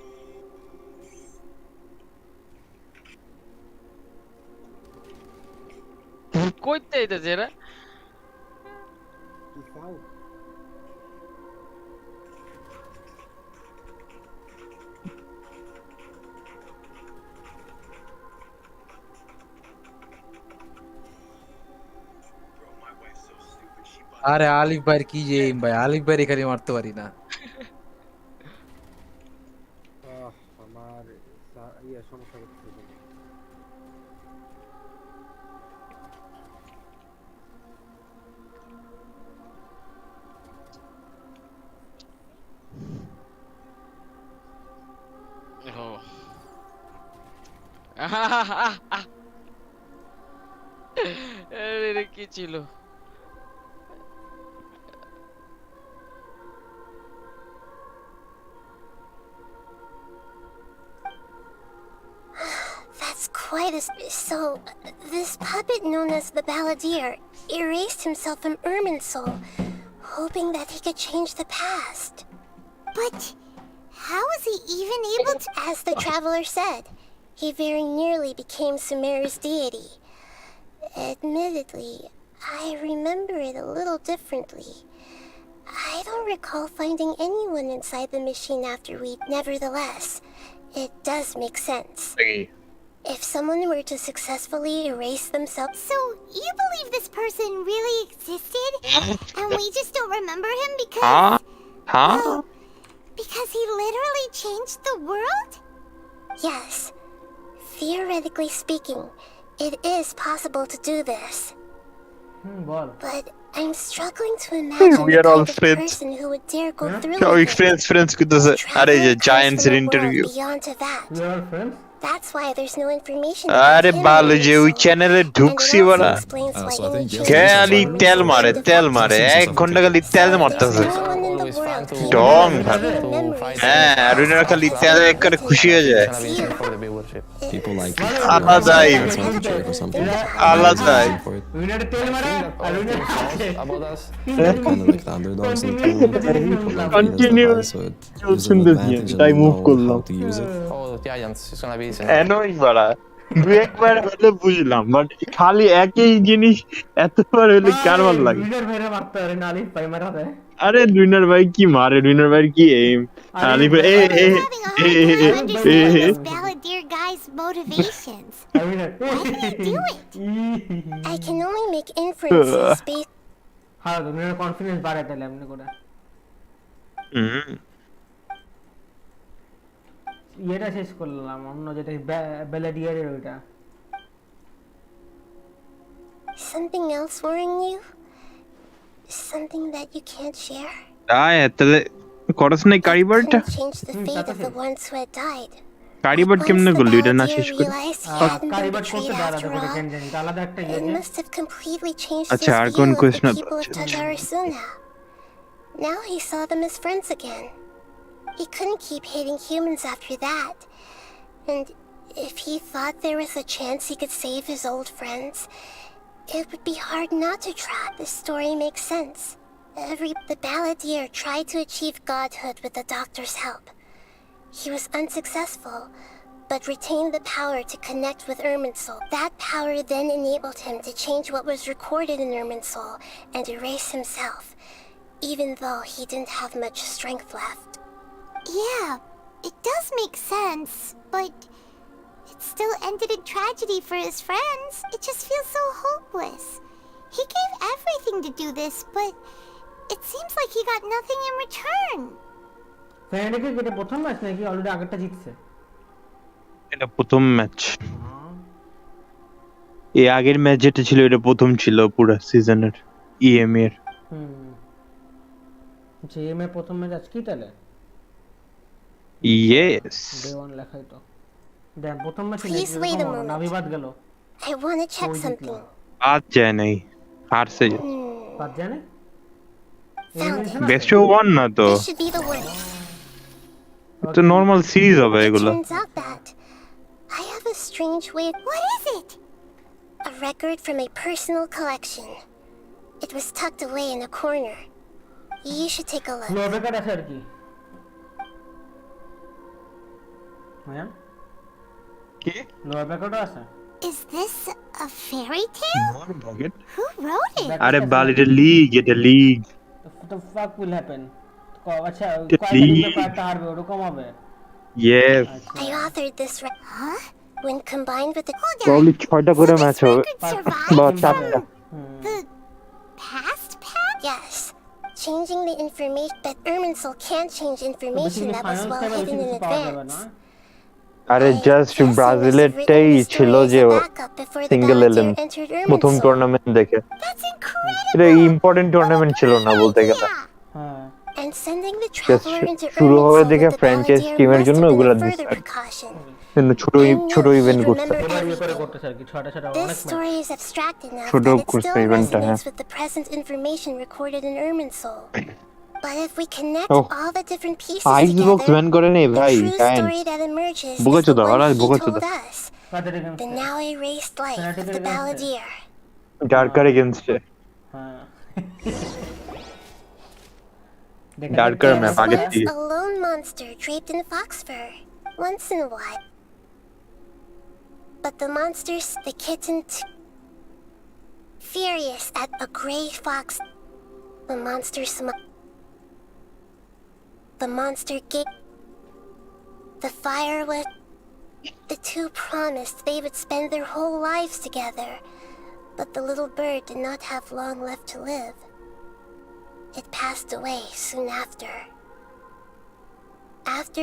কইতে আইতাছে এরা। আরে আলিফ ভাই কি যে aim ভাই, আলিফ ভাই এখানে মারতে পারি না। আমার সমস্যা হচ্ছে। আরে কি ছিল? That's quite a... So, this puppet known as the Balladeer erased himself from Irminsul, hoping that he could change the past. But how was he even able to... As the Traveler said, he very nearly became Sumeru's deity. Admittedly, I remember it a little differently. I don't recall finding anyone inside the machine after we... Nevertheless, it does make sense. If someone were to successfully erase themselves... So, you believe this person really existed? And we just don't remember him because... Well, because he literally changed the world? Yes. Theoretically speaking, it is possible to do this. But I'm struggling to imagine We the are all kind of friends. person who would dare go through Oh, with it. friends করতেছে। আরে যে giants এর interview. Beyond to that. That's why there's no information. আরে ভালো যে ওই চ্যানেলে ঢুকছি বড়া। খালি তেল মারে 1 ঘন্টা খালি তেল মারতেছে। ডং ভালো। হ্যাঁ রুনার খালি তেলে করে খুশি হয়ে যায়। আলাদাই। কন্টিনিউ শুনতেছি তাই মুভ করলাম। এনই বড়া দু একবার হলে বুঝলাম, বাট খালি একই জিনিস এতবার হলে কার ভালো লাগে? আরে রুইনার ভাই কি মারে, রুইনার ভাই কি M Alif Balladeer guy's motivations. Why did he do it? I can only make inferences based... হ্যাঁ রুইনার কনফিডেন্স বাড়ায় তাহলে এমনি করে। এটা শেষ করলাম, অন্য যেটা ব্যালাডিয়ারের ওইটা। Something else worrying you? Something that you can't share? তাহলে করস নাই কারিবারটা? Change the fate of the ones who had died. কারিবার কেমনে করলি এটা না শেষ করে? কারিবার করতে দাঁড়াতে করে টেনজেন্ট আলাদা একটা ইয়ে। It must have completely changed আচ্ছা his আর view কোন of question the people of Tatarasuna. Now he saw them as friends again. He couldn't keep hating humans after that. And if he thought there was a chance he could save his old friends, it would be hard not to try. This story makes sense. The Balladeer tried to achieve godhood with the Doctor's help. He was unsuccessful, but retained the power to connect with Irminsul. That power then enabled him to change what was recorded in Irminsul and erase himself, even though he didn't have much strength left. Yeah, it does make sense, but it still ended in tragedy for his friends. It just feels so hopeless. He gave everything to do this, but it seems like he got nothing in return. ফ্রেন্ডকে যেটা প্রথম match নাকি already আগেরটা জিতছে? এটা প্রথম match. এই আগের ম্যাচ যেটা ছিল এটা প্রথম ছিল পুরো সিজনের ইএম এর। যে ইএম এর প্রথম ম্যাচ আজ কি তাহলে? Yes. Day 1 লেখাই তো দেন প্রথম ম্যাচে Please wait a moment. নাভি বাদ গেল I want to check something. বাদ যায় নাই হারছে যে বাদ জানে বেস্ট ওয়ান না তো This should be the one. তো নরমাল সিরিজ হবে এগুলো Turns out that I have a strange way. What is it? A record from a personal collection. It was tucked away in a corner. You should take a look. লো বেকার আছে আর কি হ্যাঁ কি লো বেকারটা আছে Is this a fairy tale? Who wrote it? আরে বাল এটা league What the fuck will happen? আচ্ছা The কয়টা পার্ট হারবে ওরকম হবে yes I authored this. Huh? When combined with the. probably 6টা করে ম্যাচ হবে বা 4টা The past path? Yes. Changing the information that Irminsul can't change information that was well hidden in advance. আরে জাস্ট ব্রাজিলেরটাই ছিল যে সিঙ্গেল এলিম প্রথম tournament দেখে এটা ইম্পর্টেন্ট টুর্নামেন্ট ছিল না বলতে গেলে And sending the traveler into শুরু হবে Irminsul দেখে with the ফ্র্যাঞ্চাইজ Balladeer টিমের must জন্য have been ওগুলা a দিচ্ছে further precaution. কিন্তু ছোট ইভেন্ট করছে This story is abstract enough ছোট that it করছে still ইভেন্টটা resonates with the present information recorded in Irminsul. But if we connect all the different pieces Icebox together, ban করে নেই ভাই the true Gayen story that emerges is বোকাচোদা the ওরা one he বোকাচোদা told us. The now erased life of the Balladeer. Darker against darker map আগে Once থেকে a lone monster draped in fox fur, once in a while. But the monsters, the kitten, furious at a gray fox, the monster the monster gave. The fire was. The two promised they would spend their whole lives together, but the little bird did not have long left to live. It passed away soon after. After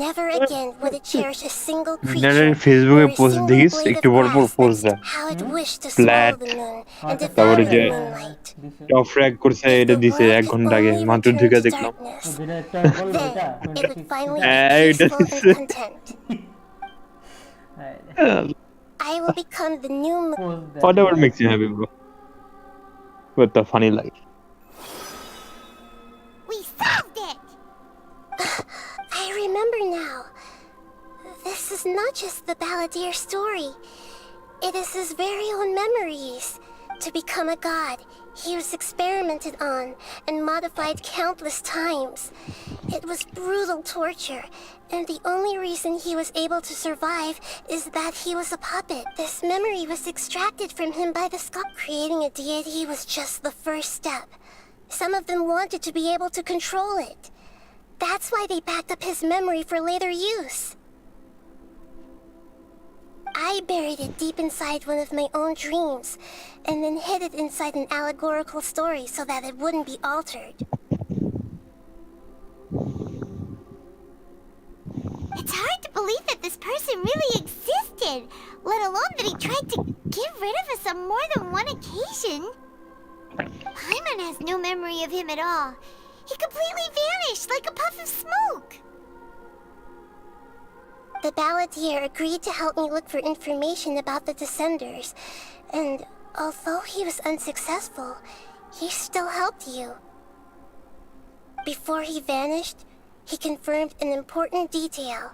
never again would it cherish a single creature ফেসবুকে or a post single দেখিস blade একটু of বড় বড় grass post দেয় how it wished to flat swallow the moon and devour তারপরে the যে moonlight. Top ফ্র্যাগ করছে এটা দিছে 1 ঘন্টা আগে মাত্র ঢুকে দেখলাম Then it would finally হ্যাঁ be এটা peaceful দিছে and content. I will become the new moon. whatever makes you happy bro with the funny life We solved it! I remember now. This is not just the Balladeer story. It is his very own memories. To become a god, he was experimented on and modified countless times. It was brutal torture, and the only reason he was able to survive is that he was a puppet. This memory was extracted from him by the sculptor. Creating a deity was just the first step. Some of them wanted to be able to control it. That's why they backed up his memory for later use. I buried it deep inside one of my own dreams, and then hid it inside an allegorical story so that it wouldn't be altered. It's hard to believe that this person really existed, let alone that he tried to get rid of us on more than one occasion. Paimon has no memory of him at all. He completely vanished like a puff of smoke. The Balladeer agreed to help me look for information about the Descenders, and although he was unsuccessful, he still helped you. Before he vanished, he confirmed an important detail,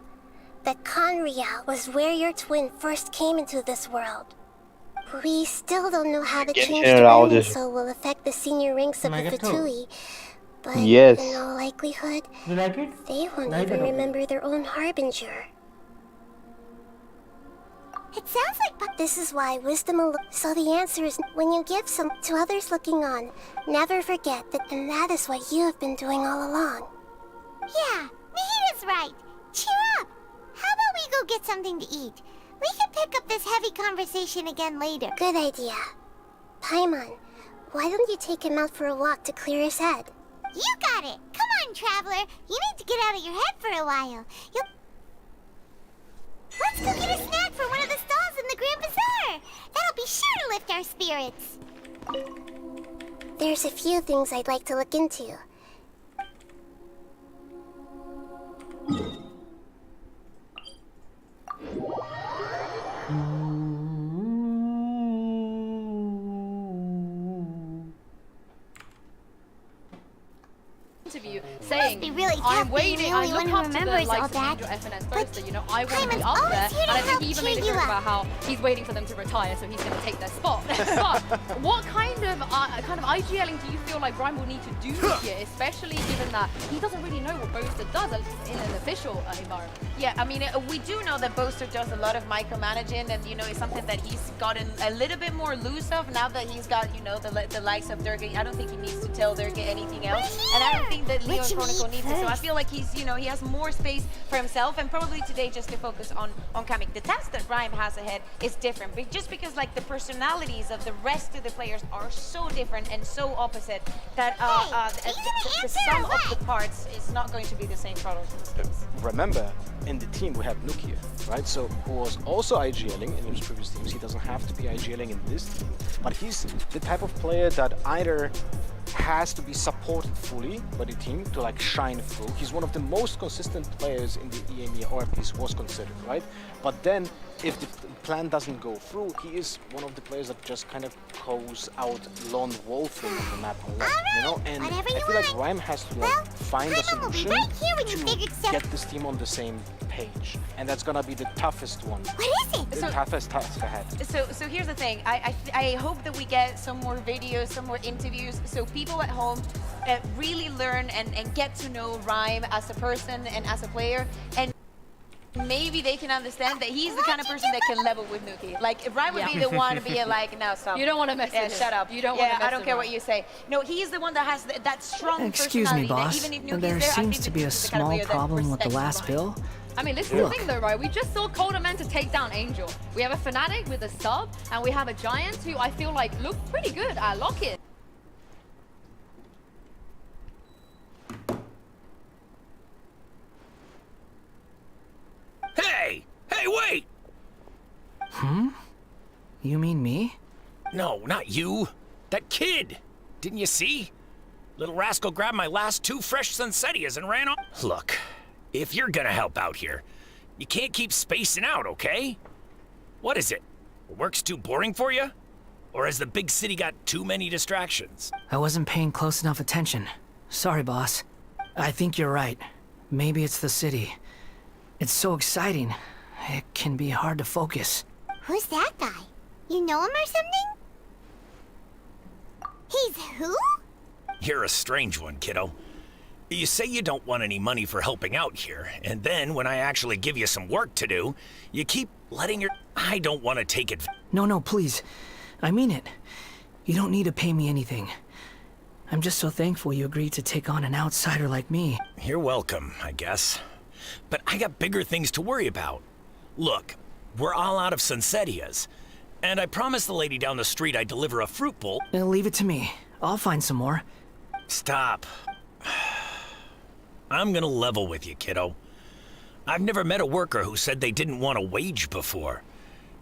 that Conria was where your twin first came into this world. We still don't know how the change to Irminsul will affect the senior ranks of the Fatui, but in all likelihood, they won't even remember their own Harbinger. It sounds like this is why wisdom so the answer is when you give some to others looking on, never forget that, and that is what you have been doing all along. Yeah, Nahita's right. Cheer up. How about we go get something to eat? We can pick up this heavy conversation again later. Good idea. Paimon, why don't you take him out for a walk to clear his head? You got it. Come on, traveler. You need to get out of your head for a while. Let's go get a snack from one of the stalls in the Grand Bazaar. That'll be sure to lift our spirits. There's a few things I'd like to look into. interview saying, be really I'm tough waiting, being I the look only one up who to the remembers all likes of that. Angel FNS But Boaster, you know, I want to be Hyman's up there. always here to And I think help he even cheer made a you joke up. about how he's waiting for them to retire, so he's going to take their spot. But what kind of IGLing do you feel like Rhyme will need to do here, especially given that he doesn't really know what Boaster does in an official environment? Yeah, I mean, we do know that Boaster does a lot of micromanaging, and, you know, it's something that he's gotten a little bit more loose of now that he's got, you know, the likes of Durga. I don't think he needs to tell Durga anything else, and I don't think that Leo and Chronicle needs it. So I feel like he's, you know, he has more space for himself, and probably today just to focus on Kamek. The task that Rhyme has ahead is different, but just because like the personalities of the rest of the players are so different and so opposite that the sum of the parts is not going to be the same product in this case. Remember, in the team we have Nukia, right? So who was also IGLing in his previous teams. He doesn't have to be IGLing in this team, but he's the type of player that either has to be supported fully by the team to like shine through. He's one of the most consistent players in the EMEA RFPs was considered, right? But then if the plan doesn't go through, he is one of the players that just kind of goes out lone wolfing on the map a lot, you know? And I feel like Rhyme has to like find a solution to get this team on the same page, and that's gonna be the toughest one. What is it? The toughest task ahead. So here's the thing. I hope that we get some more videos, some more interviews, so people at home really learn and get to know Rhyme as a person and as a player, and maybe they can understand that he's the kind of person that can level with Nuki. Like, if Rhyme would be the one to be like, no, stop. You don't want to mess with him. Shut up. You don't want to mess I don't care with what you say. No, he's the one that has that strong Excuse me, personality that boss. even if Nuki's There there, I seems think to that be a he's the kind of small player that problem with the respects last Rhyme. bill. I mean, listen to the thing though, right? We just saw Cold Eman to take down Angel. We have a Fnatic with a sub, and we have a Giant who I feel like look pretty good at lock-in. Hey! Hey, wait! You mean me? No, not you. That kid! Didn't you see? Little rascal grabbed my last 2 fresh Sunsetias and ran off. Look, if you're gonna help out here, you can't keep spacing out, okay? What is it? Work's too boring for you? Or has the big city got too many distractions? I wasn't paying close enough attention. Sorry, boss. I think you're right. Maybe it's the city. It's so exciting. It can be hard to focus. Who's that guy? You know him or something? He's who? You're a strange one, kiddo. You say you don't want any money for helping out here, and then when I actually give you some work to do, you keep letting your... I don't want to take it... No, please. I mean it. You don't need to pay me anything. I'm just so thankful you agreed to take on an outsider like me. You're welcome, I guess. But I got bigger things to worry about. Look, we're all out of Sunsetias, and I promised the lady down the street I'd deliver a fruit bowl. Leave it to me. I'll find some more. Stop. I'm gonna level with you, kiddo. I've never met a worker who said they didn't want a wage before.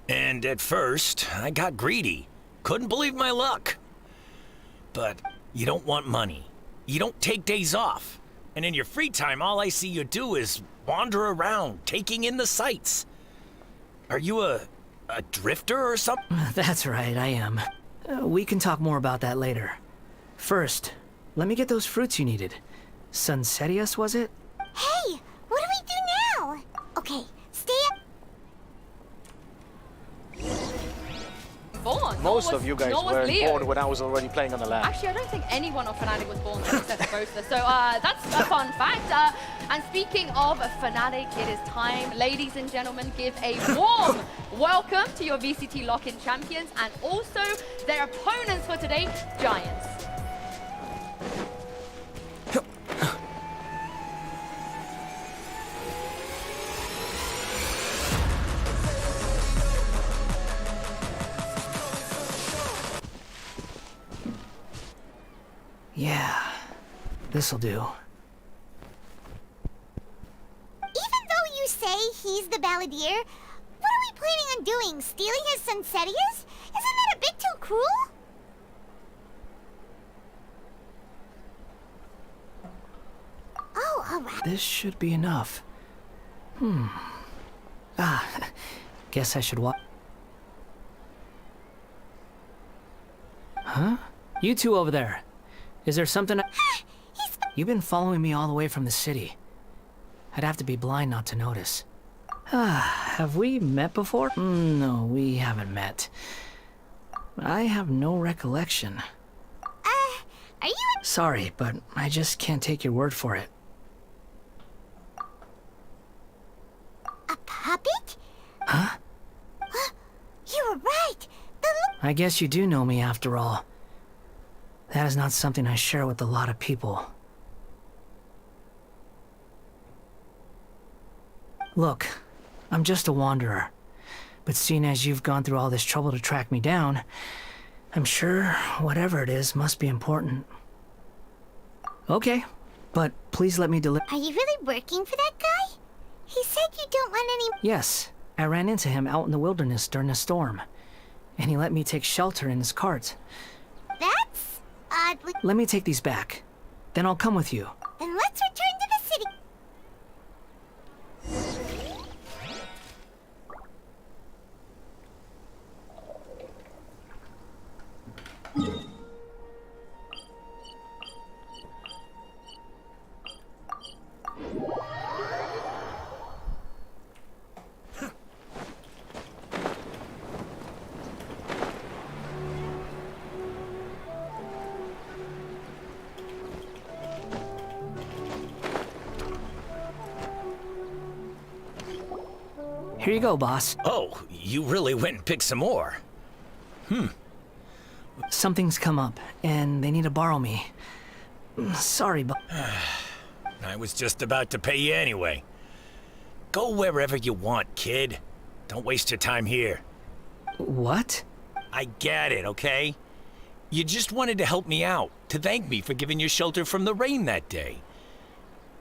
And at first, I got greedy. Couldn't believe my luck. But you don't want money. You don't take days off. And in your free time, all I see you do is wander around, taking in the sights. Are you a drifter or something? That's right, I am. We can talk more about that later. First, let me get those fruits you needed. Sunsetias, was it? Hey, what do we do now? Okay, stay up. Born. Most of you guys were born when I was already playing on the land. Actually, I don't think anyone on Fnatic was born except for Boaster. So that's a fun fact. And speaking of Fnatic, it is time, ladies and gentlemen, give a warm welcome to your VCT Lock-In champions and also their opponents for today, Giants. Yeah, this'll do. Even though you say he's the balladeer, what are we planning on doing? Stealing his Sunsetias? Isn't that a bit too cruel? Oh, alright. This should be enough. Guess I should Huh? You two over there. Is there something You've been following me all the way from the city. I'd have to be blind not to notice. Have we met before? No, we haven't met. I have no recollection. Are you Sorry, but I just can't take your word for it. a puppet? Huh? You were right. I guess you do know me after all. That is not something I share with a lot of people. Look, I'm just a wanderer. But seeing as you've gone through all this trouble to track me down, I'm sure whatever it is must be important. Okay, but please let me deliver. Are you really working for that guy? He said you don't want any... Yes, I ran into him out in the wilderness during a storm. And he let me take shelter in his cart. That's oddly... Let me take these back. Then I'll come with you. Then let's return to the city. Here you go, boss. Oh, you really went and picked some more. Something's come up, and they need to borrow me. Sorry, but... I was just about to pay you anyway. Go wherever you want, kid. Don't waste your time here. What? I get it, okay? You just wanted to help me out, to thank me for giving you shelter from the rain that day.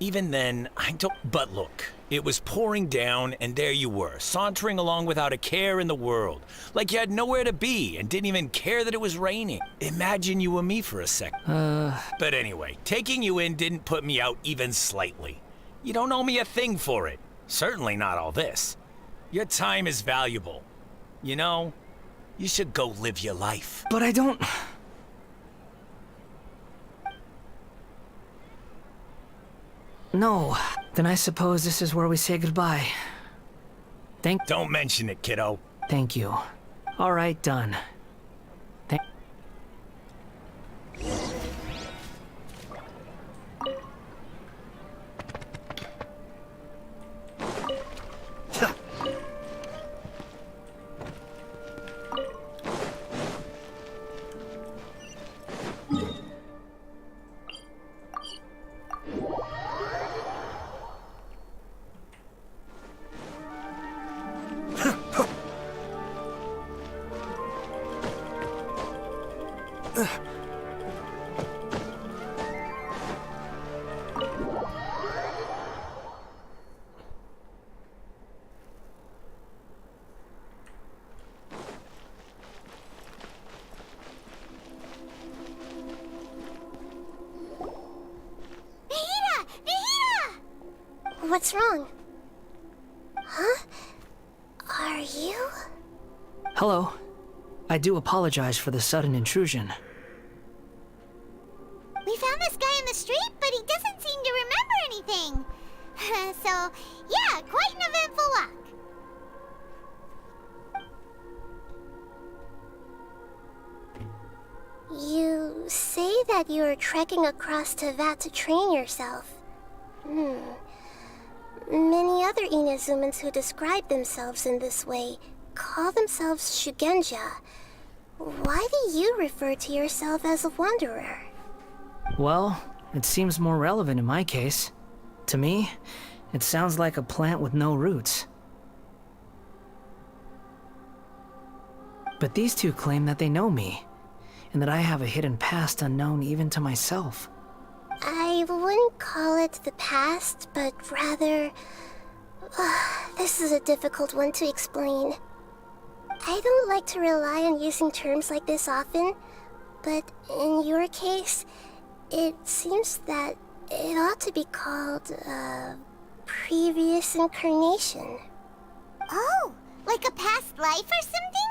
Even then, I don't... But look, it was pouring down, and there you were, sauntering along without a care in the world. Like you had nowhere to be, and didn't even care that it was raining. Imagine you were me for a second. But anyway, taking you in didn't put me out even slightly. You don't owe me a thing for it. Certainly not all this. Your time is valuable. You know, you should go live your life. But I don't... No. Then I suppose this is where we say goodbye. Don't mention it, kiddo. Thank you. All right, done. What's wrong? Huh? Are you? Hello. I do apologize for the sudden intrusion. We found this guy in the street, but he doesn't seem to remember anything. So, yeah, quite an eventful walk. You say that you are trekking across Teyvat to train yourself. Many other Inazumans who describe themselves in this way call themselves Shugenja. Why do you refer to yourself as a wanderer? Well, it seems more relevant in my case. To me, it sounds like a plant with no roots. But these two claim that they know me, and that I have a hidden past unknown even to myself. I wouldn't call it the past, but rather... this is a difficult one to explain. I don't like to rely on using terms like this often, but in your case, it seems that it ought to be called previous incarnation. Oh, like a past life or something?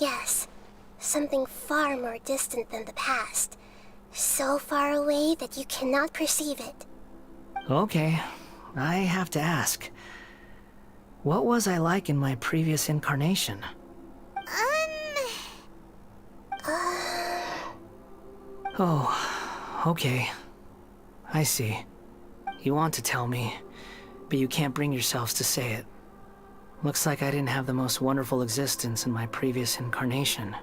Yes, something far more distant than the past. So far away that you cannot perceive it. Okay, I have to ask. What was I like in my previous incarnation? Oh, okay. I see. You want to tell me, but you can't bring yourselves to say it. Looks like I didn't have the most wonderful existence in my previous incarnation.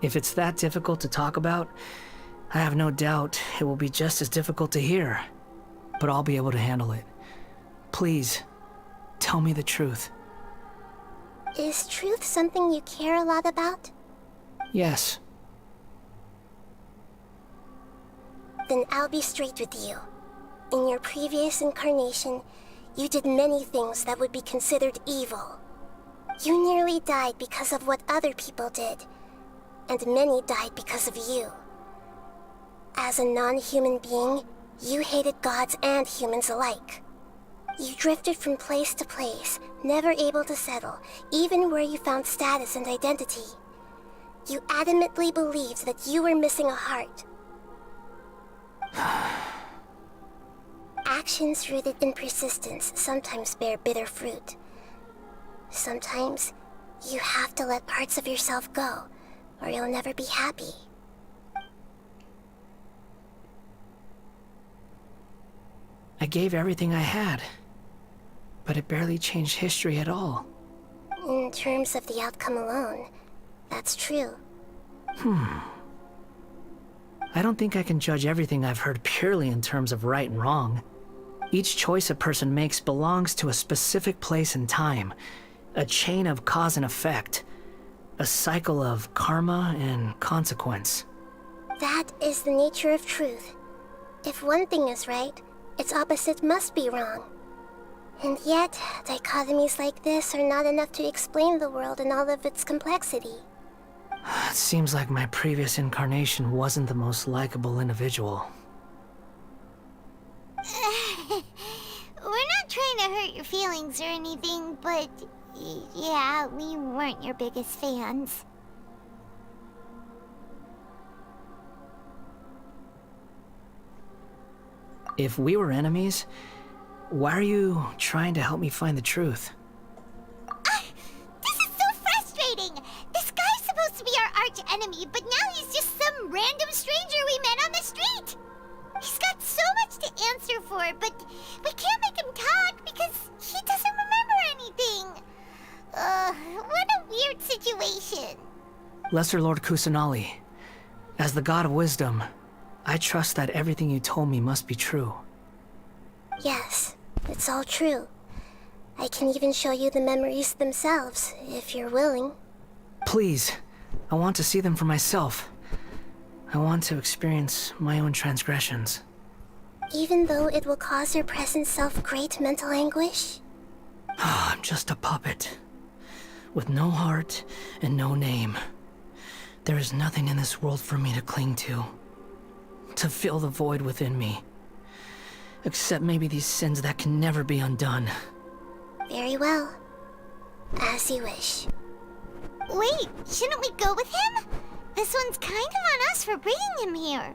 If it's that difficult to talk about, I have no doubt it will be just as difficult to hear, but I'll be able to handle it. Please, tell me the truth. Is truth something you care a lot about? Yes. Then I'll be straight with you. In your previous incarnation, you did many things that would be considered evil. You nearly died because of what other people did, and many died because of you. As a non-human being, you hated gods and humans alike. You drifted from place to place, never able to settle, even where you found status and identity. You adamantly believed that you were missing a heart. Actions rooted in persistence sometimes bear bitter fruit. Sometimes, you have to let parts of yourself go, or you'll never be happy. I gave everything I had, but it barely changed history at all. In terms of the outcome alone, that's true. I don't think I can judge everything I've heard purely in terms of right and wrong. Each choice a person makes belongs to a specific place and time, a chain of cause and effect, a cycle of karma and consequence. That is the nature of truth. If one thing is right, its opposite must be wrong. And yet, dichotomies like this are not enough to explain the world in all of its complexity. It seems like my previous incarnation wasn't the most likable individual. We're not trying to hurt your feelings or anything, but yeah, we weren't your biggest fans. If we were enemies, why are you trying to help me find the truth? This is so frustrating! This guy's supposed to be our arch enemy, but now he's just some random stranger we met on the street! He's got so much to answer for, but we can't make him talk because he doesn't remember anything. What a weird situation. Lesser Lord Kusanali, as the God of wisdom, I trust that everything you told me must be true. Yes, it's all true. I can even show you the memories themselves, if you're willing. Please, I want to see them for myself. I want to experience my own transgressions. Even though it will cause your present self great mental anguish? I'm just a puppet, with no heart and no name. There is nothing in this world for me to cling to fill the void within me. Except maybe these sins that can never be undone. Very well. As you wish. Wait, shouldn't we go with him? This one's kind of on us for bringing him here.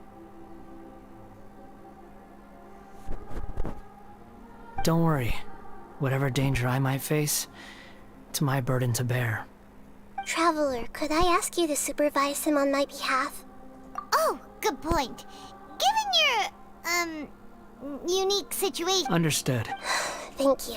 Don't worry. Whatever danger I might face, it's my burden to bear. Traveler, could I ask you to supervise him on my behalf? Oh, good point. Given your, unique situation... Understood. Thank you.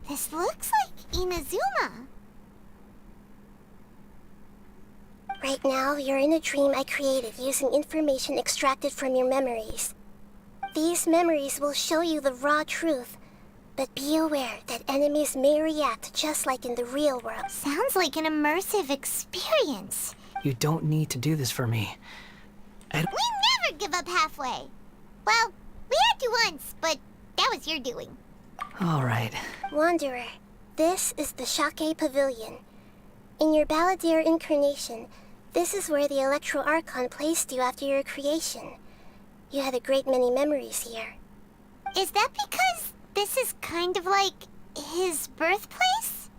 This looks like Inazuma. Right now, you're in a dream I created using information extracted from your memories. These memories will show you the raw truth, But be aware that enemies may react just like in the real world. Sounds like an immersive experience. You don't need to do this for me. We never give up halfway. Well, we had to once, but that was your doing. All right. Wanderer, this is the Shake Pavilion. In your Balladeer incarnation, this is where the Electro Archon placed you after your creation. You had a great many memories here. Is that because this is kind of like his birthplace?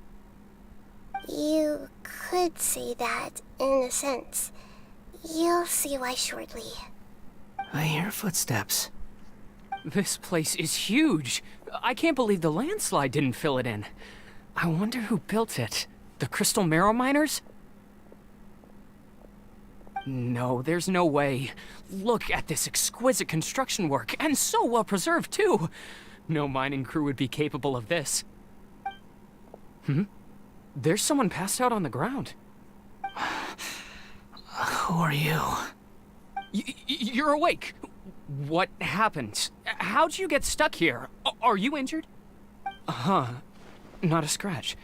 You could say that, in a sense. You'll see why shortly. I hear footsteps. This place is huge. I can't believe the landslide didn't fill it in. I wonder who built it. The Crystal Marrow Miners? No, there's no way. Look at this exquisite construction work, and so well preserved, too. No mining crew would be capable of this. There's someone passed out on the ground. Who are you? You're awake. What happened? How'd you get stuck here? Are you injured? Not a scratch.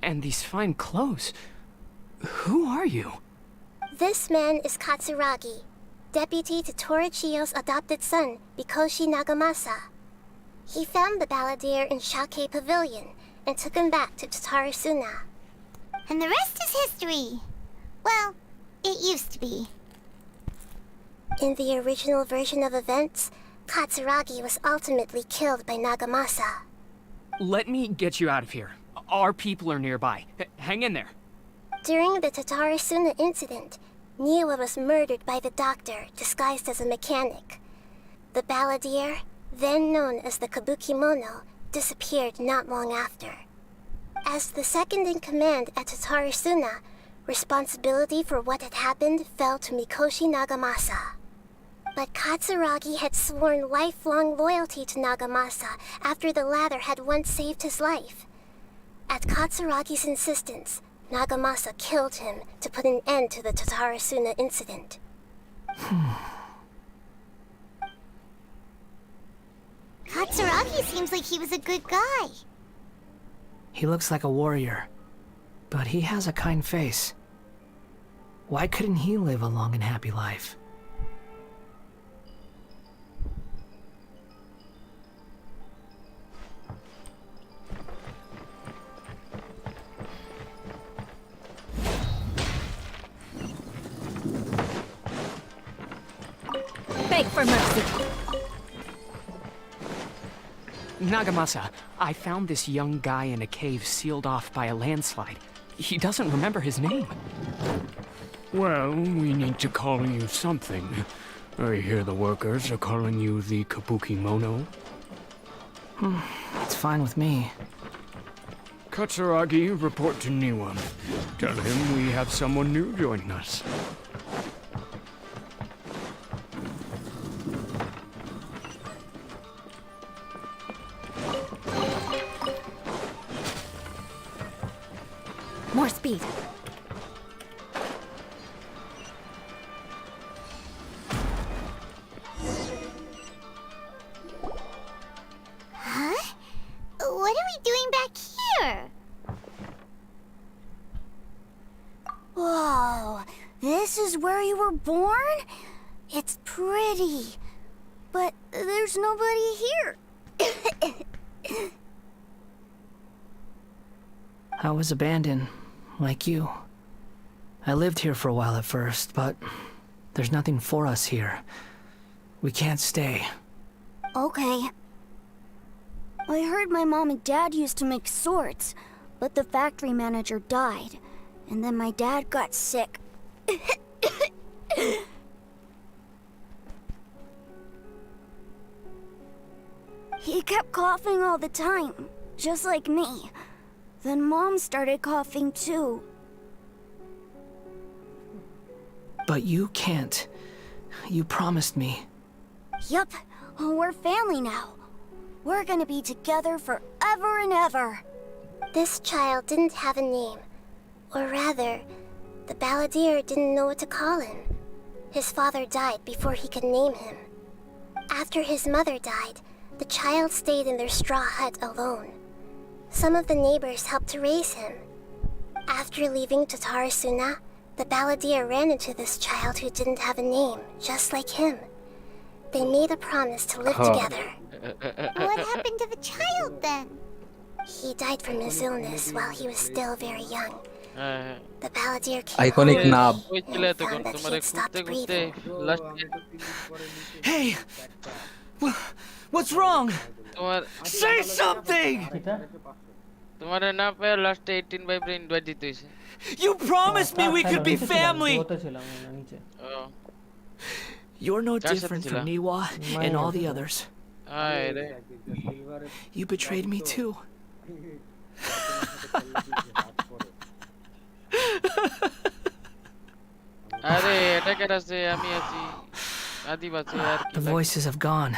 And these fine clothes. Who are you? This man is Katsuragi, deputy to Torichio's adopted son, Mikoshi Nagamasa. He found the Balladeer in Shake Pavilion and took him back to Tatarasuna. And the rest is history. Well, it used to be. In the original version of events, Katsuragi was ultimately killed by Nagamasa. Let me get you out of here. Our people are nearby. Hang in there. During the Tatarasuna incident, Niwa was murdered by the doctor disguised as a mechanic. The Balladeer, then known as the Kabukimono, disappeared not long after. As the second in command at Tatarasuna, responsibility for what had happened fell to Mikoshi Nagamasa. But Katsuragi had sworn lifelong loyalty to Nagamasa after the latter had once saved his life. At Katsuragi's insistence, Nagamasa killed him to put an end to the Tatarasuna incident. Katsuragi seems like he was a good guy. He looks like a warrior, but he has a kind face. Why couldn't he live a long and happy life? Beg for mercy. Nagamasa, I found this young guy in a cave sealed off by a landslide. He doesn't remember his name. Well, we need to call you something. I hear the workers are calling you the Kabukimono. It's fine with me. Katsuragi, report to Niwa. Tell him we have someone new joining us. More speed. Huh? What are we doing back here? Whoa, this is where you were born? It's pretty, but there's nobody here. I was abandoned, like you. I lived here for a while at first, but there's nothing for us here. We can't stay. Okay. I heard my mom and dad used to make swords, but the factory manager died, and then my dad got sick. He kept coughing all the time, just like me. Then Mom started coughing too. But you can't. You promised me. Yup, we're family now. We're gonna be together forever and ever. This child didn't have a name. Or rather, the Balladeer didn't know what to call him. His father died before he could name him. After his mother died, The child stayed in their straw hut alone. Some of the neighbors helped to raise him. After leaving Tatarasuna, the balladeer ran into this child who didn't have a name, just like him. They made a promise to live together. What happened to the child then? He died from his illness while he was still very young. The balladeer came Iconic home knob. and found that he had stopped breathing. Hey! What's wrong? Say something! तुम्हारे ना पे last 18 by brain invite दिए थे. You promised me we could be family! You're no different from Niwa and all the others. You betrayed me too. The voices have gone.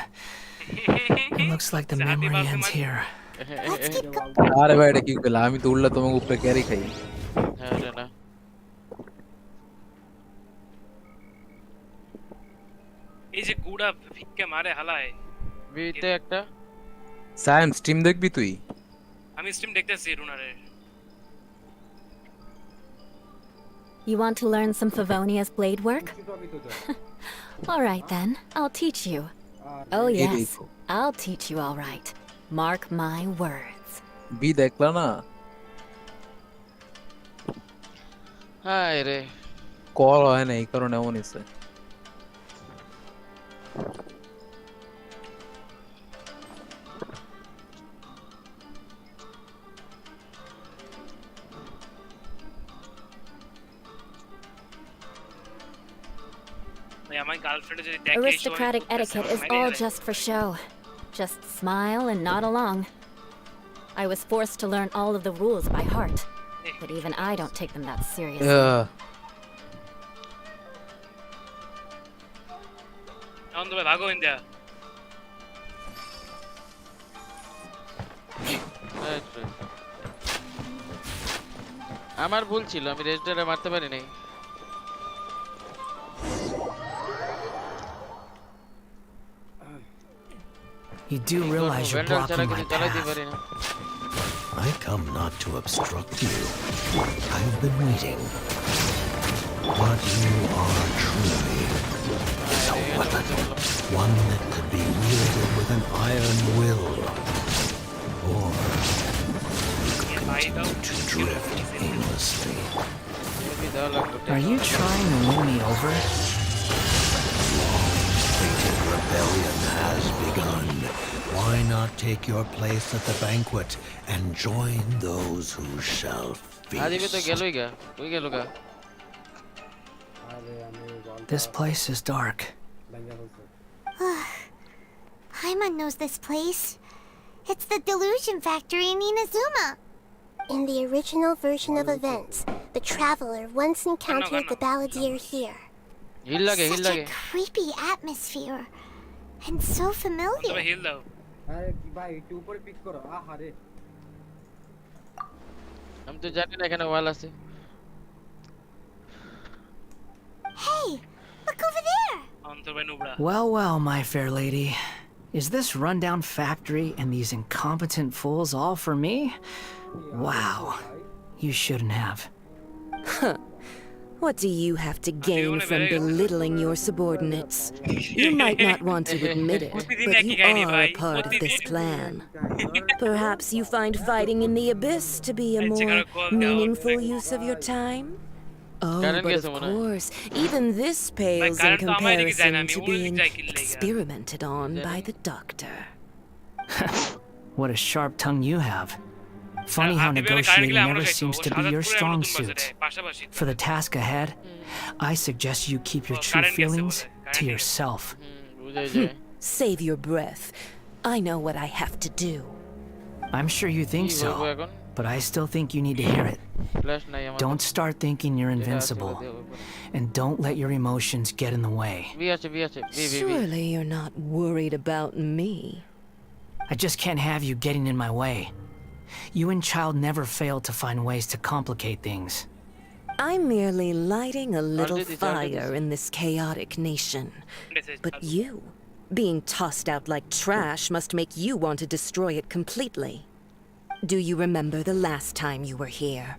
It looks like the memory ends here. अरे भाई की गुलामी तो उल्ला तुमको ऊपर carry खाई अरे ना এই যে গুড়া ফিক্কে মারে হালায় বিতে একটা সায়েম স্ট্রিম দেখবি তুই আমি স্ট্রিম দেখতেছি রুনারে You want to learn some Favonia's blade work? All right then, I'll teach you. Oh yes, I'll teach you all right. Mark my words. Be देखला ना हाय रे कॉल है नहीं करो ना होने से Aristocratic etiquette is all just for show. Just smile and nod along. I was forced to learn all of the rules by heart, but even I don't take them that seriously. আমার ভুল ছিল আমি রেজিস্টারে মারতে পারি নাই You do realize you're blocking my path. I come not to obstruct you. I've been waiting. But you are truly a weapon. One that could be wielded with an iron will. Or you could continue to drift aimlessly. Are you trying to win me over? Long-fated rebellion has begun. Why not take your place at the banquet and join those who shall feast? This place is dark. Paimon knows this place. It's the Delusion Factory in Inazuma. In the original version of events, the traveler once encountered the balladeer here. Such a creepy atmosphere. And so familiar. हम तो जाने ना कहना वाला से Hey, look over there. Well, my fair lady. Is this rundown factory and these incompetent fools all for me? Wow. You shouldn't have. What do you have to gain from belittling your subordinates? You might not want to admit it, but you are a part of this plan. Perhaps you find fighting in the Abyss to be a more meaningful use of your time? Oh, but of course, even this pales in comparison to being experimented on by the doctor. What a sharp tongue you have. Funny how negotiating never seems to be your strong suit. For the task ahead, I suggest you keep your true feelings to yourself. Save your breath. I know what I have to do. I'm sure you think so, but I still think you need to hear it. Don't start thinking you're invincible, and don't let your emotions get in the way. Surely you're not worried about me. I just can't have you getting in my way. You and Child never fail to find ways to complicate things. I'm merely lighting a little fire in this chaotic nation. But you Being tossed out like trash must make you want to destroy it completely. Do you remember the last time you were here?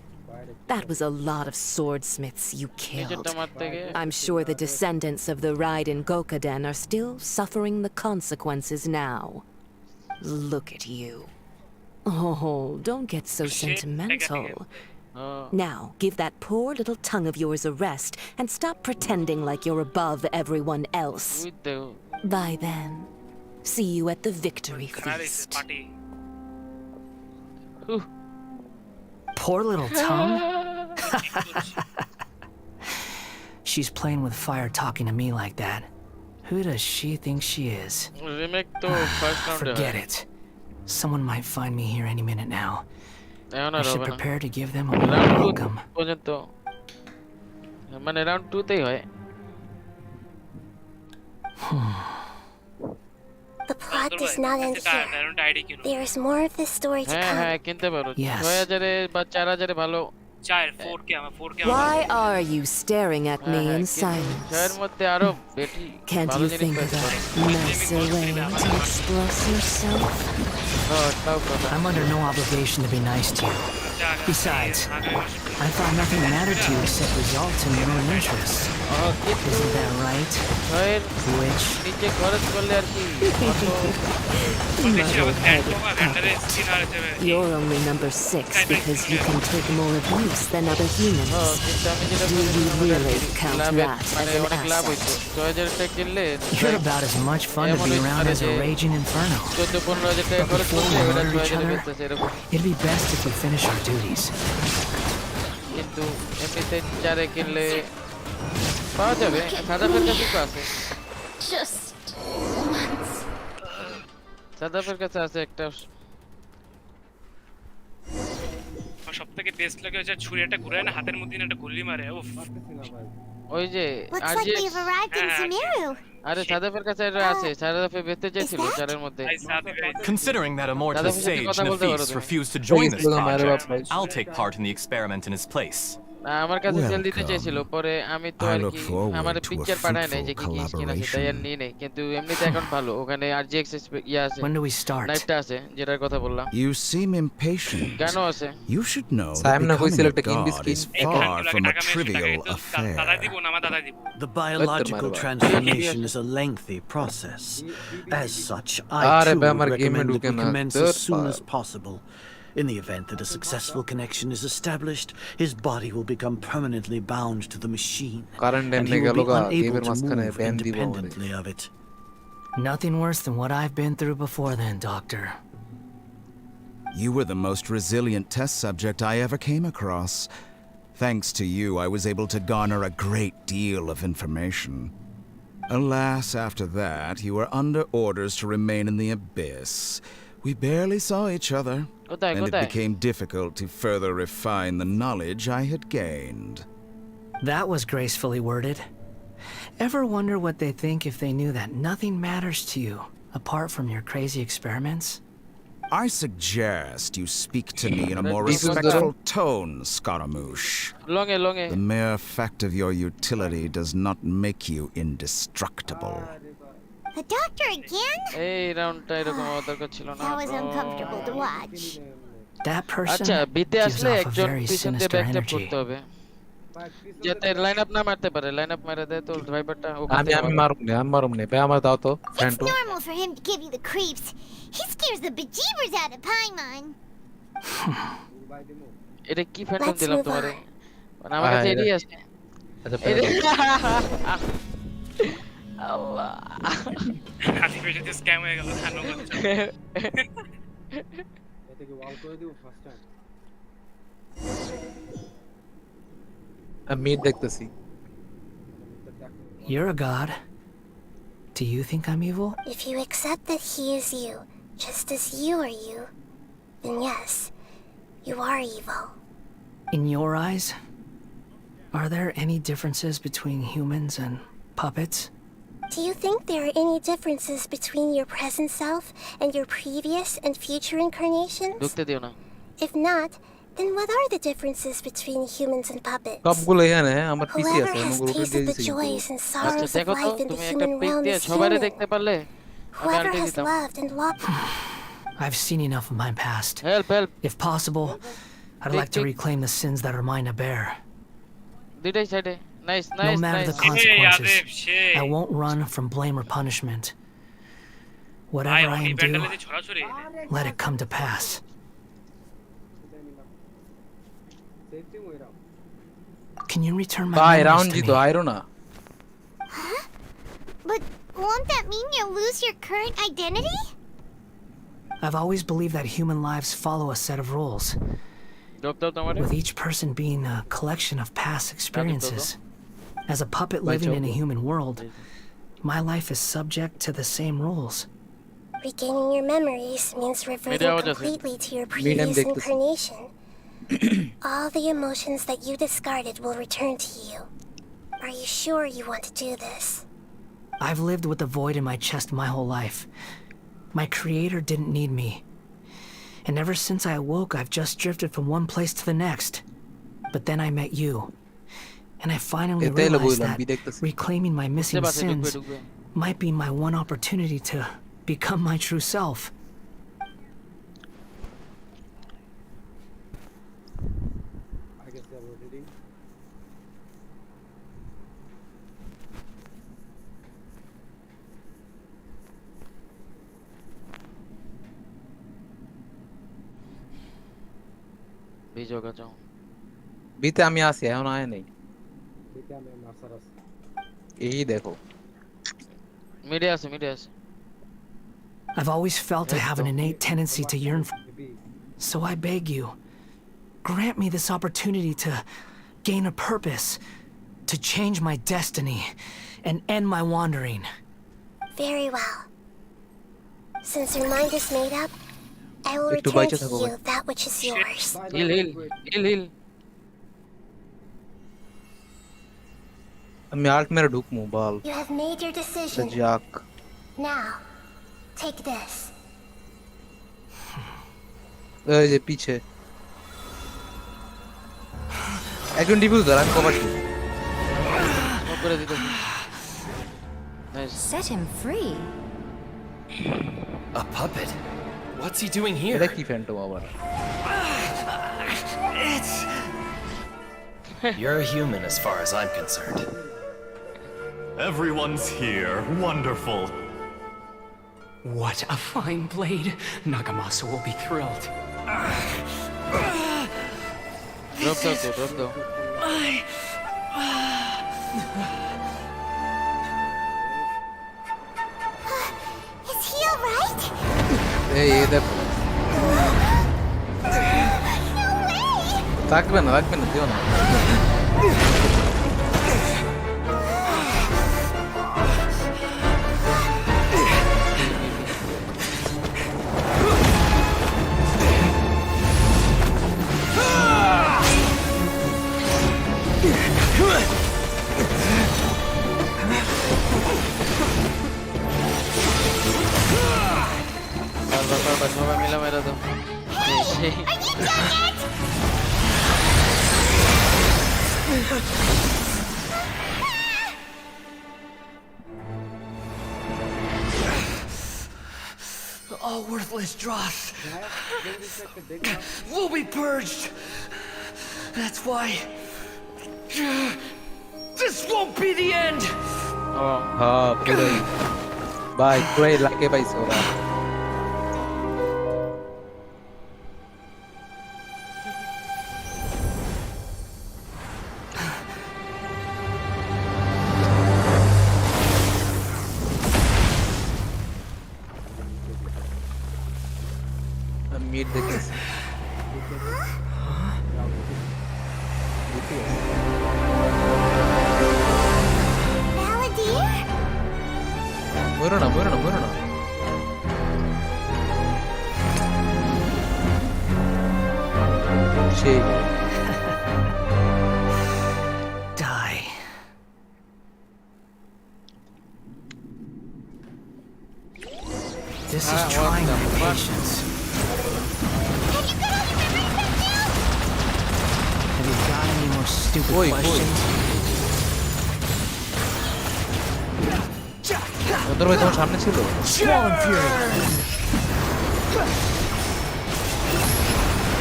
That was a lot of swordsmiths you killed. I'm sure the descendants of the Raiden Gokaden are still suffering the consequences now. Look at you. Oh, don't get so sentimental. Now, give that poor little tongue of yours a rest and stop pretending like you're above everyone else. Bye then. See you at the victory feast. Poor little tongue. She's playing with fire talking to me like that. Who does she think she is? Forget it. Someone might find me here any minute now. I should prepare to give them a warm welcome. Round 2 তেই হয়। The plot does not end here. There is more of this story to come. হ্যাঁ কিনতে পারো 6000 এ বা 4000 এ ভালো 4K Why are you staring at me in silence? এর মধ্যে আরো বেশি Can't you think of a nicer way to express yourself? I'm under no obligation to be nice to you. Besides, I thought nothing mattered to you except results in your own interests. Isn't that right? Which? You're only number 6 because you can take more abuse than other humans. Do you really count that as an asset? You're about as much fun to be around as a raging inferno. But before we murder each other, it'd be best if we finish our duties. কিন্তু এমনিতে 4 কিনলে পাওয়া যাবে সাদাপের কাছে তো আছে সাদাপের কাছে আছে একটা সবথেকে বেস্ট লাগে যে ছুরিটা ঘুরায় না হাতের মধ্যে একটা গুলি মারে উফ ওই যে Looks like we've arrived in Sumeru. আরে সাদাপের কাছে এটা আছে সাদাপে বেঁচে যাচ্ছিল চারের মধ্যে Considering that Immortal Sage Nefis refused to join this project, I'll take part in the experiment in his place. আমার কাছে সেল দিতে চাইছিল পরে আমি তো আর কি আমার পিকচার পাঠায় নাই যে কি কি স্কিন আছে তাই আর নিয়ে নেই কিন্তু এমনিতে এখন ভালো ওখানে RGX ইয়া আছে When do we start? নাইটটা আছে যেটার কথা বললাম You seem impatient. কেন আছে You should know that becoming a god is far from a trivial affair. The biological transformation is a lengthy process. As such, I too recommend that we commence as soon as possible. In the event that a successful connection is established, his body will become permanently bound to the machine, and he will be unable to move independently of it. Nothing worse than what I've been through before then, Doctor. You were the most resilient test subject I ever came across. Thanks to you, I was able to garner a great deal of information. Alas, after that, you were under orders to remain in the abyss. We barely saw each other, and it became difficult to further refine the knowledge I had gained. That was gracefully worded. Ever wonder what they think if they knew that nothing matters to you, apart from your crazy experiments? I suggest you speak to me in a more respectful tone, Scaramouche. The mere fact of your utility does not make you indestructible. The doctor again? এই রাউন্ডটা এরকম দরকার ছিল না That was uncomfortable to watch. That person আচ্ছা বিতে gives আসলে off a একজন very পিছন দিয়ে sinister ব্যাকস্টেপ energy. করতে হবে যাতে লাইনআপ না মারতে পারে লাইনআপ মেরে দেয় তো ভাইবারটা আমি মারুম নে ভাই আমার দাও তো friend It's normal for him to give you the creeps. He scares the bejeebers out of Paimon. এটা কি ফ্যান্টম দিলাম তোমারে মানে আমার কাছে এডি আছে আচ্ছা আল্লাহ হাসি পেটে স্ক্যাম হয়ে গেল খানো করছে এটাকে ওয়াল করে দিব ফার্স্ট টাইম আমি দেখতেছি You're a god. Do you think I'm evil? If you accept that he is you, just as you are you, then yes, you are evil. In your eyes, are there any differences between humans and puppets? Do you think there are any differences between your present self and your previous and future incarnations? ঢুকতে দিও না If not, Then what are the differences between humans and puppets? সবগুলো এখানে আমার পিসি Whoever আছে has আমি গ্রুপে দিয়ে tasted the দিছি joys and আচ্ছা sorrows of দেখো তো life in the তুমি একটা human পিক realm দিয়ে is সবাইরে human. দেখতে পারলে আমি Whoever আলটি has দিতাম loved and walked. I've seen enough of my past. Help, help. If possible, I'd like to reclaim the sins that are mine to bear. দুইটাই সাইডে nice No nice matter nice the consequences, I won't run from blame or punishment. Whatever I am due, let it come to pass. Can you return my ভাই memories round to জিতো me? আইরো না But won't that mean you'll lose your current identity? I've always believed that human lives follow a set of rules, with each person being a collection of past experiences. As a puppet living in a human world, my life is subject to the same rules. Regaining your memories means reverting completely to your previous incarnation. All the emotions that you discarded will return to you. Are you sure you want to do this? I've lived with the void in my chest my whole life. My creator didn't need me. And ever since I awoke, I've just drifted from one place to the next. But then I met you. And I finally realized that reclaiming my missing sins might be my one opportunity to become my true self. বিতে আমি আসি এখন আয় নেই এই দেখো media আছে I've always felt I have an innate tendency to yearn for, so I beg you, grant me this opportunity to gain a purpose, to change my destiny, and end my wandering. Very well. Since your mind is made up, I will return to you that which is yours. Heal. আমি Alt মেরে ঢুকমু বল You have made your decision. যাক Now, take this. এই যে পিছে একজন diffuser আমি cover দিই করে দিতেছি nice Set him free. A puppet? What's he doing here? এটা কি ফ্যান্টম আবার You're a human as far as I'm concerned. Everyone's here. Wonderful. What a fine blade. Nagamasa will be thrilled. Drop though. Is he alright? এই দেখো থাকবে না দিও না সবাই মিলে মেরে দাও All worthless dross will be purged. That's why this won't be the end. Bye. Great, like a bye, Sora. Meet the kiss. Muero no. Sí. Die. This is trying my patience. stupid questions. অন্তর ভাই তোমার সামনে ছিল Swollen Fury.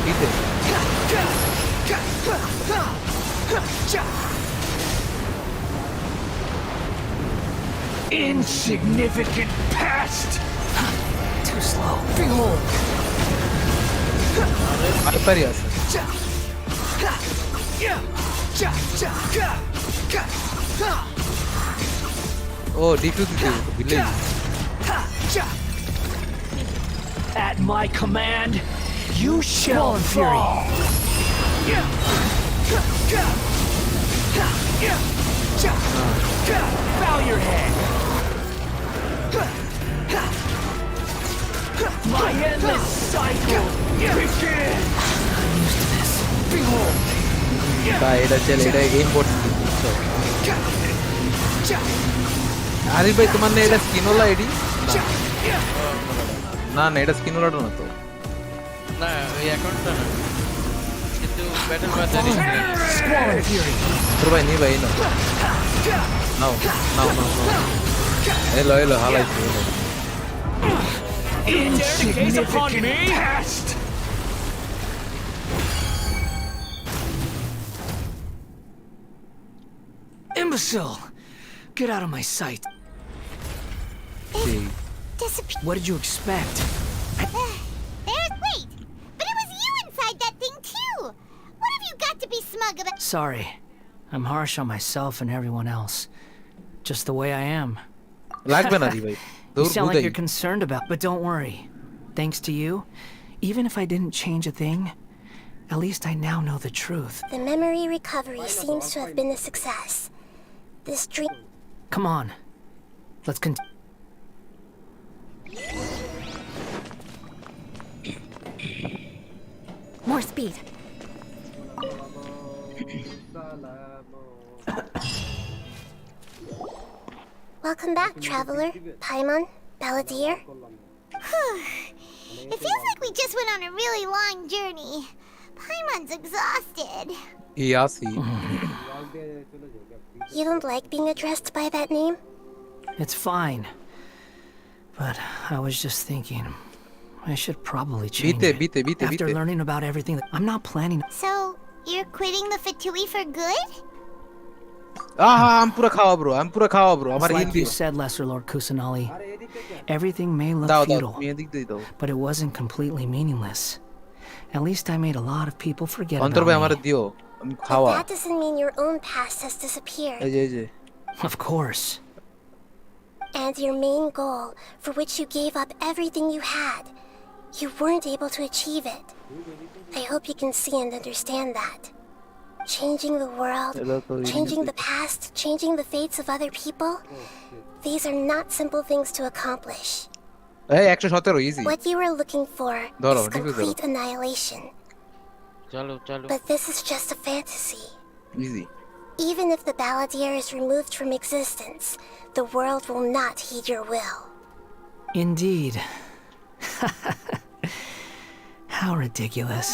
দিতে Insignificant past. Too slow. Behold. আরেকবারই আছে ও diffuse দিতে বিলে At my command, you shall fall. Bow your head. My endless cycle begins. I'm used to this. Behold. ভাই এটা চলে এটা গেম করতে আরে ভাই তোমার না এটা স্কিনোলা আইডি না না এটা স্কিনোলাটা না তো না এই অ্যাকাউন্টটা না কিন্তু ব্যাটল পাস জানি Swollen Fury. তোর ভাই নি ভাই নাও নাও নাও নাও এলো এলো হালাইছি Insignificant past. Imbecile! Get out of my sight. What did you expect? Wait! But it was you inside that thing too! What have you got to be smug about? Sorry. I'm harsh on myself and everyone else. Just the way I am. লাগবে না রে ভাই You sound like you're concerned about, but don't worry. Thanks to you, even if I didn't change a thing, at least I now know the truth. The memory recovery seems to have been a success. This dream... Come on. Let's continue. More speed. Welcome back, Traveler, Paimon, Balladeer. It feels like we just went on a really long journey. Paimon's exhausted. ইয়াসি You don't like being addressed by that name? It's fine. But I was just thinking, I should probably change it. After learning about everything, I'm not planning. So, you're quitting the Fatui for good? I'm pura খাওয়া bro. I'm pura খাওয়া bro. আমার Like you said, Lesser Lord Kusanali, everything may look futile, but it wasn't completely meaningless. At least I made a lot of people forget about me. আমারে দিও আমি খাওয়া That doesn't mean your own past has disappeared. এই যে Of course. And your main goal, for which you gave up everything you had, you weren't able to achieve it. I hope you can see and understand that. Changing the world, changing the past, changing the fates of other people, these are not simple things to accomplish. এই 117 easy What you were looking for is complete annihilation. But this is just a fantasy. easy Even if the Balladeer is removed from existence, the world will not heed your will. Indeed. How ridiculous.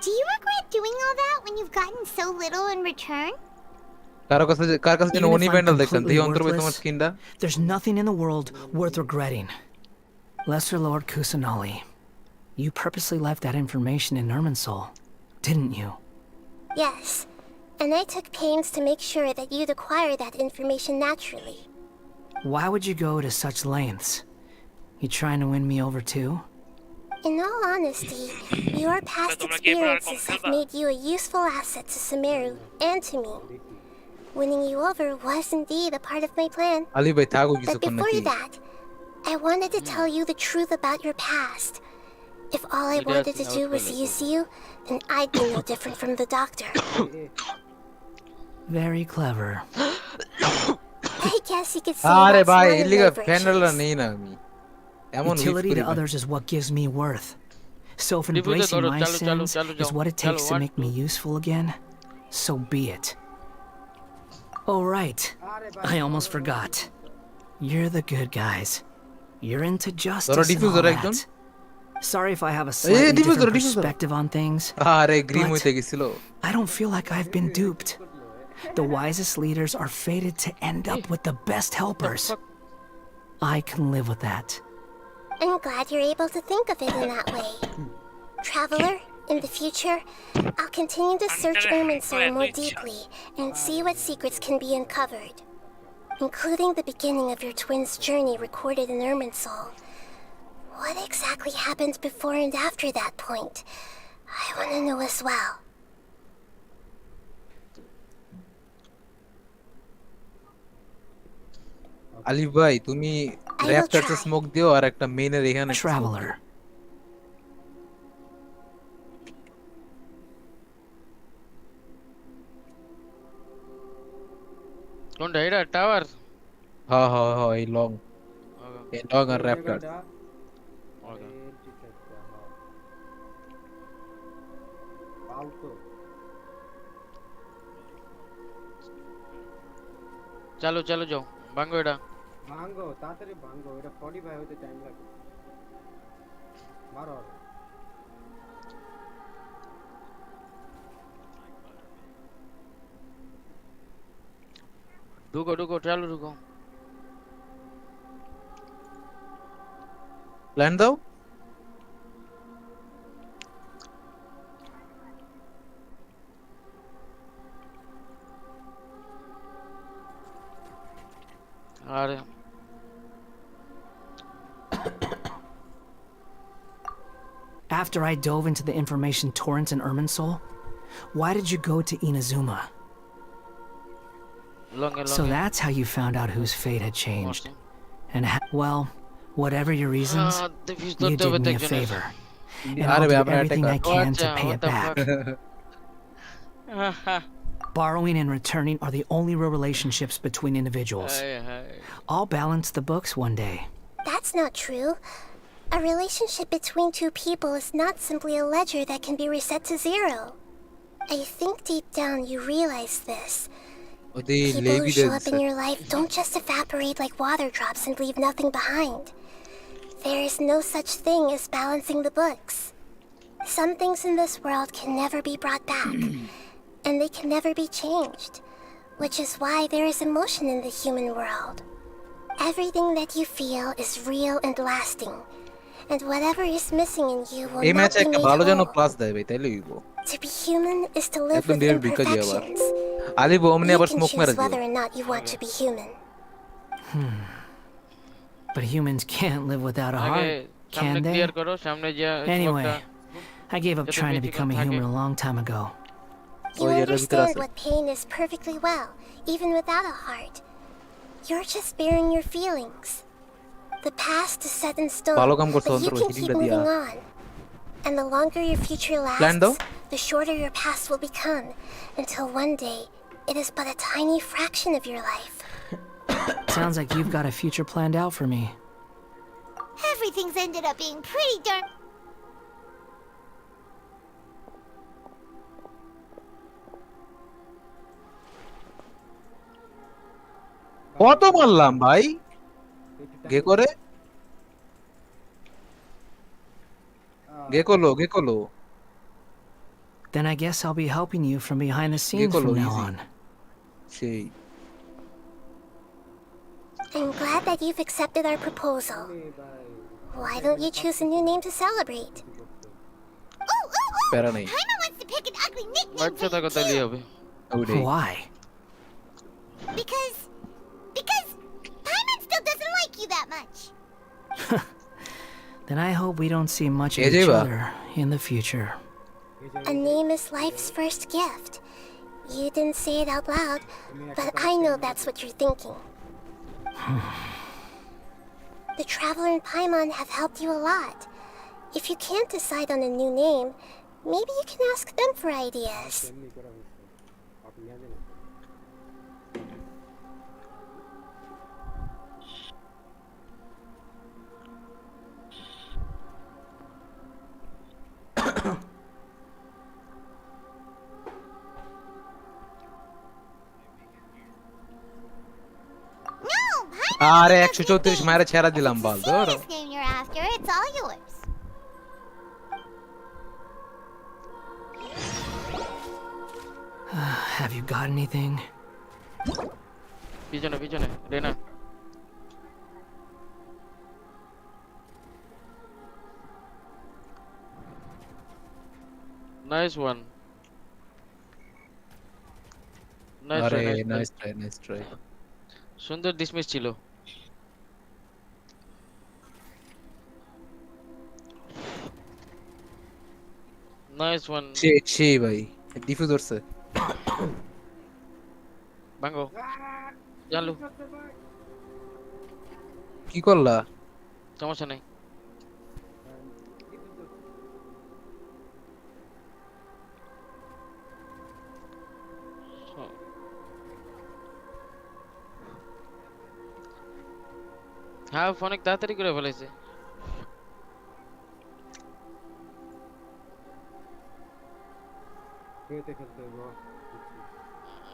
Do you regret doing all that when you've gotten so little in return? কার কাছে যেন Even উনি if I'm pandal দেখছেন completely এই অন্তর ভাই তোমার worthless, স্কিনটা there's nothing in the world worth regretting. Lesser Lord Kusanali, you purposely left that information in Irminsul, didn't you? Yes, and I took pains to make sure that you'd acquire that information naturally. Why would you go to such lengths? You trying to win me over too? In all honesty, your past experiences have made you a useful asset to Sumeru and to me. Winning you over was indeed a part of my plan. Ali ভাই থাকো But কিছুক্ষণ before নাকি that, I wanted to tell you the truth about your past. If all I wanted to do was use you, then I'd be no different from the doctor. Very clever. I guess you could say আরে that's ভাই one of এলিগা my প্যান্ডেলটা virtues. নেই না আমি এমন Utility to others is what gives me worth. So if embracing my sins is what it takes to make me useful again, so be it. Oh right, I almost forgot. You're the good guys. You're into justice and all that. Sorry if I have a slightly different perspective on things. But I don't feel like I've been duped. The wisest leaders are fated to end up with the best helpers. I can live with that. I'm glad you're able to think of it in that way. Traveler, in the future, I'll continue to search Irminsul more deeply and see what secrets can be uncovered, including the beginning of your twins' journey recorded in Irminsul. What exactly happened before and after that point? I want to know as well. আলিফ ভাই তুমি র্যাপটারতে smoke দিও আর একটা মেইনের এখানে traveller কোনটা এটা tower হ্যাঁ হ্যাঁ হ্যাঁ এই লং আর র্যাপটার চলো চলো যাও ভাঙ্গো এটা ভাঙ্গো তাড়াতাড়ি ভাঙ্গো এটা 45 হতে টাইম লাগে মারো ঢুকো ঢুকো চলো ঢুকো প্ল্যান দাও আরে After I dove into the information torrent in Irminsul, why did you go to Inazuma? So that's how you found out whose fate had changed. And well, whatever your reasons, you did me a favor. And I'll do everything I can to pay it back. Borrowing and returning are the only real relationships between individuals. I'll balance the books one day. That's not true. A relationship between two people is not simply a ledger that can be reset to zero. I think deep down you realize this. People who show up in your life don't just evaporate like water drops and leave nothing behind. There is no such thing as balancing the books. Some things in this world can never be brought back, and they can never be changed, which is why there is emotion in the human world. Everything that you feel is real and lasting, and whatever is missing in you will not be made whole. To be human is to live with imperfections. You can choose whether or not you want to be human. But humans can't live without a heart, can they? Anyway, I gave up trying to become a human a long time ago. You understand what pain is perfectly well, even without a heart. You're just bearing your feelings. The past is set in stone, but you can keep moving on. And the longer your future lasts, the shorter your past will become, until one day, it is but a tiny fraction of your life. Sounds like you've got a future planned out for me. Everything's ended up being pretty darn... কত মারলাম ভাই গে করে গেকলো Then I guess I'll be helping you from behind the scenes from now on. সেই I'm glad that you've accepted our proposal. Why don't you choose a new name to celebrate? প্যারা নেই Paimon wants to pick an ugly nickname বাচ্চা for থাকো you তাহলে too. হবে Why? Because Paimon still doesn't like you that much. Then I hope we don't see much of each other in the future. A name is life's first gift. You didn't say it out loud, but I know that's what you're thinking. The Traveler and Paimon have helped you a lot. If you can't decide on a new name, maybe you can ask them for ideas. No, Paimon! আরে 134 মারে ছেড়া দিলাম বল ধর This name you're after, it's all yours. You understand what pain is perfectly well, even without a heart. You're just bearing your feelings. Paimon To be human is to live with imperfections. Have you got anything? Pigeon, Rena. Nice one. Nice try. সুন্দর dismiss ছিল। Nice one. সেই ভাই diffuse করছে। ভাঙো। জানলু। কি করলা? সমস্যা নাই। হ্যাঁ অনেক তাড়াতাড়ি করে ফেলেছে।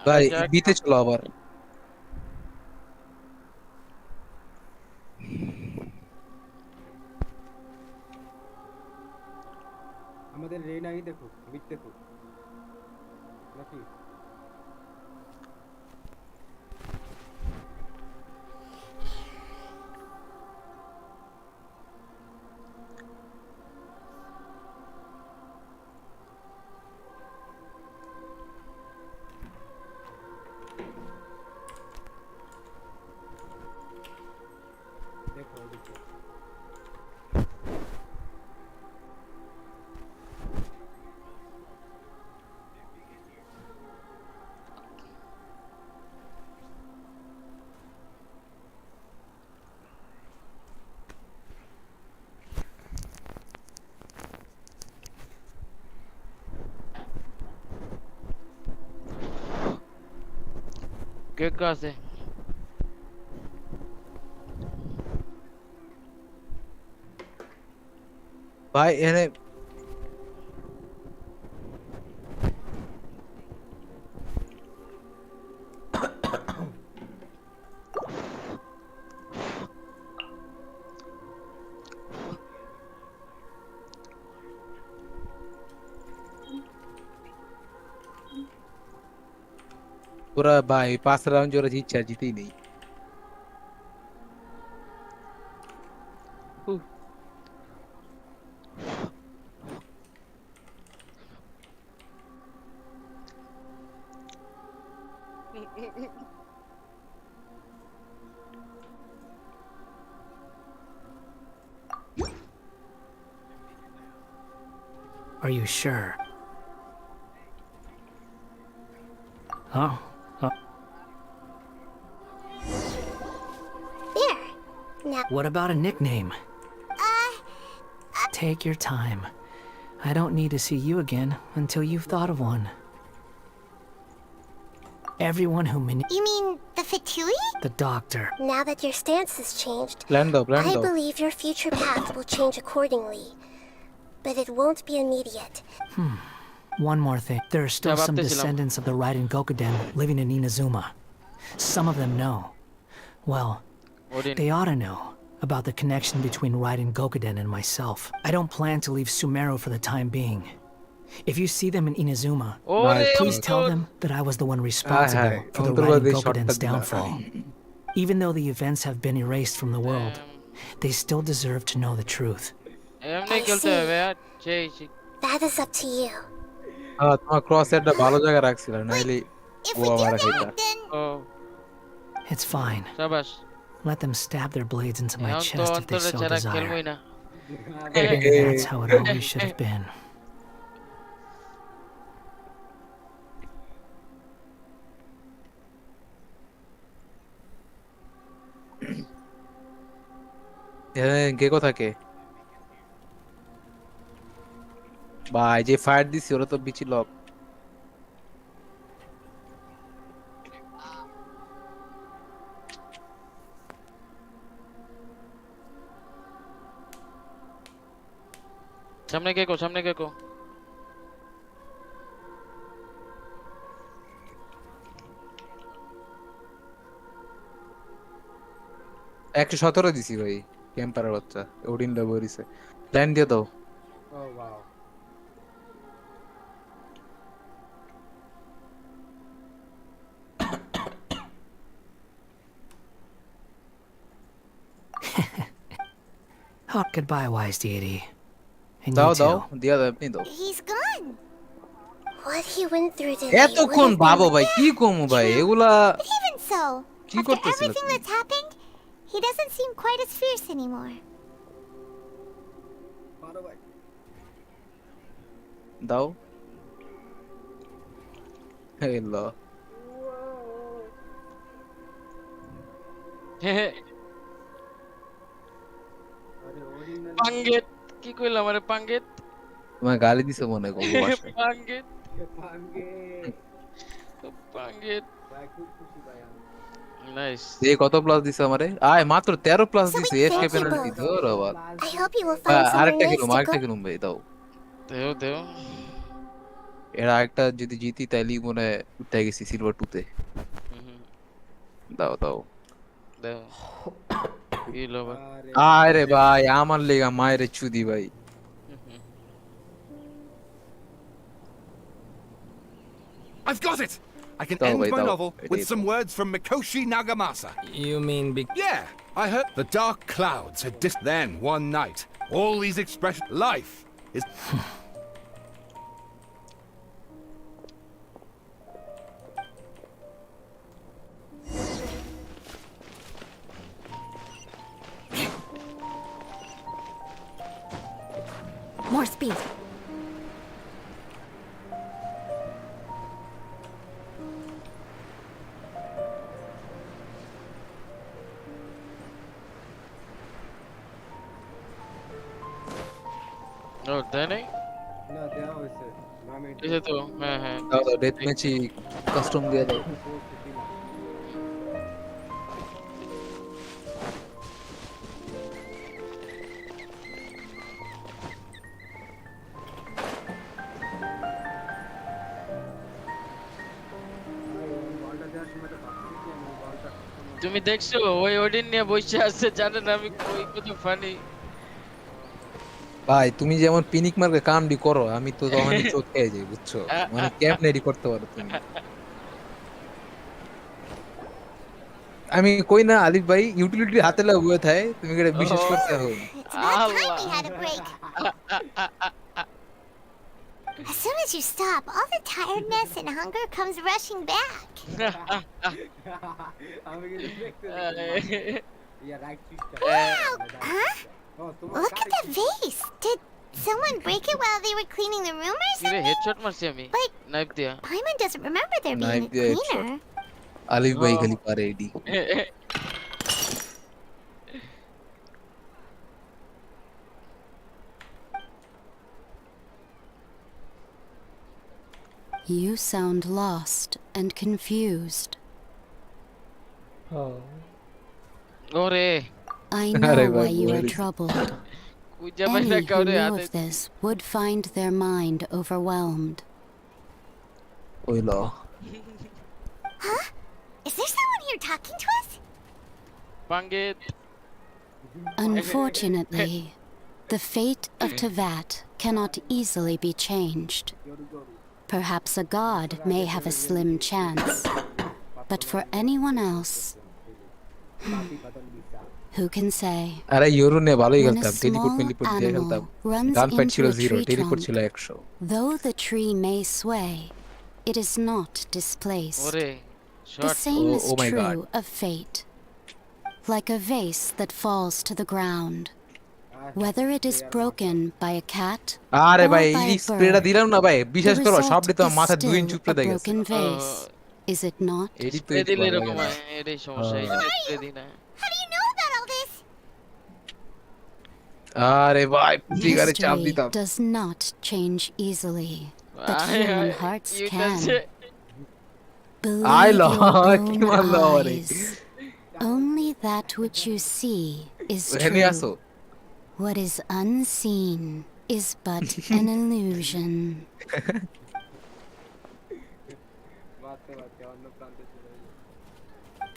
ভাই বিতে চলো আবার। আমাদের রেনাই দেখো, বিট দেখো নাকি দেখো দেখো কেক আছে। ভাই এনে पूरा भाई 5 राउंड जो जीत जीती ही नहीं। Are you sure? Oh. There. Now. What about a nickname? Take your time. I don't need to see you again until you've thought of one. Everyone who You mean the Fatui? the doctor. Now that your stance has changed, Blando. I believe your future path will change accordingly. But it won't be immediate. One more thing. There are still some descendants of the Raiden Gokuden living in Inazuma. Some of them know. Well, they ought to know about the connection between Raiden Gokuden and myself. I don't plan to leave Sumeru for the time being. If you see them in Inazuma, please tell them that I was the one responsible for the Raiden Gokuden's downfall. Even though the events have been erased from the world, they still deserve to know the truth. That is up to you. তোমার cross হেডটা ভালো জায়গায় রাখছিল নাইলে গোয়া মারা খাইতা। It's fine. Let them stab their blades into my chest if they so desire. That's how it always should have been. কে কোথাকে ভাই যে fire দিছি ওরা তো বিচি লক। সামনে কেকো। 117 দিছি ভাই ক্যাম্পারের বাচ্চা ওডিন ব্যবহৃত প্ল্যান দিয়ে দাও। ও wow Oh, goodbye, wise deity. And দাও you দাও too. দিয়া দাও আপনি দাও He's gone. What he went through today. এতক্ষণ ভাবো ভাই কি কমু ভাই এগুলা But even so, কি after করতেছিল everything that's happened, he doesn't seem quite as fierce anymore. দাও হেলো পাঙ্গেত কি কইলাম আরে পাঙ্গেত তোমার গালি দিছে মনে হয় গঙ্গো ভাষায় পাঙ্গেত পাঙ্গেত নাইস এই কত প্লাস দিছে আমারে আয় মাত্র 13 প্লাস দিছে এফকে পেনাল্টি ধর বাবা I hope you will find somewhere আরেকটা nice কিলো to আরেকটা go. কিলো ভাই দাও দেও এরা একটা যদি জিতি তাইলেই মনে হয় উঠে গেছি সিলভার 2 তে দাও দাও দেও কি লোবা আরে ভাই আমার লেগা মায়ের চুদি ভাই I've got it! I can Dao end bhai, my dao. novel with Ready. some words from Mikoshi Nagamasa. You mean Yeah, I heard the dark clouds had then one night. All these expressions. Life is. More speed. ও দেয় নাই না দেওয়া হয়েছে মামের এই যে তো হ্যাঁ হ্যাঁ দাও দাও ডেথ ম্যাচই কাস্টম দিয়ে দাও তুমি দেখছো ওই ওডিন নিয়ে বসে আছে জানেন আমি কই কত ফানি ভাই তুমি যেমন পিনিক মার্কে কামডি করো আমি তো তখন চোখ খেয়ে যাই বুঝছো মানে ক্যাপ নেডি করতে পারো তুমি আমি কই না আলিফ ভাই ইউটিলিটি হাতে লাগবে থাকে তুমি এটা বিশেষ করতে হবে We had a break. As soon as you stop, all the tiredness and hunger comes rushing back. Wow! Huh? Look at the vase. Did someone break it while they were cleaning the room or কিরে something? Headshot মারছি আমি But knife দিয়া Paimon doesn't remember there being knife a দিয়ে cleaner. আলিফ ভাই খালি পারে এডি You sound lost and confused. ওরে I know Arey why bhai, you are worries. troubled. কুইজা Any বাইরা who কাউরে knew হাতে of this would find their mind overwhelmed. Oil Huh? Is there someone here talking to us? পাঙ্গেত Unfortunately, the fate of Tevat cannot easily be changed. Perhaps a god may have a slim chance, but for anyone else, who can say? আরে euro নে ভালোই When a খেলতাম teleport small মেলিপোর্ট দিয়ে animal খেলতাম runs গান fight ছিল into a 0 tree teleport trunk, ছিল 100 though the tree may sway, it is not displaced. ওরে The short same Oh, is oh my true God. of fate. Like a vase that falls to the ground. Whether it is broken by a cat আরে or ভাই by এই a স্প্রেটা bird, দিলাম না ভাই the বিশ্বাস করো result সবটি তো is মাথা 2 ইঞ্চি still উপরে a দিয়ে গেছে broken vase. Is it not? এডি তো স্প্রে দিলে একটু এরকম ভালো হয় এটাই সমস্যা এই জন্য স্প্রে দিই না How do you know about all this? আরে ভাই ট্রিগারে চাপ History দিতাম does not change easily, but human hearts you can. say Believe I your low own কি মারলো আরে eyes. Only that which you see is এখানে আসো true. What is unseen is but an illusion.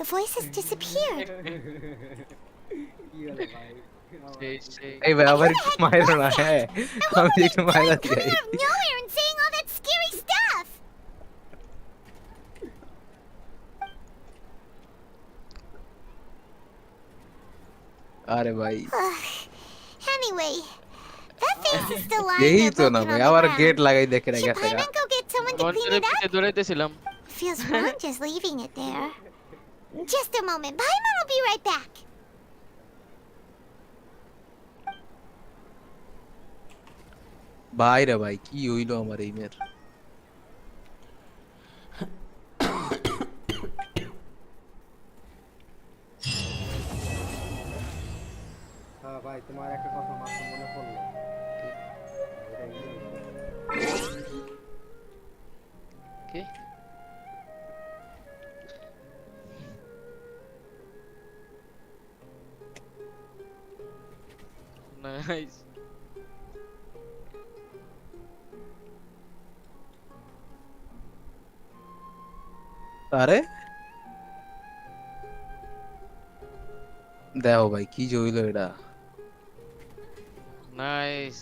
The voice has disappeared. সেই সেই এই ভাই আবার একটু মাইরো না হ্যাঁ আমি একটু মাইরা দিই Coming out of nowhere and saying all that scary stuff. আরে ভাই anyway. That face is still lying यही there तो ना broken भाई on the आवार ground. गेट लगाई देख रहा Should कैसे का Paimon go get someone to clean it up? দৌড়াইতেছিলাম Feels wrong just leaving it there. Just a moment. Paimon will be right back. भाई रे भाई की হইলো আমার এই মেয়ের হ্যাঁ ভাই তোমার একটা কথা মাথা মনে পড়লো কি নাইস আরে দেখো ভাই কি যে হইলো এটা নাইস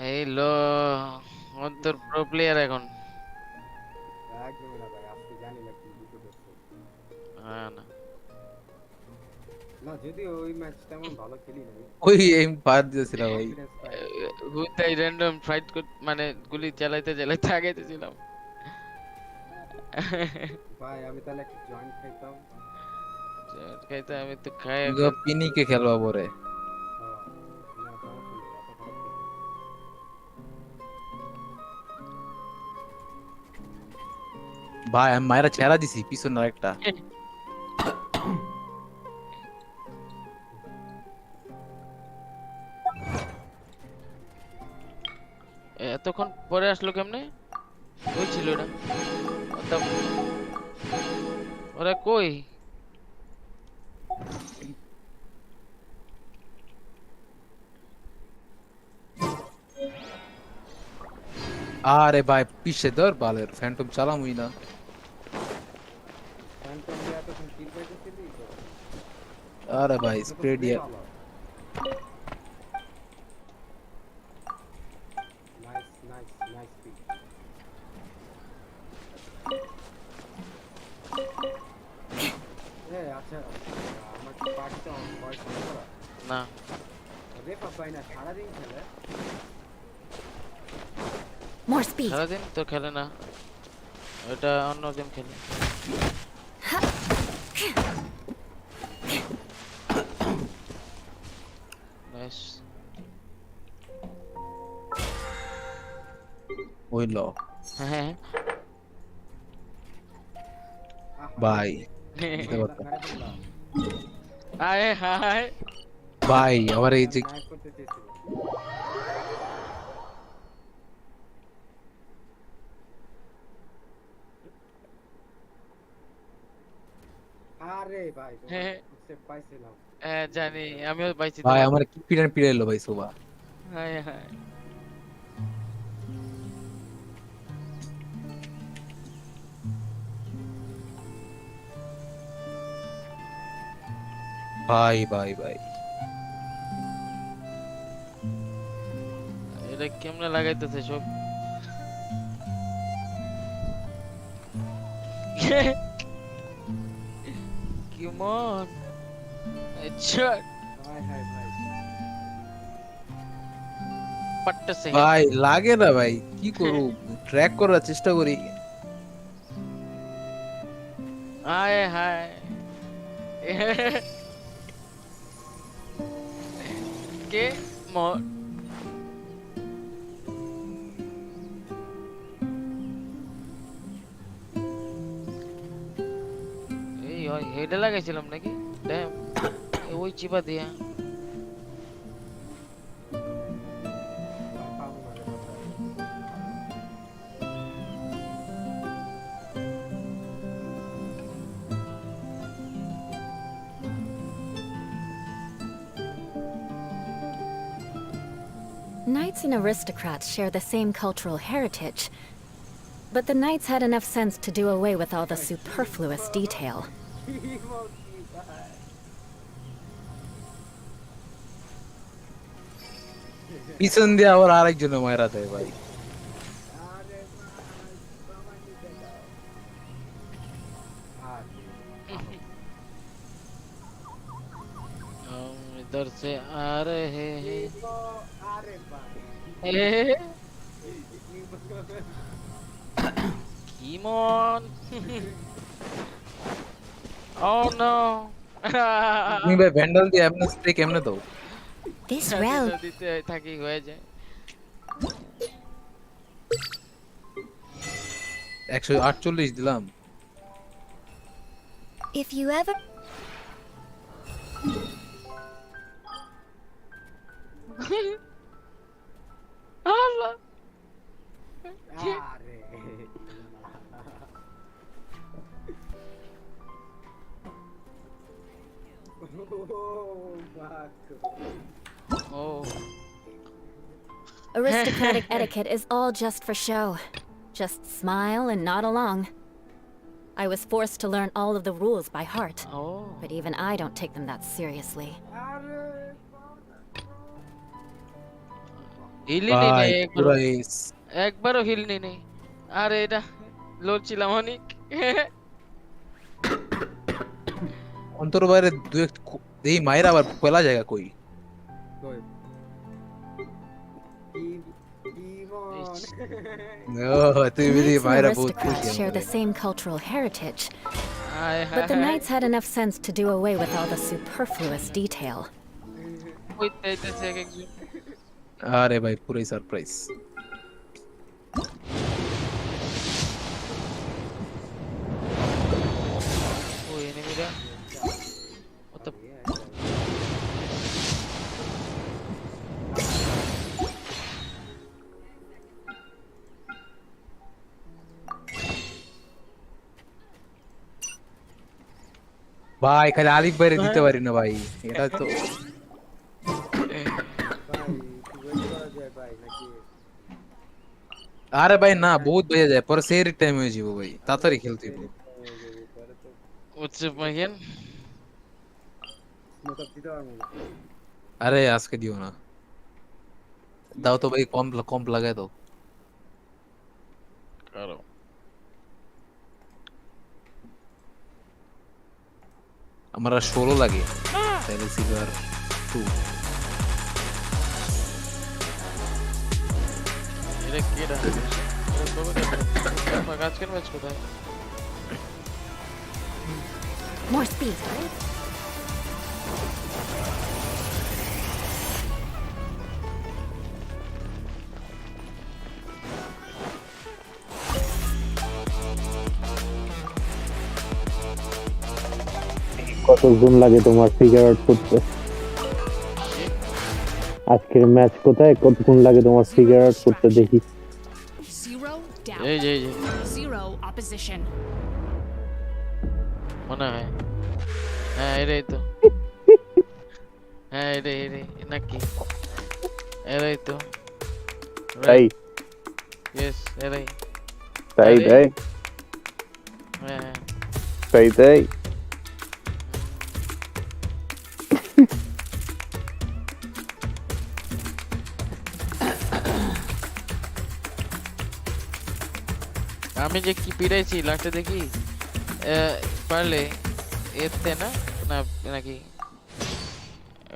এই লো অন্তর প্রো প্লেয়ার এখন একদমই না ভাই আজকে জানি না কি দুটো করছে হ্যাঁ না না যদিও ওই ম্যাচ তেমন ভালো খেলি নাই ওই এম পার দিয়েছিল ভাই হুদাই র্যান্ডম ফাইট মানে গুলি চালাইতে চালাইতে আগাইতেছিলাম ভাই আমি তাহলে একটা জয়েন্ট খাইতাম খাইতে আমি তো খাই পিনি কে খেলবা পরে ভাই আমি মায়েরা ছেড়া দিছি পিছনে একটা এতক্ষণ পরে আসলো কেমনে ওই ছিল এটা ওরা কই আরে ভাই পিছে ধর বালের ফ্যান্টম চালামুই না ফ্যান্টম দিয়ে এতক্ষণ কিল পাইতেছিলি তো আরে ভাই স্প্রে দিয়ে নাইস নাইস নাইস পিক আচ্ছা আমার কি পার্টিটা অন ভয়েস অন করা না রেফা পাই না সারাদিন খেলে More speed. সারাদিন তো খেলে না এটা অন্য গেম খেলে নাইস হইলো হ্যাঁ ভাই আয় হায় ভাই আমার এই যে আরে ভাই স্টেপ পাইছিলাম হ্যাঁ জানি আমিও পাইছি ভাই আমার কি পিড়াইলো ভাই সোবা হায় হায় ভাই ভাই ভাই এটা কেমনে লাগাইতেছে সব কেমন আচ্ছা পাট্টাছে ভাই লাগে না ভাই কি করব ট্র্যাক করার চেষ্টা করি আয় হায় কে মর এই হেডে লাগাইছিলাম নাকি ড্যাম ওই চিপা দিয়া Knights and aristocrats share the same cultural heritage, but the knights had enough sense to do away with all the superfluous detail. পিছন দিয়ে আবার আরেকজনে মায়েরা দেয় ভাই इधर से आ रहे हैं Kimon Oh no তুমি ভাই ভ্যান্ডাল দিয়ে এমন স্প্রে কেমনে দাও This road. দিতে থাকি হয়ে যায় 148 দিলাম If you ever Allah Oh Aristocratic etiquette is all just for show. Just smile and nod along. I was forced to learn all of the rules by heart. Oh. But even I don't take them that seriously. হিলনি নেই একবারও হিলনি নেই আরে এটা লড়ছিলাম অনেক অন্তর বাইরে দুই এক এই মায়ের আবার পয়লা জায়গা কই No, Aristocrats share the same cultural heritage, but the knights had enough sense to do away with all the superfluous detail. আরে ভাই পুরোই সারপ্রাইজ ওই এনিমিরা কত ভাই খালি আলিফ বাইরে দিতে পারি না ভাই এটা তো আরে ভাই না বহুত বেজে যায় পরে সেই টাইম হয়ে যাবে ভাই তাড়াতাড়ি খেলতে হবে উচ্চে পাইয়েন আরে আজকে দিও না দাও তো ভাই কম লাগায় দাও করো আমরা 16 লাগে তাহলে সিলভার 2 এটা কেডা এটা কবে কাজ আজকের ম্যাচ কোথায় More speed. কতক্ষণ লাগে তোমার ফিগার আউট করতে আজকের ম্যাচ কোথায় কতক্ষণ লাগে তোমার ফিগার আউট করতে দেখি এই যে Zero opposition. মনে হয় হ্যাঁ এটাই তো হ্যাঁ এটাই নাকি এটাই তো তাই ইয়েস এটাই তাই হ্যাঁ তাই আমি যে কি পিড়াইছি লাস্টে দেখি পারলে এতে না নাকি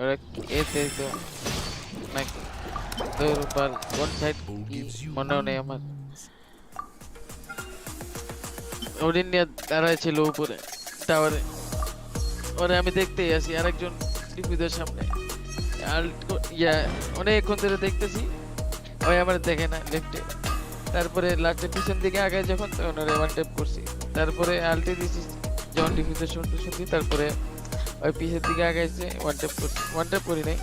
ওরা এতে তো নাকি তোর পার কোন সাইড মনে নেই আমার ওদিন নিয়ে দাঁড়ায় ছিল উপরে টাওয়ারে ওরে আমি দেখতেই আসি আরেকজন ডিফিউজার সামনে অনেকক্ষণ ধরে দেখতেছি ওই আমার দেখে না লেফটে তারপরে লাস্টে পিছন দিকে আগে যখন তখন ওরে ওয়ান ট্যাপ করছি তারপরে আলটি দিছি যখন ডিফিউজার শুনতে তারপরে ওই পিছের দিকে আগে এসে ওয়ান ট্যাপ করি নাই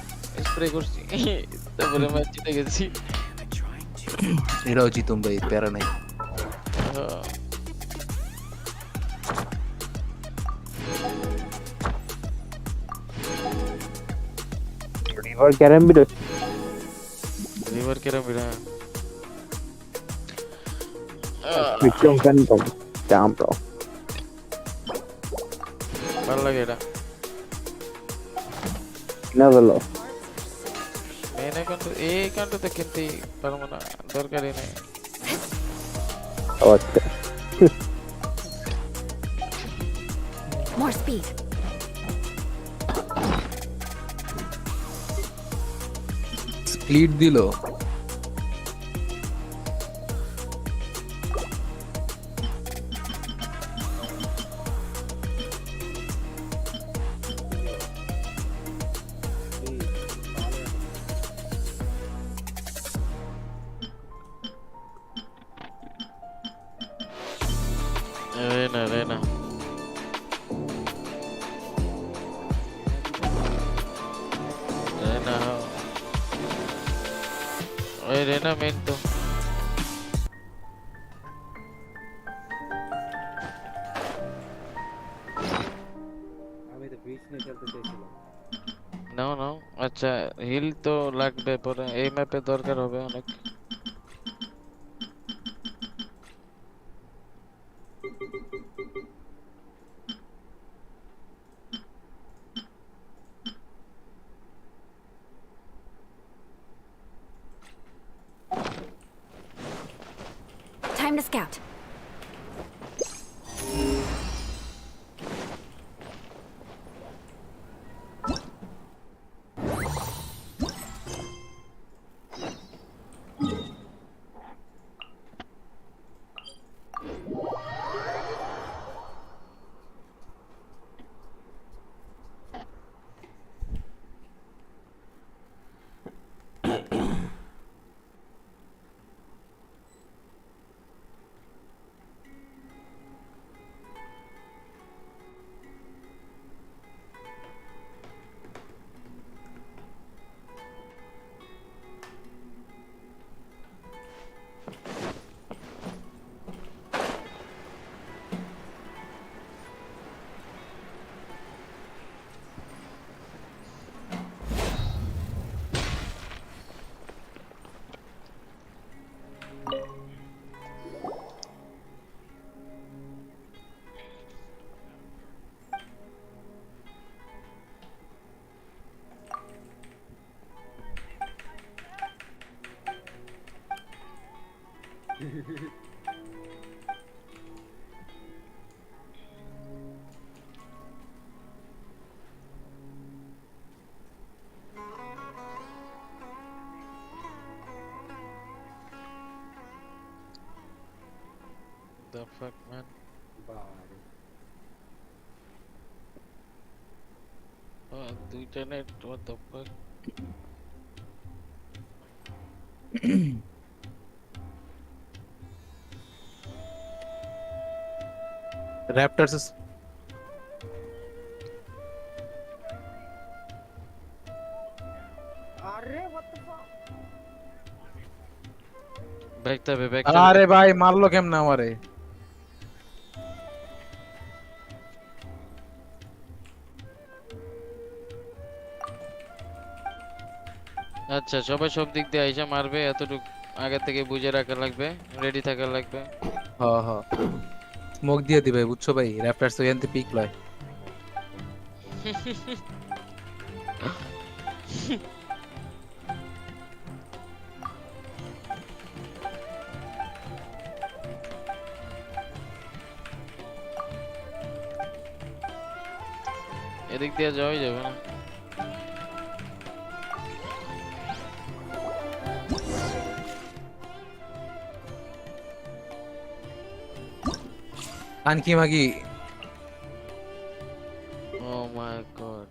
স্প্রে করছি তারপরে ম্যাচ জিতে গেছি এরাও জিতুম ভাই প্যারা নাই river ক্যারামবিরা Victim Phantom. Damn, bro. ভালো লাগে এটা Never low. মেনে কিন্তু এই কান্টতে কিনতে পারবো না দরকারই নেই আচ্ছা More speed. ক্লিট দিল। Arena. Arena main to. আমি তো ব্রিজ নিয়ে খেলতে চাইছিলাম। No, আচ্ছা হিল তো লাগবে পরে এই ম্যাপে দরকার হবে অনেক। Time to scout. The fuck, man? দুইটা net, what the fuck? Raptors is ব্যাকটা বে আরে ভাই মারলো কেমনে আমারে? আচ্ছা সবাই সব দিক দিয়ে আইসা মারবে, এতটুকু আগে থেকে বুঝে রাখা লাগবে, রেডি থাকা লাগবে। হ্যাঁ স্মোক দিয়ে দিবে বুঝছো ভাই, র্যাপটারস তো এনতে পিক লয়। এদিক দিয়ে যাওয়াই যাবে না। আনকি মাগি Oh my god.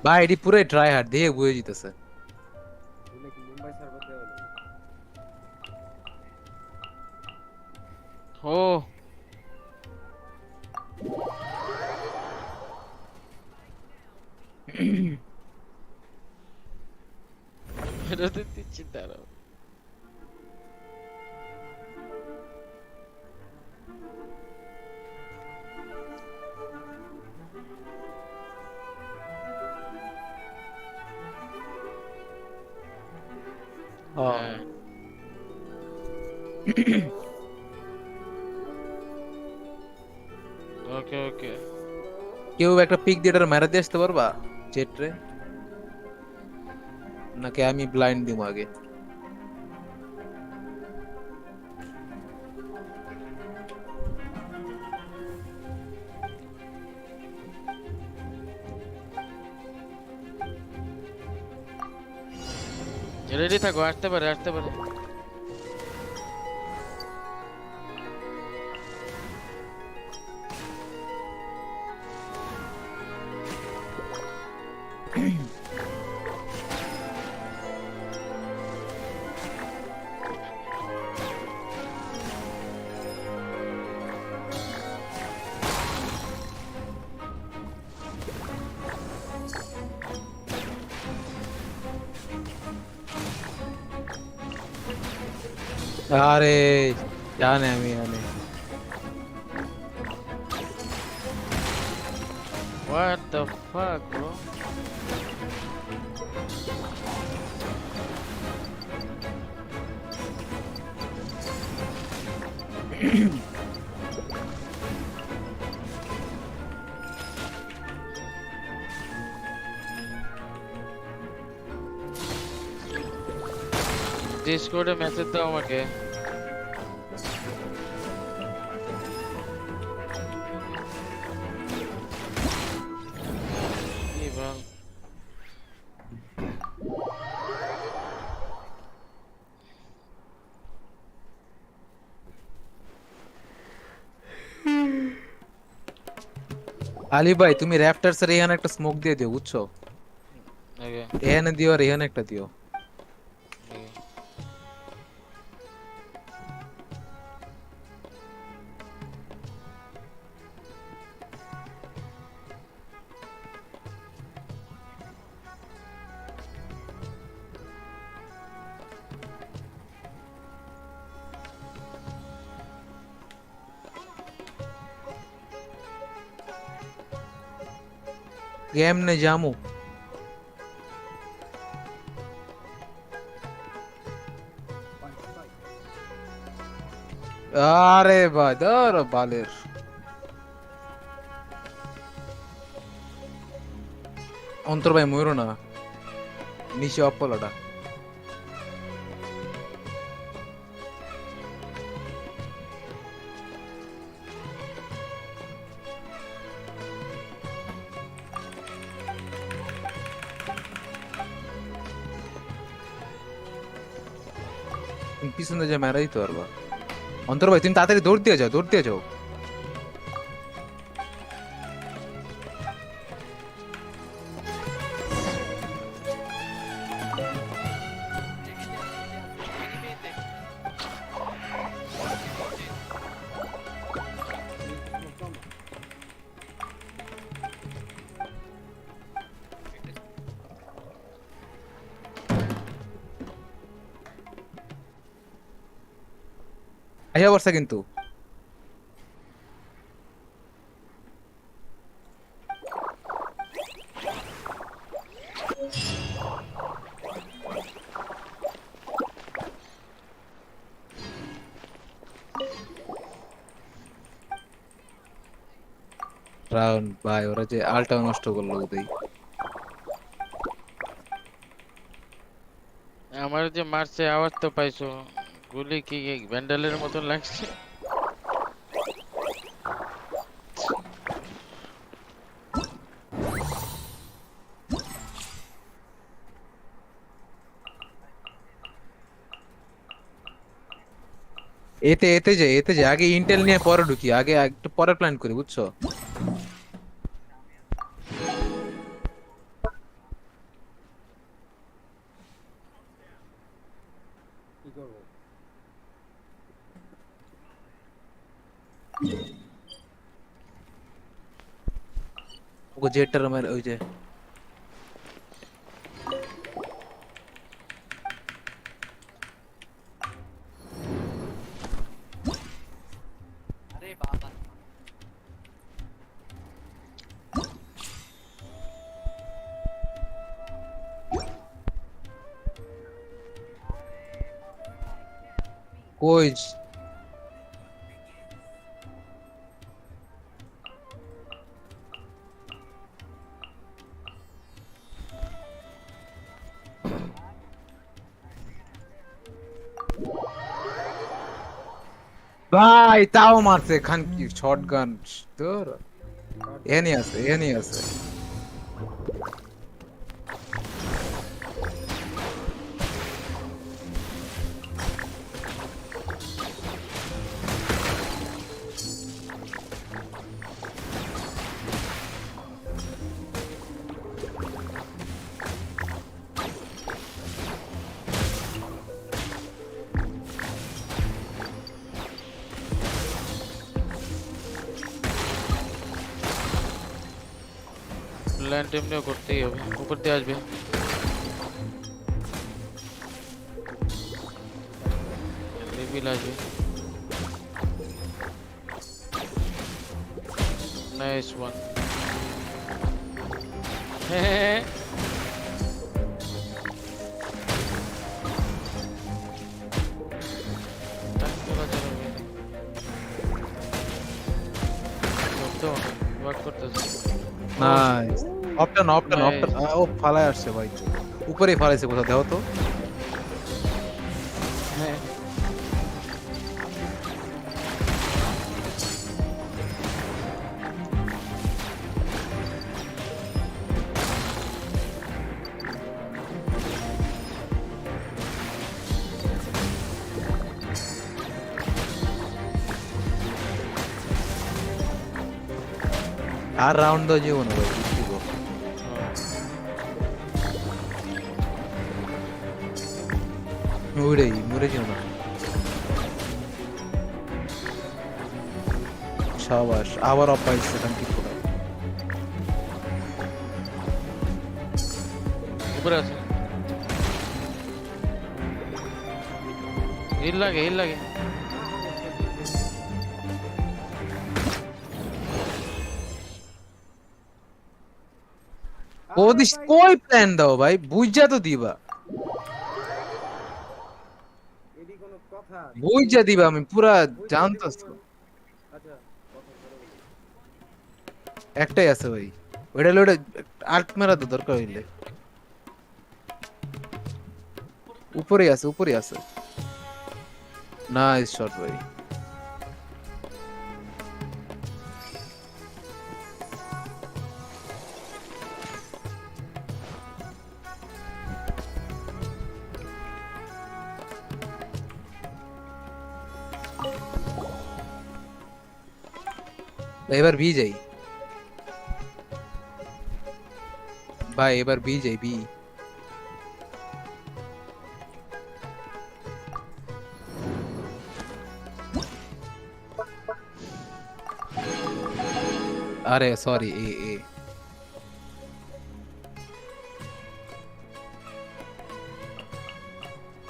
ভাই এটি পুরো ট্রাই হার্ড দিয়ে বুঝে জিতেছে। মুম্বাই সার্ভার দেওয়া ও এটা তো দিচ্ছি দাঁড়াও। ওকে কেউ একটা পিক দিয়ে এটা মেরে দিয়ে আসতে পারবা চেটরে, নাকি আমি ব্লাইন্ড দিব আগে? রেডি থাকো, আসতে পারে। আরে জানে আমি জানি। What the fuck, bro? ডিসকর্ডে মেসেজ দাও আমাকে। কি বল? আলী ভাই তুমি র্যাপটারসের এখানে একটা স্মোক দিয়ে দিও, বুঝছো? এখানে দিও আর এখানে একটা দিও। गेम ने जामू আরে ভাই ধর বালের অন্তর ভাই ময়ূর না নিচে অপলাটা পিছনে যে মেরাই তো পারবা অন্তর ভাই তুমি তাড়াতাড়ি দৌড় দিয়ে যাও আইয়া বর্ষা কিন্তু রাউন্ড ভাই ওরা যে আলটা নষ্ট করলো ওদের আমার যে মারছে আওয়াজ তো পাইছো গুলি কি ভ্যান্ডালের মতন লাগছে এতে যে আগে ইন্টেল নিয়ে পরে ঢুকি আগে একটু পরে প্ল্যান করি বুঝছো ওকে জেটার আমার ওই যে আরে বাবা কই ভাই তাও মারছে খান কি শটগান তোর এনি আছে ল্যান্ড এমনিও করতেই হবে উপর দিয়ে আসবে রিভিল আসবে নাইস ওয়ান নাইস অপটান ও ফালায় আসছে ভাই উপরেই ফালাইছে কোথাও দেখো তো হ্যাঁ আর রাউন্ড দাও জীবন ভাই মরে যেও না শাবাশ আবার অফ পাইছে সেখান কি করে উপরে আছে হিল লাগে কই প্ল্যান দাও ভাই বুঝা তো দিবা বুঝা দিবা আমি পুরা জানতাস একটাই আছে ভাই ওইটা লোডে আর্ট মেরা তো দরকার হইলে উপরেই আছে নাইস শট ভাই এবার বি যাই ভাই এবার বি যাই বি আরে সরি এ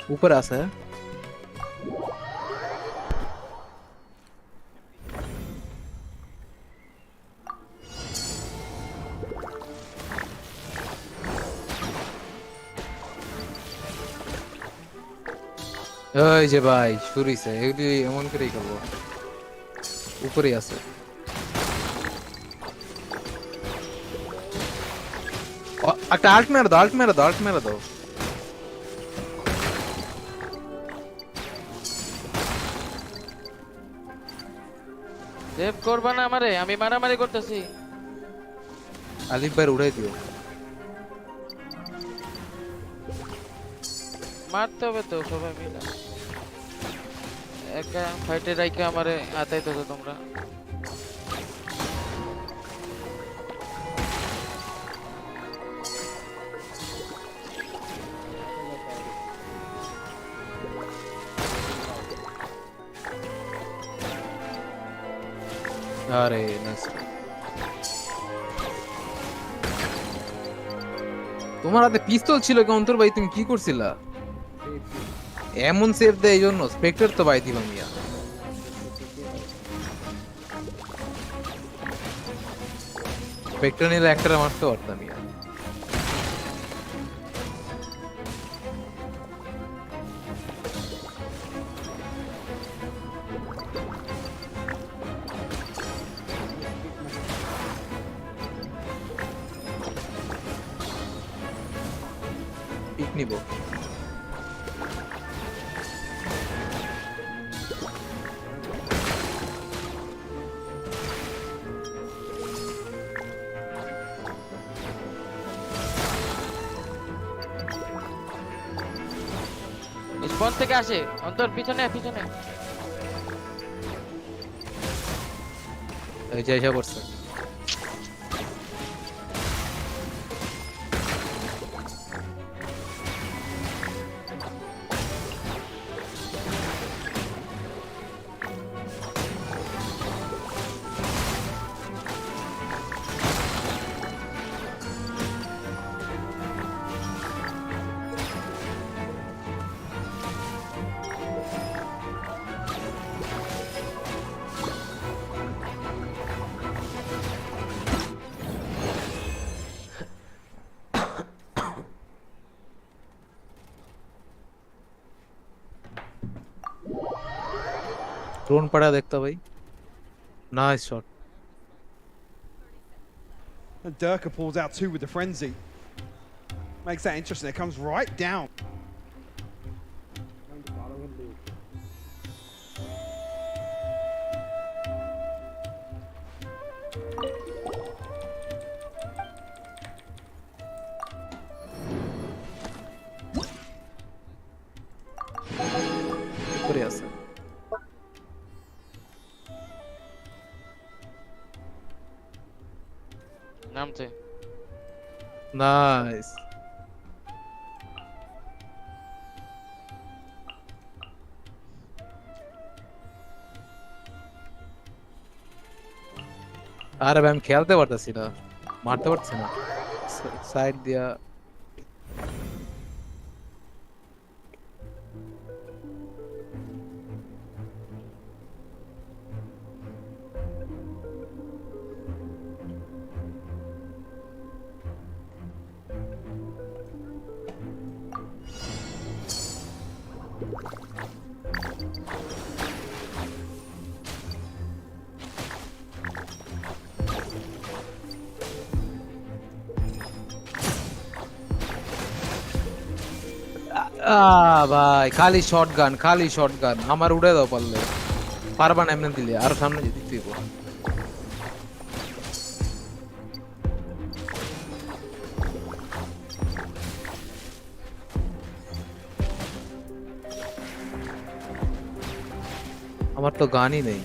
ऊपर আছে ওই যে ভাই শুরু হইছে এগুলি এমন করেই করবো উপরেই আছে একটা আল্ট মেরে দাও সেভ করবা না আমারে আমি মারামারি করতেছি আলিফ ভাই উড়াই দিও মারতে হবে তো সবাই মিলে একা ফাইটে রাইকে আমারে আতাইতো তো তোমরা আরে নাইস তোমার হাতে পিস্তল ছিল কি অন্তর ভাই তুমি কি করছিলা এমন সেভ দেয় এই জন্য স্পেক্টর তো ভাই দিলাম মিয়া স্পেক্টর নিলে একটা মারতে পারতাম মিয়া পিক নিব স্পট থেকে আসে অন্তর পিছনে এই যে এসে পড়ছে ड्रोन पड़ा देखता भाई. Nice shot. And Durka pulls out two with the frenzy. Makes that interesting. It comes right down. নামতে Nice. আরে ভাই আমি খেলতে পারতাছি না, মারতে পারছি না, সাইড দিয়া। ভাই খালি শটগান আমার উড়ে দাও পারলে, পারবা না এমনি দিলে, আরো সামনে যেতে দিব। আমার তো গানই নেই।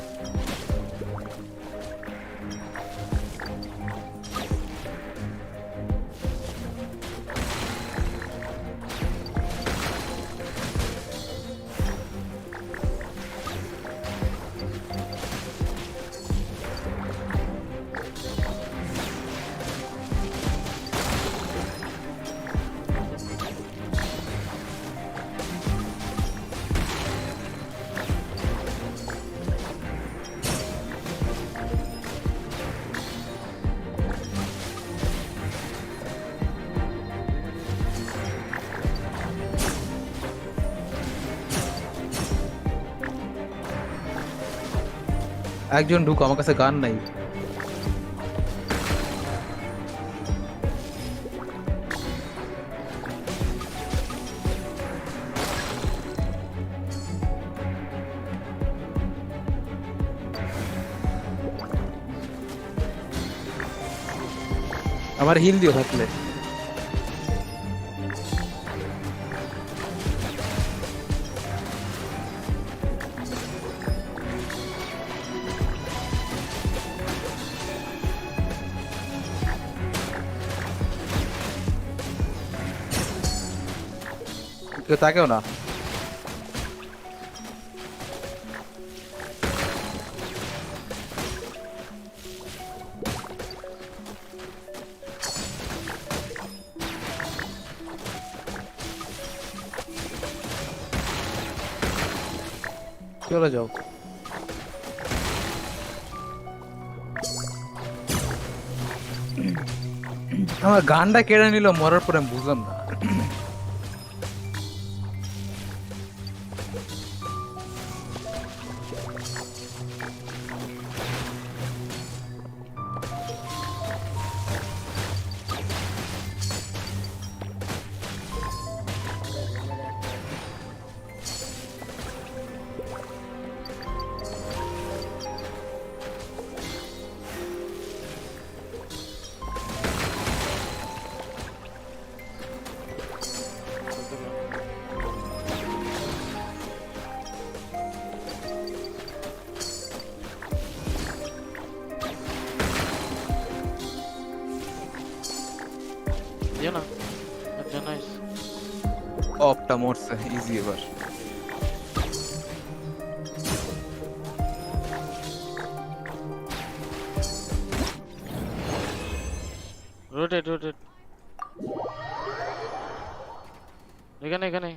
একজন ঢুকো, আমার কাছে গান নাই। আমার হিল দিও থাকলে। তাকেও না, চলে যাও। আমার গানটা কেড়ে নিল মরার পরে, আমি বুঝলাম না। না আচ্ছা নাইস, অপটা মরছে ইজি এবার। রোটেট এখানে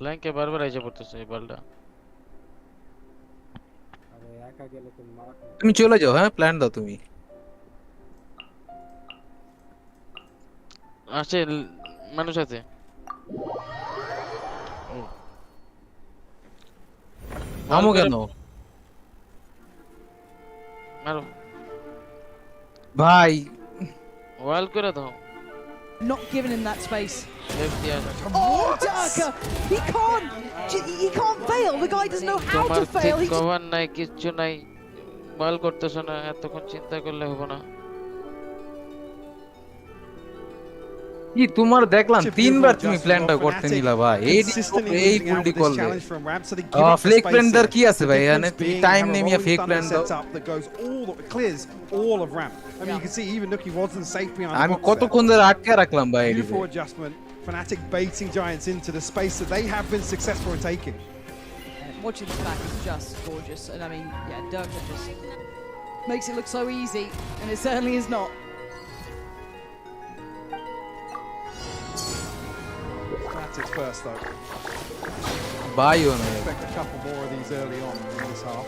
ফ্ল্যাঙ্কে বারবার এসে পড়তেছে এই বলটা। আরে একা গেলে তুমি মারা খাবে। তুমি চলে যাও, হ্যাঁ প্ল্যান দাও তুমি। আছে মানুষ আছে। আমো কেন মারো ভাই, ওয়াল করে দাও। Not giving him that space. Left the other. Oh, Durka! He can't fail. The guy doesn't know how to fail. He cover নাই, কিচ্ছু নাই, ওয়াল করতেছ না, এতক্ষণ চিন্তা করলে হবে না। কি তোমার দেখলাম তিনবার তুমি প্ল্যানটা করতে নিলা ভাই, এই বুলডি কল ফেক প্ল্যান্ডার কি আছে ভাই, এখানে টাইম নেমিয়া ফেক প্ল্যান দাও। all of ramp. I mean, you can see even Nuki wasn't safe behind. আমি কতক্ষণ ধরে আটকে রাখলাম ভাই। Beautiful adjustment. Fnatic baiting Giants into the space that they have been successful in taking. watching this back is just gorgeous. And I mean, yeah, Durka just makes it look so easy, and it certainly is not. Fnatic's first though. Bye on it. Expect a couple more of these early on in this half.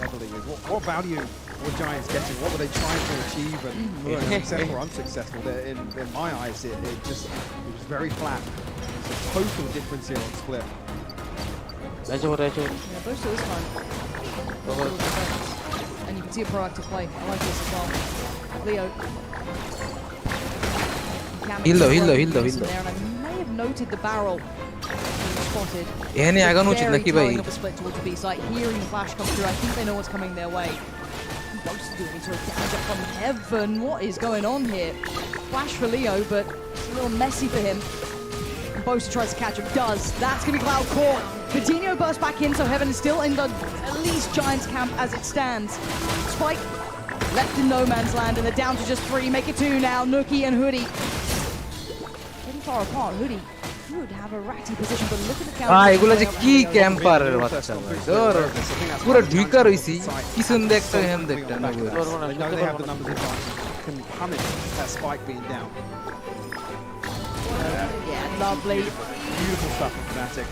Heavily is what value were Giants getting? What were they trying to achieve? And were they successful or unsuccessful? In my eyes, it was very flat. It's a total difference here on split. Yeah, both to this one. And you can see a proactive play. I like this as well. Leo. Heal though. And I may have noted the barrel. Spotted. Any agano uchit naki bhai. Split towards the B site, hearing the flash come through. I think they know what's coming their way. Both doing sort of damage up from heaven. What is going on here? Flash for Leo, but it's a little messy for him. And Bosa tries to catch him. Does. That's going to be Cloud caught. Coutinho bursts back in, so Heaven is still in the at least Giants camp as it stands. Spike left in no man's land, and they're down to just 3. Make it 2 now. Nuki and Hoodie. Getting far apart. Hoodie would have a ratty position, but look at the counter. এগুলা যে কি ক্যাম্পারের বাচ্চা ভাই, ধর পুরো ঢুকা রইছি, পিছন দেখতে হেম দেখতে না। They know they have the numbers advantage. Can punish that Spike being down. Yeah, lovely. Beautiful stuff from Fnatic.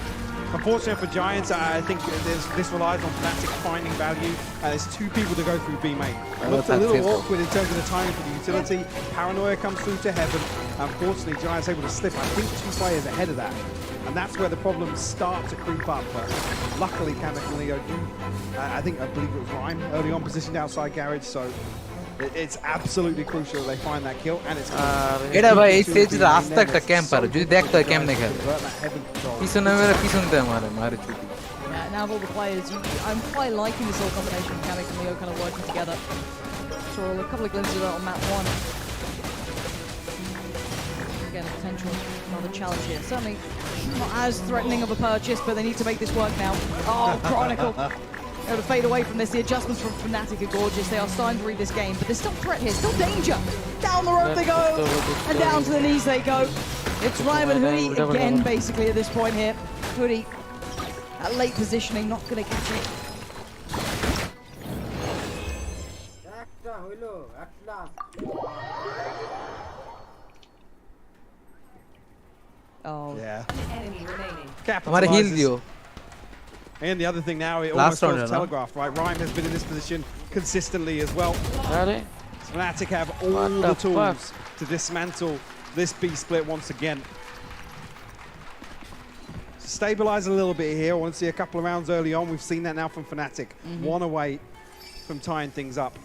Unfortunately for Giants, I think this relies on Fnatic finding value. There's 2 people to go through B main. It looked a little awkward in terms of the timing for the utility. Paranoia comes through to Heaven. Unfortunately, Giants able to slip, I think, 2 players ahead of that. And that's where the problems start to creep up. But luckily, Kamek and Leo do, I believe it was Rhyme early on positioned outside garage. So it's absolutely crucial that they find that kill. And it's এটা ভাই এই stage রাস্তা একটা ক্যাম্পার, যদি দেখতে হয় কেমনে খেলে পিছনে মেরে পিছনতে মারে চুটি। Yeah, now of all the players, I'm quite liking this whole combination of Kamek and Leo kind of working together. Saw a couple of glimpses of it on map 1. Again, potential another challenge here. Certainly not as threatening of a purchase, but they need to make this work now. Oh, Chronicle. Able to fade away from this. The adjustments from Fnatic are gorgeous. They are starting to read this game, but there's still threat here, still danger. Down the rope they go, and down to the knees they go. It's Rhyme and Hoodie again, basically, at this point here. Hoodie, that late positioning, not going to catch it. Oh. Yeah. हमारे heal दियो. And the other thing now, it almost feels telegraphed, right? Rhyme has been in this position consistently as well. Fnatic have all the tools to dismantle this B split once again. Stabilize a little bit here. I want to see a couple of rounds early on. We've seen that now from Fnatic. 1 away from tying things up.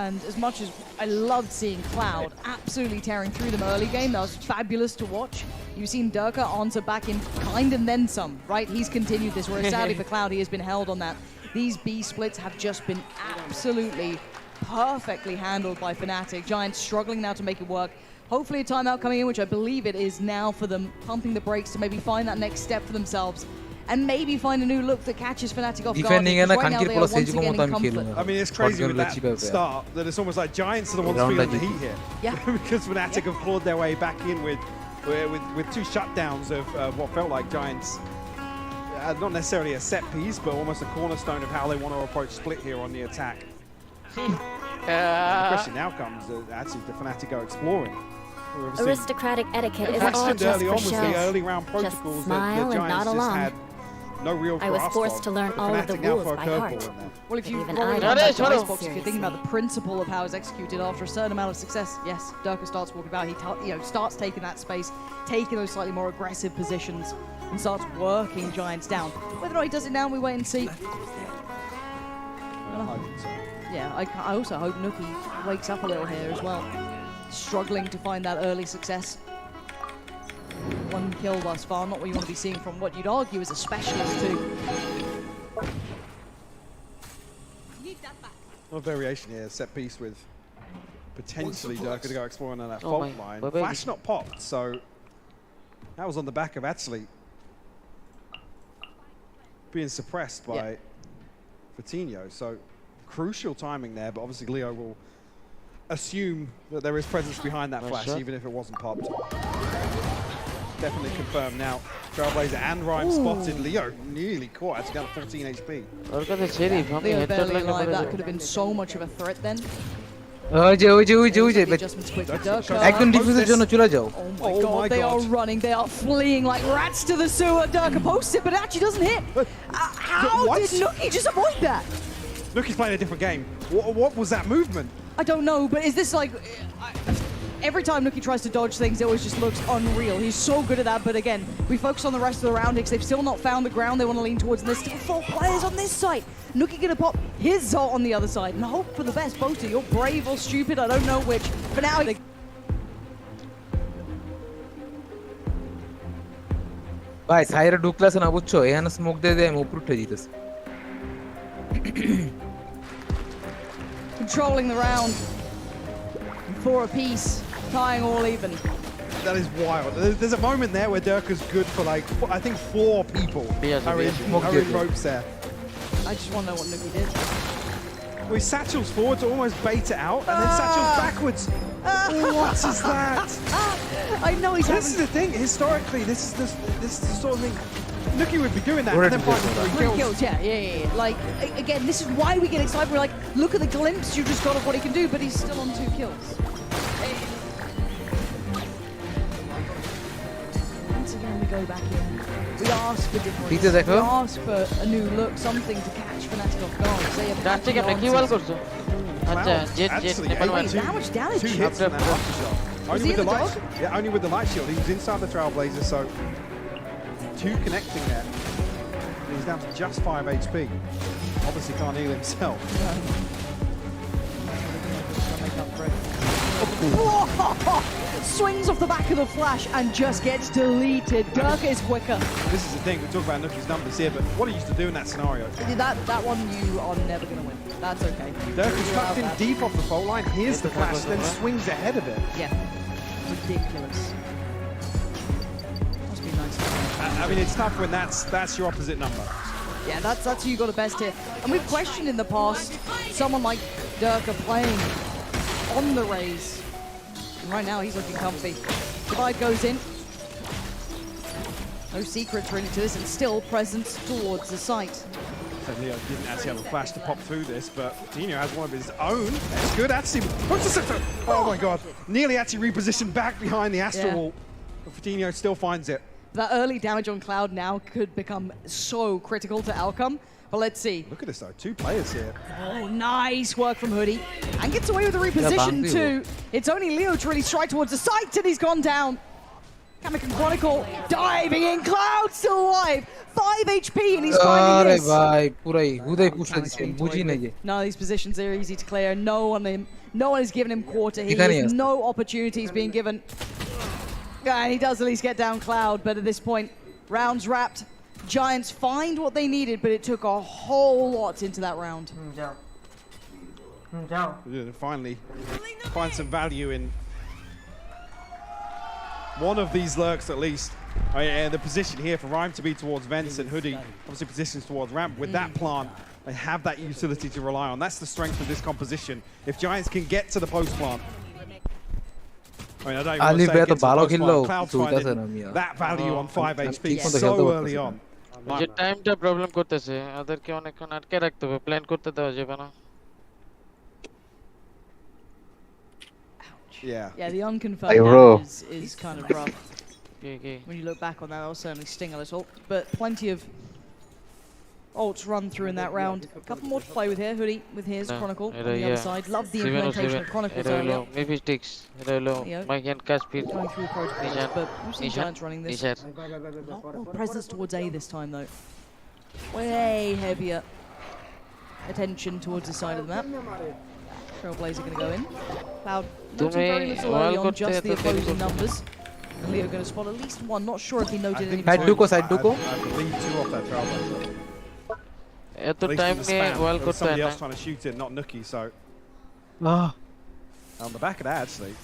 And as much as I loved seeing Cloud absolutely tearing through them early game, that was fabulous to watch. You've seen Durka onto back in kind and then some, right? He's continued this, whereas sadly for Cloud, he has been held on that. These B splits have just been absolutely perfectly handled by Fnatic. Giants struggling now to make it work. Hopefully a timeout coming in, which I believe it is now for them, pumping the brakes to maybe find that next step for themselves. And maybe find a new look that catches Fnatic off guard. Right now they are once again in comfort. I mean, it's crazy with that start that it's almost like Giants are the ones feeling the heat here. Yeah. Because Fnatic have clawed their way back in with 2 shutdowns of what felt like Giants. Not necessarily a set piece, but almost a cornerstone of how they want to approach split here on the attack. The question now comes, actually, the Fnatic go exploring. Aristocratic etiquette is all questioned just early for on was show. the early round Just protocols smile that the and nod Giants just along. had no real I was grasp forced of. to learn The all of the Fnatic now rules throw a by curveball heart. in there. Well, if you Even roll I it don't on that know. dice box, if you're thinking about the principle of how it's executed after a certain amount of success, yes, Durka starts walking about. He starts taking that space, taking those slightly more aggressive positions, and starts working Giants down. Whether or not he does it now, we wait and see. Yeah, I also hope Nuki wakes up a little here as well. Struggling to find that early success. One kill thus far, not what you want to be seeing from what you'd argue is a specialist too. A variation here, set piece with potentially Durka to go exploring on that Oh fault my, line. baby. Flash not popped, so that was on the back of actually being suppressed by Fortinho. So crucial timing there, but obviously Leo will assume that there is presence behind that flash, even if it wasn't popped. Definitely confirmed now. Trailblazer and Rhyme spotted. Leo nearly caught, actually down to 14 HP. Leo barely alive, that could have been so much of a threat then. ওই যে Adjustments quick for Durka. একজন ডিফিউজের জন্য চলে যাও Oh my god, they are running, they are fleeing like rats to the sewer. Durka posts it, but it actually doesn't hit. How did Nuki just avoid that? Nuki's playing a different game. What was that movement? I don't know, but is this like... every time Nuki tries to dodge things, it always just looks unreal. He's so good at that, but again, we focus on the rest of the round because they've still not found the ground they want to lean towards, and there's still 4 players on this side. Nuki gonna pop his Zot on the other side and hope for the best. Both of you, you're brave or stupid, I don't know which. For now, ভাই সাইরে ঢুকলাছে না বুঝছো এখানে smoke দিয়ে দিয়ে আমি উপর উঠে যেতেছি controlling the round. 4 apiece, tying all even. That is wild. There's a moment there where Durka's good for like, I think 4 people are in ropes there. I just want to know what Nuki did. Well, he satchels forward to almost bait it out, and then satchels backwards. What is that? I know he's This is the thing. Historically, this is the sort of thing. Nuki would be doing that, and then finding 3 kills. Yeah. Like, again, this is why we get excited. We're like, look at the glimpse you just got of what he can do, but he's still on 2 kills. Once again, we go back in. We ask for difference. We ask for a new look, something to catch Fnatic off guard. They have how much damage? 2 hits from that aftershock. Only with the light shield. He was inside the Trailblazer, so 2 connecting there. He's down to just 5 HP. Obviously can't heal himself. Swings off the back of the flash and just gets deleted. Durka is quicker. This is the thing, we talk about Nuki's numbers here, but what he used to do in that scenario. That one you are never going to win. That's okay. Durka's tucked in deep off the fault line, here's the flash, then swings ahead of it. Yeah. Ridiculous. Must be nice. I mean, it's tough when that's your opposite number. Yeah, that's who you got the best here. And we've questioned in the past someone like Durka playing on the Raze. And right now he's looking comfy. Divide goes in. No secrets really to this, and still presence towards the site. So Leo didn't actually have a flash to pop through this, but Fortinho has one of his own. That's good, actually. Oh my god. Nearly actually repositioned back behind the Astral Wall. But Fortinho still finds it. That early damage on Cloud now could become so critical to outcome. But let's see. Look at this though, 2 players here. Oh, nice work from Hoodie. And gets away with the reposition too. It's only Leo to really strike towards the site, and he's gone down. Kamikaze Chronicle diving in. Cloud still alive. 5 HP, and he's finding this. None of these positions are easy to clear. No one is giving him quarter. He has no opportunities being given. And he does at least get down Cloud, but at this point, rounds wrapped. Giants find what they needed, but it took a whole lot into that round. Finally, find some value in one of these lurks at least. The position here for Rhyme to be towards Vents and Hoodie, obviously positions towards Ramp. With that plant, they have that utility to rely on. That's the strength of this composition. If Giants can get to the post plant, I mean, I don't even want to say get to the post plant. Cloud's finding that value on 5 HP so early on. যে টাইমটা problem করতেছে ওদেরকে অনেকক্ষণ আটকে রাখতে হবে plan করতে দেওয়া যাবে না Yeah. Yeah, the unconfirmed damage is kind of rough. Okay. When you look back on that, that'll certainly sting a little. But plenty of ults run through in that round. A couple more to play with here. Hoodie with his Chronicle on the other side. Love the implementation of Chronicles earlier. Maybe sticks. I can catch speed. Going through protocols, but we've seen Giants running this. Not all presence towards A this time though. Way heavier attention towards the side of the map. Trailblazer going to go in. Cloud noting very little early on just the opposing numbers. And Leo going to spot at least one. Not sure if he noted any. Side Duko. I believe 2 off that Trailblazer. At the time, somebody else trying to shoot it, not Nookie. So on the back of that, actually,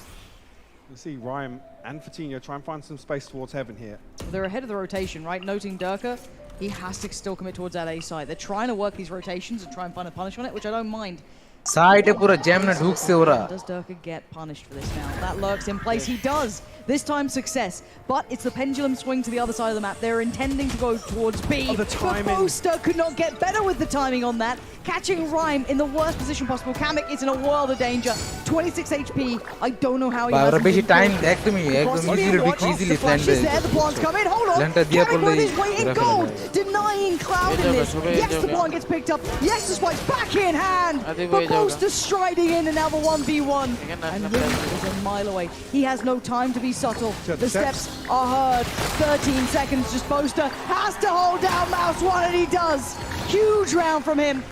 you see Rhyme and Fatinho try and find some space towards heaven here. They're ahead of the rotation, right? Noting Durka, he has to still commit towards that A side. They're trying to work these rotations and try and find a punish on it, which I don't mind. Side pura jam na ढूकसे हो रहा. Does Durka get punished for this now? That lurks in place. He does. This time success, but it's the pendulum swing to the other side of the map. They're intending to go towards B. The timing. Booster could not get better with the timing on that. Catching Rhyme in the worst position possible. Kamek is in a world of danger. 26 HP. I don't know how he hasn't been time killed. देख तुम easily The flash is there. The plants come in. Hold on. Kamek with his weight in gold. Denying Cloud in this. Yes, the plant gets picked up. Yes, the spike's back in hand. But Booster striding in and now the 1v1. And Ring is a mile away. He has no time to be subtle. The steps are heard. 13 seconds. Just Booster has to hold down Mouse One, and he does. Huge round from him.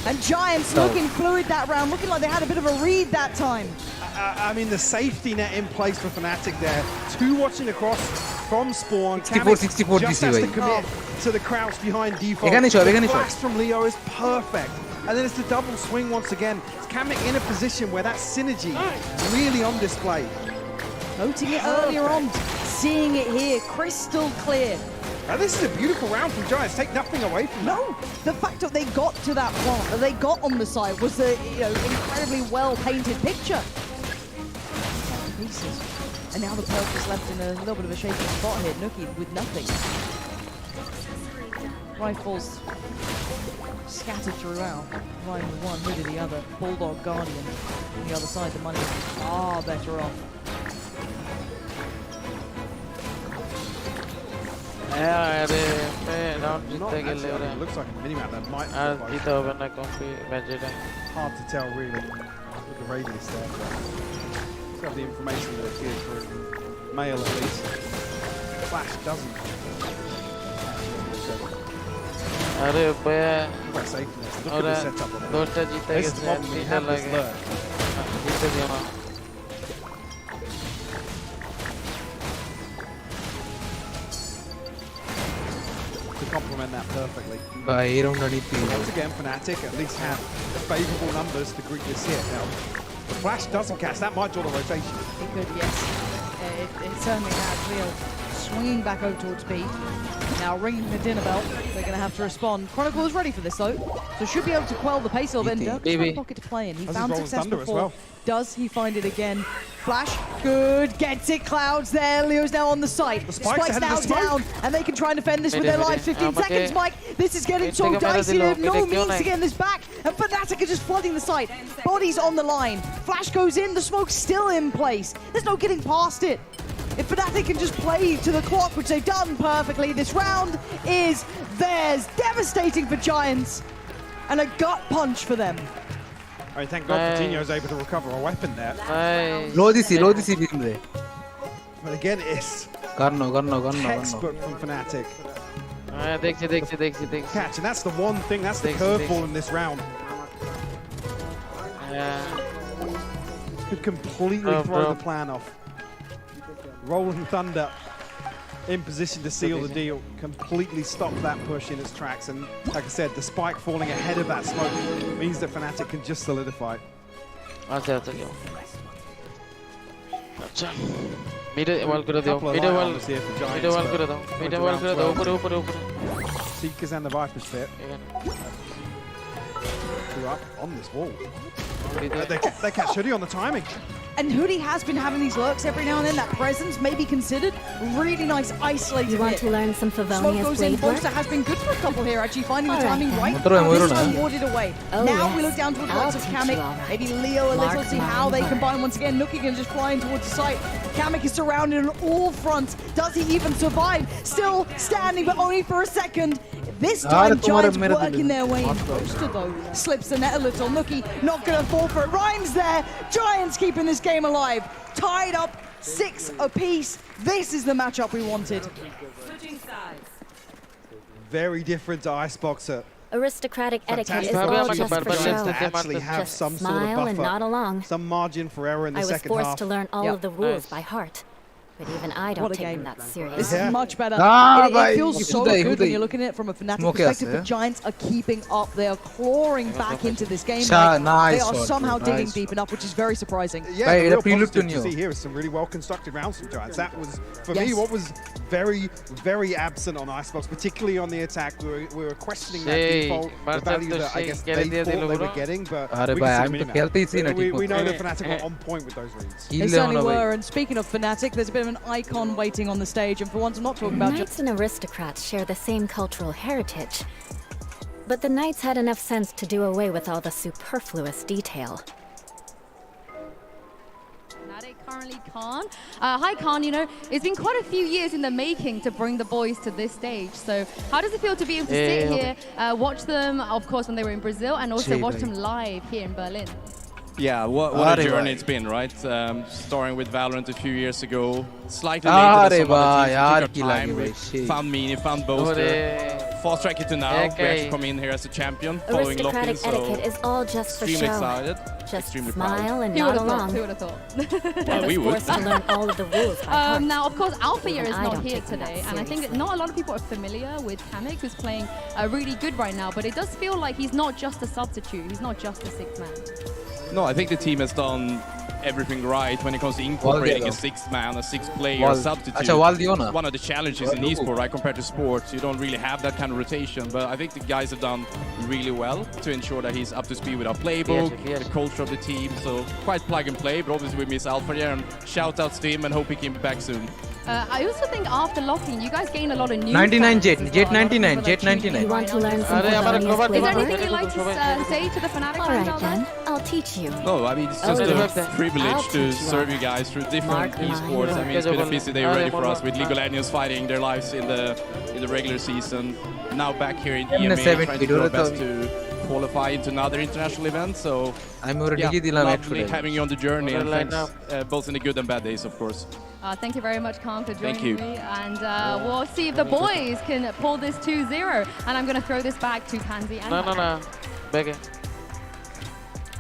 And Giants looking fluid that round, looking like they had a bit of a read that time. I mean, the safety net in place for Fnatic there. 2 watching across from Spawn. 64 just DC has to commit to the crouch behind default. The flash from Leo is perfect. And then it's the double swing once again. It's Kamek in a position where that synergy really on display. Noting it earlier on, seeing it here, crystal clear. Now this is a beautiful round from Giants. Take nothing away from that. No, the fact that they got to that plant, that they got on the side, was the incredibly well painted picture. Pieces. And now the Pelk is left in a little bit of a shaky spot here. Nookie with nothing. Rifles scattered throughout. Ryan with one, Hoodie the other. Bulldog Guardian on the other side. The money is far better off. Yeah, looks like a minimap that might hard to tell really with the radius there. Let's have the information that appears for male at least. Flash doesn't. Look at the setup on it. This is the problem we have this lurk. To complement that perfectly. Once again, Fnatic at least have favourable numbers to greet this hit. Now, the flash doesn't catch, that might draw the rotation. It could, yes. It certainly had. Leo swinging back over towards B. Now ringing the dinner bell. They're going to have to respond. Chronicle is ready for this though, so should be able to quell the pace a little bit. Dirk's got a pocket to play in. He found success before. Well. Does he find it again? Flash, good, gets it. Clouds there. Leo's now on the site. The spike's now down, and they can try and defend this with their lives. 15 seconds, Mike. This is getting so dicey. They have no means to get this back, and Fnatic are just flooding the site. Bodies on the line. Flash goes in. The smoke's still in place. There's no getting past it. If Fnatic can just play to the clock, which they've done perfectly, this round is theirs. Devastating for Giants, and a gut punch for them. I mean, thank God Coutinho is able to recover a weapon there. Low DC team. But again, it's textbook from Fnatic. Catch, and that's the one thing, that's the curveball in this round. Could completely throw the plan off. Rolling Thunder in position to seal the deal, completely stop that push in its tracks, and like I said, the spike falling ahead of that smoke means that Fnatic can just solidify. Seekers and the Viper's Pit. 2 up on this wall. They catch Hoodie on the timing. And Hoodie has been having these lurks every now and then. That presence may be considered. Really nice isolated You want hit. to learn some Smoke Favonia's goes in. blade work? Bolster has been good for a couple here, actually finding the All right, timing then. right. This time warded away. Oh, Now yes. we look down towards the I'll likes of teach you Kamek. all right. Maybe Leo a Mark little, see my how they word. combine once again. Nuki can just flying towards the site. Kamek is surrounded on all fronts. Does he even survive? Still standing, but only for a second. This time, Giants working their way in. Bolster, though, slips the net a little. Nuki not going to fall for it. Ryan's there. Giants keeping this game alive. Tied up 6 apiece. This is the matchup we wanted. Very different to Iceboxer. Aristocratic etiquette is Fantastic all opportunity just for for Giants show. to actually have Just some sort of smile and buffer, nod along. some margin for error in the I was second forced half. to learn all Yep. of the rules by heart. But even I don't What a take game. them that This seriously. is much better. Ah, It feels so Huday, good Huday. when you're looking at it from a Fnatic Smoke perspective. yes, The Giants are keeping up. They are clawing back into this game. Nice They are shot, somehow nice digging shot. deep enough, which is very surprising. Yeah, Hey, the the real prelude positive to to new. see here is some really well-constructed rounds from Giants. That was, for Yes. me, what was very, very absent on Icebox, particularly on the attack. We were questioning that default, the value that I guess they thought they were getting, but Are we bhai, can I'm see to the khelte hi chhi na we team know ko. that Fnatic were on point with those reads. They certainly were. And speaking of Fnatic, there's a bit of an icon waiting on the stage. And for once, I'm not talking about Knights and aristocrats share the same cultural heritage. But the Knights had enough sense to do away with all the superfluous detail. Currently Khan. Hi Khan, you know, it's been quite a few years in the making to bring the boys to this stage. So how does it feel to be able to sit here, watch them, of course, when they were in Brazil, and also watch them live here in Berlin? Yeah, what a journey it's been, right? Starting with Valorant a few years ago, slightly later than some other teams. We took our time, we found Meanie, found Boaster, fast track it to now. We actually come in here as a champion, following Lock-in, Aristocratic so etiquette is all just for extremely show. excited, Just extremely smile proud. and Who nod would have thought? along. Who would have thought? Well, we would. Forced to learn all of the rules by heart. Now, of course, Alpha Year is Even I not don't here take them that today, and I think that seriously. not a lot of people are familiar with Kamek, who's playing really good right now, but it does feel like he's not just a substitute, he's not just a sixth man. No, I think the team has done everything right when it comes to incorporating a sixth man, a sixth player substitute. Valdiona. One of the challenges in esport, right, compared to sports, you don't really have that kind of rotation. But I think the guys have done really well to ensure that he's up to speed with our playbook, the culture of the team. So quite plug and play, but obviously we miss Alpha here, and shout outs to him and hope he can be back soon. I also think after locking, you guys gain a lot of new 99 fans Jet, as Jet well. 99, Jet You 99. want to learn some Is there Favonia's blade anything work? you'd like to say to the Fnatic All fans right out there? then, I'll teach you. No, I mean, it's Oh, just yes. a privilege I'll to teach you serve all you guys through different Mark my esports. I mean, it's been a word. busy day already for us with League of Legends fighting their lives in the regular season. Now back here in EMA, trying to do our best to qualify into another international event. So, lovely having you on the journey, and thanks both in the good and bad days, of course. Thank you very much, Khan, for joining Thank you. me. And we'll see if the boys can pull this 2-0. And I'm going to throw this back to Pansy and Beggar.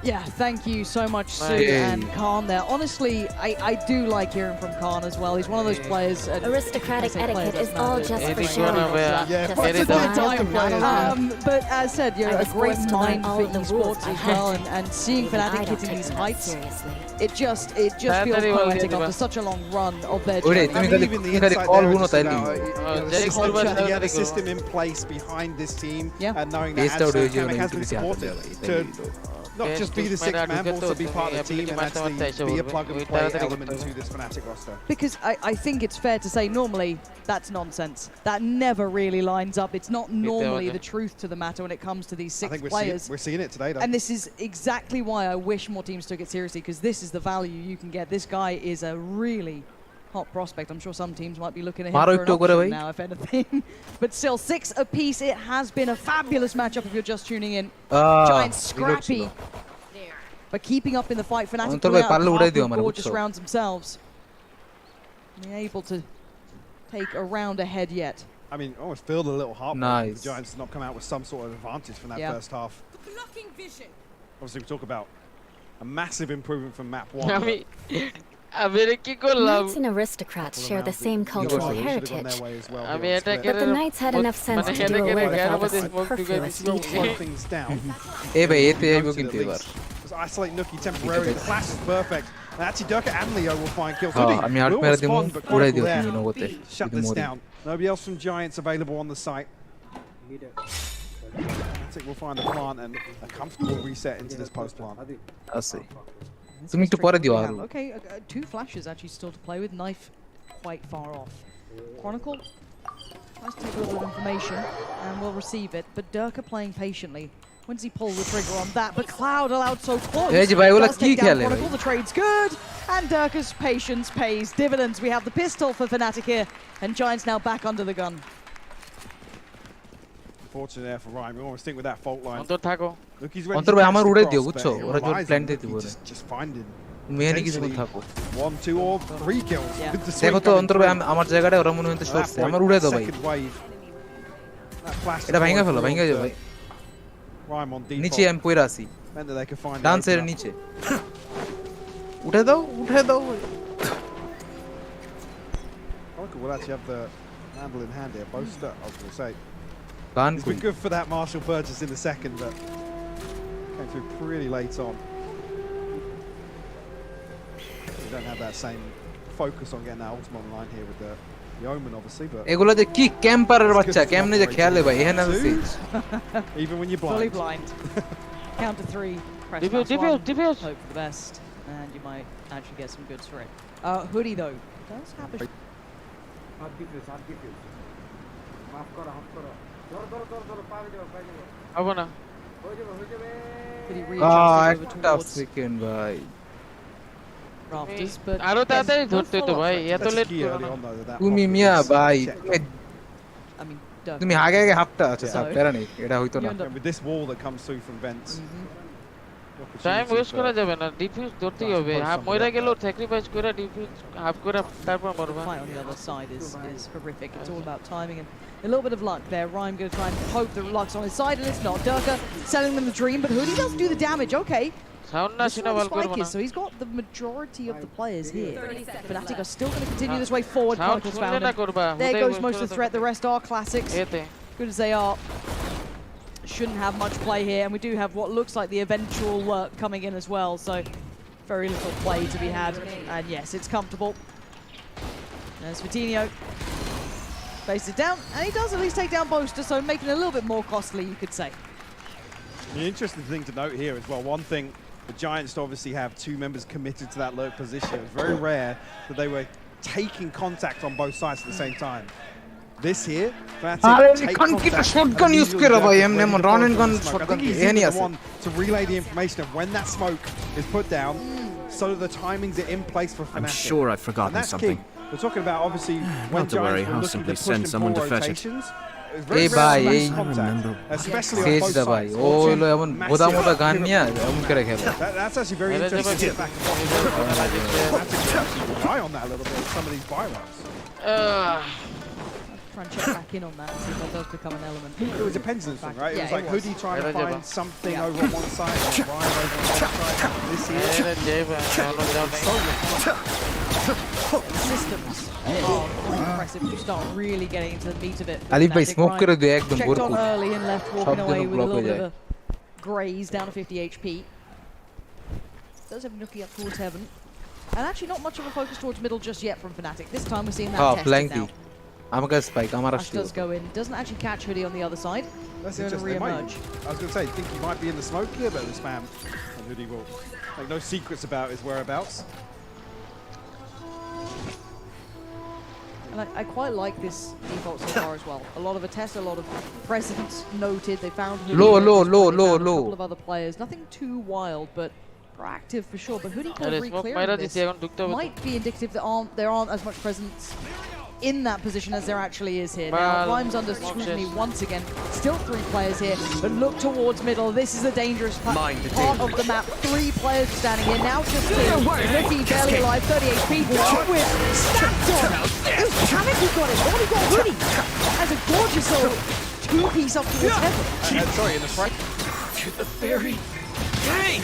Yeah, thank you so much, Sue Hey. and Khan there. Honestly, I do like hearing from Khan as well. He's one of those players. Aristocratic etiquette is all just for show. Yeah, Just smile and nod along. But as said, you're I a was great forced to learn mind all for of the rules esports by as well, heart. and seeing Even I Fnatic don't hitting take these them that heights, seriously. it just feels poetic after such a long run of their Ore, journey. তুমি খালি তুমি খালি call গুনো তাইলে He had a system in place behind this team, and knowing that Based out Adson of Kamek has been supported to not just be the sixth man, but also be part of the team and actually be a plug-and-play element to this Fnatic roster. Because I think it's fair to say normally that's nonsense. That never really lines up. It's not normally the truth to the matter when it comes to these I six think players. we're seeing it today, though. And this is exactly why I wish more teams took it seriously, because this is the value you can get. This guy is a really hot prospect. I'm sure some teams might be looking at him for an option now, if anything. But still, 6 apiece. It has been a fabulous matchup if you're just tuning in. Giants scrappy, but keeping up in the fight. Fnatic pulling out gorgeous rounds themselves. They're able to take a round ahead yet. I mean, almost feel the little heartbreak. Nice. The Giants did not come out with some sort of advantage from that first half. Obviously, we talk about a massive improvement from map 1. Knights and aristocrats share the same cultural heritage. But the Knights had enough sense to do away with all the superfluous detail. things down. এই ভাই এতে আইবো কিন্তু এবার Just isolate Nuki temporarily. The flash is perfect. And actually, Durka and Leo will find kills. আমি out মেরে দিমু উড়াই দিও তুমি নগতে Shut this down. Nobody else from Giants available on the site. Fnatic will find a plant and a comfortable reset into this post plant. I see. তুমি একটু পরে দিও আরো Okay, two flashes actually still to play with. Knife quite far off. Chronicle tries to take a little bit of information and will receive it, but Durka playing patiently. When does he pull the trigger on that? But Cloud allowed so close. Hey, bhai, ola Does ki take down khele Chronicle. bhai? The trade's good, and Durka's patience pays dividends. We have the pistol for Fnatic here, and Giants now back under the gun. Fortunate there for Ryan. We always think with that fault line. অন্তর থাকো Look, he's ready অন্তর to ভাই catch আমার the উড়ে cross, দিও but বুঝছো it ওরা relies plan on দিতে Lucky বলে just finding মেনে কিছুক্ষণ potentially থাকো 1, 2 or 3 kills with the swing দেখো তো coming অন্তর ভাই through. আমার জায়গাটা ওরা মনে হইতে At that সরছে point, আমার উড়ে দাও ভাই second wave. That flash এটা ভাঙা deployed ফেলো through ভাঙা যাও onto ভাই Rhyme on default. নিচে আমি পয়রা আছি Meant that they could find done it সাইডের open up. নিচে উঠে দাও Chronicle will actually have the handle in hand here. Boaster, I was going to say. গান It's কই been good for that Marshall purchase in the second, but came through pretty late on. We don't have that same focus on getting that ultimate online here with the Omen, obviously, but এগুলো যে কি ক্যাম্পারের বাচ্চা কেমনে যে খেলে ভাই এখানে আছে even when you're Fully blind. blind. Count to 3. Press Diffuse, mouse one, diffuse. hope for the best, and you might actually get some goods for it. Hoodie though does have a হবে না But he readjusts over একটা towards second ভাই rafters, but আরো তাড়াতাড়ি there's no ধরতে তো follow-up ভাই threat. এত That's লেট key করো early না on, though, that তুমি pocket মিয়া is ভাই checked. I mean, Durka. তুমি আগে আগে হাফটা আছে So, স্যার প্যারা নেই এটা হইতো না And with this wall that comes through from vents. Time opportunity West for- করা যাবে না ডিফিউজ ধরতেই Try to হবে post হাফ some of মইরা that, গেল স্যাক্রিফাইস করে ডিফিউজ হাফ করে তারপর The মরবা fight on the other side is horrific. It's all about timing and a little bit of luck there. Rhyme going to try and hope the luck's on his side, and it's not. Durka selling them the dream, but Hoodie does do the damage. Okay. Sound না This is শুনে where the বল করব spike না is, so he's got the majority of the players here. Fnatic are still going to continue this way forward. Sound Chronicles শুনলে found না him. করবা There হুদাই goes West most of the threat. The rest are classics. এতে Good as they are. Shouldn't have much play here, and we do have what looks like the eventual lurk coming in as well, so very little play to be had. And yes, it's comfortable. There's Vitinho. Faces it down, and he does at least take down Boaster, so making it a little bit more costly, you could say. The interesting thing to note here as well, one thing, the Giants obviously have 2 members committed to that lurk position. It was very rare that they were taking contact on both sides at the same time. This here, Fnatic take contact. shotgun use kara bhai emne run and gun shotgun He's ehani the ase one to relay the information of when that smoke is put down, so that the timings are in place for Fnatic. I'm sure I've And forgotten that's something. key. We're talking about obviously when Not to worry, Giants were I'll looking simply to push send them someone for to fetch it. rotations. It was very Hey, rare bhai, to hey. match contact, especially on Sage both দা ভাই sides. ও হলো এমন গোদা মোদা গান নিয়া এমন করে খেলে That's actually very interesting to get back and rely on that a little bit with some of these buy routes. Try and check back in on that and see if that does become an element. It was a pendulum thing, right? It Yeah, was like it was. Hoodie trying to find something Yeah. over on one side and Ryan over on the other side. This here. Systems are quite impressive. You start really getting into the meat of it. আলিফ ভাই Fnatic. Smoke Ryan করে দিও একদম checked on ভরপুর early and left সব walking যেন away with a block little হয়ে bit of যায় a graze down to 50 HP. Does have Nuki up towards heaven. And actually not much of a focus towards middle just yet from Fnatic. This time we're seeing that tested flanky now. আমার কাছে spike আমার Ash আসলো does go in. Doesn't actually catch Hoodie on the other side. That's Going to interesting. They might- re-emerge. I was going to say, think he might be in the smoke here, but the spam. And Hoodie will make no secrets about his whereabouts. And I quite like this default so far as well. A lot of attest, a lot of precedents noted. They found Hoodie Low, there, low, they low, found low, a low. couple of other players. Nothing too wild, but proactive for sure. But Hoodie kind আরে of smoke মাইরা re-clearing দিছি this এখন ঢুকতে হবে তো। might be indicative that there aren't as much presence in that position as there actually is here. Now, Well, Rhymes under smoke scrutiny chest. once again. Still 3 players here, but look towards middle. This is a dangerous Mind the part of the map. 3 players standing here. Now just 2. Ricky barely alive, 38 people. With snapped on. It was Panic who got it. Only got Hoodie. Has a gorgeous little 2-piece up towards heaven. Sorry, in the front. To the fairy. Hey!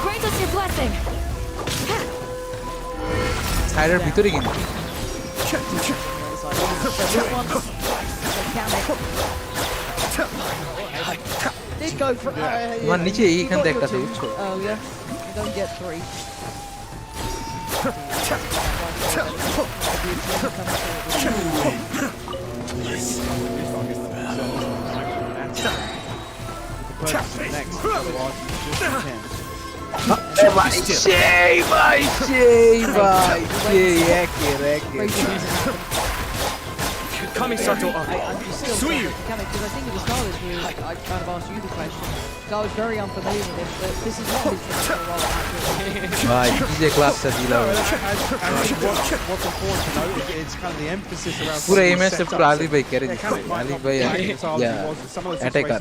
Grant us your blessing. সাইডের ভিতরে কিন্তু Did go for তোমার নিচে এইখান থেকে একটা বুঝছো earlier. You don't get 3. Next, otherwise it's just intense. Kamisato Suiyu! Because I think at the start of this video, I kind of asked you the question. So I was very unfamiliar with him, but this is not his traditional role actually. Vai, DJ Clapsa di là. What's important to note is it's kind of the emphasis around. Pure aim है सिर्फ Ali भाई कह रहे थे. Ali भाई attacker.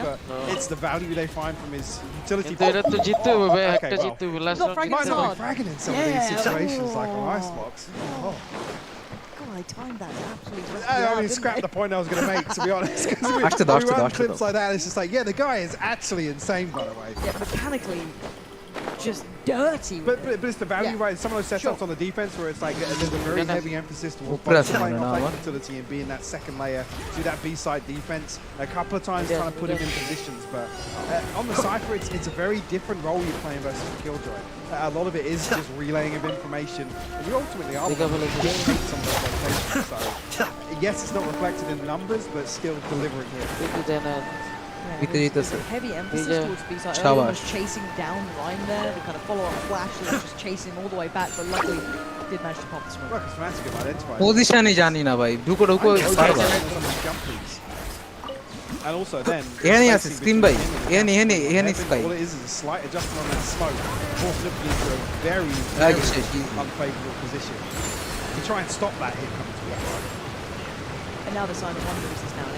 But it's the value they find from his utility. He's not fragging in some of these situations like on Icebox. I timed that absolutely. I only scrapped the point I was going to make, to be honest. Because we run clips like that, it's just like, yeah, the guy is actually insane, by the way. Yeah, mechanically, just dirty. But it's the value, right? Some of those setups on the defense where it's like there's a very heavy emphasis towards playing on utility and being that second layer, do that B-side defense. A couple of times trying to put him in positions, but on the Cypher, it's a very different role you're playing versus the Killjoy. A lot of it is just relaying of information, and you ultimately are some of those locations. So yes, it's not reflected in the numbers, but still delivering here. There's a heavy emphasis towards B-side. Earlier was chasing down Rhyme there, the kind of follow-up flash that was just chasing him all the way back, but luckily did manage to pop the smoke. Position ही जानी ना भाई. रुको And also then, here screen by here sky. All it is a slight adjustment on that smoke, forcing him into a very unfavorable position. To try and stop that hit coming to the right. And now the sign of wonders is now an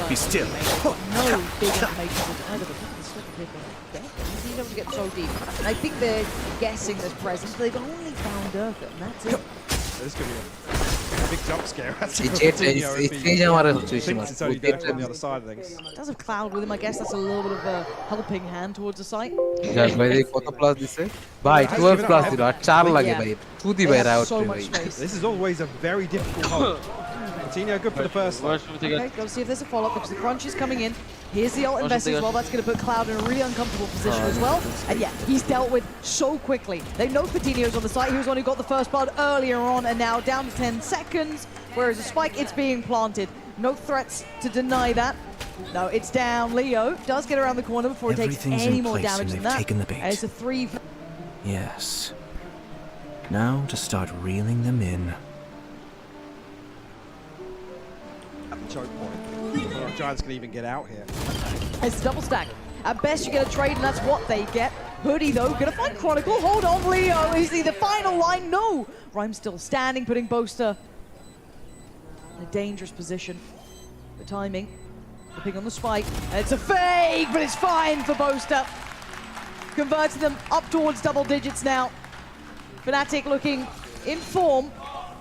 8. Be still. No big information with either of them. He's able to get so deep. And I think they're guessing there's presence, but they've only found Durka, and that's it. This could be a big jump scare. It's only Durka on the other side of things. Does have Cloud with him, I guess that's a little bit of a helping hand towards the site. Yes, भाई कौन plus दिसे? भाई 12 plus दिला, 4 लगे भाई. चूती भाई राउट पे भाई. This is always a very difficult hold. Coutinho good for the first one. Okay, go see if there's a follow-up because the crunch is coming in. Here's the ult invest as well. That's going to put Cloud in a really uncomfortable position as well. And yeah, he's dealt with so quickly. They know Coutinho's on the site. He was the one who got the first blood earlier on, and now down to 10 seconds. Whereas a spike, it's being planted. No threats to deny that. No, it's down. Leo does get around the corner before it takes any more damage than that. And it's a 3. Yes. Now to start reeling them in. Choke point. Giants can even get out here. It's a double stack. At best, you get a trade, and that's what they get. Hoodie, though, gonna find Chronicle. Hold on, Leo. Is he the final line? No. Rhyme's still standing, putting Boaster in a dangerous position. The timing, the ping on the spike, and it's a fake, but it's fine for Boaster. Converting them up towards double digits now. Fnatic looking in form.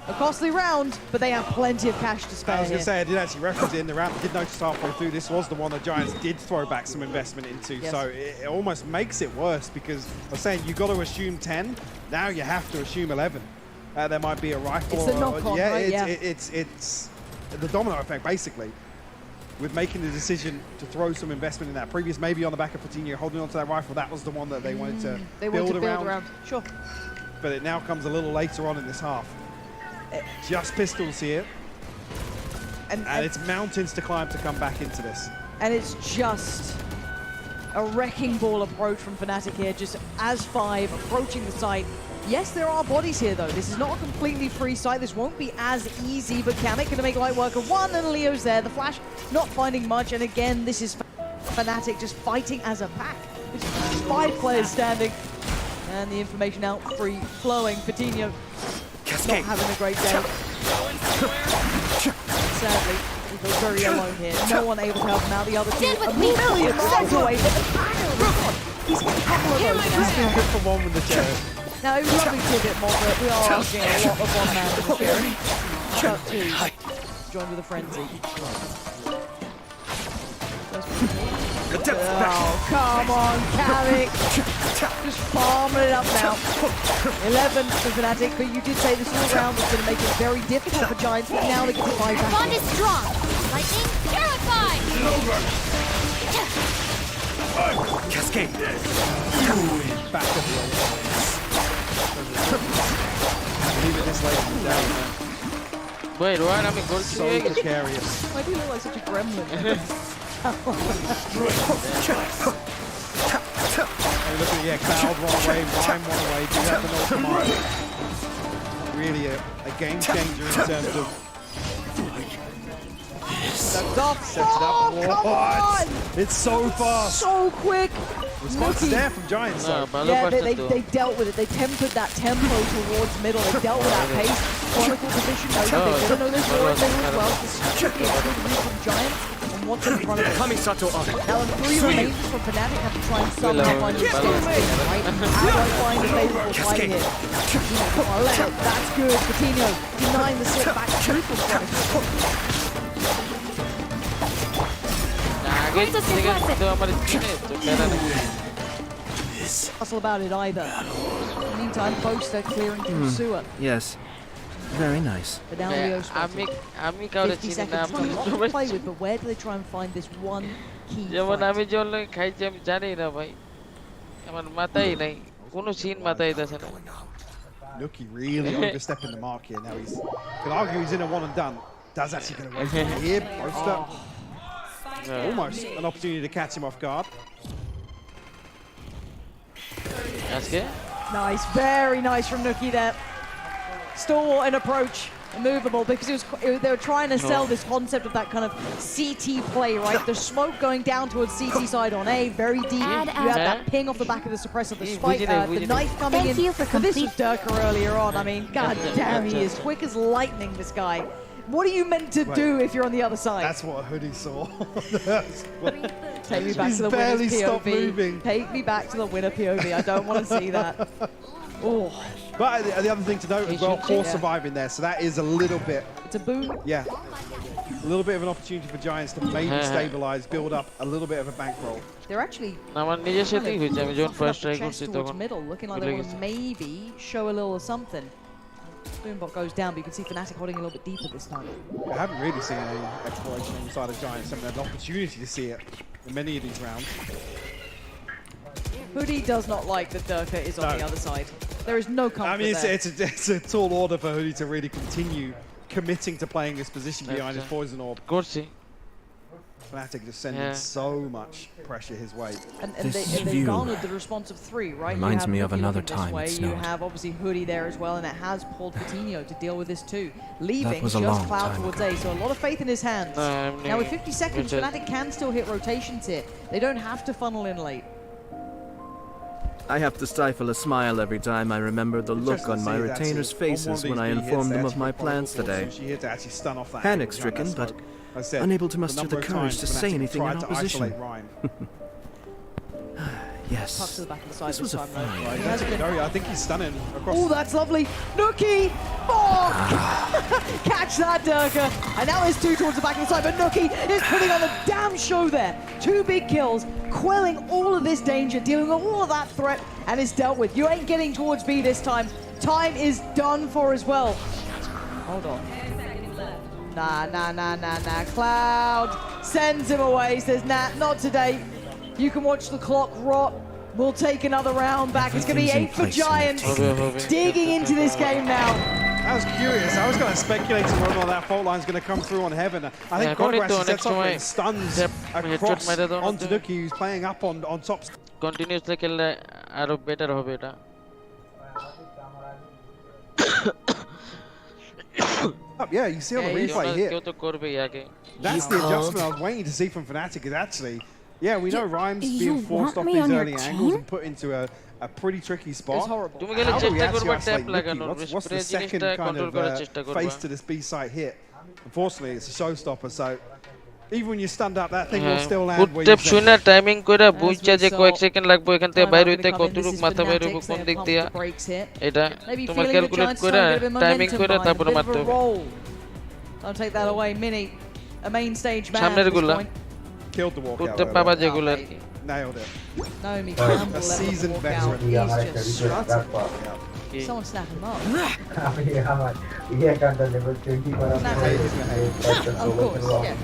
A costly round, but they have plenty of cash to spare. I was going to say, I did actually reference it in the round. I did notice halfway through, this was the one the Giants did throw back some investment into. Yes. So it almost makes it worse because I was saying, you've got to assume 10. Now you have to assume 11. There might be a rifle. It's a knock-on, right? It's the domino effect, basically. With making the decision to throw some investment in that previous, maybe on the back of Coutinho, holding onto that rifle, that was the one that they wanted to build around. Sure. But it now comes a little later on in this half. Just pistols here. And it's mountains to climb to come back into this. And it's just a wrecking ball approach from Fnatic here, just as 5 approaching the site. Yes, there are bodies here, though. This is not a completely free site. This won't be as easy, but Kamik going to make light work of 1, and Leo's there. The Flash not finding much, and again, this is Fnatic just fighting as a pack. It's 5 players standing, and the information out free flowing. Coutinho not having a great day. Sadly, he feels very alone here. No one able to help him out. The other two a million miles away. He's got a couple of those now. He's been good for one with the chair. Now, it would love to see a bit more, but we are asking a lot of one man in the sharing. About 2. Joined with a frenzy. Oh, come on, Kamik. Just farming it up now. 11 for Fnatic, but you did say this all round was going to make it very difficult for Giants, but now they get to 5 back. Bond is strong. Lightning, purified. Cascade. Back up the old leave it this late and down there. Wait, why am I going to so precarious? Why do you look like such a gremlin? look at it. Yeah, Cloud one away, Rhyme one away. Do have the North Command. Really a game changer in terms of. That's up, sets it up. Come on! It's so fast. So quick. Response is there from Giants. Yeah, they dealt with it. They tempered that tempo towards middle. They dealt with that pace. Chronicle position. They don't know this war as well. This is tricky from Giants. And what's in front of them. Now, the 3 remains from Fnatic have to try and somehow find a stance, right? How do I find a favorable fight here? Oh, that's good. Coutinho denying the slip back two from Chronicle. Hustle about it either. In the meantime, both are clearing through sewer. Yes. Very nice. But now Leo spotted. 50 seconds, not a lot to play with, but where do they try and find this one key fight? Nuki really overstepping the mark here. Now he's, could argue he's in a one and done. Does actually get away from here. Poster. Almost an opportunity to catch him off guard. That's good. Nice, very nice from Nuki there. Stalwart in approach, immovable, because they were trying to sell this concept of that kind of CT play, right? The smoke going down towards CT side on A, very deep. You have that ping off the back of the suppressor, the spike, the knife coming in. This was Durka earlier on. I mean, god damn, he is quick as lightning, this guy. What are you meant to do if you're on the other side? That's what Hoodie saw. Take me back to the winner's POV. Take me back to the winner POV. I don't want to see that. Oh. But the other thing to note as well, Force surviving there, so that is a little bit. It's a boon. Yeah. A little bit of an opportunity for Giants to maybe stabilize, build up a little bit of a bankroll. They're actually towards middle, looking like they want to maybe show a little something. Boombot goes down, but you can see Fnatic holding a little bit deeper this time. I haven't really seen any exploration inside of Giants. I haven't had an opportunity to see it in many of these rounds. Hoodie does not like that Durka is on the other side. There is no comfort. I mean, there. it's a tall order for Hoodie to really continue committing to playing this position behind his poison orb. Fnatic just sending so much pressure his way. And they garnered the response of 3, right? Reminds me of another time it snowed. You have obviously Hoodie there as well, and it has pulled Coutinho to deal with this too. Leaving was a just long Cloud time towards ago. A, so a lot of faith in his hands. Now with 50 seconds, Fnatic can still hit rotations here. They don't have to funnel in late. I have to stifle a smile every time I remember the look on my retainers' faces when I informed them of my plans today. Panic-stricken, but unable to muster the courage to say anything in opposition. Yes, this was a fight. I think he's stunning across. Oh, that's lovely. Nuki! Oh! Catch that, Durka. And now there's 2 towards the back of the side, but Nuki is putting on a damn show there. 2 big kills, quelling all of this danger, dealing with all of that threat, and it's dealt with. You ain't getting towards B this time. Time is done for as well. Hold on. Nah. Cloud sends him away, says, nah, not today. You can watch the clock rot. We'll take another round back. It's going to be 8 for Giants. Digging into this game now. I was curious. I was going to speculate on whether that fault line is going to come through on Heaven. I think Congress sets up and stuns across onto Nuki, who's playing up on top. Continuously kill arrow better hobe eta. Yeah, you see on the replay here. That's the adjustment I was waiting to see from Fnatic. Is actually, yeah, we know Rhymes being forced off these early angles and put into a pretty tricky spot. It's horrible. How do we actually isolate Nuki? What's the second kind of face to this B site hit? Unfortunately, it's a showstopper, so even when you're stunned up, that thing will still land where Step shuna timing কইরা বুঝছে যে কয়েক second লাগবে এখান থেকে বাইরে হইতে কতটুক মাথা বাইরে হবে কোন দিক দিয়া এটা তোমার ক্যালকুলেট কইরা টাইমিং কইরা তারপরে মারতে হবে Don't take that away, Mini. A main stage man. সামনের গুলা killed the walkout. করতে পাবা যেগুলা আর কি nailed it. Naomi Campbell a seasoned veteran. He's just strutting. Someone snap him up. Of course, yeah.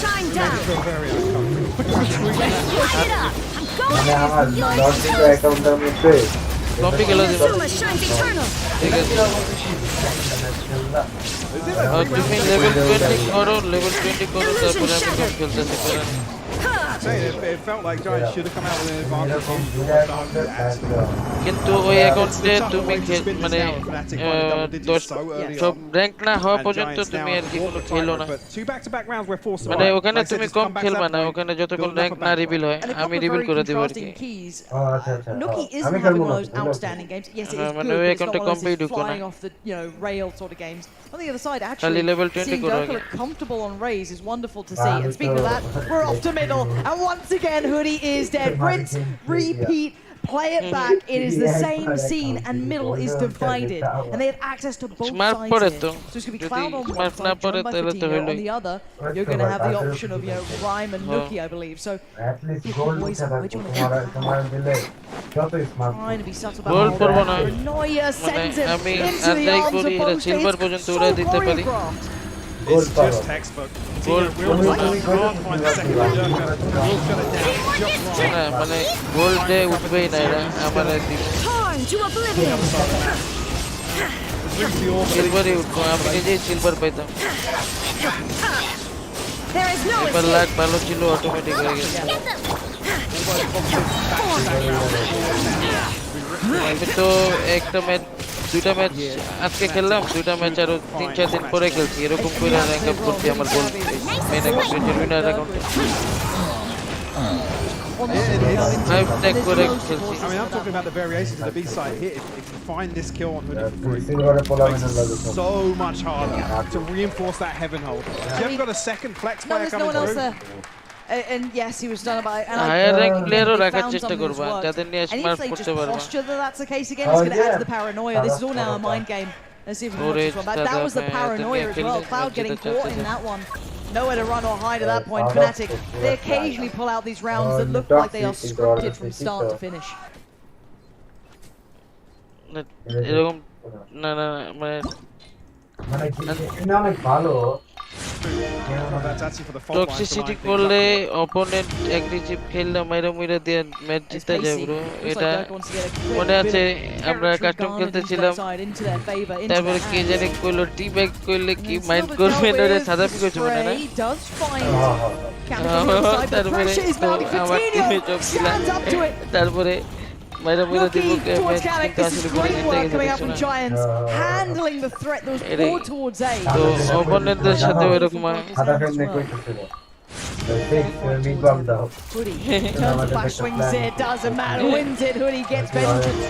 Shine down! Very uncomfortable. Light it up! I'm going! Zombie gelo dibo Soma shines eternal! ঠিক আছে তুমি level 20 করো তারপরে আমি game খেলতেছি It felt like Giants should have come out with an advantage. কিন্তু ওই অ্যাকাউন্টে তুমি মানে সব র‍্যাঙ্ক না হওয়া পর্যন্ত তুমি আর কি কোনো খেলো না মানে ওখানে তুমি কম খেলবা না ওখানে যতক্ষণ র‍্যাঙ্ক না রিভিল হয় আমি রিভিল করে দেব আর কি Nookie isn't having one of those outstanding games. Yes, it is good, but it's not one of those flying off the rail sort of games. On the other side, actually, seeing Durka look comfortable on Raze is wonderful to see. And speaking of that, we're off to middle, and once again, Hoodie is dead. Rinse, repeat, play it back. It is the same scene, and middle is divided, and they have access to both sides here. So it's going to be Cloud on one side, John by Coutinho. On the other, you're going to have the option of Rhyme and Nookie, I believe. So, boys, where do you want to go? Trying to be subtle about Paranoia sends him into the arms of both states. So choreographed. It's just textbook. মানে গোল্ডে উঠবেই না এরা আমাদের সিলভারই উঠবো আমি নিজেই silver পাইতাম এবার লাখ ভালো ছিল অটোমেটিক হয়ে গেছে আমি তো একটা ম্যাচ দুইটা ম্যাচ আজকে খেললাম দুইটা ম্যাচ আরো 3-4 দিন পরে খেলছি এরকম করে র‍্যাঙ্ক আপ করছি আমার গোল মেইন অ্যাকাউন্টে উইনার অ্যাকাউন্টে I'm talking about the variations of the B-side hit. If you find this kill on Hoodie for free, it makes it so much harder to reinforce that heaven hold. You've got a second flex player coming through. And yes, he was done by higher rank player রাখার চেষ্টা করব যাদের নিয়ে smart করতে পারবে posture that's the case again. It's going to add to the paranoia. This is all now a mind game. Let's see if we can watch this one back. That was the paranoia as well. Cloud getting caught in that one. Nowhere to run or hide at that point. Fnatic, they occasionally pull out these rounds that look like they are scripted from start to finish. এরকম না না মানে toxicity করলে opponent aggressive খেললে মাইরা মুইরা দিয়ে match জিতে যায় ব্রো এটা মনে আছে আমরা কাস্টম খেলতেছিলাম তারপরে কে জানে কইলো টি ব্যাক করলে কি মাইন্ড করবে না রে সাদাপি কইছে মনে না তারপরে আমার টিমে চোখ ছিল তারপরে মাইরা মুইরা দিব কে ম্যাচ কিন্তু আসলে করে জিতে গেছে handling the threat that was poured towards A. তো অপোনেন্টদের সাথে এরকম Hoodie turns the back, swings it, doesn't matter, wins it. Hoodie gets vengeance.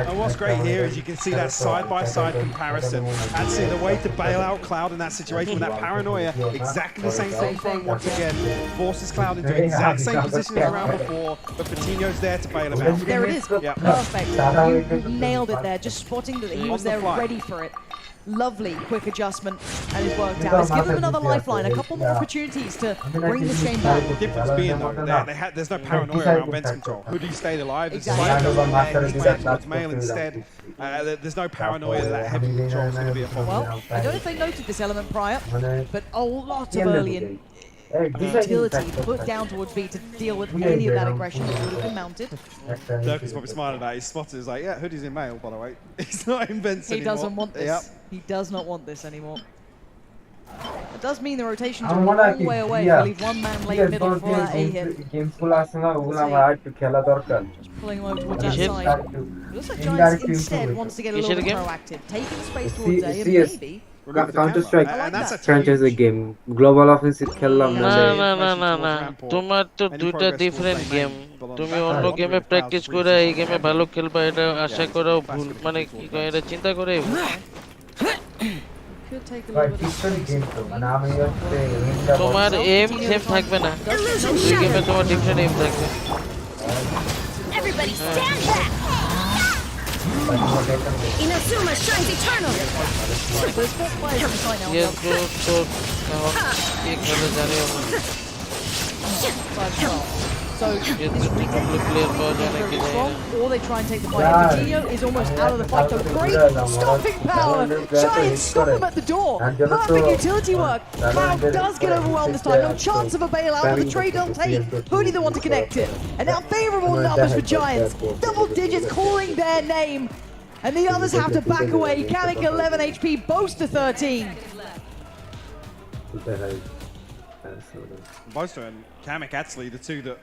And what's great here is you can see that side-by-side comparison and see the way to bail out Cloud in that situation with that paranoia. Exactly the same thing from once again forces Cloud into the exact same position as around before, but Coutinho's there to bail him out. There it is, perfect. You nailed it there, just spotting that he was there ready for it. Lovely quick adjustment and it's worked out. Let's give them another lifeline, a couple more opportunities to bring this game back. The difference being though, there's no paranoia around Vents control. Hoodie stayed alive. Exactly. Instead, there's no paranoia that heavy control is going to be a problem. Well, I don't know if they noted this element prior, but a lot of early utility put down towards B to deal with any of that aggression that would have been mounted. Dirk is probably smiling at it. He's spotted. He's like, yeah, Hoodie's in mail, by the way. He's not in Vents anymore. He doesn't want this. Yep. He does not want this anymore. It does mean the rotations are a long way away. We leave one man late middle for that A hit. Just pulling him over towards that side. It looks like Giants instead wants to get a little bit proactive, taking space towards A and maybe. Counter Strike franchise game global offensive খেললাম না না না না না তোমার তো দুটো different game তুমি অন্য গেমে প্র্যাকটিস করে এই গেমে ভালো খেলবা এটা আশা করাও ভুল মানে কি কয় এটা চিন্তা করে তোমার এম সেম থাকবে না দুই গেমে তোমার ডিফারেন্ট এম থাকবে Everybody stand back. Inazuma shines eternal. Yes, so एक वाला जाने वाला So or they try and take the fight. Coutinho is almost out of the fight. So great stopping power. Giants stop him at the door. Perfect utility work. Cloud does get overwhelmed this time. No chance of a bailout, but the trade don't take. Hoodie the one to connect it. And now favorable numbers for Giants. Double digits calling their name. And the others have to back away. Kamek 11 HP, Boast to 13. Boaster and Kamek actually the two that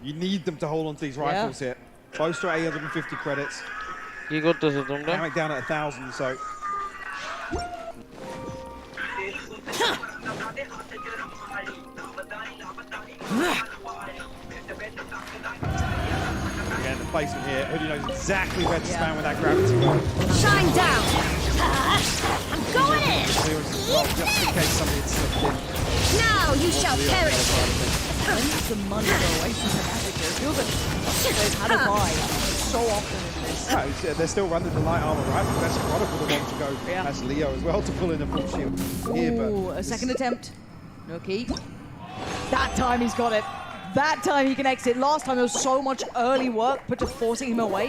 you need them to hold on to these rifles here. Boaster 850 credits. কি করতেছো তোমরা? Kamek down at 1,000, so again, the placement here. Hoodie knows exactly where to stand with that gravity gun. Shine down! I'm going in! Just in case somebody had slipped in. Now you shall perish! The money go away from the magic here. It feels like they've had a buy so often in this. No, they're still running the light armor, right? But that's Chronicle the one to go as Leo as well to pull in a full shield here. But Ooh, a second attempt. Nookie. That time he's got it. That time he can exit. Last time there was so much early work put to forcing him away.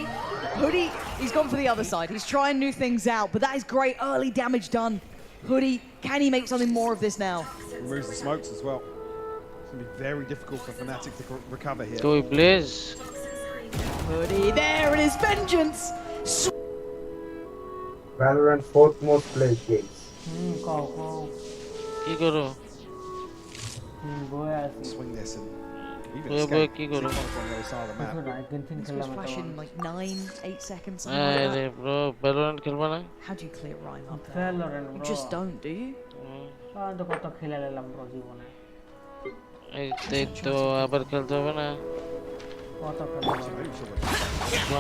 Hoodie, he's gone for the other side. He's trying new things out, but that is great early damage done. Hoodie, can he make something more of this now? Removes the smokes as well. It's going to be very difficult for Fnatic to recover here. Toy Blaze. Hoodie, there it is, vengeance! Valorant 4th most played games. কি করো? Swing this and even Boy, escape. কি করো? On the other side of the map. This was flashing like 9-8 seconds. Something like আরে that. Bro Valorant খেলবা না? How do you clear Rhyme up there? You just don't, do you? কত খেলে নিলাম bro জীবনে এই তো আবার খেলতে হবে না? কত খেলে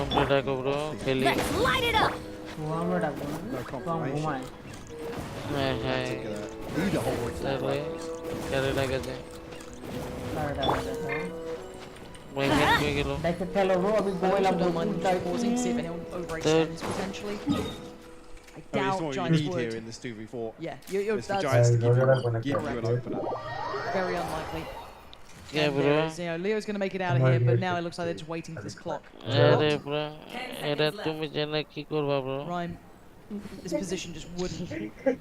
আমরা ডাকো ব্রো খেলি। Light it up! আমরা ডাকবো না তো আমি ঘুমাই হ্যাঁ হ্যাঁ তাহলে কারে ডাকা যায়? কারে ডাকা যায় Wait, হয়ে গেল। দেখতে খেলো ব্রো আমি ঘুমাইলাম Don't mind pausing, see if anyone overextends potentially. I doubt what you Giants need would. here in this 2v4. Yeah, you're It's the that's Giants to give you an opener. very unlikely. Yeah, And bro. there is, Leo's going to make it out of here, but now it looks like they're just waiting for this clock. আরে bro এটা তুমি জানা কি করবা bro? Rhyme, this position just wouldn't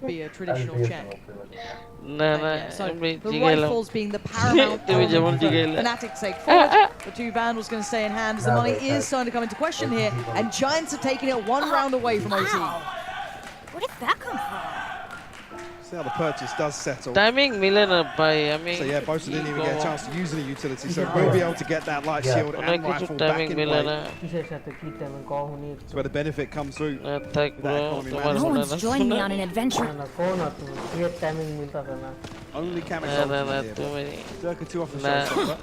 be a traditional check. না না So আমি the জিগাইলাম। rifles being the paramount তুমি যেমন জিগাইলা। Fnatic's sake forward. The two Vandals going to stay in hand as the money is starting to come into question here, and Giants are taking it one round away from OT. Where did that come from? See how the purchase does settle. Timing মিলে না ভাই আমি। So yeah, Boaster didn't even get a chance to use the utility, so we'll be able to get that light shield and rifle back in play. That's where the benefit comes through. থাক bro তোমার No মনে one's না। joined me on an adventure. Only Kamek না না here. তুমি Durka 2 off the না showstopper.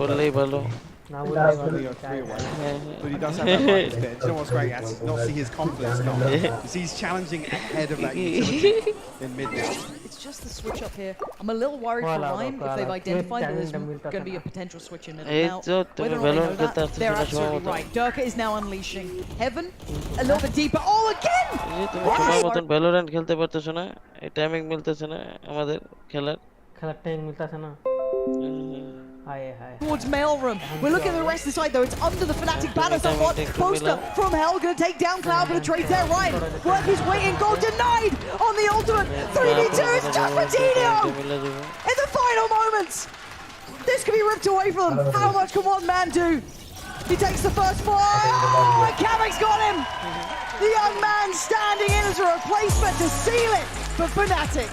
বললেই ভালো। Leo 3 away. But he does have that right there. Do you know what's great? As not see his confidence gone. You see he's challenging ahead of that utility in mid. It's just the switch up here. I'm a little worried for Rhyme if they've identified that there's going to be a potential switch in middle. Now, whether or not they know that, they're absolutely right. Durka is now unleashing Heaven a little bit deeper. Oh, again! তোমার মতন Valorant খেলতে পারতেছো না? এই timing মিলতেছে না আমাদের খেলার। খেলার টাইম মিলতেছে না Towards Mailroom. We're looking at the rest of the side though. It's under the Fnatic banner somewhat. Boaster from Hell gonna take down Cloud, but the trade's there. Ryan, work his way in. Goal denied on the ultimate. 3v2. It's just Martinho in the final moments. This could be ripped away from them. How much can one man do? He takes the first fly. Oh, and Kamek's got him. The young man standing in as a replacement to seal it for Fnatic.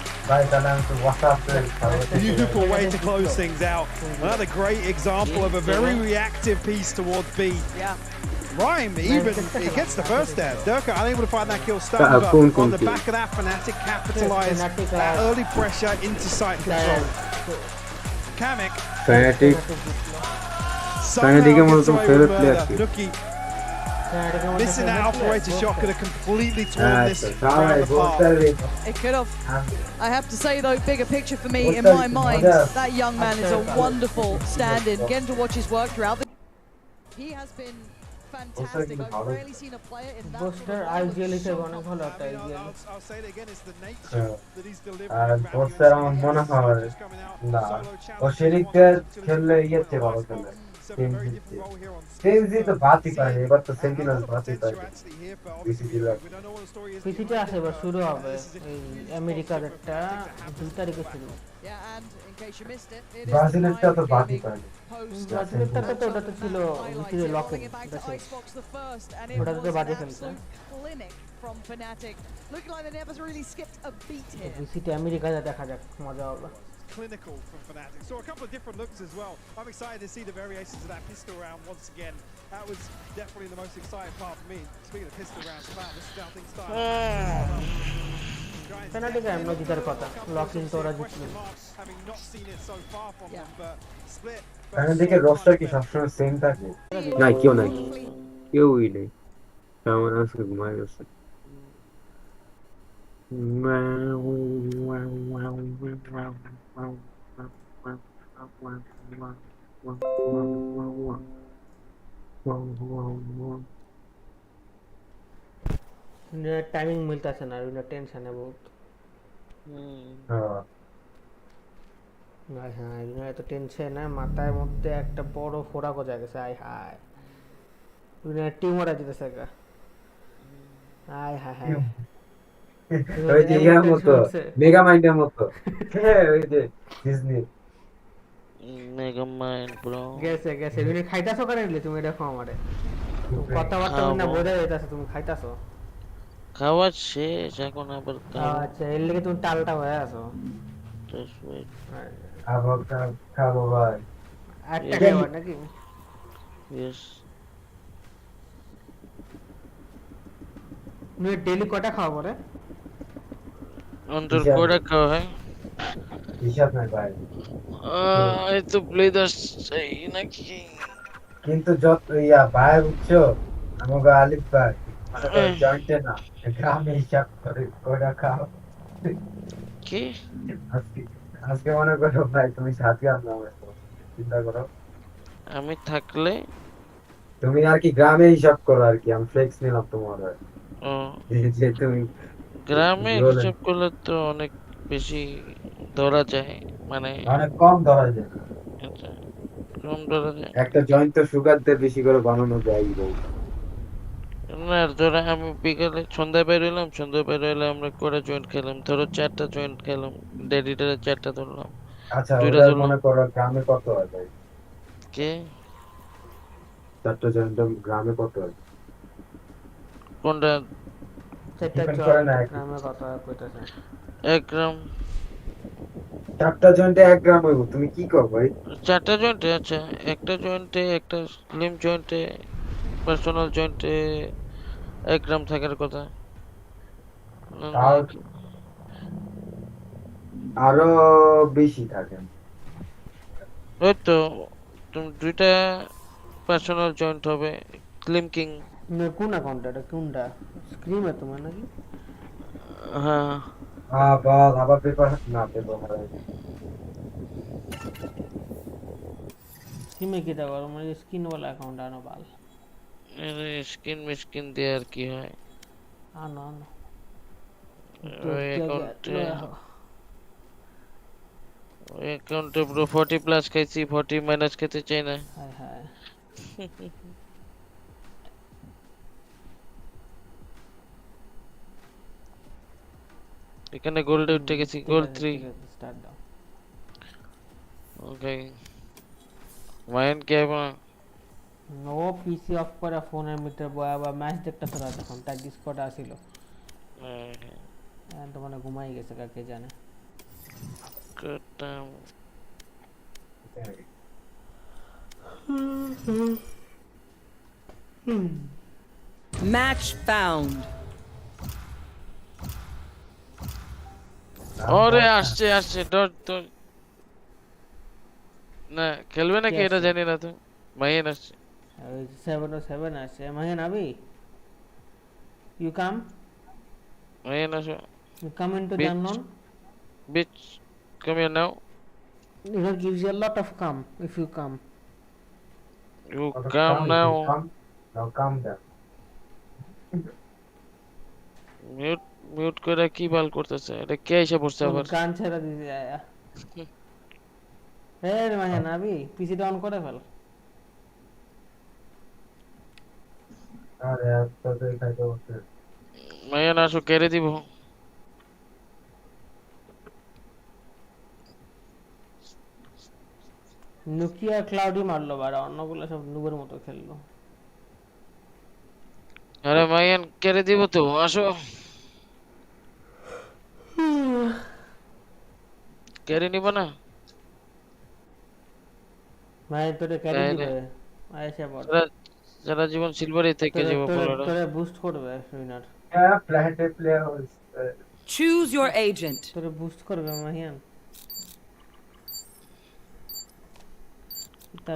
Beautiful way to close things out. Another great example of a very reactive piece towards B. Yeah. Rhyme even he gets the first there. Durka unable to find that kill stun, but on the back of that, Fnatic capitalize that early pressure into site control. Kamek. Nookie missing that operator shot could have completely torn this round apart. It could have. I have to say though, bigger picture for me, in my mind, that young man is a wonderful stand-in. Getting to watch his work throughout the... He has been fantastic. I've rarely seen a player in that... Boaster ideally তে অনেক ভালো একটা I'll say it again, it's the nature that he's delivering. R Boaster আমার মনে হয় না ও শেরিকদের খেললে ইয়েতে ভালো খেলে টেমজি তো বাতি পায়নি এবার তো সেন্টিনেল বাতি পায়নি বিসিটি লাগ পিসিতে আছে এবার শুরু হবে এই আমেরিকার একটা 2 তারিখে শুরু ব্রাজিলেরটা তো বাতি পায়নি ব্রাজিলেরটা তো ওটা তো ছিল ভিতরে লকিং এটা শেষ ওটা তো বাজে ফেলছে from Fnatic. Looking like they never really skipped a beat here. BCT আমেরিকাতে দেখা যাক মজা হবে clinical from Fnatic. Saw a couple of different looks as well. I'm excited to see the variations of that pistol round once again. That was definitely the most exciting part for me. Speaking of pistol rounds, Cloud, this is how things start. Penalty এমন জিতার কথা locking তো ওরা জিতলো পেনাল্টিকে roaster কি সবসময় same থাকে না কেউ নাই কেউই নেই কেমন আজকে ঘুমাই গেছে टाइमिंग मिलता है ना उन्हें टेंशन है बहुत हां हां इन्हें तो टेंशन है মাথার মধ্যে একটা বড় ফোড়া গজা গেছে আয় হায় উনি টিমোর আছে দেশকা আয় হায় হায় ওই যে ইয়ার মতো মেগা মাইন্ডের মতো হ্যাঁ ওই যে ডিজনি মেগা মাইন্ড ব্রো গেছে গেছে উনি খাইতাছো কেন নিলে তুমি দেখো আমারে কথাবার্তা না বোঝা যাইতাছে তুমি খাইতাছো খাওয়া শেষ এখন আবার আচ্ছা এর লাগি তুমি টালটা হয়ে আছো জাস্ট ওয়েট আবার খাবো ভাই একটা খাবো নাকি यस নে ডেইলি কটা খাও পরে अंदर कोड़ा खाओ है হিসাব নাই ভাই এই তো প্লেদার সেই নাকি কিন্তু যত ইয়া ভাই বুঝছো আমাকে আলিফ ভাই জয়েন্টে না গ্রামে হিসাব করে কোটা খাও কি আজকে মনে করো ভাই তুমি 7 গ্রাম নাও চিন্তা করো আমি থাকলে তুমি আর কি গ্রামে হিসাব করো আর কি আমি ফ্লেক্স নিলাম তোমার যে তুমি গ্রামে হিসাব করলে তো অনেক বেশি ধরা যায় মানে অনেক কম ধরা যায় কম ধরা যায় একটা জয়েন্ট তো সুগার দিয়ে বেশি করে বানানো যায় বল না ধরো আমি বিকালে সন্ধ্যা বের হইলাম সন্ধ্যা বের হইলে আমরা করে জয়েন্ট খেলাম ধরো 4টা জয়েন্ট খেলাম ডেডিটারে 4টা ধরলাম আচ্ছা ওটা মনে করো গ্রামে কত হয় ভাই কে 4টা জয়েন্ট গ্রামে কত হয় কোনটা 4টা জয়েন্ট গ্রামে কত হয় কইতাছে 1 গ্রাম 4টা জয়েন্টে 1 গ্রাম হইব তুমি কি কর ভাই 4টা জয়েন্টে আচ্ছা একটা জয়েন্টে একটা স্লিম জয়েন্টে পার্সোনাল জয়েন্টে 1 গ্রাম থাকার কথা আরো বেশি থাকে ওই তো তুমি দুইটা পার্সোনাল জয়েন্ট হবে স্লিম কিং কোন অ্যাকাউন্টটা এটা কোনটা স্ক্রিমে তোমার নাকি হ্যাঁ বাস আবার পেপার না পেপার স্ক্রিমে কি দাও মানে স্ক্রিন वाला অ্যাকাউন্ট আনো বাল আরে স্ক্রিন মিস্কিন দিয়ে আর কি হয় আনো আনো ওই অ্যাকাউন্টে পুরো 40 প্লাস খাইছি 40 মাইনাস খেতে চাই না হায় হায় এখানে গোল্ডে উঠে গেছি গোল্ড 3 স্টার্ট দাও ওকে মাইন কে বা ও পিসি অফ করে ফোনের মিটার বয়া বা ম্যাচ দেখতেছ না তখন তার ডিসকর্ড আসিল হ্যাঁ তো মানে ঘুমাই গেছে কাকে জানে কটাম Match found. ওরে আসছে আসছে ডট তো না খেলবে নাকি এটা জানি না তো মাইন আসছে 707 আসছে মাইন আবি you come মাইন আসো you come into the unknown bitch come here now it gives you a lot of come if you come you come now come there mute করে কি বাল করতেছে এটা কে এসে পড়ছে আবার গান ছেড়ে দিতে আয়া এই মাইন আবি পিসি ডাউন করে ফেল আরে তো দেখাই দাও মাইন আসো কেড়ে দিব নোকিয়া ক্লাউডি মারলো বারা অন্যগুলো সব নুবের মতো খেললো আরে মাইন কেড়ে দিব তো আসো ক্যারি নিব না ভাই তোরে ক্যারি দিবে আয়েশা বল যারা জীবন সিলভারই থেকে যাব বলরা তোরে বুস্ট করবে উইনার হ্যাঁ প্ল্যানেট প্লেয়ার হইছে Choose your agent. তোরে বুস্ট করবে মাহিয়ান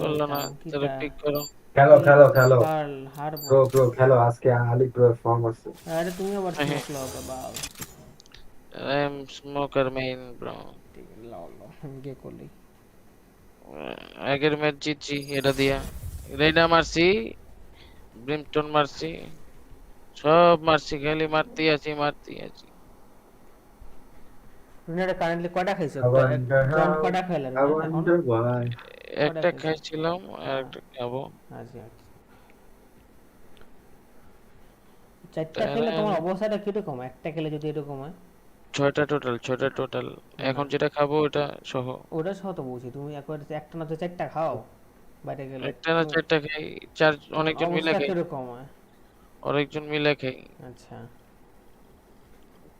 বললা না তোরে পিক করো খেলো কাল হারবো ব্রো খেলো আজকে আলি ব্রো ফর্ম আছে আরে তুমি আবার স্মোক লাও বাবা I am smoker main bro লাও গে করলি আগের ম্যাচ জিতছি এটা দিয়া রেনা মারছি ব্রিমস্টোন মারছি সব মারছি খালি মারতেই আছি উনারে কারেন্টলি কয়টা খাইছো কয়টা খাইলেন একটা খাইছিলাম আর একটা খাবো আচ্ছা চারটা খেলে তোমার অবস্থাটা কিরকম একটা খেলে যদি এরকম হয় ছয়টা টোটাল এখন যেটা খাবো ওটা সহ তো বলছি তুমি একবার একটা না তো চারটা খাও বাইরে গেলে একটা না চারটা খাই চার অনেকজন মিলে খাই কিরকম হয় অনেকজন মিলে খাই আচ্ছা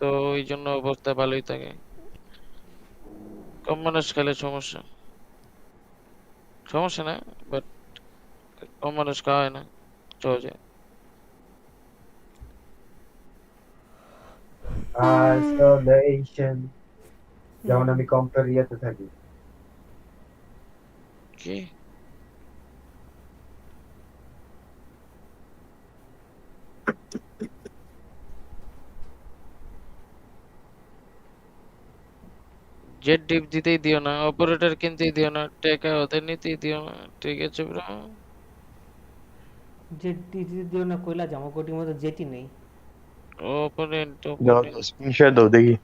তো এই জন্য অবস্থা ভালোই থাকে কম মানুষ খেলে সমস্যা না বাট কম মানুষ খাওয়ায় না সহজে আইসোলেশন যেমন আমি কম্পিউটারিয়াতে থাকি কি জেট ডিপ দিতেই দিও না অপারেটর কিনতেই দিও না টাকা ওদের নিতেই দিও না ঠিক আছে ব্রো জেট দিও না কইলা জামাকটির মতো জেটই নেই অপারেন্ট স্ক্রিনশট দাও দেখি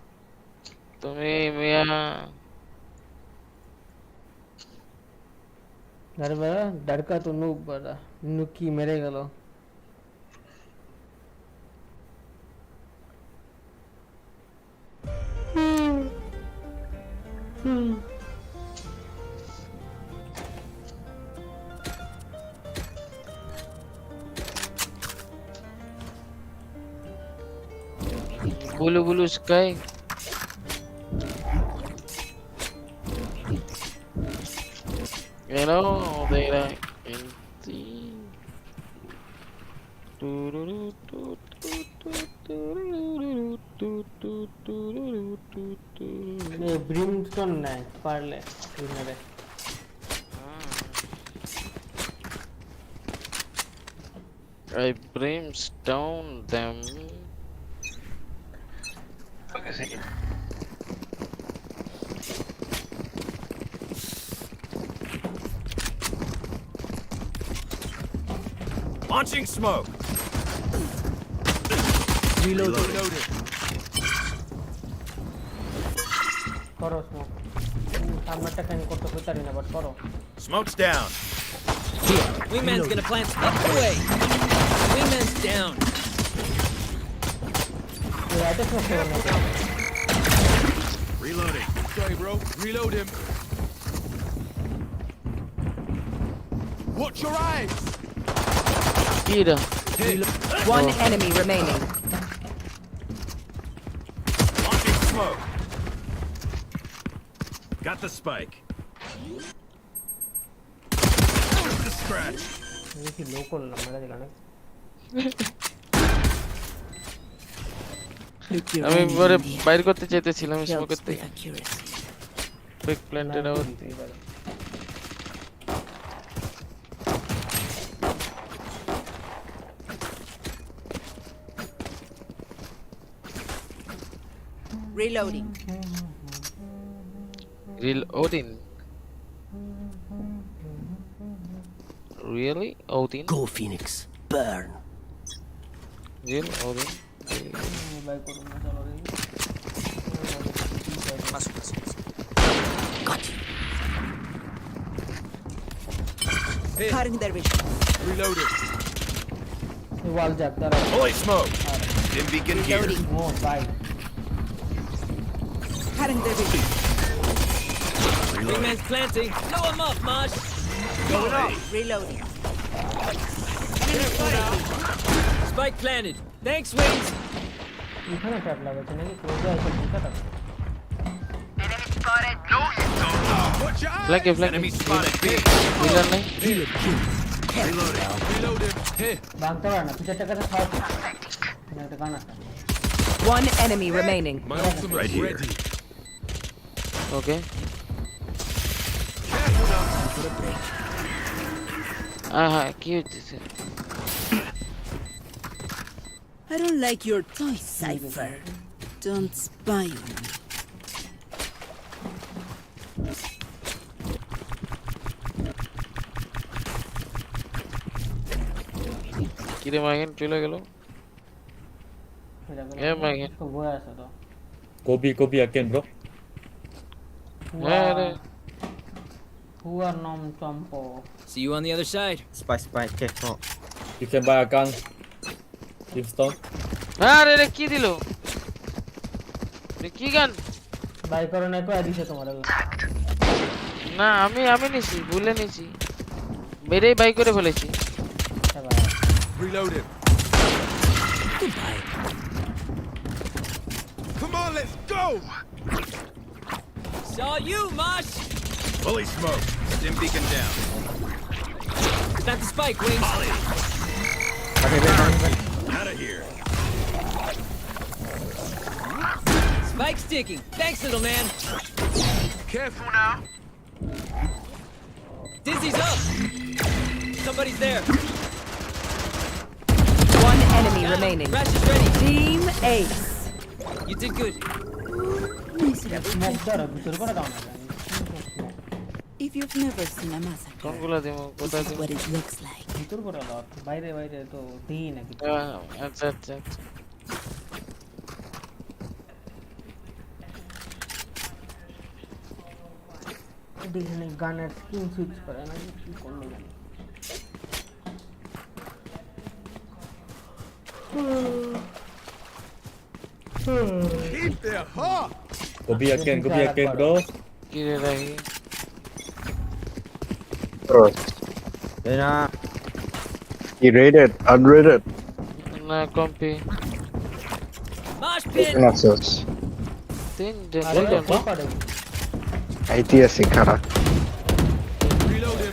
তুমি মিয়া अरे बड़ा डर का तो नूब बड़ा नुकी मेरे गलो blue sky you know they like in the Brimstone नहीं Parle विनरे I brimstone them. Launching smoke. Reloaded. Koro smoke. Samata kan korte putari na but koro. Smoke's down. Here, Wingman's gonna plant up away. Wingman's down. Reloading. Sorry, bro. Reload him. Watch your eyes. Kira. One enemy remaining. Launching smoke. Got the spike. The scratch. This is local number दिखाना. আমি পরে বাইরে করতে চাইতেছিলাম smoke করতে quick planted out Reloading. Reloading. Really? Odin? Go Phoenix. Burn. Real Odin? Got you. Hey. Cutting their vision. Reloading. Wall jack. Holy smoke. Dim beacon here. Oh, bye. Cutting their vision. Wingman's planting. Blow him up, Mosh. Going up. Reloading. Spike planted. Thanks, Wings. এখানে trap লাগাচ্ছে নাকি ক্লোজে আছে দিকা তা Enemy spotted. Flank it. Enemy spotted B. Healer nahi. Reloaded. Here. ভাঙতে পারে না পিছারটা কাছে খাওয়া একটা গান আছে One enemy remaining. My ultimate Right here. ready. Okay. কি হচ্ছে? I don't like your toy, Cypher. Don't spy on me. কিরে মাইগেন চলে গেল? মাইগেন বয়ে আছে তো Kobe again, bro. হ্যাঁ রে হুয়া নম চম্পো See you on the other side. Spy, careful. You can buy a gun. Grimstone. আরে রে কি দিল? কি গান? বাই করো না কই দিছে তোমার না আমি নিছি ভুলে নিছি মেরেই বাই করে ফেলেছি Reloaded. Goodbye. Come on, let's go. Saw you, Mosh. Fully smoked. Stim beacon down. Got the spike, Wings. Out of here. Spike sticking. Thanks, little man. Careful now. Dizzy's up. Somebody's there. One enemy remaining. Rash is ready. Team Ace. You did good. Smoke দাও ভিতর করে দাও না If you've never seen a massacre, কোনগুলা দেবো কোথায় this is দেবো what it looks like. ভিতর করে দাও বাইরে বাইরে তো দেই না কিছু আচ্ছা ডিজনি গানের স্কিন সুইচ করে না কি করলো জানি Keep their heart. Kobe again, bro. কি রে রাহি You rated, unrated. না কম্পি Mosh pit. Gracias. তিনজন ITS খারাপ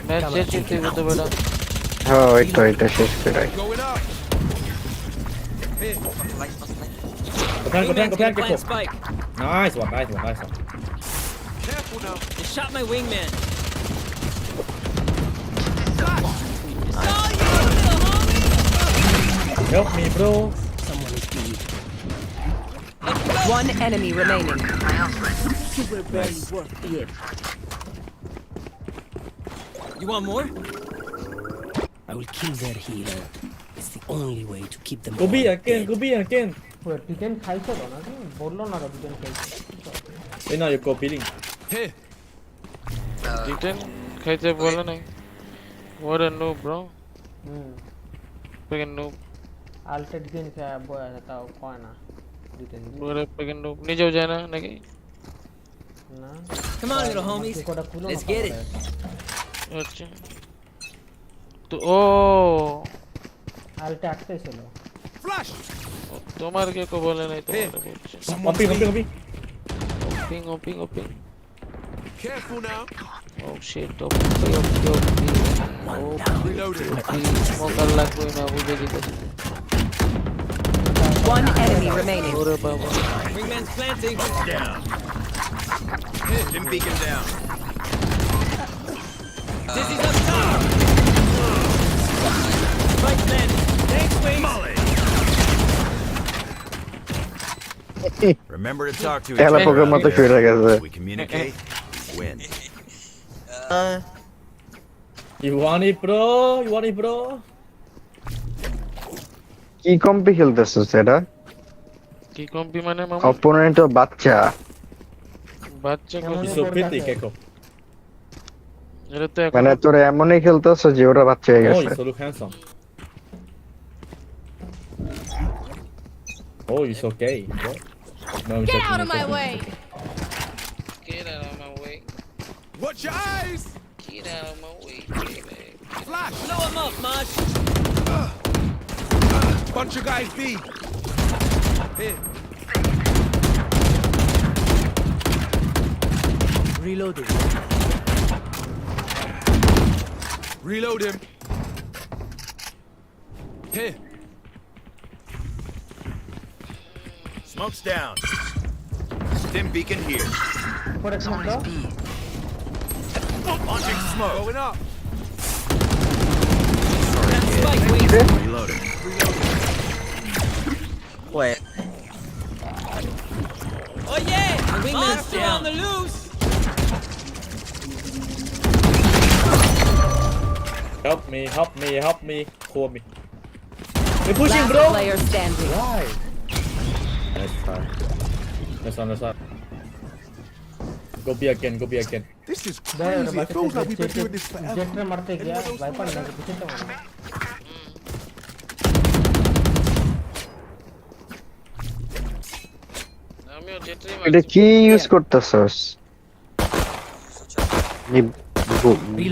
ম্যাচ শেষ হতে হতে বেটা হ্যাঁ এটা শেষ করে Going up. Wingman's gonna plant spike. Nice one. Careful now. They shot my wingman. Help me, bro. One enemy remaining. You were barely worth it. You want more? I will kill their healer. It's the only way to keep them Kobe all again. dead. Chicken খাইছো তো নাকি বললো না chicken খাইছো Hey, now you go peeling. Here. Chicken খাইতে বলে নাই what a noob bro freaking noob আলটেড গেম খেয়ে বয়া তাও কয় না chicken what a freaking noob নিজেও যায় না নাকি না Come on, little homies. Let's get it. আচ্ছা তো ও আলটে আটকে ছিল Flash. তোমার কে কো বলে নাই তোমার বলছে ওপিং Careful now. oh shit ওপি Reloaded. স্মোকার লাগবে না বুঝে দিতেছি One enemy remaining. ওরে বাবা Wingman's planting. Down. Here. Stim beacon down. Dizzy's up top. Spike landing. Thanks, Wings. Remember to talk to each Ela other. poker mata kuyra geze. We communicate, win. You want it, bro? কি কম্পি খেলতেছো সেটা কি কম্পি মানে মামা opponent বাচ্চা He's so pretty, Keko. এটা তো মানে তোরা এমনই খেলতেছো যে ওরা বাচ্চা হয়ে Oh, গেছে you so look handsome. Oh, he's okay, bro. No, he's Get okay, out of he's my okay. way! get out of my way Watch your eyes. get out of my way baby Flash. Blow him up, Mosh. Bunch of guys B. Here. Reloading. Reload him. Here. Smoke's down. Stim beacon here. Launching smoke. Going up. Reloading. Wait. Oh yeah! The wingman's still on the loose! Help me, help me, help me. Call me. They're pushing, bro! Player standing. Why? Nice try. Nice one, nice one. Go B again, go B again. This is crazy. It feels like we've been doing this forever. এটা কি use করতেছস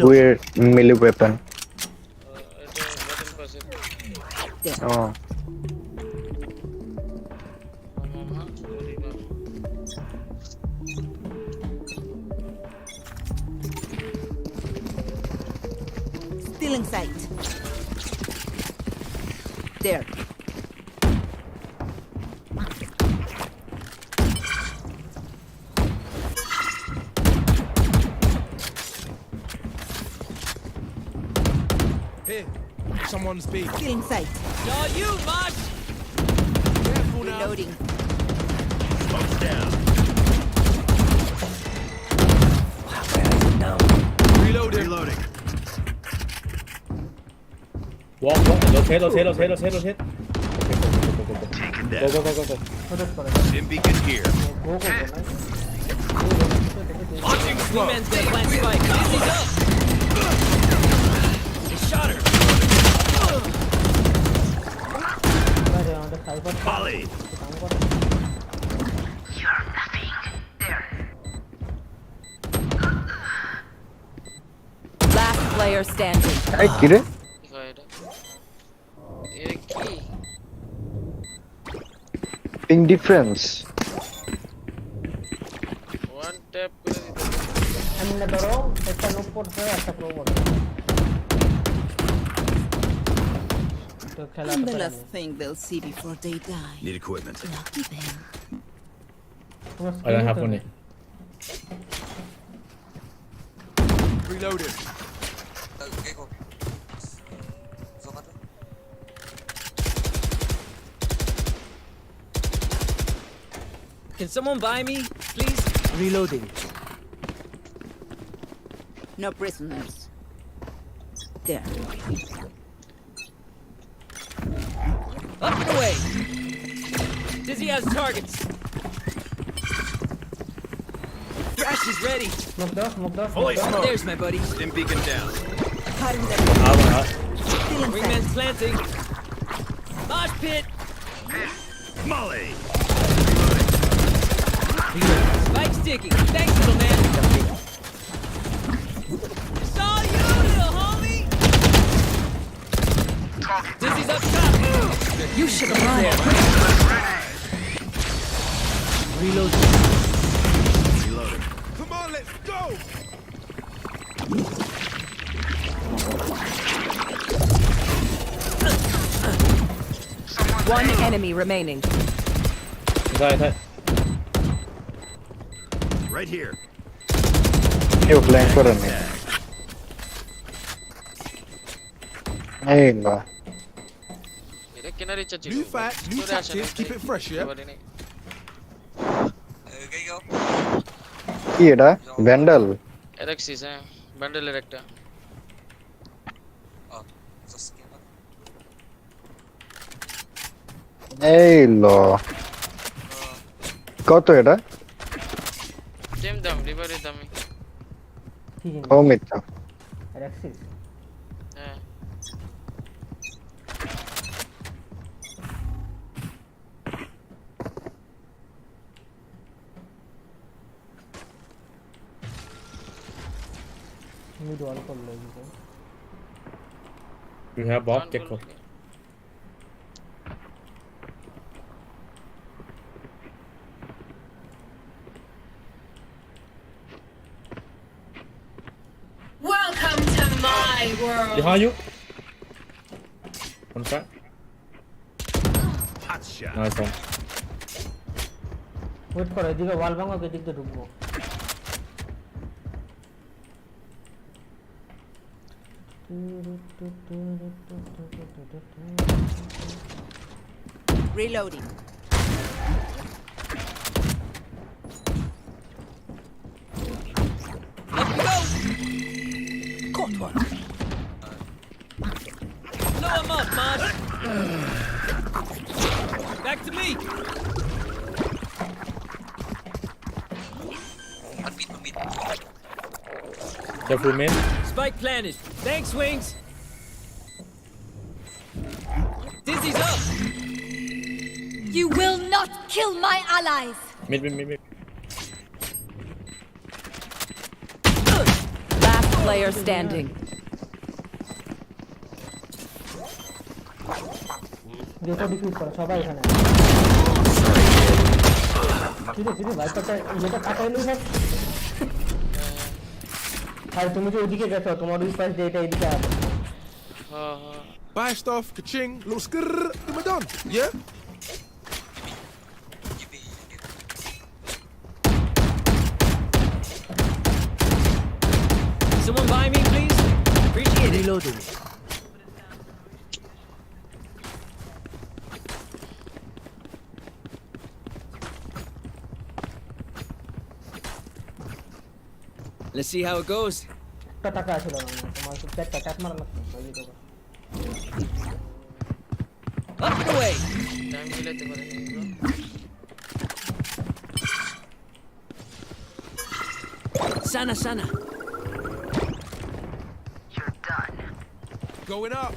বুয়ের melee weapon ও Still in sight. There. Here. Someone's B. Still in sight. Y'all you, Mosh! Careful now. Reloading. Smoke's down. Reloading. Reloading. Walk, rotate. Taken Go, down. go, go, go, go. Stim beacon here. Launching smoke. Wingman's gonna plant spike. Dizzy's up! He shot her! Volley. Last player standing. এই কি রে ping difference One tap করে দিতে এমনে ধরো একটা নোক পড়ছে একটা প্রো পড়ছে তো খেলা I'm the last thing they'll see before they die. Need equipment. Lucky them. I don't have money. Reloading. Can someone buy me, please? Reloading. No prisoners. There. Up and away! Dizzy has targets. Thrash is ready. Fully smoked. There's my buddy. Stim beacon down. Wingman's planting. Mosh pit. Molly. Spike sticking. Thanks, little man. Saw you, little homie. Dizzy's up top. You should have run. Reloading. Come on, let's go. One enemy remaining. Right here. কেউ plan করে নি এই না এটা কেনার ইচ্ছা ছিল New fact, new tactics, keep it fresh, yeah? কি এটা ভ্যান্ডাল এরক্সিস হ্যাঁ বান্ডেলের একটা এই লো কত এটা সেম দাম রিভারের দামই ও মিথ্যা অ্যাক্সিস হ্যাঁ মিড ওয়াল করলো দিতে You have Bob Gecko. my world. Behind you. One side. Hot shot. Nice one. Wait করো এদিকে ওয়াল ভাঙো এদিক দিয়ে ঢুকবো Reloading. Up we go. Caught one. Blow him up, Mod. Back to me. Careful, man. Spike planted. Thanks, Wings. Dizzy's up. You will not kill my allies. Mid. Last player standing. যেটা diffuse করো সবাই এখানে ধীরে ভাইপারটা যেটা কাটাইলো সব আর তুমি যে ওইদিকে গেছো তোমার ওই পাশ দিয়ে এটা এদিকে আসবে Buy stuff, ka-ching, little skrrr, then we're done. Yeah? Someone buy me, please. Appreciate it. Reloading. Let's see how it goes. টাকা আসলো না তোমার একটা ট্যাপ মারা লাগতো ওই দিকে Up and away. টাইম মিলাইতে পারে Sana. You're done. Going up.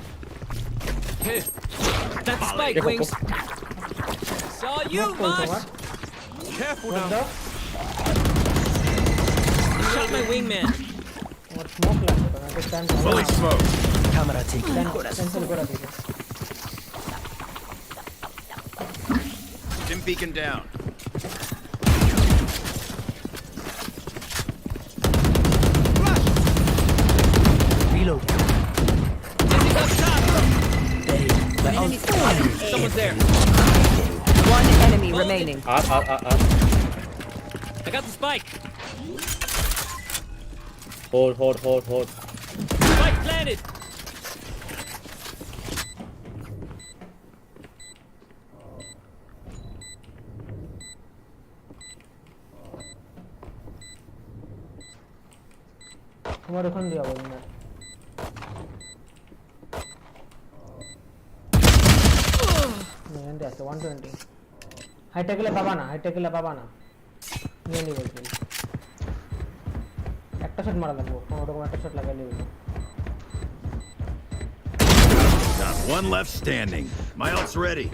Hey, that's Spike, Wings. Saw you, Mod. Careful now. Shot my wingman. তোমার স্মোক লাগবে তোমার একটা stand Fully smoked. Camera taken. Cancel করে দিবে Stim beacon down. Reloading. Dizzy's up top. Enemy Someone's there. One enemy remaining. I got the spike. Hold. Spike planted. তোমার ওখান দিয়ে আবার না এন্ড আছে 120 হাইটা গেলে পাবা না নিয়ে নিব বলছি একটা শট মারা লাগবে কোনো রকম একটা শট লাগাই নিব Not one left standing. My ult's ready.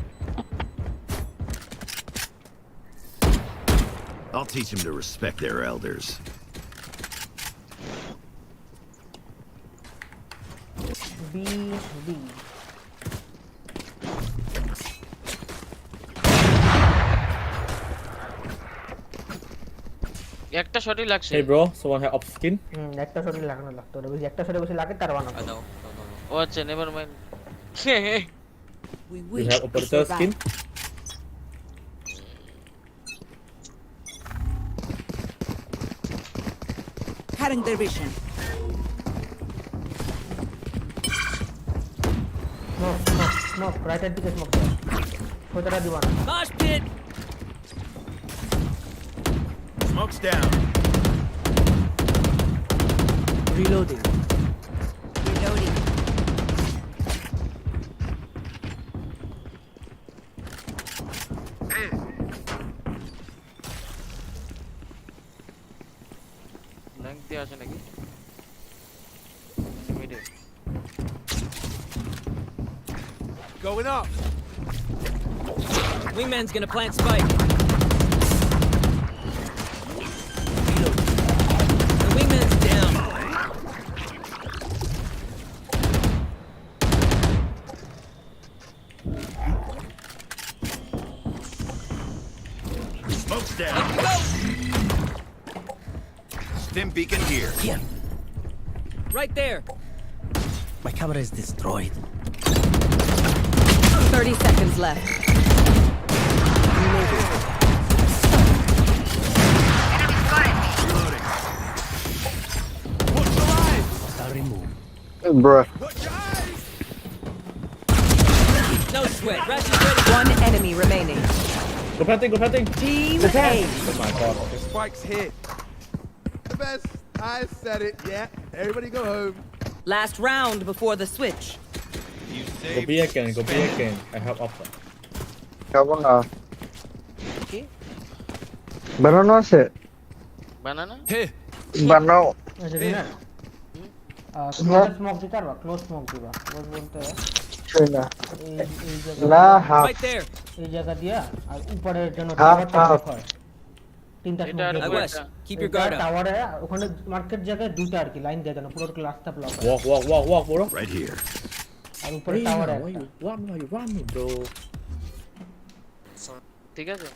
I'll teach them to respect their elders. B. একটা শটই লাগছে Hey bro, someone have up skin? একটা শটই লাগানো লাগতো ওই একটা শটে বসে লাগে তার বানাবো ও আচ্ছা never mind You have operator skin? Cutting their vision. Smoke. Right at the smoke. Kotara diwana. Mosh pit. Smoke's down. Reloading. length আছে নাকি মিডে Going up. Wingman's gonna plant spike. The wingman's down. Smoke's down. Go! Stim beacon here. Right there. My camera is destroyed. 30 seconds left. I'll remove. Bruh. No sweat. Ratchet's ready. One enemy remaining. Go planting. Team A. Oh my god. The spike's hit. The best. I said it. Yeah. Everybody go home. Last round before the switch. Go B again. I have up. যাবো না বানানো আছে Banana? বানাও smoke দিতে পারবা close smoke দিবা close বলতে ছয় না এই না হাফ এই জায়গা দিয়া আর উপরে যেন হাফ টাওয়ার হয় তিনটা Keep your guard up. টাওয়ারে ওখানে মার্কেট জায়গায় দুইটা আর কি লাইন দেয়া যেন পুরো রাস্তা ব্লক হয় Walk, bro. Right here. আর উপরে টাওয়ারে Why you run me, bro? ঠিক আছে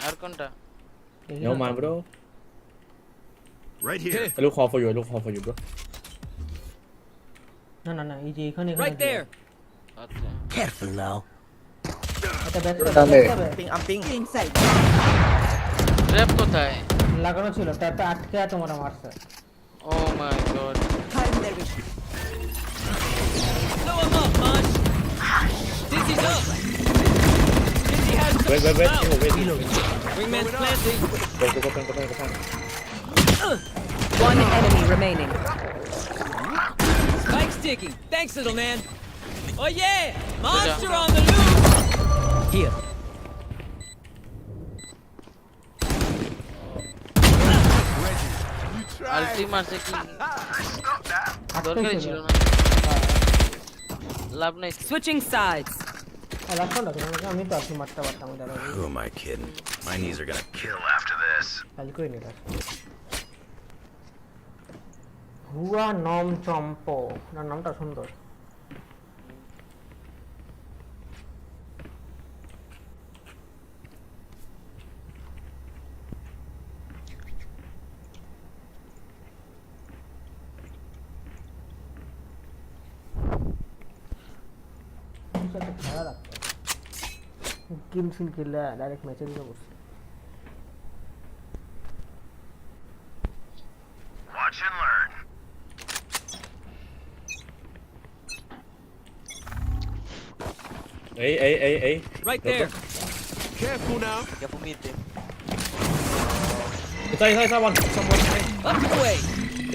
আর কোনটা No man, bro. Right here. I look hard for you, bro. না এই যে এখানে Right there. আচ্ছা Careful now. এটা back I'm ping. Inside. Trap কোথায় লাগানো ছিল ট্যাপে আটকে তোমার মারছে ও my god Blow him up, man. Dizzy's up. Dizzy has some Wait. Wingman's planting. Go. One enemy remaining. Spike's ticking. Thanks, little man. Oh yeah! Monster on the loose! Here. আলটি মারছে কি দরকারই ছিল না লাভ নাই Switching sides. আমি তো আছি মারতে পারতাম দাঁড়া Who am I kidding? My knees are gonna kill after this. খালি করে নিলাম হুয়া নম চম্পো না নামটা সুন্দর খেলা রাখতে কিল খেললে ডাইরেক্ট ম্যাচে দিতে বসে Watch and learn. Hey. Right there. Careful now. Careful mid there. Inside one. Someone. Up the way.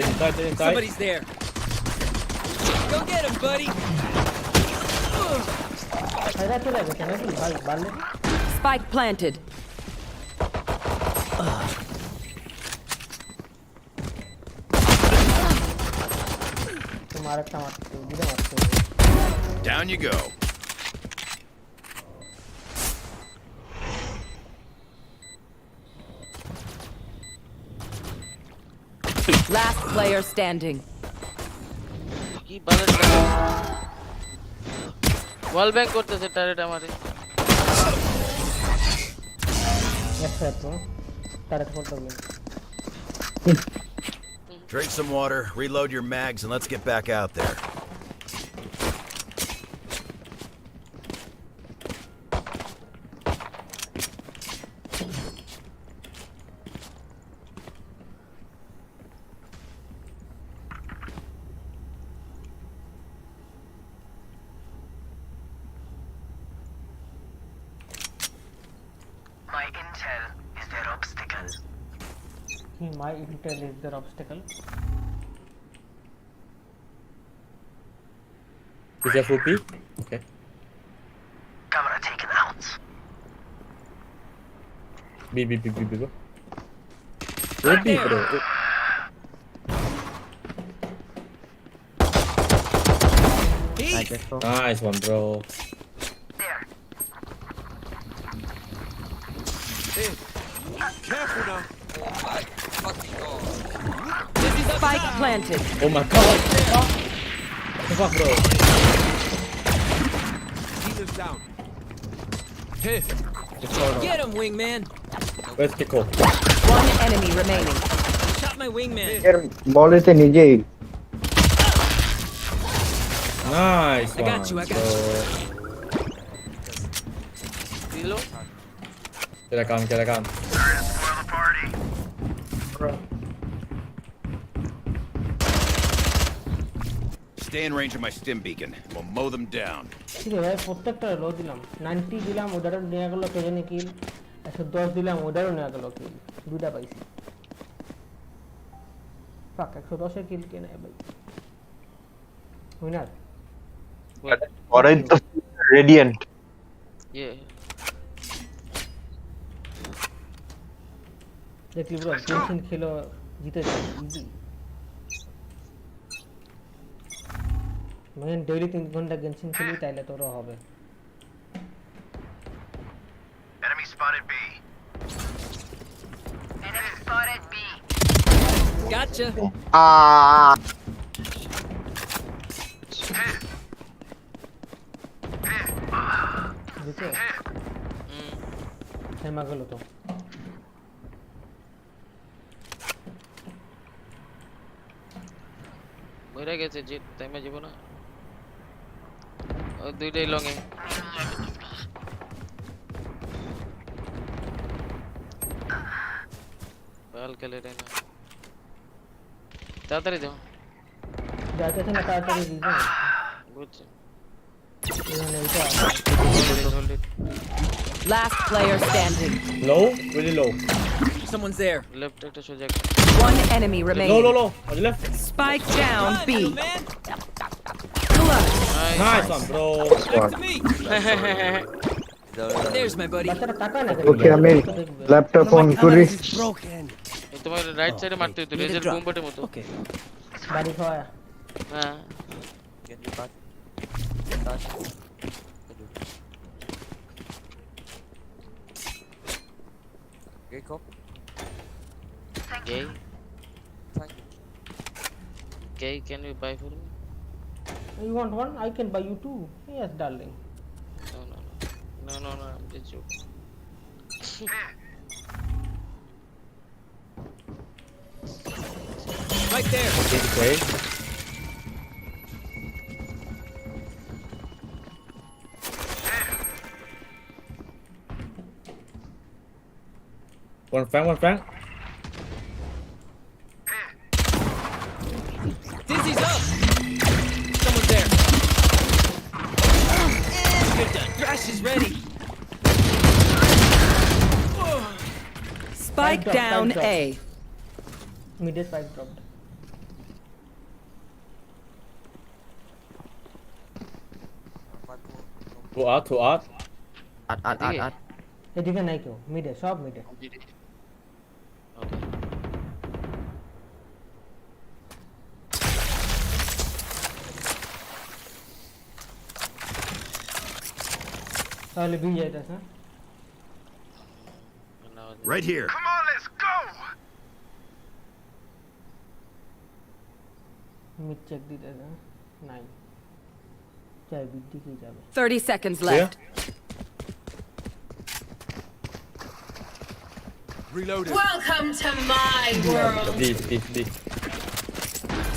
Inside. Somebody's there. Go get him, buddy. Spike planted. Down you go. Last player standing. কি বালের ওয়াল back করতেছে turret আমারে Drink some water, reload your mags, and let's get back out there. My intel is their obstacle. My intel is their obstacle. Is that full P? Okay. Camera taken out. B, bro. Where B, bro? Nice one, bro. Careful now. Spike planted. Oh my god. What the fuck, bro? He's down. Get him, wingman. Where's Kiko? One enemy remaining. Shot my wingman. এর বলেতে নিজেই Nice I got one, you, I got bro. Reload. Get a gun. Stay in range of my stim beacon. We'll mow them down. ঠিক আছে ভাই প্রত্যেকটা লো দিলাম 90 দিলাম ওটারও নিয়ে গেল কে জানি কিল 110 দিলাম ওটারও নিয়ে গেল কিল দুইটা পাইছি ফাক 110 এর কিল কে নেয় ভাই winner What is the Radiant? Yeah. দেখলি ব্রো টেনশন খেলো জিতে যাবে ইজি মানে ডেইলি 3 ঘন্টা গেমসিং খেলি তাইলে তোরও হবে Enemy spotted B. Enemy spotted B. Gotcha. বুঝছো থেমা গেল তো মরে গেছে জিত টাইমে যাব না ও দুইটাই লং এ বাল খেলে রে না তাড়াতাড়ি দাও যাইতেছ না তাড়াতাড়ি দিও বুঝছি এখানে এটা Last player standing. Low, really low. Someone's there. Left একটা সোজা One enemy remaining. Low. On the left. Spike down B. Man. Nice one, bro. Back to me. There's my buddy. বাচ্চাটা টাকা না Okay, আমি ল্যাপটপ অন করি তোমার right সাইডে মারতে হতো লেজার বুম বাটের মতো Okay. বাড়ি খাওয়া হ্যাঁ Get you back. Okay, cool. Gay. Thank you. Gay, can you buy for me? You want one? I can buy you two. Yes, darling. No, I'm just joking. Right there. Okay. One flank. Dizzy's up. Someone's there. Good done. Thrash is ready. Spike down A. Mid spike dropped. To art. Art. এদিকে নাই কেউ মিডে সব মিডে তাহলে B যাইতেছে Right here. Come on, let's go. Mid check দিতেছে নাই চাই বিড দিকে যাবে 30 seconds left. Reloaded. Welcome to my world. B.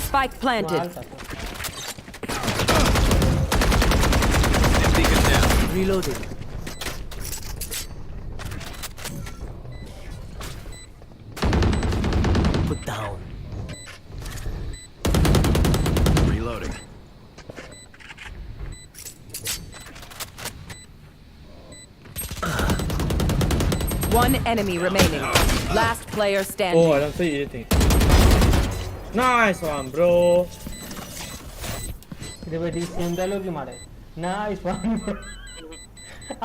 Spike planted. Beacon down. Reloading. Put down. Reloading. One enemy remaining. Last player standing. Oh, I don't see anything. Nice one, bro. Everybody same dialogue ही मारे. Nice one.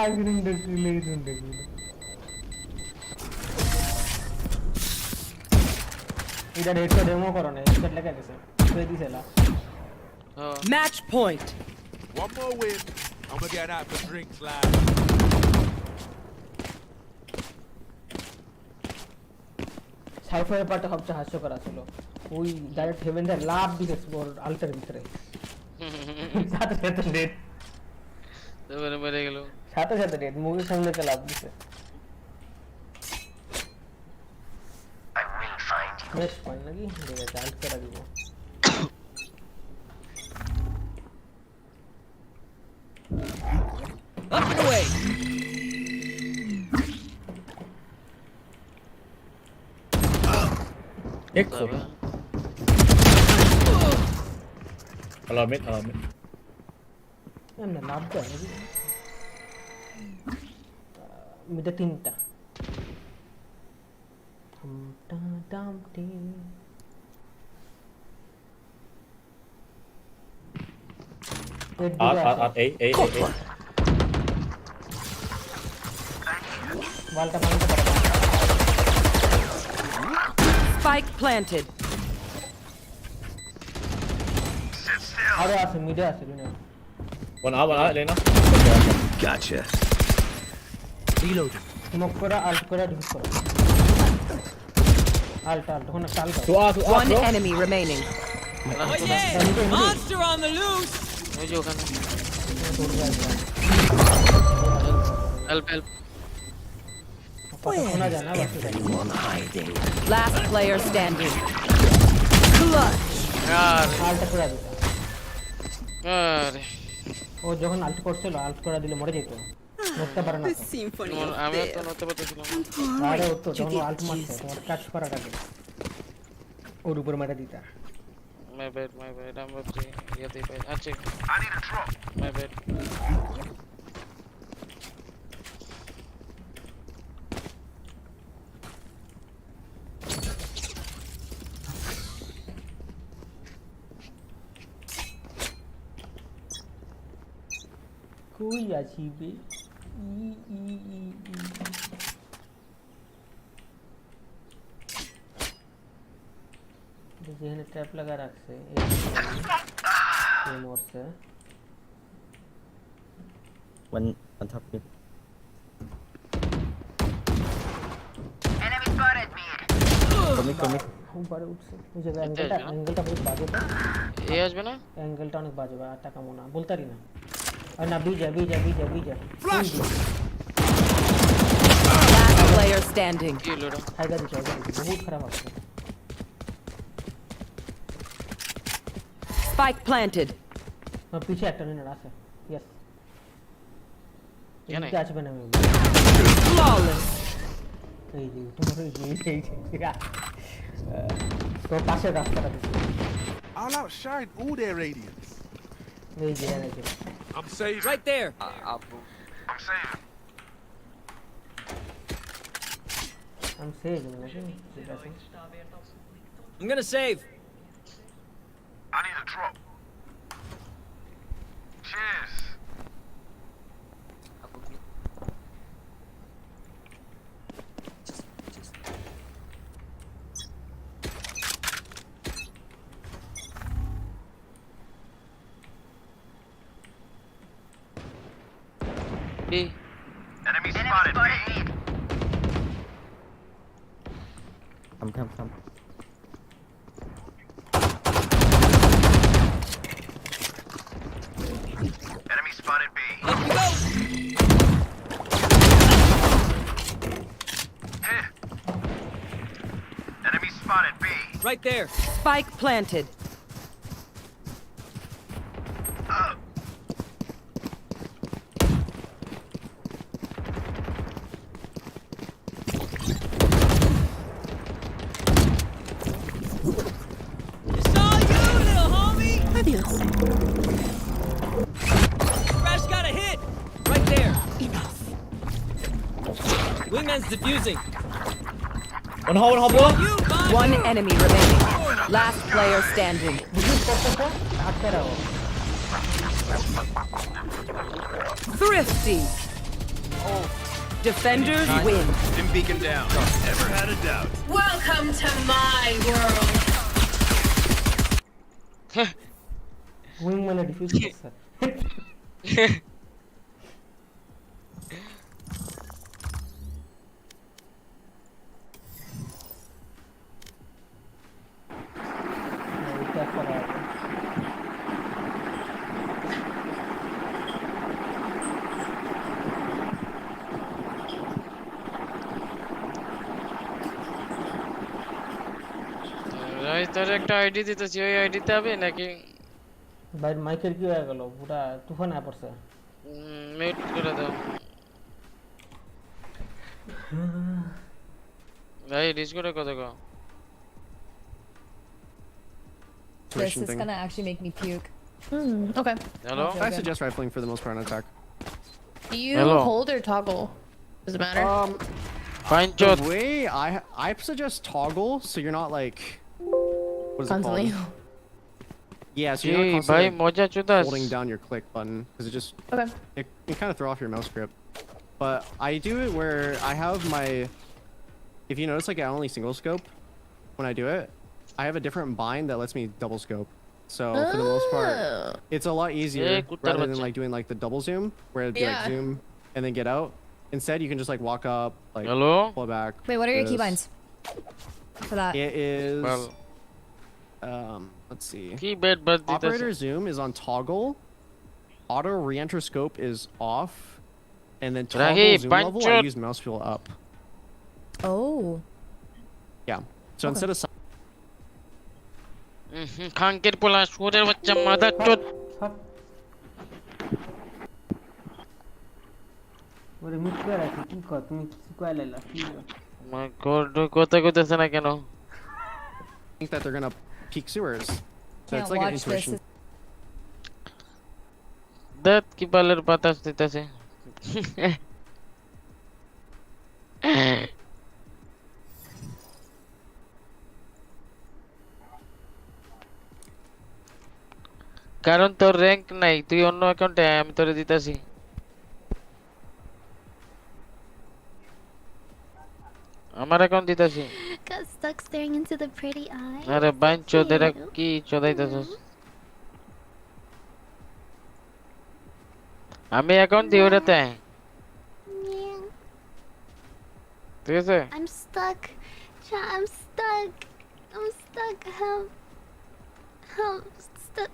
I didn't really don't do. इधर head का demo करो ना इसका लगा कैसे कोई दी सेला Match point. One more win. I'm gonna get out for drinks, lad. সাইফারের পার্টটা সবচেয়ে হাস্যকর ছিল ওই ডাইরেক্ট হেভেন দা লাভ দিতে স্কোর আল্টার ভিতরে সাথে সাথে ডেট তারপরে মরে গেল সাথে সাথে ডেট মুভির সামনে তে লাভ দিতে বেশ পয়েন্ট নাকি ঠিক আছে আল্ট করে দিব Echo. Allow me. এমনি লাভ দেয় নাকি মিডে তিনটা eight. বলটা মারতে পারে Spike planted. আরে আছে মিডে আছে না One out, Elena. Gotcha. Reloading. Smoke করে আল্ট করে ঢুক করো আল্ট ওখানে Alt One enemy remaining. Oh yeah! Monster on the loose. ওই যে ওখানে help শোনা যায় না One hiding. last player standing clutch यार আল্ট করে দিতা আরে ও যখন আল্ট করছিল আল্ট করে দিলে মরে যেত নড়তে পারে না আমি তো নড়তে পারতেছিলাম আরে ও তো যখন আল্ট মারছে তোমার কাজ করার আগে ওর উপর মেরে দিতা my bad I'm watching ইয়াতে পাই আচ্ছা I need a drop my bad কই আছি বে যেখানে ট্র্যাপ লাগা রাখছে এই মরছে One on top mid. Enemy spotted me. Come. উপরে উঠছে ওই যে অ্যাঙ্গেলটা বহুত বাজে তো এই আসবে না অ্যাঙ্গেলটা অনেক বাজে বা টাকা মোনা বলতারি না আর না বিজা last player standing কি হলো হাইগা দিছে বহুত খারাপ আছে spike planted না পিছে একটা নিয়ে আছে यस জানি আসবে না আমি flawless এই যে তোমার এই তো পাশে রাস্তাটা দিছে I'll outshine all their radiance. এই যে I'm safe. right there I'm saving. I'm saving নাকি I'm gonna save I need a drop. Cheers. B Enemy spotted me. Come. Enemy spotted B. up we go Here. Enemy spotted B. right there spike planted it's all you little homie Adios. Crash got a hit right there Enough. wingman's defusing One hole, you one enemy remaining last player standing thrifty defenders win Dim beacon down. Never had a doubt. welcome to my world wing মানে diffuse করছে ভাই তোর একটা ID দিতেছি ওই আইডিতে হবে নাকি ভাই মাইকের কি হয়ে গেল পুরা তুফান আয়া পড়ছে মিউট করে দাও ভাই ডিসকর্ডে কত গো this. tuition It's thing. gonna actually make me puke. Okay. Hello? Okay, I okay. suggest rifling for the most part on attack. Do you Hello. hold or toggle? Does it matter? Fine, The Chot. way I suggest toggle, so you're not like what is Constantly. it called? Yeah, so you're Gee, not bhai, constantly moja chudas. holding down your click button because it just Okay. it can kind of throw off your mouse grip. But I do it where I have my. If you notice, like I only single scope when I do it. I have a different bind that lets me double scope. So for the most part, it's a lot easier rather than like doing like the double zoom where it'd be like Yeah. zoom and then get out. Instead, you can just like walk up, like Hello? pull it back. Wait, what are your this. keybinds for that? It is. Well, Let's see. keyboard but Operator zoom is on toggle. Auto re-enter scope is off, and then toggle Rahi, zoom level I Panchot. use mouse wheel up. Oh. Yeah. So instead of খাঙ্কের পোলা সুরের বাচ্চা মাথা চোদ ওরে মিথ্যা রাখি কি কর তুমি কিছু কয় লাইলা কি my god কথা কইতেছ না কেন think that they're gonna peak sewers. So Can't it's like an watch this. intuition. দাঁত কি বালের বাতাস দিতেছে কারণ তোর র্যাঙ্ক নাই তুই অন্য অ্যাকাউন্টে আমি তোরে দিতাছি আমার অ্যাকাউন্ট দিতাছি Got stuck staring into the pretty eyes. আরে বাইন চোদেরা কি চোদাইতাছস আমি অ্যাকাউন্ট দিই ওটাতে Yeah. ঠিক আছে I'm stuck. I'm stuck. I'm stuck. Help. Help. Stuck.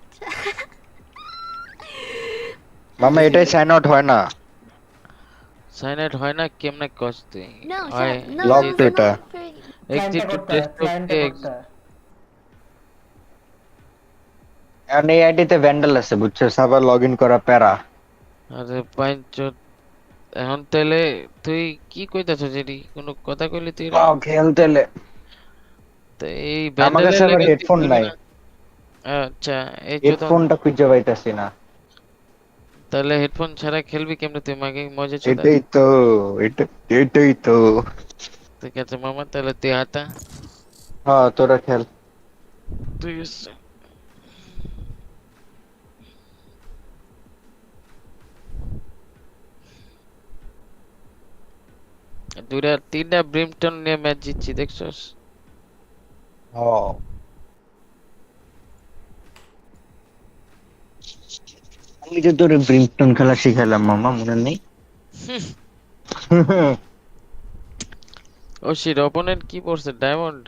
মামা এটাই সাইন আউট হয় না সাইন আউট হয় না কেমনে কষ্ট No, হয় no, লক no, তো এটা not very. Exit to desktop আর এই আইডিতে ভ্যান্ডাল আছে বুঝছো সার্ভার লগইন করা প্যারা আরে পাঁচচোদ এখন তাহলে তুই কি কইতাছস এডি কোনো কথা কইলি তুই বাও খেলতেলে তো এই আমার কাছে আবার হেডফোন নাই আচ্ছা এই হেডফোনটা খুঁজে পাইতাছি না তাহলে হেডফোন ছাড়া খেলবি কেমনে তুই মাগে মজা চোদা এটাই তো ঠিক আছে মামা তাহলে তুই আতা হ্যাঁ তোরা খেল ঠিক আছে দুইটা তিনটা ব্রিমটন নিয়ে ম্যাচ জিতছি দেখছস আমি যে তোর ব্রিমটন খেলা শিখালাম মামা মনে নেই ও শিট অপোনেন্ট কি পড়ছে ডায়মন্ড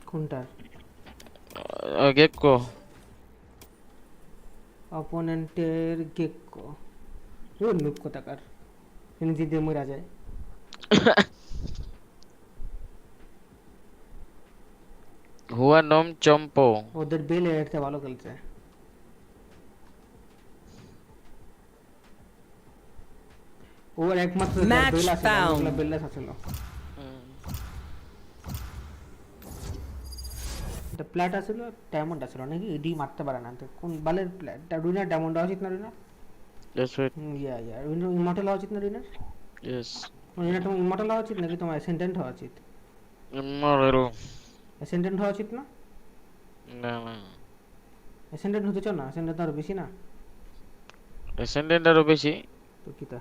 কোনটা গেকো অপোনেন্টের গেক্কো ও নুক কোথাকার নিজে দিয়ে মরা যায় হুয়া নম চম্পো ওদের বেলে একটা ভালো খেলছে ওর একমাত্র Match found. বেল্লাস আছিল এটা প্ল্যাট আছিল ডায়মন্ড আছিল নাকি এডি মারতে পারে না তো কোন বালের প্ল্যাট রুইনার ডায়মন্ড হওয়া উচিত না রুইনার দ্যাটস রাইট ইয়া রুইনার ইমর্টাল হওয়া উচিত না রুইনার ইয়েস রুইনার তোমার ইমর্টাল হওয়া উচিত নাকি তোমার অ্যাসেন্ডেন্ট হওয়া উচিত ইমমরাল অ্যাসেন্ডেন্ট হওয়া উচিত না না না অ্যাসেন্ডেন্ট হতে চাও না অ্যাসেন্ডেন্ট আরো বেশি না অ্যাসেন্ডেন্ট আরো বেশি তো কিটা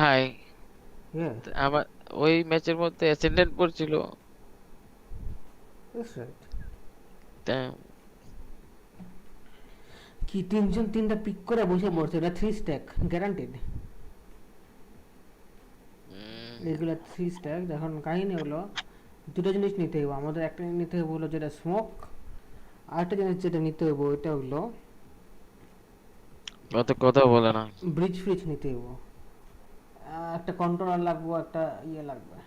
হাই ইয়া আমার ওই ম্যাচের মধ্যে অ্যাসেন্ডেন্ট পড়ছিল দ্যাটস রাইট Damn. কি তিনজন তিনটা পিক করে বসে পড়ছে এটা 3 স্ট্যাক গ্যারান্টেড এগুলা 3 স্ট্যাক এখন কাহিনী হলো দুটো জিনিস নিতে হবে আমাদের একটা নিতে হবে হলো যেটা স্মোক আর একটা জিনিস যেটা নিতে হবে ওটা হলো অত কথা বলে না ব্রিজ ফ্রিজ নিতে হবে একটা কন্ট্রোলার লাগবে একটা ইয়ে লাগবে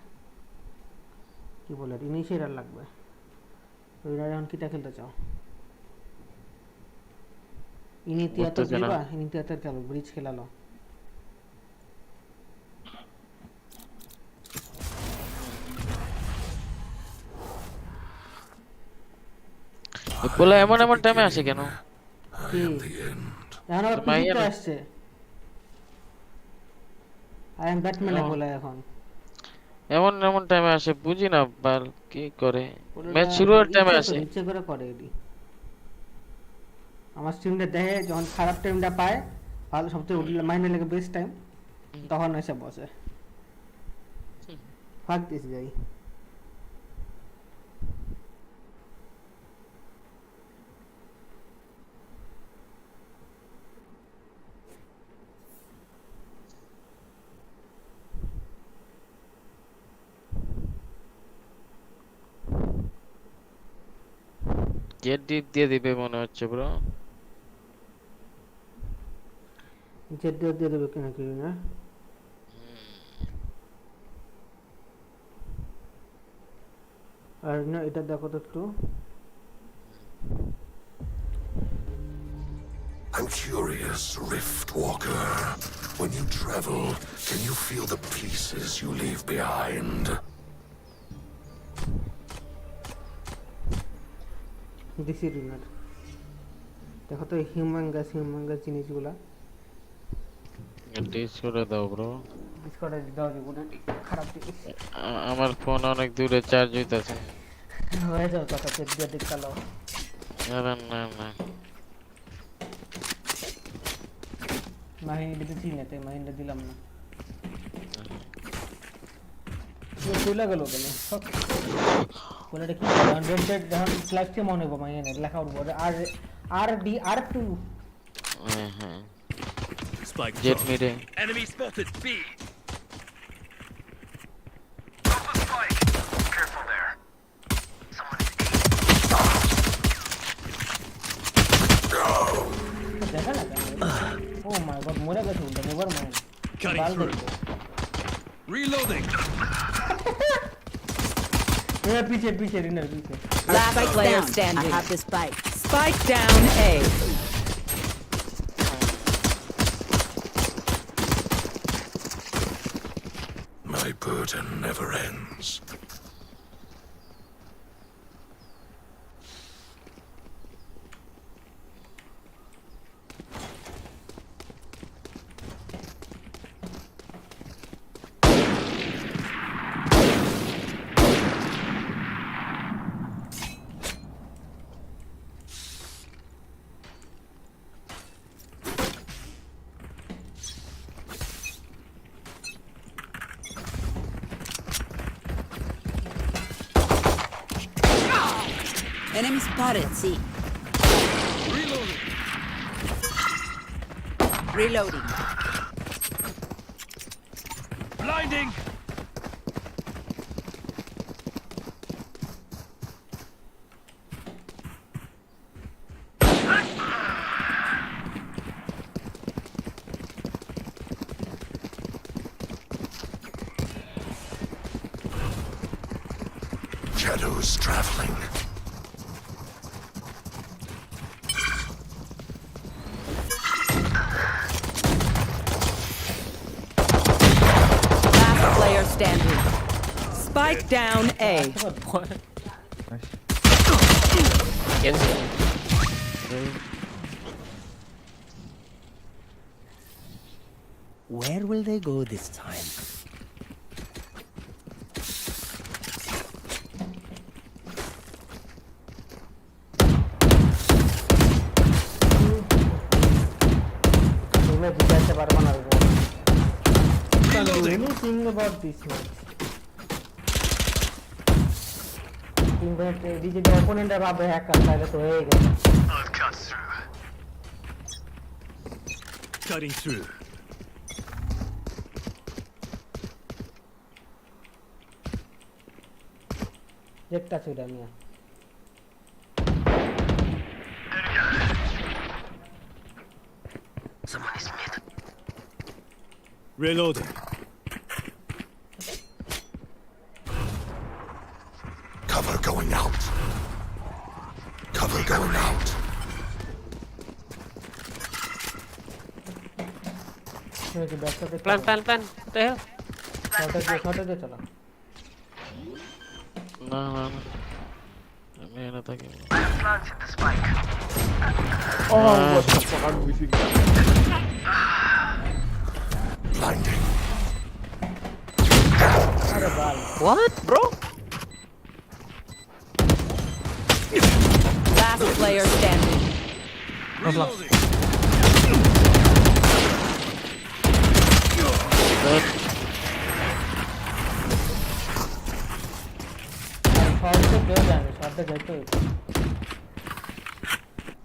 কি বলে ইনিশিয়েটার লাগবে ওইটা এখন কিটা খেলতে চাও ইনিতিয়াতর দিবা ইনিতিয়াতর খেলো ব্রিজ খেলালো বলে এমন এমন টাইমে আসে কেন? কি এখন আবার পিসিতে আসছে। আই এম ব্যাটম্যান বলে এখন এমন এমন টাইমে আসে বুঝি না বাল কি করে ম্যাচ শুরু হওয়ার টাইমে আসে ইচ্ছে করে করে এডি আমার স্ট্রিমটা দেখে যখন খারাপ টাইমটা পায় ভালো সবচেয়ে মাইনে লাগে বেস্ট টাইম তখন এসে বসে ফাক দিস যাই জেড ডিপ দিয়ে দিবে মনে হচ্ছে ব্রো জেড ডিপ দিয়ে দেবে কেন কি না আর না এটা দেখো তো একটু I'm curious, Rift Walker. When you travel, can you feel the pieces you leave behind? দিছি রিনার দেখো তো হিউম্যাঙ্গাস জিনিসগুলা ডিস করে দাও ব্রো ডিস করে দাও জীবনে খারাপ জিনিস আমার ফোন অনেক দূরে চার্জ হইতাছে হয়ে যাও কথা চেক দিয়ে দেখালো না না না মাহিনী দিতে চিনে তাই মাহিনীটা দিলাম না চলে গেল কেন কোনটা কি 100 যখন ফ্ল্যাগটি মনে হবে মাহিনী লেখা উঠবো আর ডি আর 2 হ্যাঁ Spike jet mid enemy spotted B Careful there. দেখা না ও মাই গড মরে গেছে উল্টা নেভার মাইন্ড বাল দেখো reloading पीछे रिनर पीछे Last player standing. I have the spike. Spike down A. My burden never ends. Enemy spotted. C. Reloading. blinding Shadows traveling. Last player standing. Spike down A. Where will they go this time? मैं जिताते पारबो ना anything about this match team bet DJ opponent ভাবে hacker তাহলে তো হয়ে গেছে cutting through একটা ছুড়া মিয়া Someone is mid. reloading Cover going out. Cover going out. plan the hell shot de chala না मेहनत है Planted the spike. Oh, what the fuck? I'm with you. Blinding. What, bro? Last player standing.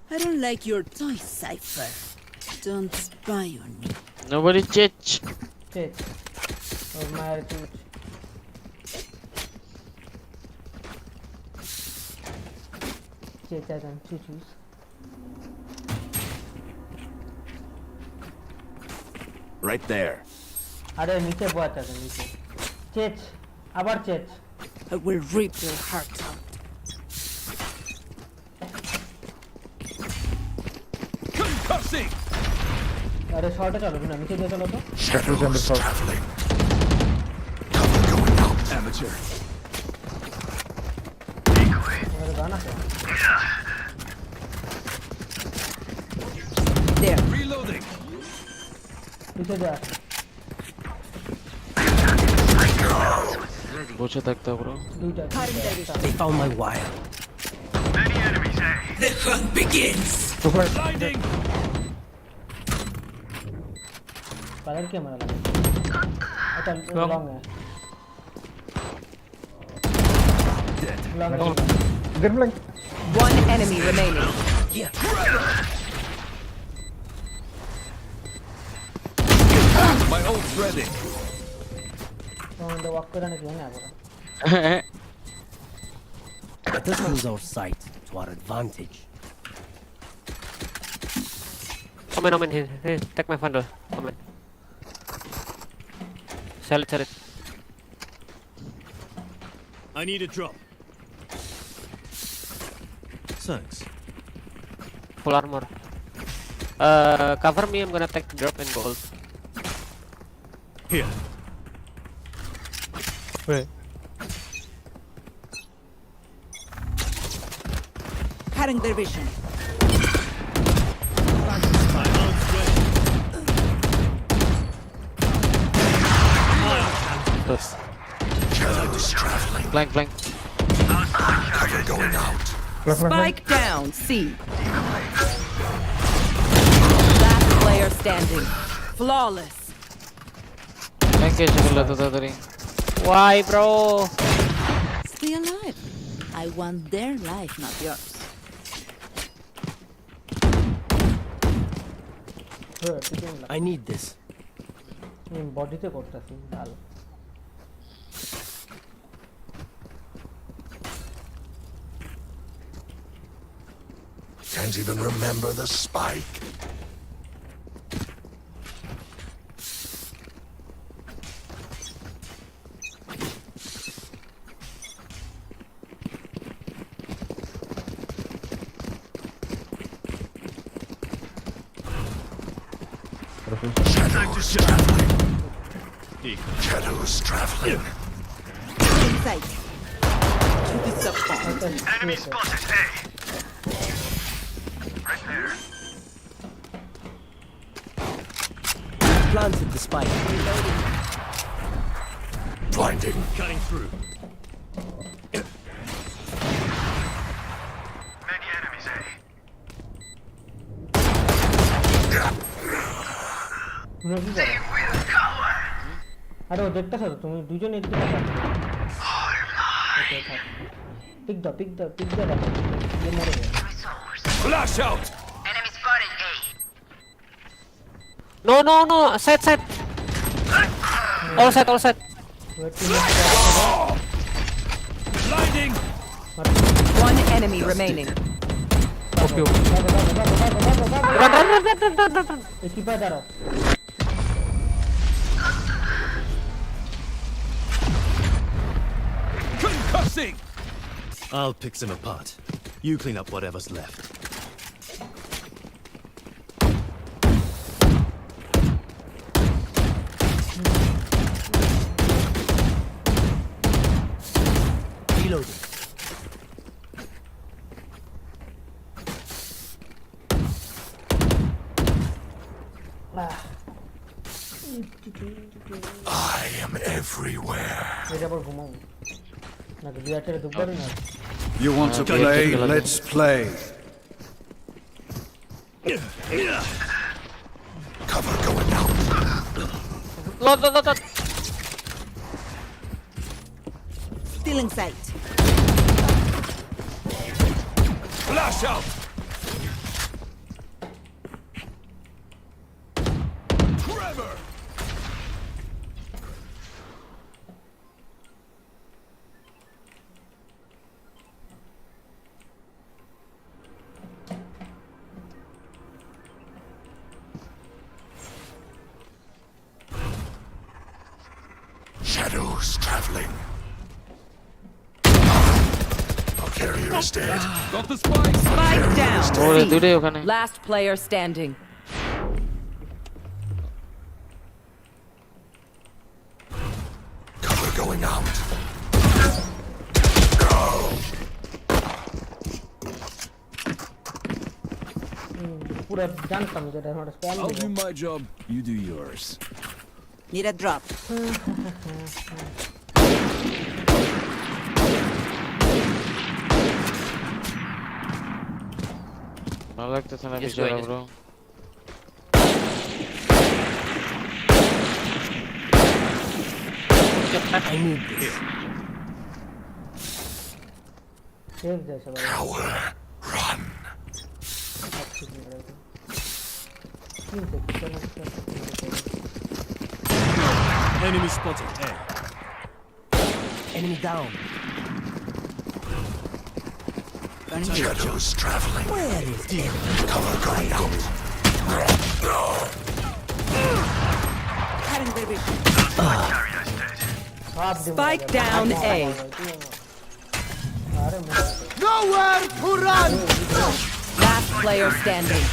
I don't like your toy, Cypher. Don't spy on me. Nobody chich. Right there. আরে নিচে বসে আছে নিচে চেচ আবার চেচ I will rip your heart out. Concussing! আরে শর্টে চলো না নিচে দিয়ে চলো তো Shadows traveling. Amateur. আরে গান আছে There. Reloading. নিচে যা बचे तकता bro They found my wire. Many enemies, eh? The hunt begins. Blinding. Colour क्या मारा लगा अच्छा लॉन्ग है long gate blank One enemy remaining. My ult's ready. तो वॉक करने क्यों नहीं आ रहा Let us use our sight to our advantage. Omen, here, take my funnel. Omen. Sell it. I need a drop. Thanks. Full armor. Cover me, I'm gonna take drop and gold. Here. Wait. Cutting their vision. Shadows traveling. Blank. Cover going out. Spike down. C. Last player standing. Flawless. Blank कैसे कर लेता था तेरी? Why, bro? Stay alive. I want their life, not yours. I need this. বডিতে করতেছি ডাল Can't even remember the spike. Shadows traveling. In sight. To disappoint. Enemy spotted, eh? Right there. Planted the spike. Blinding. Cutting through. Many enemies, eh? আরে ও দেখতেছো তো তুমি দুজন একটু pick দাও দেখো ये मर गया Flash out. Enemy spotted, eh? No. Set. All set. Blinding. One enemy remaining. Okay. Run. equipa Daro Concussing. I'll pick some apart. You clean up whatever's left. Reloading. I am everywhere. এটা পর ঘুমাবো নাকি বিয়ারটা দুপুরে না You want to play? Let's play. Cover going out. Lot. Still in sight. Flash out. Trevor. Shadows traveling. Our carrier is dead. Got the spike. Spike down. ওরে দূরে ওখানে Last player standing. Cover going out. পুরো জানতাম যেটা আমার spam I'll do my job, you do yours. Need a drop. ভালো লাগতেছে না Just কিছু going, bro I need this. Save যায় সবাই Cower. Run. Enemy spotted. A. Enemy down. Shadows traveling. Where is he? Cover going out. Cutting their vision. Spike down A. Nowhere to run! Last player standing.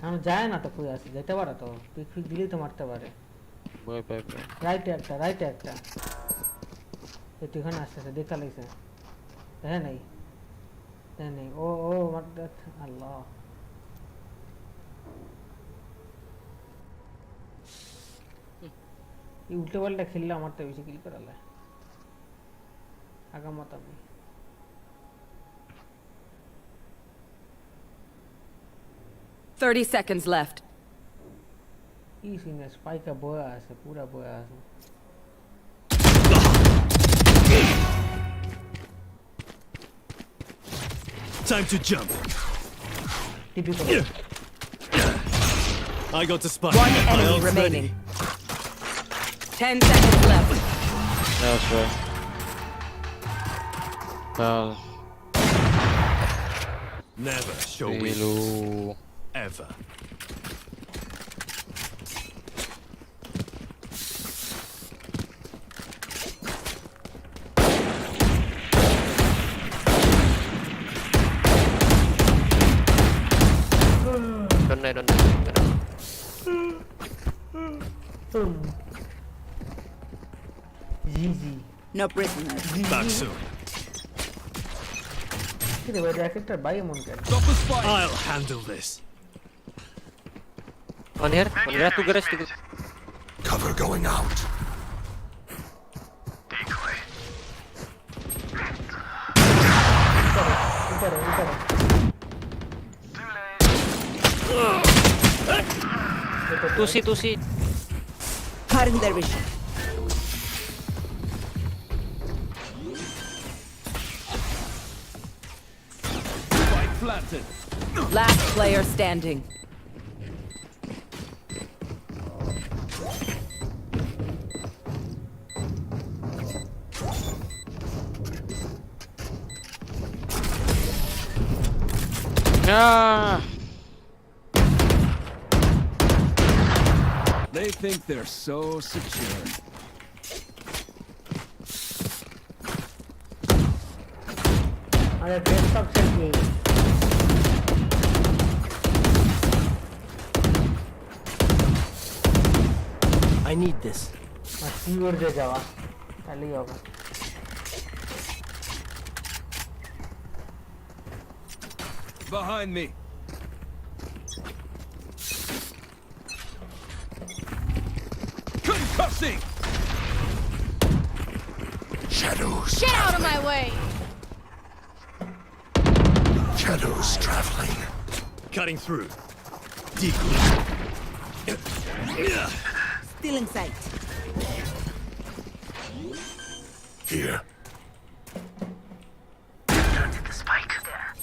আমি যায় না তো কই আছে যেতে পারে তো পিক ফিক দিলেই তো মারতে পারে বয় পাই রাইটে একটা এই তুই এখানে আসতেছে দেখা লাগছে হ্যাঁ নাই ও মারতে আল্লাহ এই উল্টো পাল্টা খেললে আমার তো বেশি কিল করালে আগামাত আমি $30 seconds left. ই সিনে স্পাইকা বয়া আছে পুরা বয়া আছে Time to jump. Typical I got the spike. One My enemy ult's remaining. ready. 10 seconds left. That's right. Never show weakness. Ever. Don't die. GG. No prisoners. Back soon. কিরে ভাই র্যাকেটটা by এমন কেন I'll handle this. On here, two garage. Cover going out. Two C. Cutting their vision. Planted. Last player standing. Ah. They think they're so secure. আরে desktop set নেই I need this. আর কিবোর্ডে যাওয়া তাহলেই হবে behind me. Concussing! Shadows. Get out of my way! Shadows traveling. Cutting through. Still in sight. Here. Planted the spike there.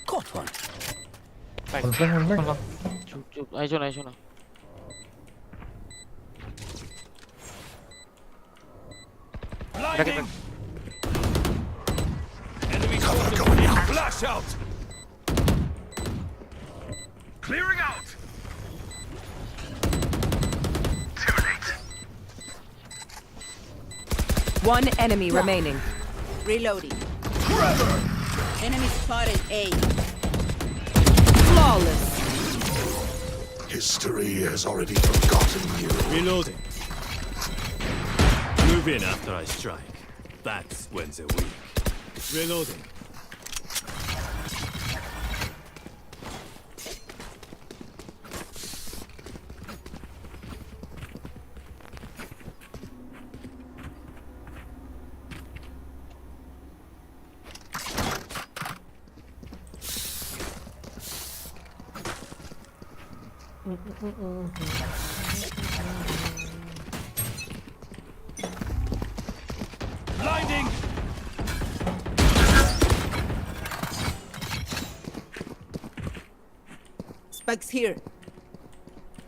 Caught one. চুপ আইছো না Blinding! Enemy cover going out. Flash out! Clearing out. Too late. One enemy remaining. Reloading. Enemy spotted A. Flawless. History has already forgotten you. Reloading. Move in after I strike. That's when they're weak. Reloading. Blinding! Spike's here.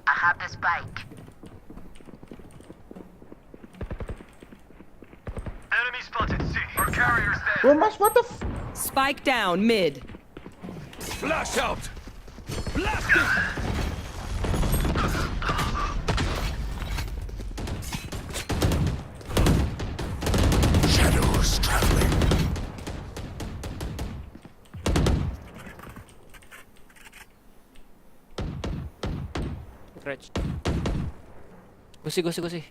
I have the spike. Enemy spotted C. Our carrier's dead. Oh, mas what the f... Spike down mid. Flash out! Blasting! Shadows traveling. Stretch. Gusi.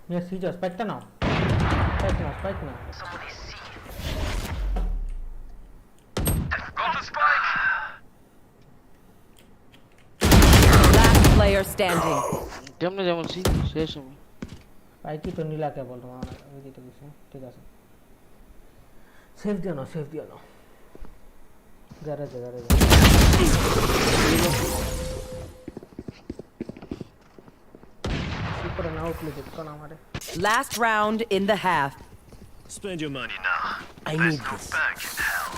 Yes, he just spike now. Spike now. Somebody C. Got the spike. Last player standing. কেমনে যেমন C শেষ আমি পাইকি তো নীলা কেবল তোমার ওই দিতে কিছু ঠিক আছে সেভ দিও না গ্যারেজে সুপার না উঠলে দেখো না আমারে Last round in the half. Spend your money No. I There's need no this. back in hell.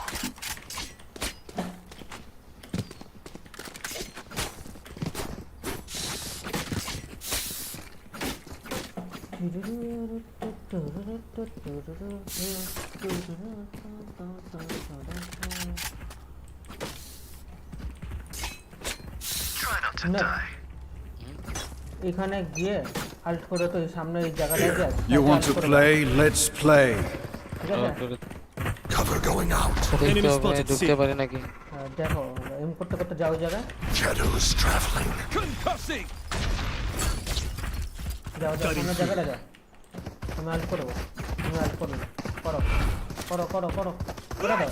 Try not to die. এখানে গিয়ে আল্ট করে তো সামনে এই জায়গাটায় যা You want to play? Let's play. ঠিক আছে Cover going out. দেখতে হবে ঢুকতে পারি নাকি দেখো এম করতে যাও জায়গা Shadows traveling. Concussing! যাও সামনে জায়গাটা যা আমি আল্ট করবো করো করে দাও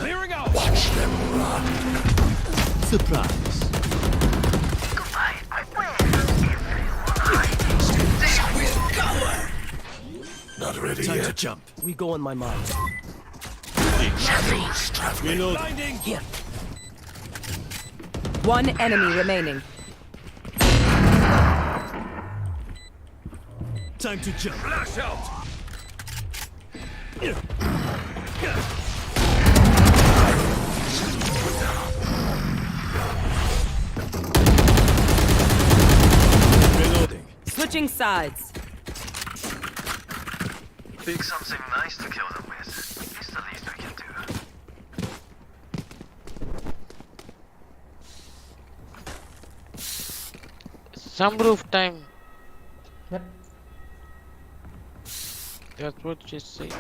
Clearing out! Watch them run. Surprise. Goodbye. I win. Not ready Time to yet. jump. We go on my mark. Shadows traveling. Reload. Blinding! Here. One enemy remaining. Time to jump. Flash out! Reloading. Switching sides. Pick something nice to kill them with. It's the least we can do. sunroof time Yep. that's what she said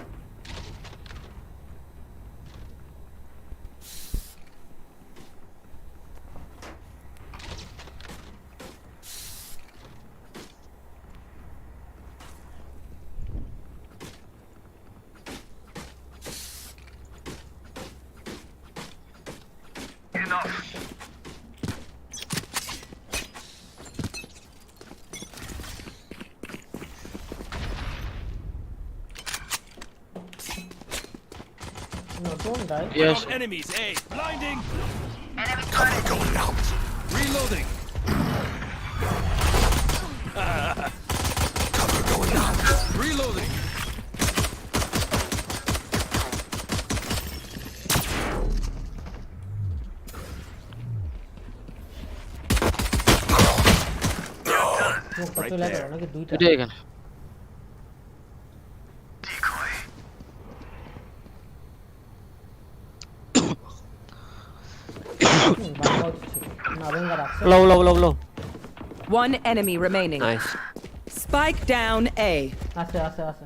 No, don't die. Yes. Enemies, A. Blinding. Cover going out. Reloading. Cover going out. Reloading. Right there. দুইটা এখানে Low. One enemy remaining. Nice. Spike down A. আছে.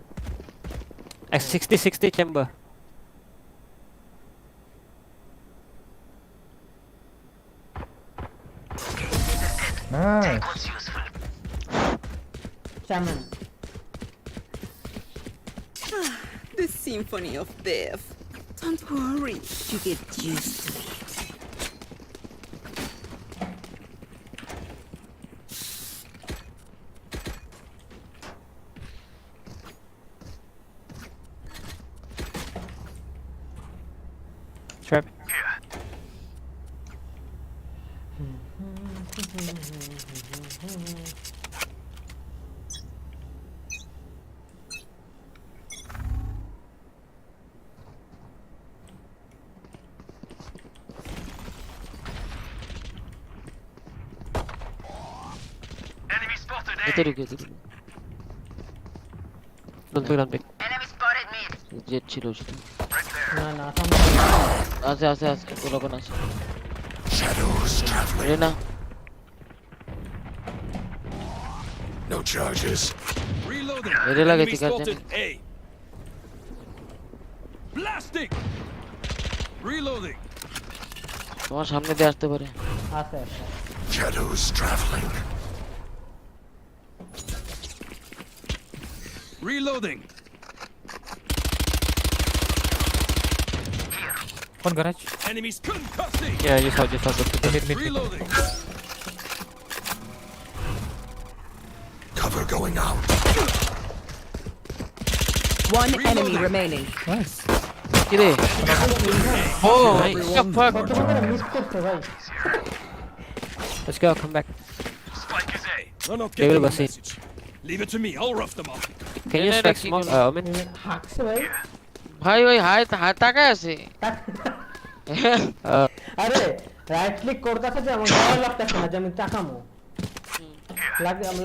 X60 chamber. Nice. Shaman. The symphony of death. Don't worry, you get used to it. Trap. ভিতরে ঢুকে Don't pick. Jet ছিল শুধু না আছে কোন আছে Shadows traveling. রেনা No charges. Reloading. মেরে লাগে Enemy ঠিক আছে spotted A. Blasting. Reloading. তোমার সামনে দিয়ে আসতে পারে আছে Shadows traveling. Reloading. One garage. Enemies concussing. Yeah, just saw. Mid. Reloading. Cover going out. One enemy remaining. Nice. কিরে ও fuck মিস করতে ভাই Let's go. Come back. Spike is A. They're not They will getting the bust it. message. Leave it to me. I'll rough them up. Can you No, stack no, small? Omen. হাঁকছে ভাই ভাই ওই high তাকায় আছে আরে right click করতেছে যে আমার ভালো লাগতেছে না যে আমি তাকামো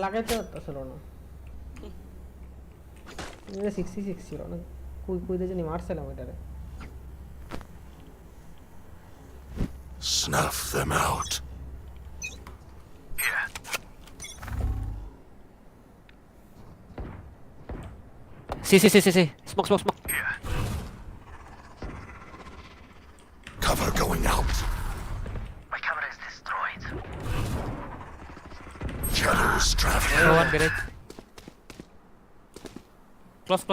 লাগাইতে আসলে না এটা 66 ছিল না কই দিয়ে জানি মারছিলাম এটারে Snuff them out. See. Smoke. Cover going out. My camera is destroyed. Shadows traveling. One garage. Close.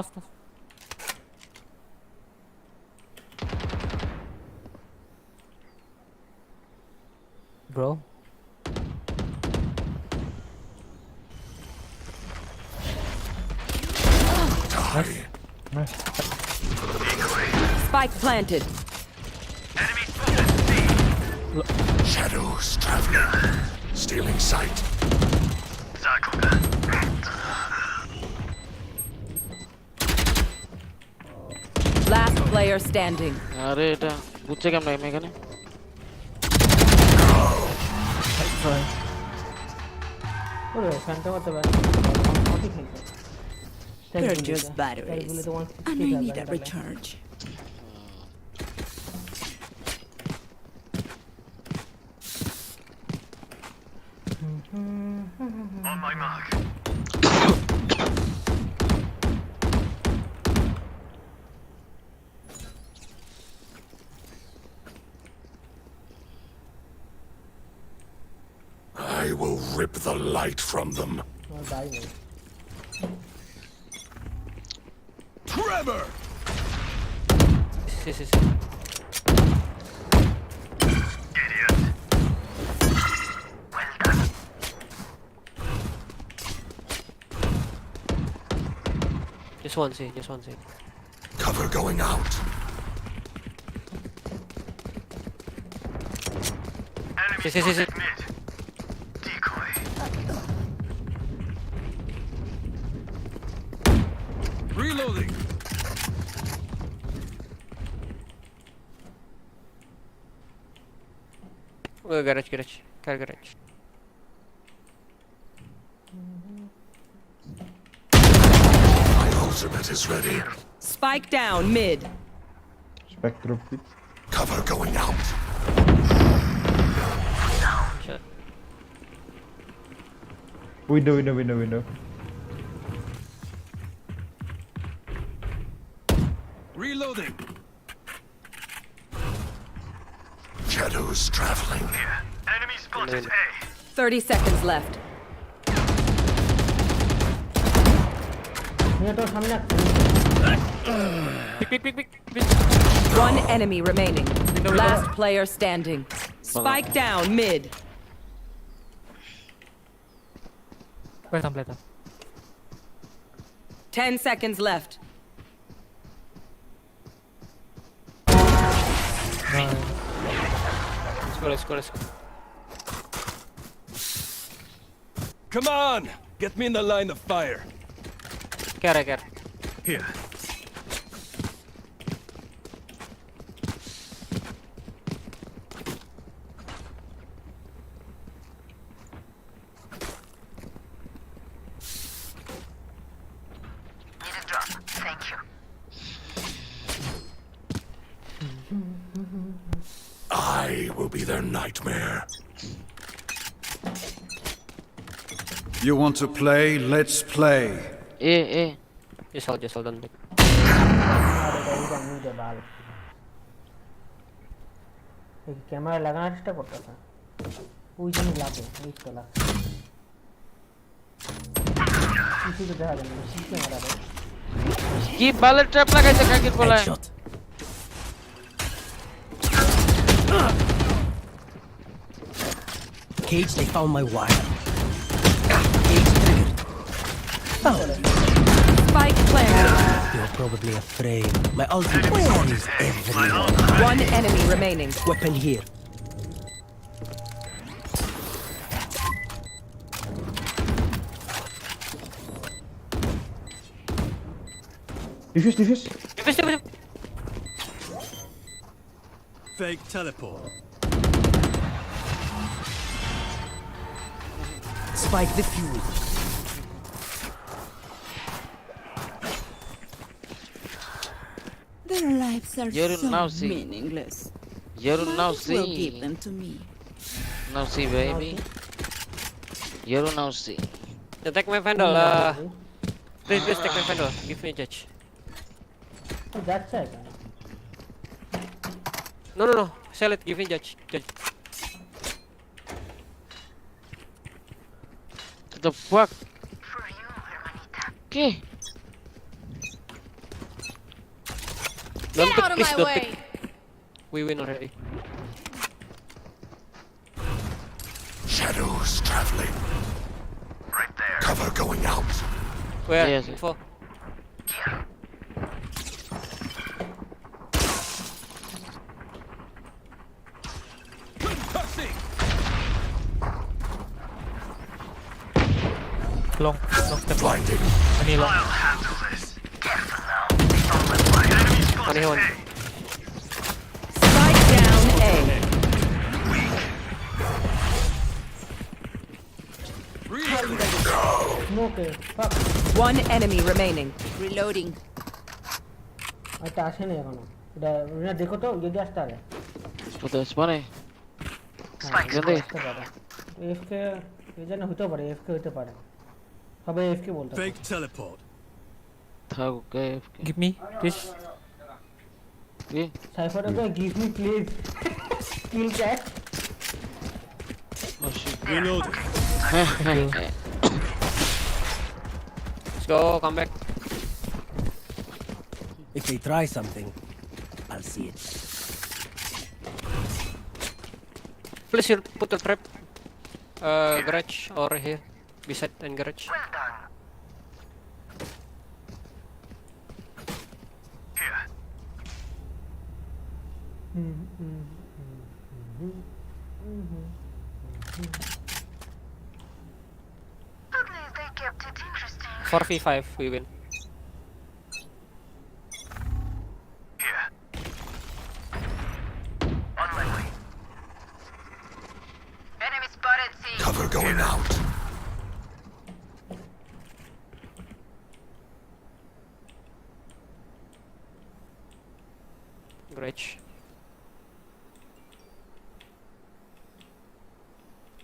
Bro. Nice. Spike planted. Shadows traveling. Stealing sight. Last player standing. আরে এটা বুঝছে কেমন আমি এখানে ওরে ফ্যানটা মারতে পারে ঠিক আছে They're just batteries, and I need a recharge. On my mark. I will rip the light from them. Trevor. See. Just one C. Cover going out. See. Reloading. Garage. Car garage. My ultimate is ready. Spike down mid. Spectrum. Cover going out. Window. Reloading. Shadows traveling. Enemy spotted A. 30 seconds left. One enemy remaining. Last player standing. Spike down mid. Plata. 10 seconds left. Let's go. Come on! Get me in the line of fire. Care. Here. Need a drop. Thank you. I will be their nightmare. You want to play? Let's play. Just hold on. Camera লাগানোর চেষ্টা করতেছে ওই জন্য লাগে ওই তো লাগে কিছু দেখা যায় না কি ক্যামেরা রে কি বালের ট্র্যাপ লাগাইছে কাকির পোলায় Cage, they found my wire. Cage triggered. Spike planted. You're probably afraid. My ultimate is everywhere. One enemy remaining. Weapon here. Diffuse. Fake teleport. Spike diffused. Their lives are You're now so see. meaningless. You're now Might as well see. give them to me. Now see, baby. You're now see. Take my vandal. Please take my vandal. Give me judge. যাচ্ছে এখন No. Sell it. Give me judge. The fuck? Okay. Don't out of pick, my don't way. pick. We win already. Shadows traveling. Right there. Cover going out. Where? Yes. Info. Long step. Blinding. I'll handle this. Careful now. On my way. Enemy spotted A. Spike down A. স্মোকে ফাক One enemy remaining. Reloading. এটা আসেনি এখনো এটা দেখো তো যদি আসতে পারে What the spawn? আসতে পারে এফকে এ যেন হতে পারে এফকে হতে পারে সবাই এফকে বলতে Fake teleport. Okay. Give me, please. Cypher তো give me please kill cat Oh shit. Reloading. Let's go. Come back. If they try something, I'll see it. Please put the trap. Garage or here. Beside and garage. For V5, we win. Cover going out. Great.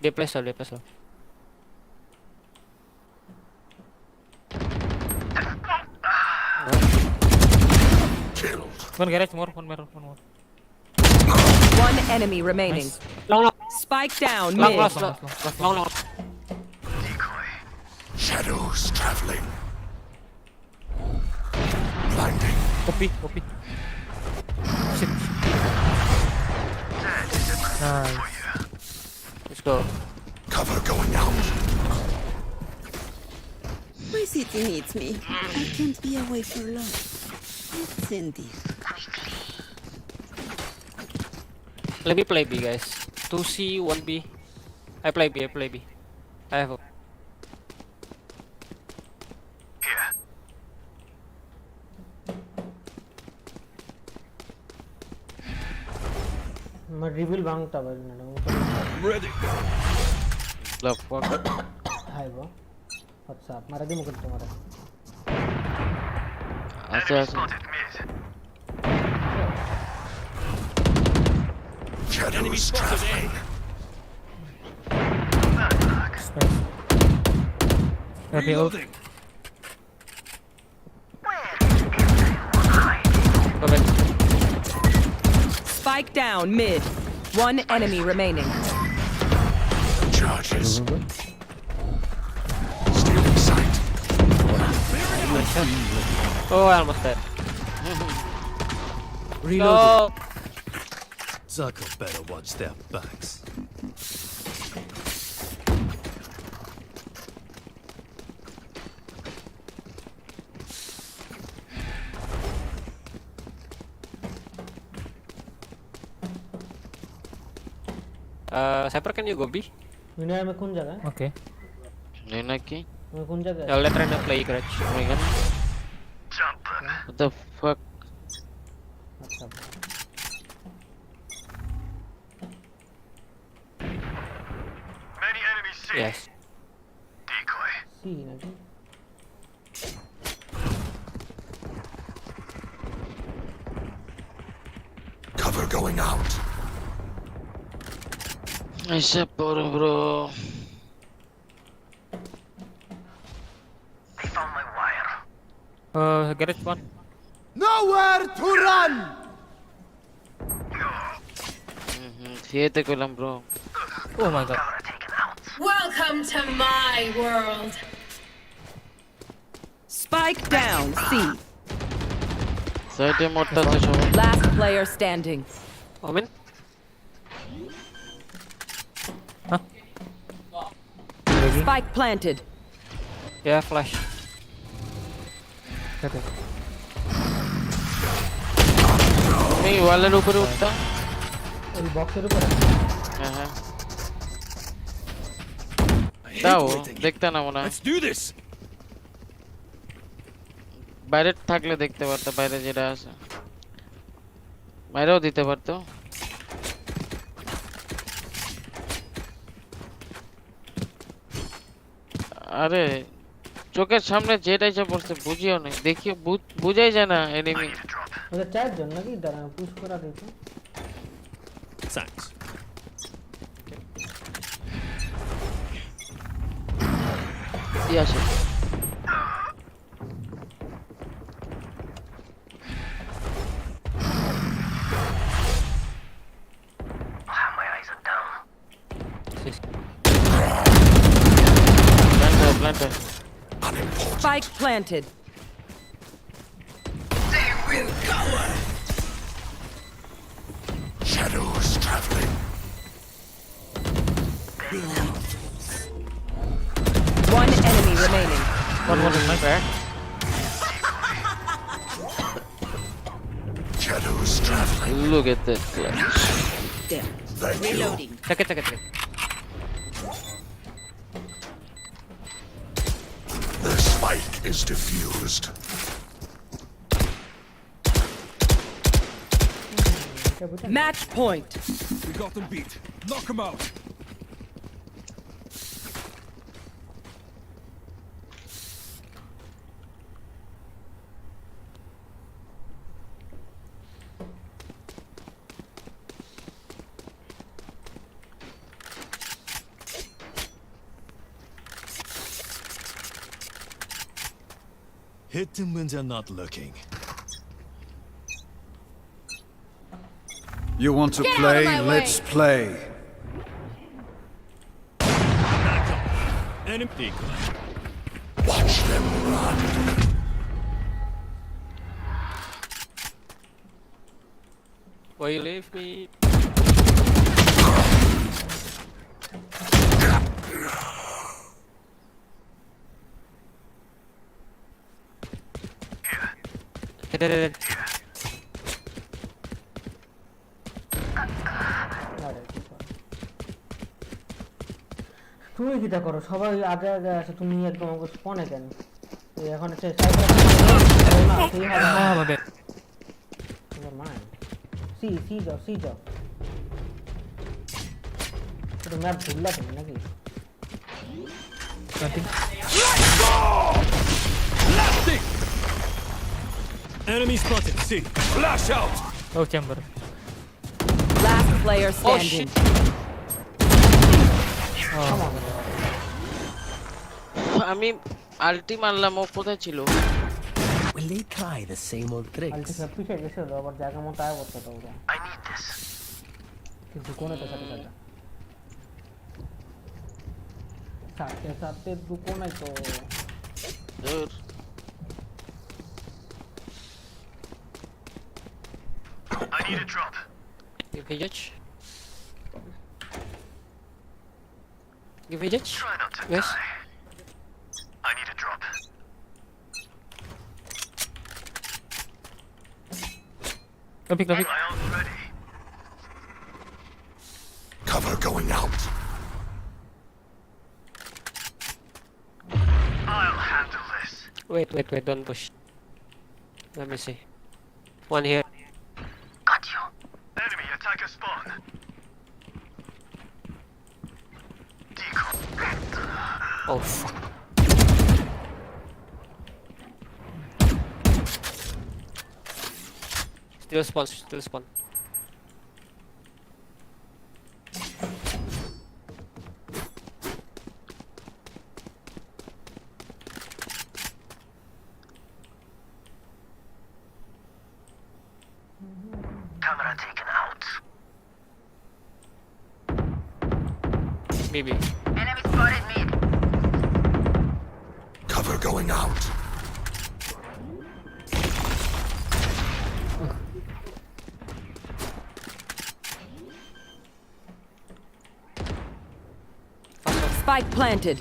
Dia play slow. One garage, more, one more. One enemy remaining. Long. Spike down Long, mid. Long. Shadows traveling. Blinding. Copy. Shit. Nice. Let's go. Cover going out. My city needs me. I can't be away for long. It's Cindy. Let me play B, guys. 2C, 1B. I play B. I have a... मैं reveal मांगता भाई ना Ready. The fuck? हाय वो WhatsApp मारा दी मुकुट तुम्हारा अच्छा Shadows traveling. Reloading. Spike down mid. One enemy remaining. Charges. Stealing sight. Oh, I almost dead. Reloading. Zucker better watch their backs. Cypher, can you go B? विनय में कौन जगह है Okay. लेना की मैं कौन जगह है Yeah, let's try to play Grudge. Oh my god. What the fuck? अच्छा Yes. सी ना जी Cover going out. ऐसा bro. Garage one. Nowhere to run! Siete kolam bro. Oh my god. Welcome to my world. Spike down C. Side morta to show. Last player standing. Omen? Spike planted. Yeah, flash. Okay. नहीं वाले ऊपर उठता ये box के ऊपर हाँ दाओ देखता ना मुना Let's do this. বাইরে থাকলে দেখতে পারতো বাইরে যেটা আছে বাইরেও দিতে পারতো আরে চোখের সামনে যেটা এসে পড়ছে বুঝিও না দেখিও বুঝাই যায় না এনিমি मतलब चार जन ना कि इधर पुश करा देते Thanks. Yes. My eyes are down. Planter. Spike planted. They will cover. Shadows traveling. One enemy remaining. One more in my back. Shadows Shadows traveling. Look at that clutch. There. Thank you. Reloading. Take it. The spike is diffused. Match point. We got them beat. Knock them out. Hit them when they're not looking. You want to Get out of play? my way. Let's play. Enemy decoy. Watch them run. Why you leave me? Here. তুমি কিটা করো সবাই আগে আগে আছে তুমি একদম আমাকে স্পনে কেন এখন হচ্ছে সি যাও তো ম্যাপ ভুললা তুমি নাকি Enemy spotted. See. Flash out. Oh, chamber. Last player standing. আমি আল্টি মারলাম ও কোথায় ছিল? Will they try the same old tricks? আলটি সব পিছে গেছে আবার জায়গা মতো আয় করতে তো ওরা I need this কিন্তু কোনে তো সাথে দুকোনাই তো দূর I need a drop. Give Vijay. Give Vijay. Try not to Yes. die. I need a drop. No pick. My ult's ready. Cover going out. I'll handle this. Wait, don't push. Let me see. One here. Got you. Enemy attacker spawn. Decoy. Oh fuck. Still spawn. Camera taken out. Maybe. Enemy spotted mid. Cover going out. Spike planted.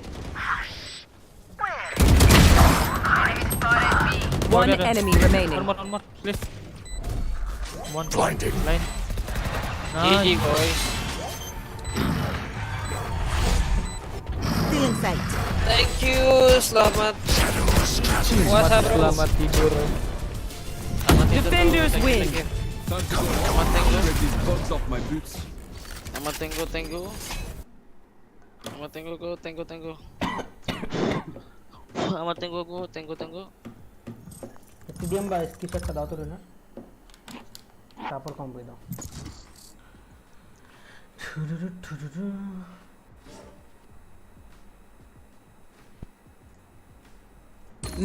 One enemy remaining. One more, please. One Blinding. line. GG boys. Still in sight. Thank you, selamat. Puasa bro. Selamat tidur. Defenders win. Get these bugs off my boots. Tengo. TDM বা স্কিপটা দাও তো না তারপর complete দাও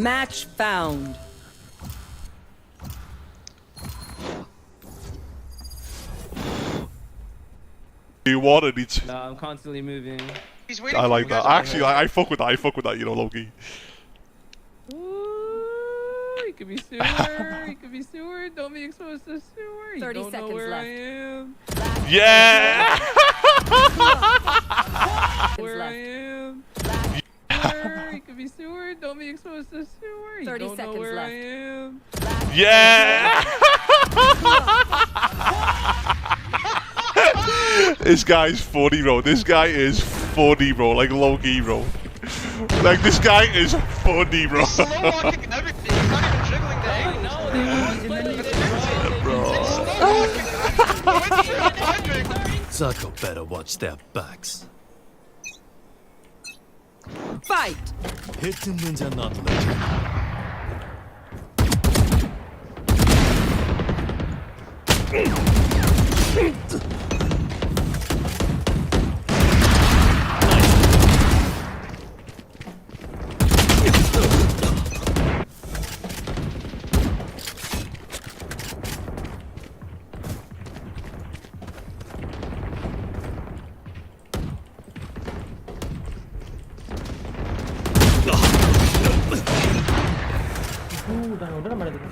Match found. You wanted each. No, I'm constantly moving. I like that. Actually, I fuck with that. You know, Loki. You could be sewer. You could be sewer. Don't be exposed to sewer. You 30 don't know seconds where left. I am. Yeah. Where I am. You could be sewer. Don't be exposed to sewer. You 30 don't know seconds where left. Yeah. I am. This guy's funny, bro. This guy is funny, bro. Like low-key, bro. Like this guy is funny, bro. Slow walking and everything. He's not even jiggling the ankle. Zuko better watch their backs. Fight! Hitting ninja not legend. udah mana gitu.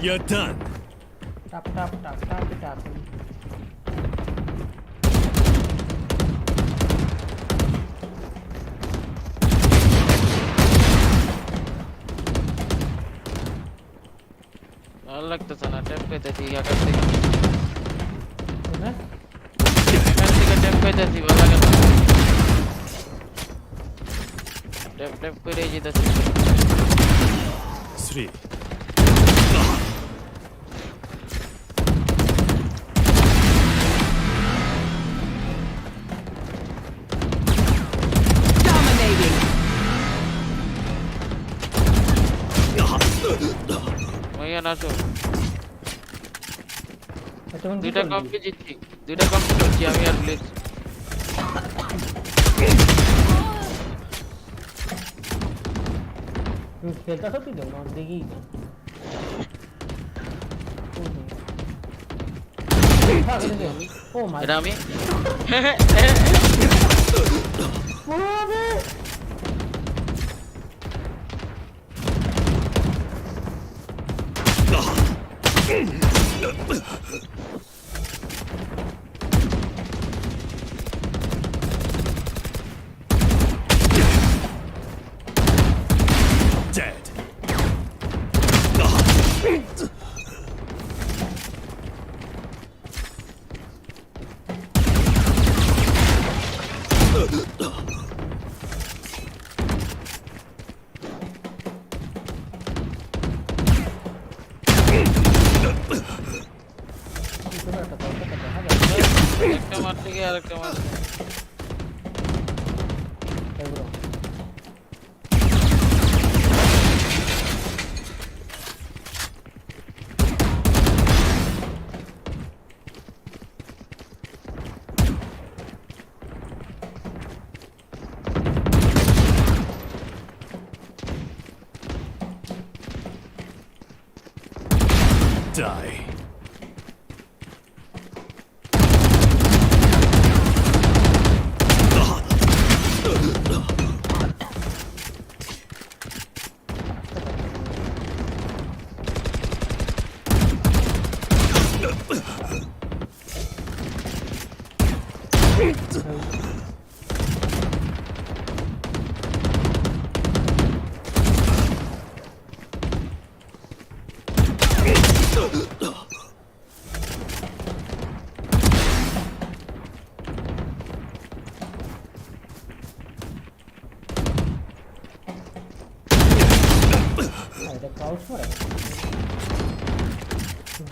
You're done. Tap. लगता ना tap पे देती क्या करते करती का tap पे देती वाला करता टैप पे रही जी 3 नाचो দুইটা কম্পি জিতছি আমি আর প্লেস তুই খেলতে সত্যি তো না দেখি ও মাই এটা আমি Dead. একটা মারতে গিয়ে আরেকটা মারতে Die.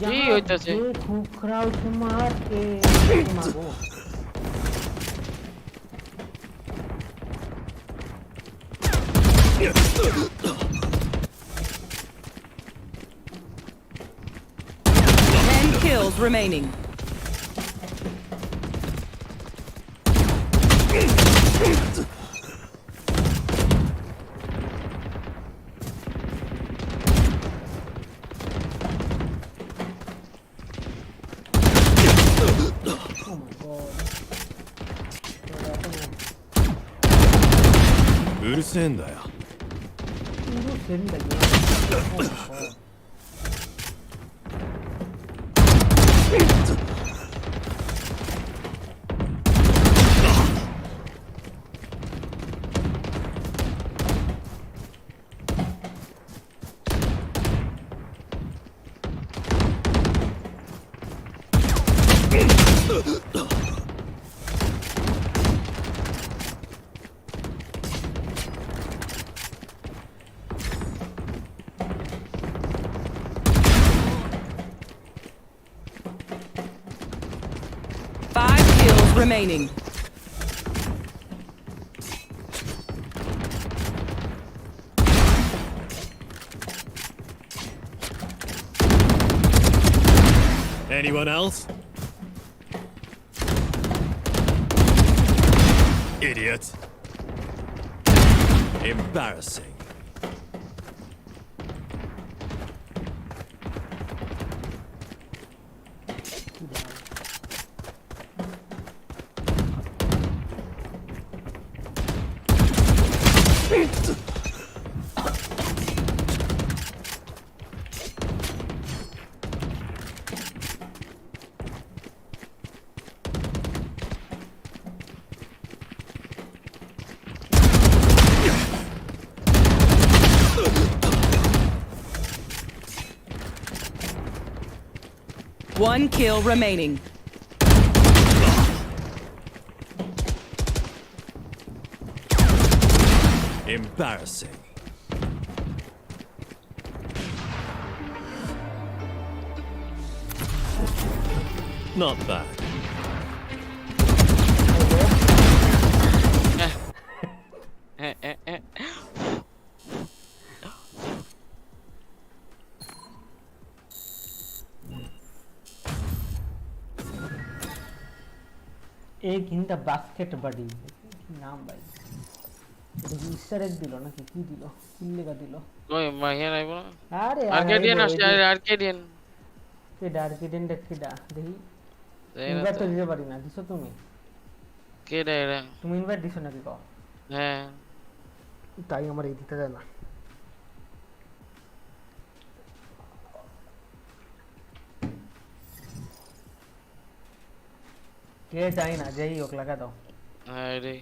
কি হইতাছে খুব ক্রাউচ মারকে মাগো kills remaining. うるせえんだよ。うるせえんだよ。Remaining. Anyone else? Idiot. Embarrassing. One kill remaining. Embarrassing. Not bad. Egg in the basket, buddy. নাম ভাই ইস্টার এগ দিল নাকি কি দিল কি লেখা দিল ওই মাহিয়া নাইবো না আরে আর্কেডিয়ান আসছে আর্কেডিয়ান কে আর্কেডিয়ান দেখকিডা দেখি ইনভাইট তো দিতে পারি না দিছো তুমি কে রে তুমি ইনভাইট দিছো নাকি কও হ্যাঁ তাই আমার এই দিতে যায় না কে যাই না যাই হোক লাগা দাও হ্যাঁ রে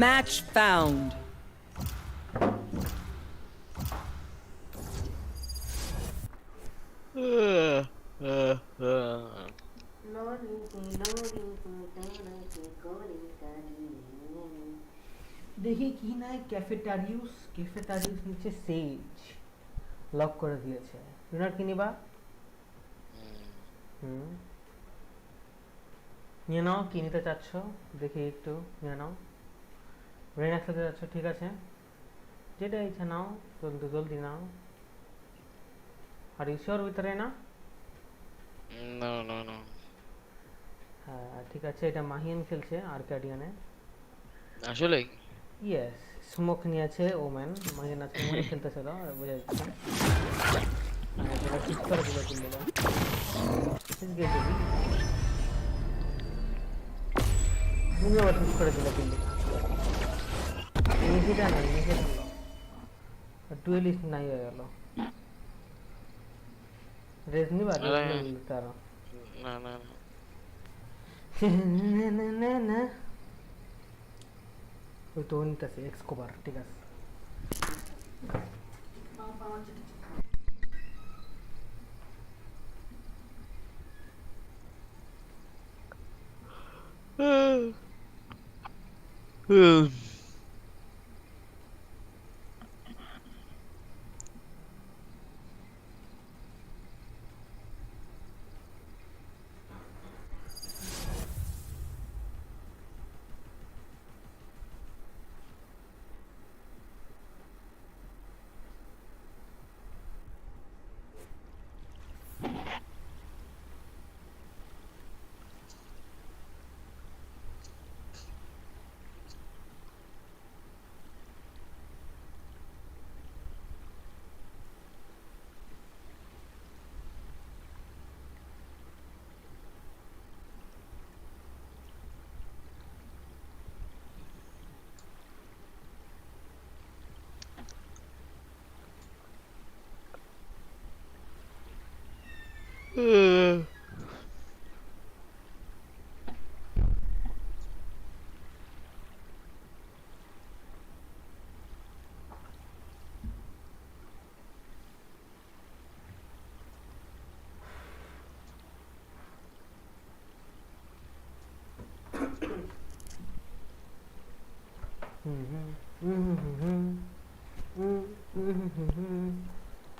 Match found. দেখি কি না ক্যাফেটারিউস নিচে সেজ লক করে দিয়েছে রিনার কি নিবা নিয়ে নাও কি নিতে চাচ্ছ দেখি একটু নিয়ে নাও রিনার সাথে যাচ্ছ ঠিক আছে যেটা ইচ্ছা নাও জলদি নাও are you sure with Reyna no হ্যাঁ ঠিক আছে এটা মাহিয়ান খেলছে আর্কাডিয়ানে আসলে ইয়েস স্মোক নিয়েছে ওম্যান মাহিয়ান আছে ওম্যান খেলতেছিল বুঝা যাচ্ছে এটা ঠিক করে দিল কিনলো ঠিক গেছে তুমি আবার ঠিক করে দিল কিনলো নিচেটা না নিচে ঢালো ডুয়েলিস্ট নাই হয়ে গেল রেজনি বা রেজনি তারা না না না ওই তো নিতেছে এক্সকোবার ঠিক আছে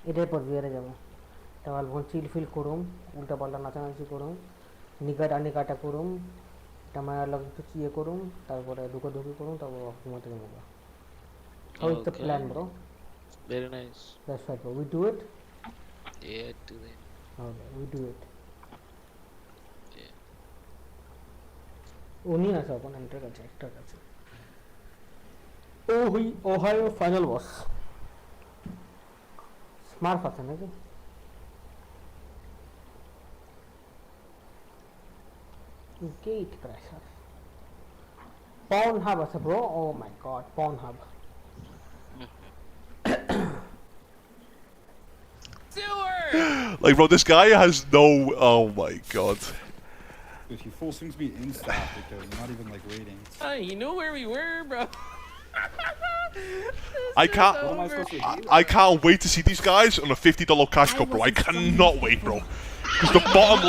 এটাই পর বিয়ারে যাবো তাহলে অল্প চিল ফিল করুম উল্টা পাল্টা নাচানাচি করুম নিকাটা করুম টামার লগে একটু চিয়ে করুম তারপরে ঢুকি করুম তারপর ঘুমাতে যাবো How is the plan, bro? Very nice. That's right, bro. We do it? Yeah, do it. Okay, we do it. উনি আছে অপোনেন্টের কাছে একটা কাছে ওহাইও ফাইনাল বস স্মার্ট আছে নাকি গেট ক্র্যাশার পাউন হাব আছে ব্রো ও মাই গড পাউন হাব Like, bro, this guy has no. Oh my god. Dude, he full swings me insta because I'm not even like waiting. You knew where we were, bro. I can't. I can't wait to see these guys on a $50 cash cup, bro. I cannot wait, bro. Because the bottom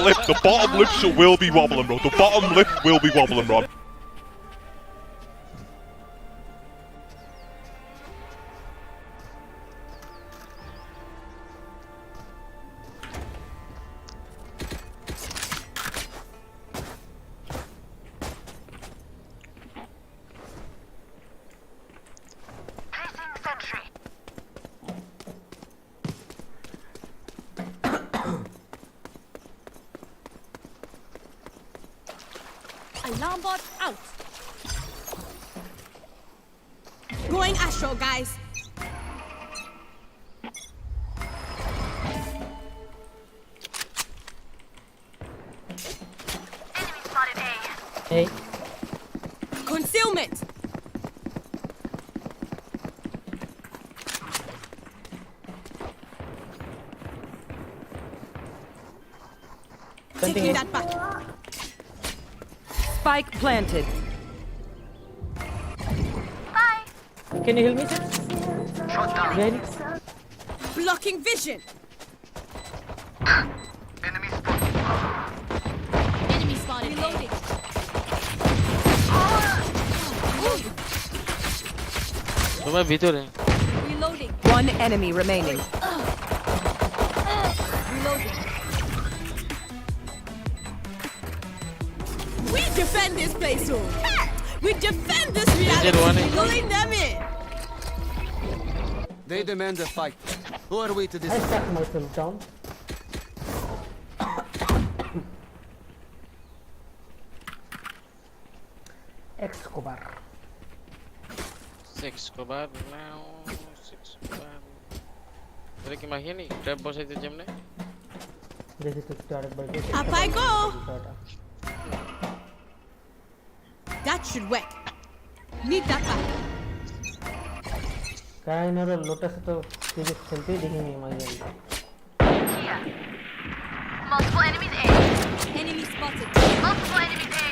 lip will be wobbling, bro. The bottom lip will be wobbling, bro. Alarm bot out. Going Astro, guys. Enemy spotted A. Hey. Concealment. Taking that back. Spike planted. Bye. Can you heal me, sir? Ready? Blocking vision. Enemy spotted. Enemy spotted. Reloading. তোমার ভিতরে Reloading. One enemy remaining. Reloading. We defend this place, so we defend this reality. Pulling them in. They demand a fight. Who are we to I decide? stuck myself down. Escobar. Escobar now. Escobar. এটা কি মাহিয়ে নি trap বসাইতে যেমনে দেখি তো একটু আরেকবার দেখি Up I go. That should work. Need that back. কাইনার লোটাস তো সিরিজ খেলতেই দেখিনি মাইয়াল Multiple enemies A. Enemy spotted. Multiple enemies A.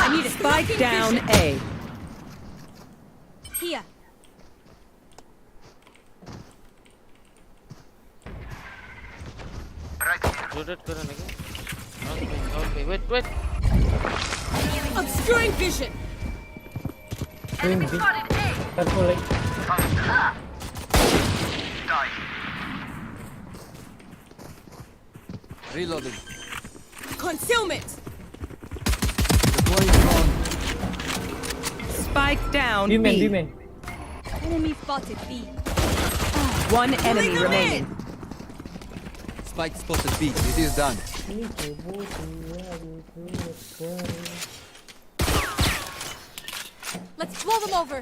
I need a Spike down A. Here. Rotate करो नहीं Not me. Wait. Obscuring vision. Enemy spotted A. Careful, like. Reloading. Concealment. Spike down B. B-man. Enemy spotted B. One enemy remaining. Spike spotted B. It is done. Let's blow them over.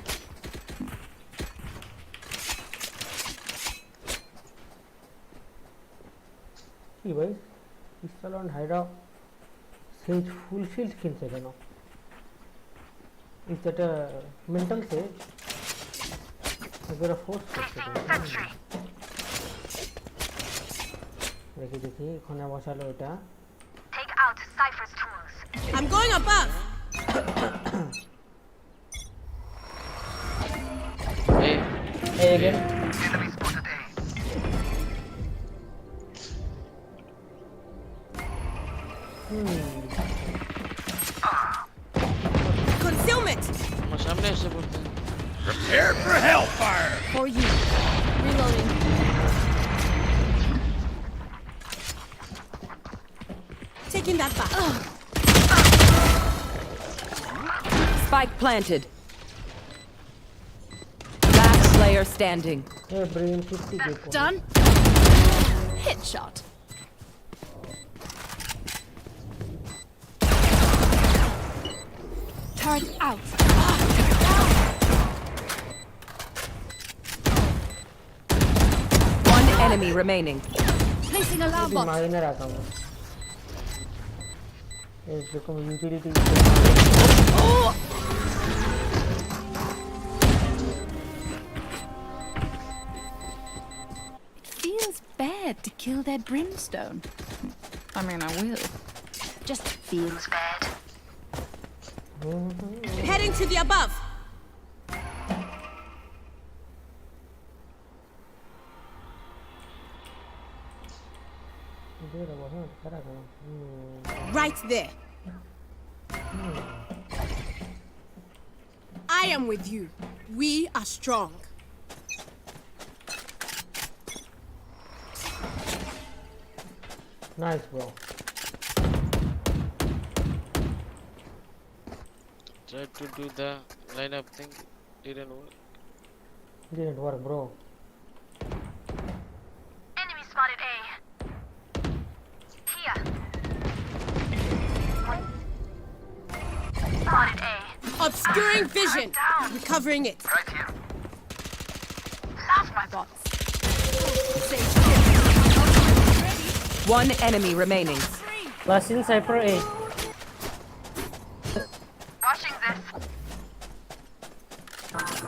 কি ভাই pistol on হাইডা Sage full shield কিনছে কেন is that mental সেজ এগুলো force করছে দেখি এখানে বসালো এটা Take out Cypher's tools. I'm going above. Hey again. Enemy spotted A. Concealment. सामने ऐसे बोलते हैं. Prepare for hellfire. For you. Reloading. Taking that back. Spike planted. Last player standing. Hey, brain 50 Done. Headshot. Turret out. One enemy remaining. Placing alarm bot. Minor आता हूँ ये देखो utility Feels bad to kill that brimstone. I mean, I will. Just feels bad. Heading to the above. Right there. I am with you. We are strong. Nice, bro. Tried to do the lineup thing, didn't work. Didn't work, bro. Enemy spotted A. Here. Spotted A. Obscuring vision. Recovering it. Right here. That's my bots. One enemy remaining. Last in Cypher A. Watching this.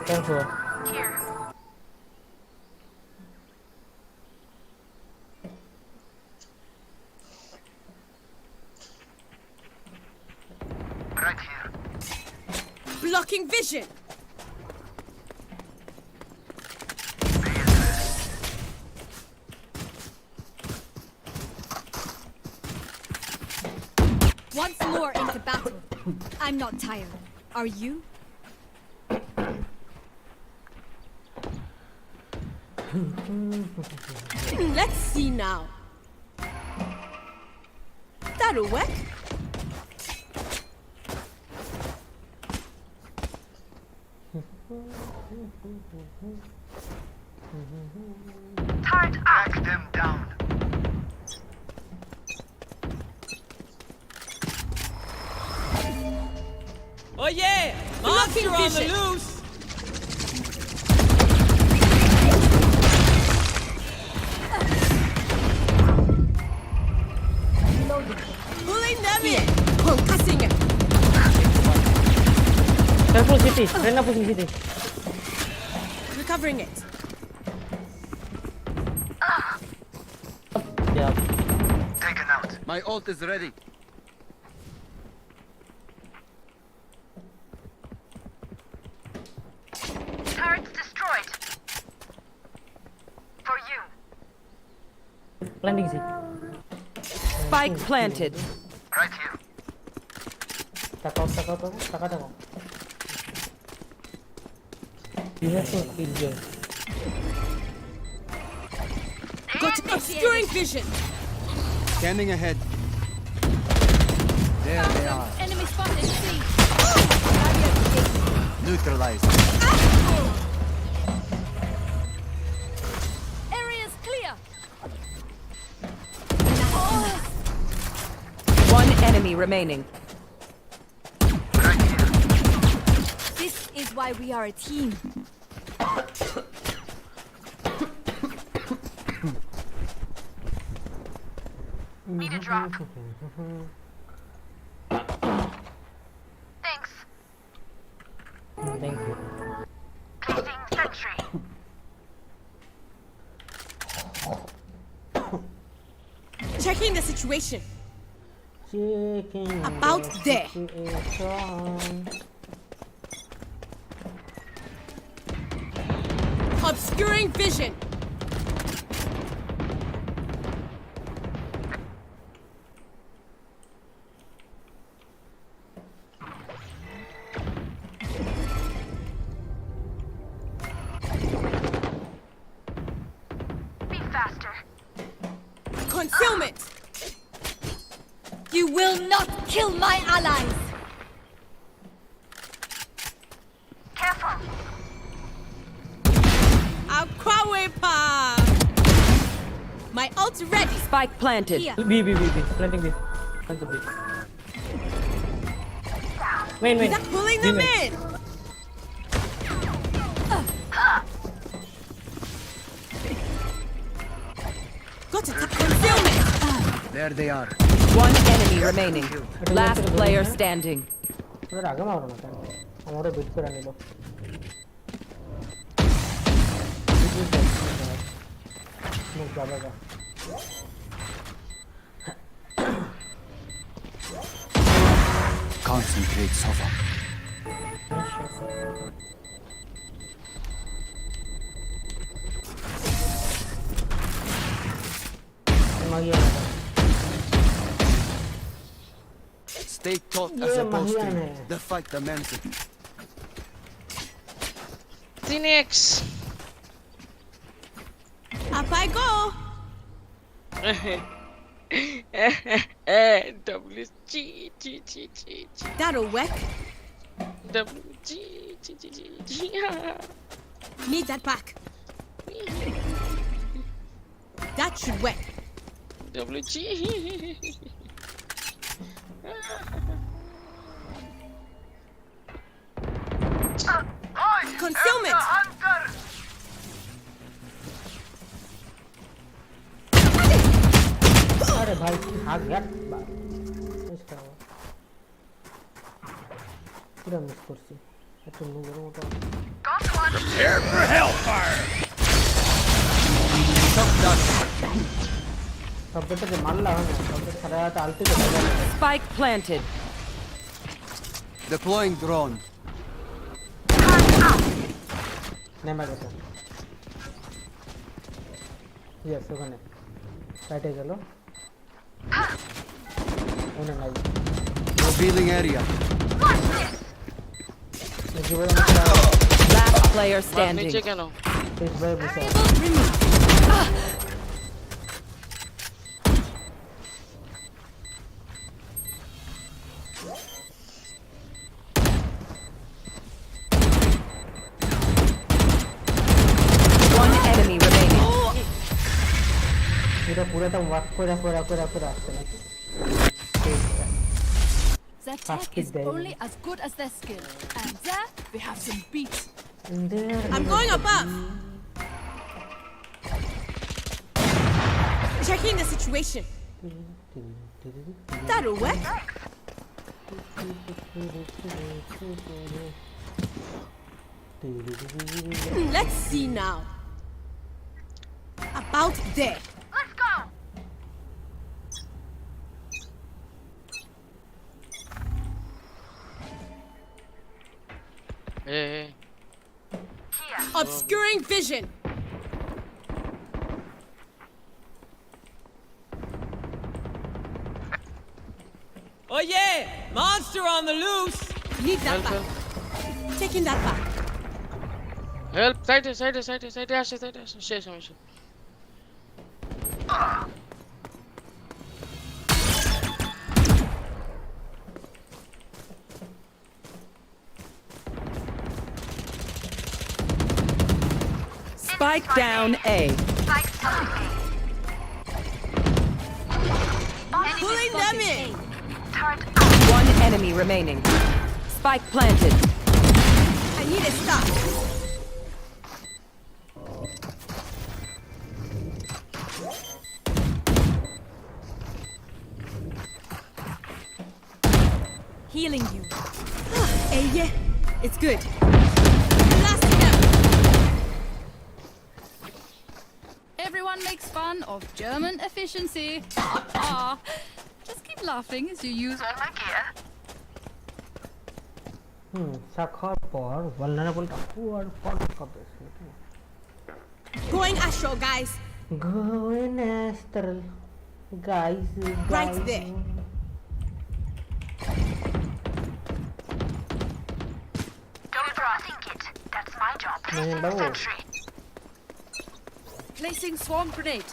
Thanks, bro. Here. Right here. Blocking vision. Once more into battle. I'm not tired. Are you? Let's see now. That'll work. Turret out. Them down. Oh yeah! Monster on the loose! Pulling them in. Concussing it. Careful, city. Rena pushing city. Recovering it. My ult is ready. Turrets destroyed. For you. Planting seat. Spike planted. Right here. Takao. You have to kill them. Got obscuring vision. Scanning ahead. There they are. Enemy spotted. C. Neutralized. Area's clear. One enemy remaining. This is why we are a team. Need a drop. Thanks. Thank you. Placing sentry. Checking the situation. About there. Obscuring vision. Be faster. Concealment. You will not kill my allies. Careful. Aquawepa. My ult ready. Spike planted. Here. B. Planting B. Planting B. Wait. Stop pulling them in. Got to concealment. There they are. One enemy remaining. Last player standing. ওরা আগে মারো না কেন আমারও bit করে নিল মুখ যাবে যা Concentrate, Sova. Stay taut as a bowstring. The fight demands it. Phoenix. Up I go. WG. That'll work. WG. Need that back. That should work. WG. Concealment. अरे भाई भाग यार इसका पूरा मिस करছি এত নুগের মতো Prepare for hellfire. শব্দটাকে মারলা হয় না শব্দ সারা রাত আলতে তো Spike planted. Deploying drone. নেমে গেছে ইয়েস ওখানে কাটে গেল ওনে নাই Revealing area. Last player standing. নিচে কেন? One enemy remaining. এটা পুরোটা ওয়াক করে আসছে নাকি Their tech is only as good as their skill. And there we have some beats. I'm going above. Checking the situation. That'll work. Let's see now. About there. Let's go. Hey. Obscuring vision. Oh yeah! Monster on the loose! Need that back. Taking that back. Help! Side, ashe. শেষ আমি শেষ। Spike down A. Pulling them in. One enemy remaining. Spike planted. I need a stop. Healing you. Hey, yeah. It's good. Everyone makes fun of German efficiency. Just keep laughing as you use all my gear. Sakhar for vulnerable to poor for this. Going astral, guys. Going astral. Guys. Right there. Don't overthink it. That's my job. Sentry. Placing swarm grenade.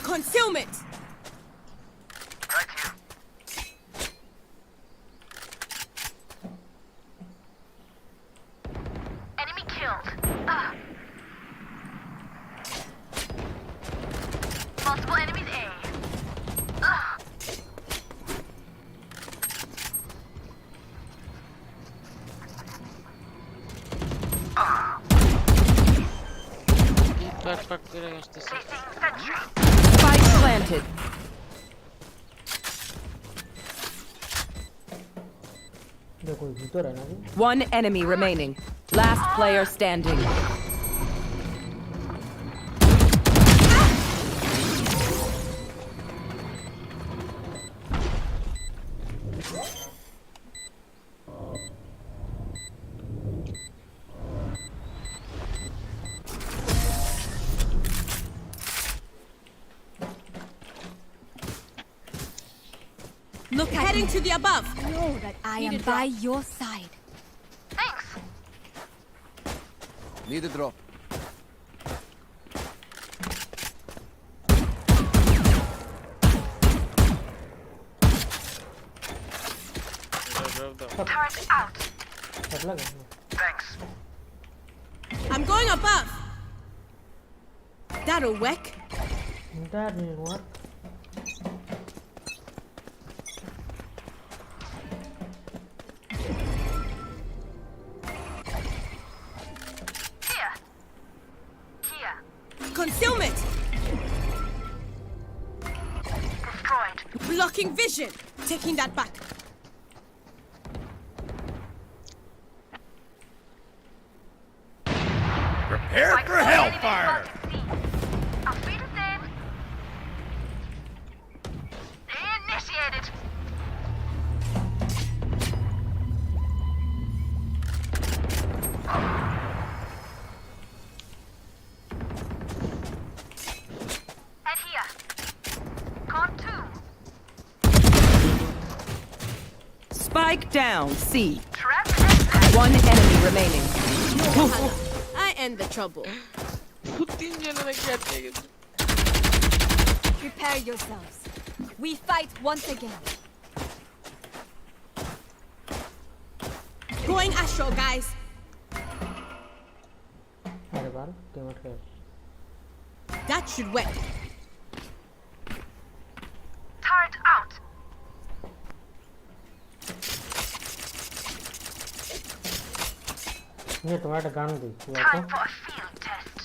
Concealment. Right here. Enemy killed. Multiple enemies A. Spike planted. One enemy remaining. Last player standing. Look heading to the above. Know that I am by your side. Thanks. Need a drop. Turret out. Thanks. I'm going above. That'll work. That will work. Concealment. Destroyed. Blocking vision. Taking that back. Prepare for hellfire! Auf Wiedersehen. Initiated. And here. Con 2. Spike down C. One enemy remaining. I end the trouble. Prepare yourselves. We fight once again. Going astral, guys. That should work. Turret out. Time for a field test.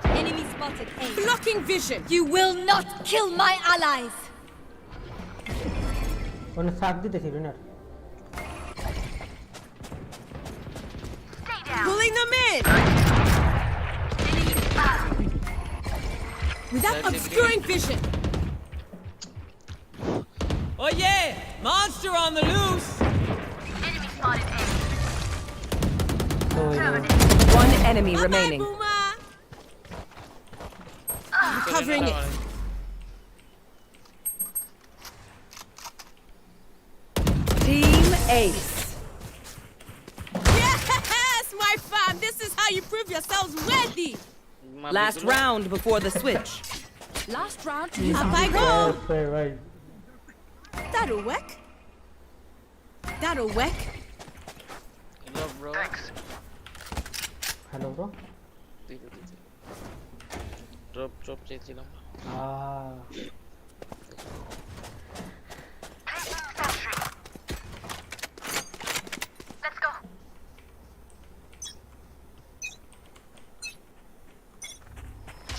Enemy spotted A. Blocking vision. You will not kill my allies. in! Without obscuring vision. Oh yeah! Monster on the loose! Enemy spotted One enemy remaining. Covering it. Team Ace. Yes, my fam! This is how you prove yourselves worthy! Last round before the switch. Last round. Up I go! That'll work. That'll work. Hello, bro. Thanks. Hello, bro. Drop చేసినాం. Let's go.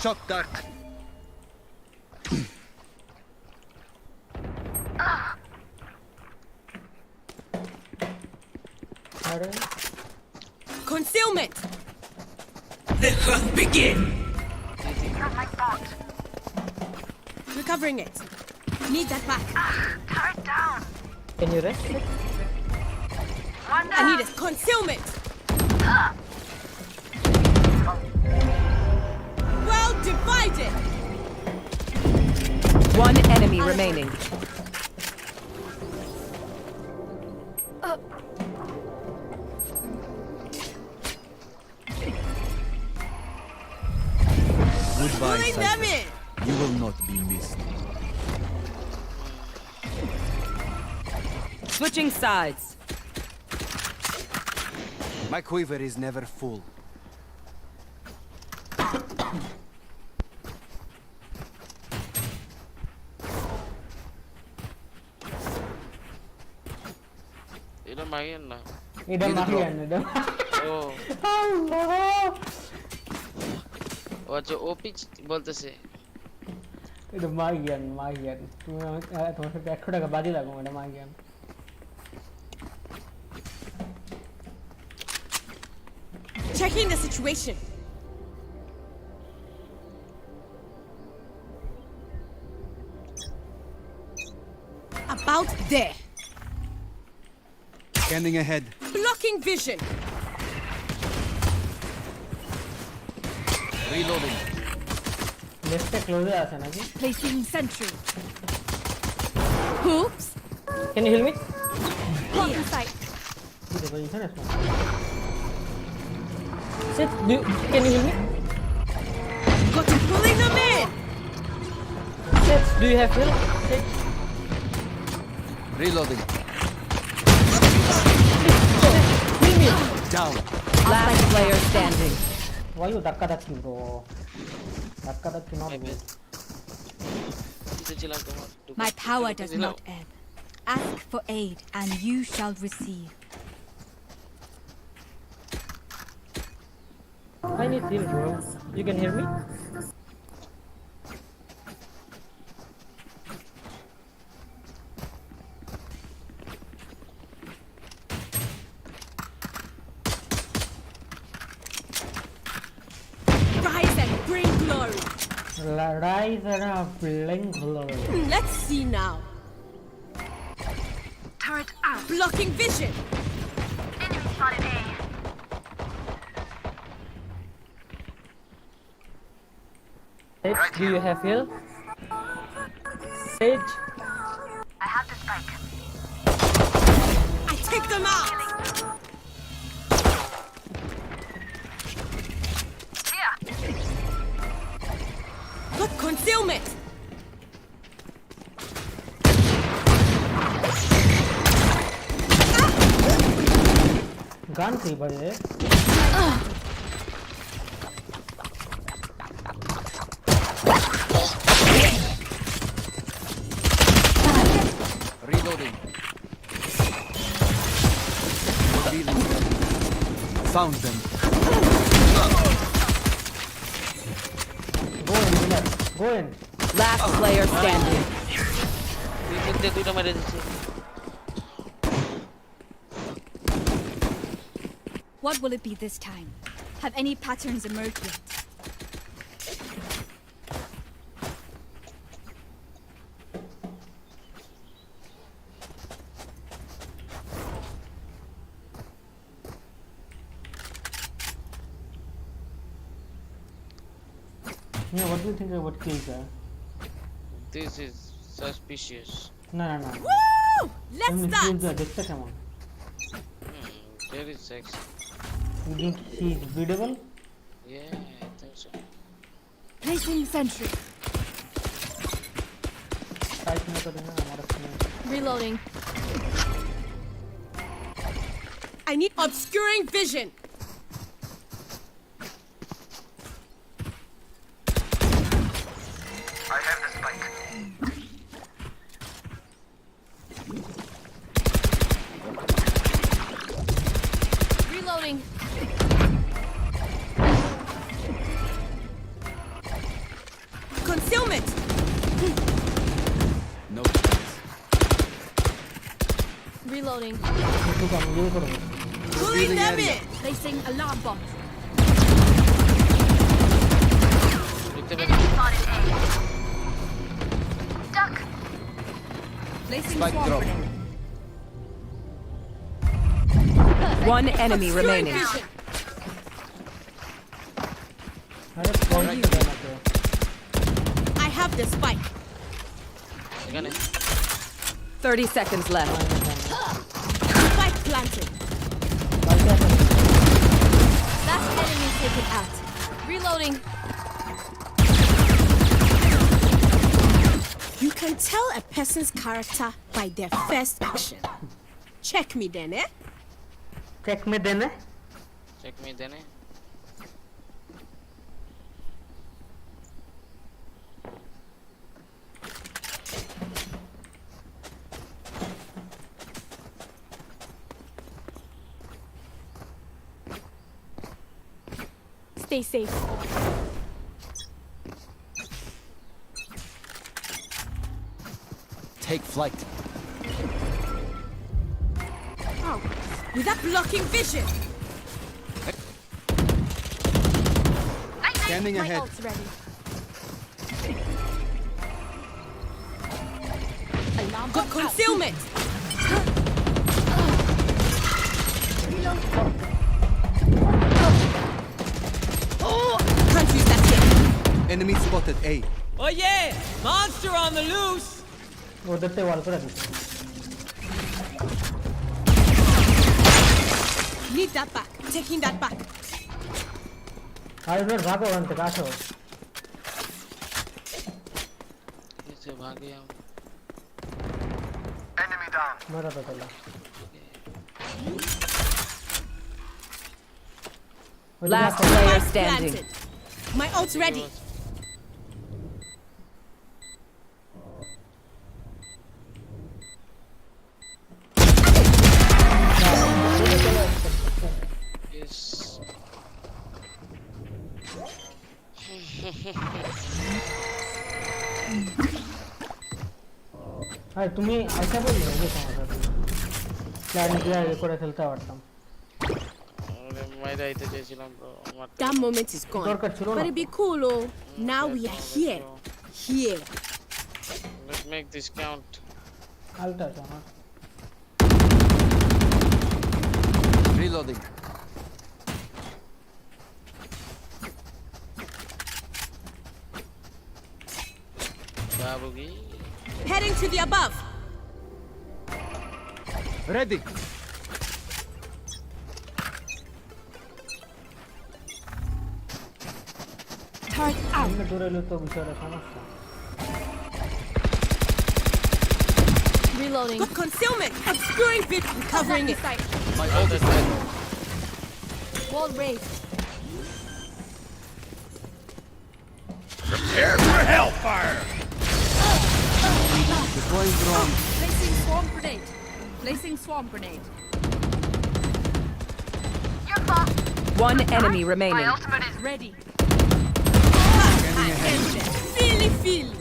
Shot that. Concealment! The hunt begin! Recovering it. Need that back. Turret down. Can you rest? One down. I need it. Concealment! Well divided! One enemy remaining. Goodbye, Pulling them Cypher. in! You will not be missed. Switching sides. My quiver is never full. এটা মাইয়েন না। এটা Marianne এটা। ও আল্লাহ। ও আচ্ছা ওপি বলতেছে। এটা Marianne তুমি তোমার সাথে 100 টাকা বাজি লাগো এটা Marianne. Checking the situation. About there. Scanning ahead. Blocking vision. Reloading. Left close আছে নাকি? Placing sentry. Oops. Can you heal me? Blocking sight. দেখো এখানে আসো। Sit, can you heal me? Got to pulling them in. Sit, do you have heal? Sit. Reloading. Down. Last player standing. Why you dhakka dhakki bro? Dhakka dhakki not good. My power does not ebb. Ask for aid, and you shall receive. I need heal bro. You can hear me? Rise and bring glory. Rise and bring glory. Let's see now. Turret out. Blocking vision. Enemy spotted A. Sage, do you have heal? Sage? I have the spike. I take them out. Here. Got concealment. Gun थी बड़े Reloading. Found them. Go in, Miller. Go in. Last player standing. দুইটা মেরে দিচ্ছে। What will it be this time? Have any patterns emerged yet? Yeah, what do you think about kills? This is suspicious. No. Woo! Let's kills start. দেখতে কেমন? Very sexy. You think he's beatable? Yeah, I think so. Placing sentry. Type में तो देना हमारा phone. Reloading. I need obscuring vision. I have the spike. Reloading. Concealment. No. Reloading. Pulling them in. Placing alarm bot. Duck. Placing Spike swarm drop. grenade. One enemy remaining. I have the spike. 30 seconds left. Spike planted. Last enemy taken out. Reloading. You can tell a person's character by their first action. Check me then, eh? Check me then, eh? Check me then. Stay safe. Take flight. Oh, without blocking vision. Scanning My ahead. ult's ready. Alarm Got bot out. concealment. Can't use that yet. Enemy spotted A. Oh yeah! Monster on the loose! ওদেরতে ওয়াল করে দিচ্ছি Need that back. Taking that back. আর এবার ভাগো ওখান থেকে আসো इससे भागे हम মারা তো তোলা Last player Spike standing. planted. My ult's ready. Yes. আর তুমি আইসা বললে যে সমস্যা প্ল্যান দিয়ে এ করে খেলতে পারতাম মাইরা আইতে চাইছিলাম তো আমার That moment is gone. দরকার ছিল But না it'd be cool, oh. Now we are here. Here. Let's make this count. আলটা আছে আমার Reloading. Babugi. Heading to the above. Ready. Turret out. এমনি দূরে এলে তো বিষয়টা সমস্যা Reloading. Got concealment. Obscuring vision. Covering it. My ult is ready. Wall raised. Prepare for hellfire! Deploying drone. Placing swarm grenade. Placing swarm grenade. One enemy remaining. Ready. Feely, feely.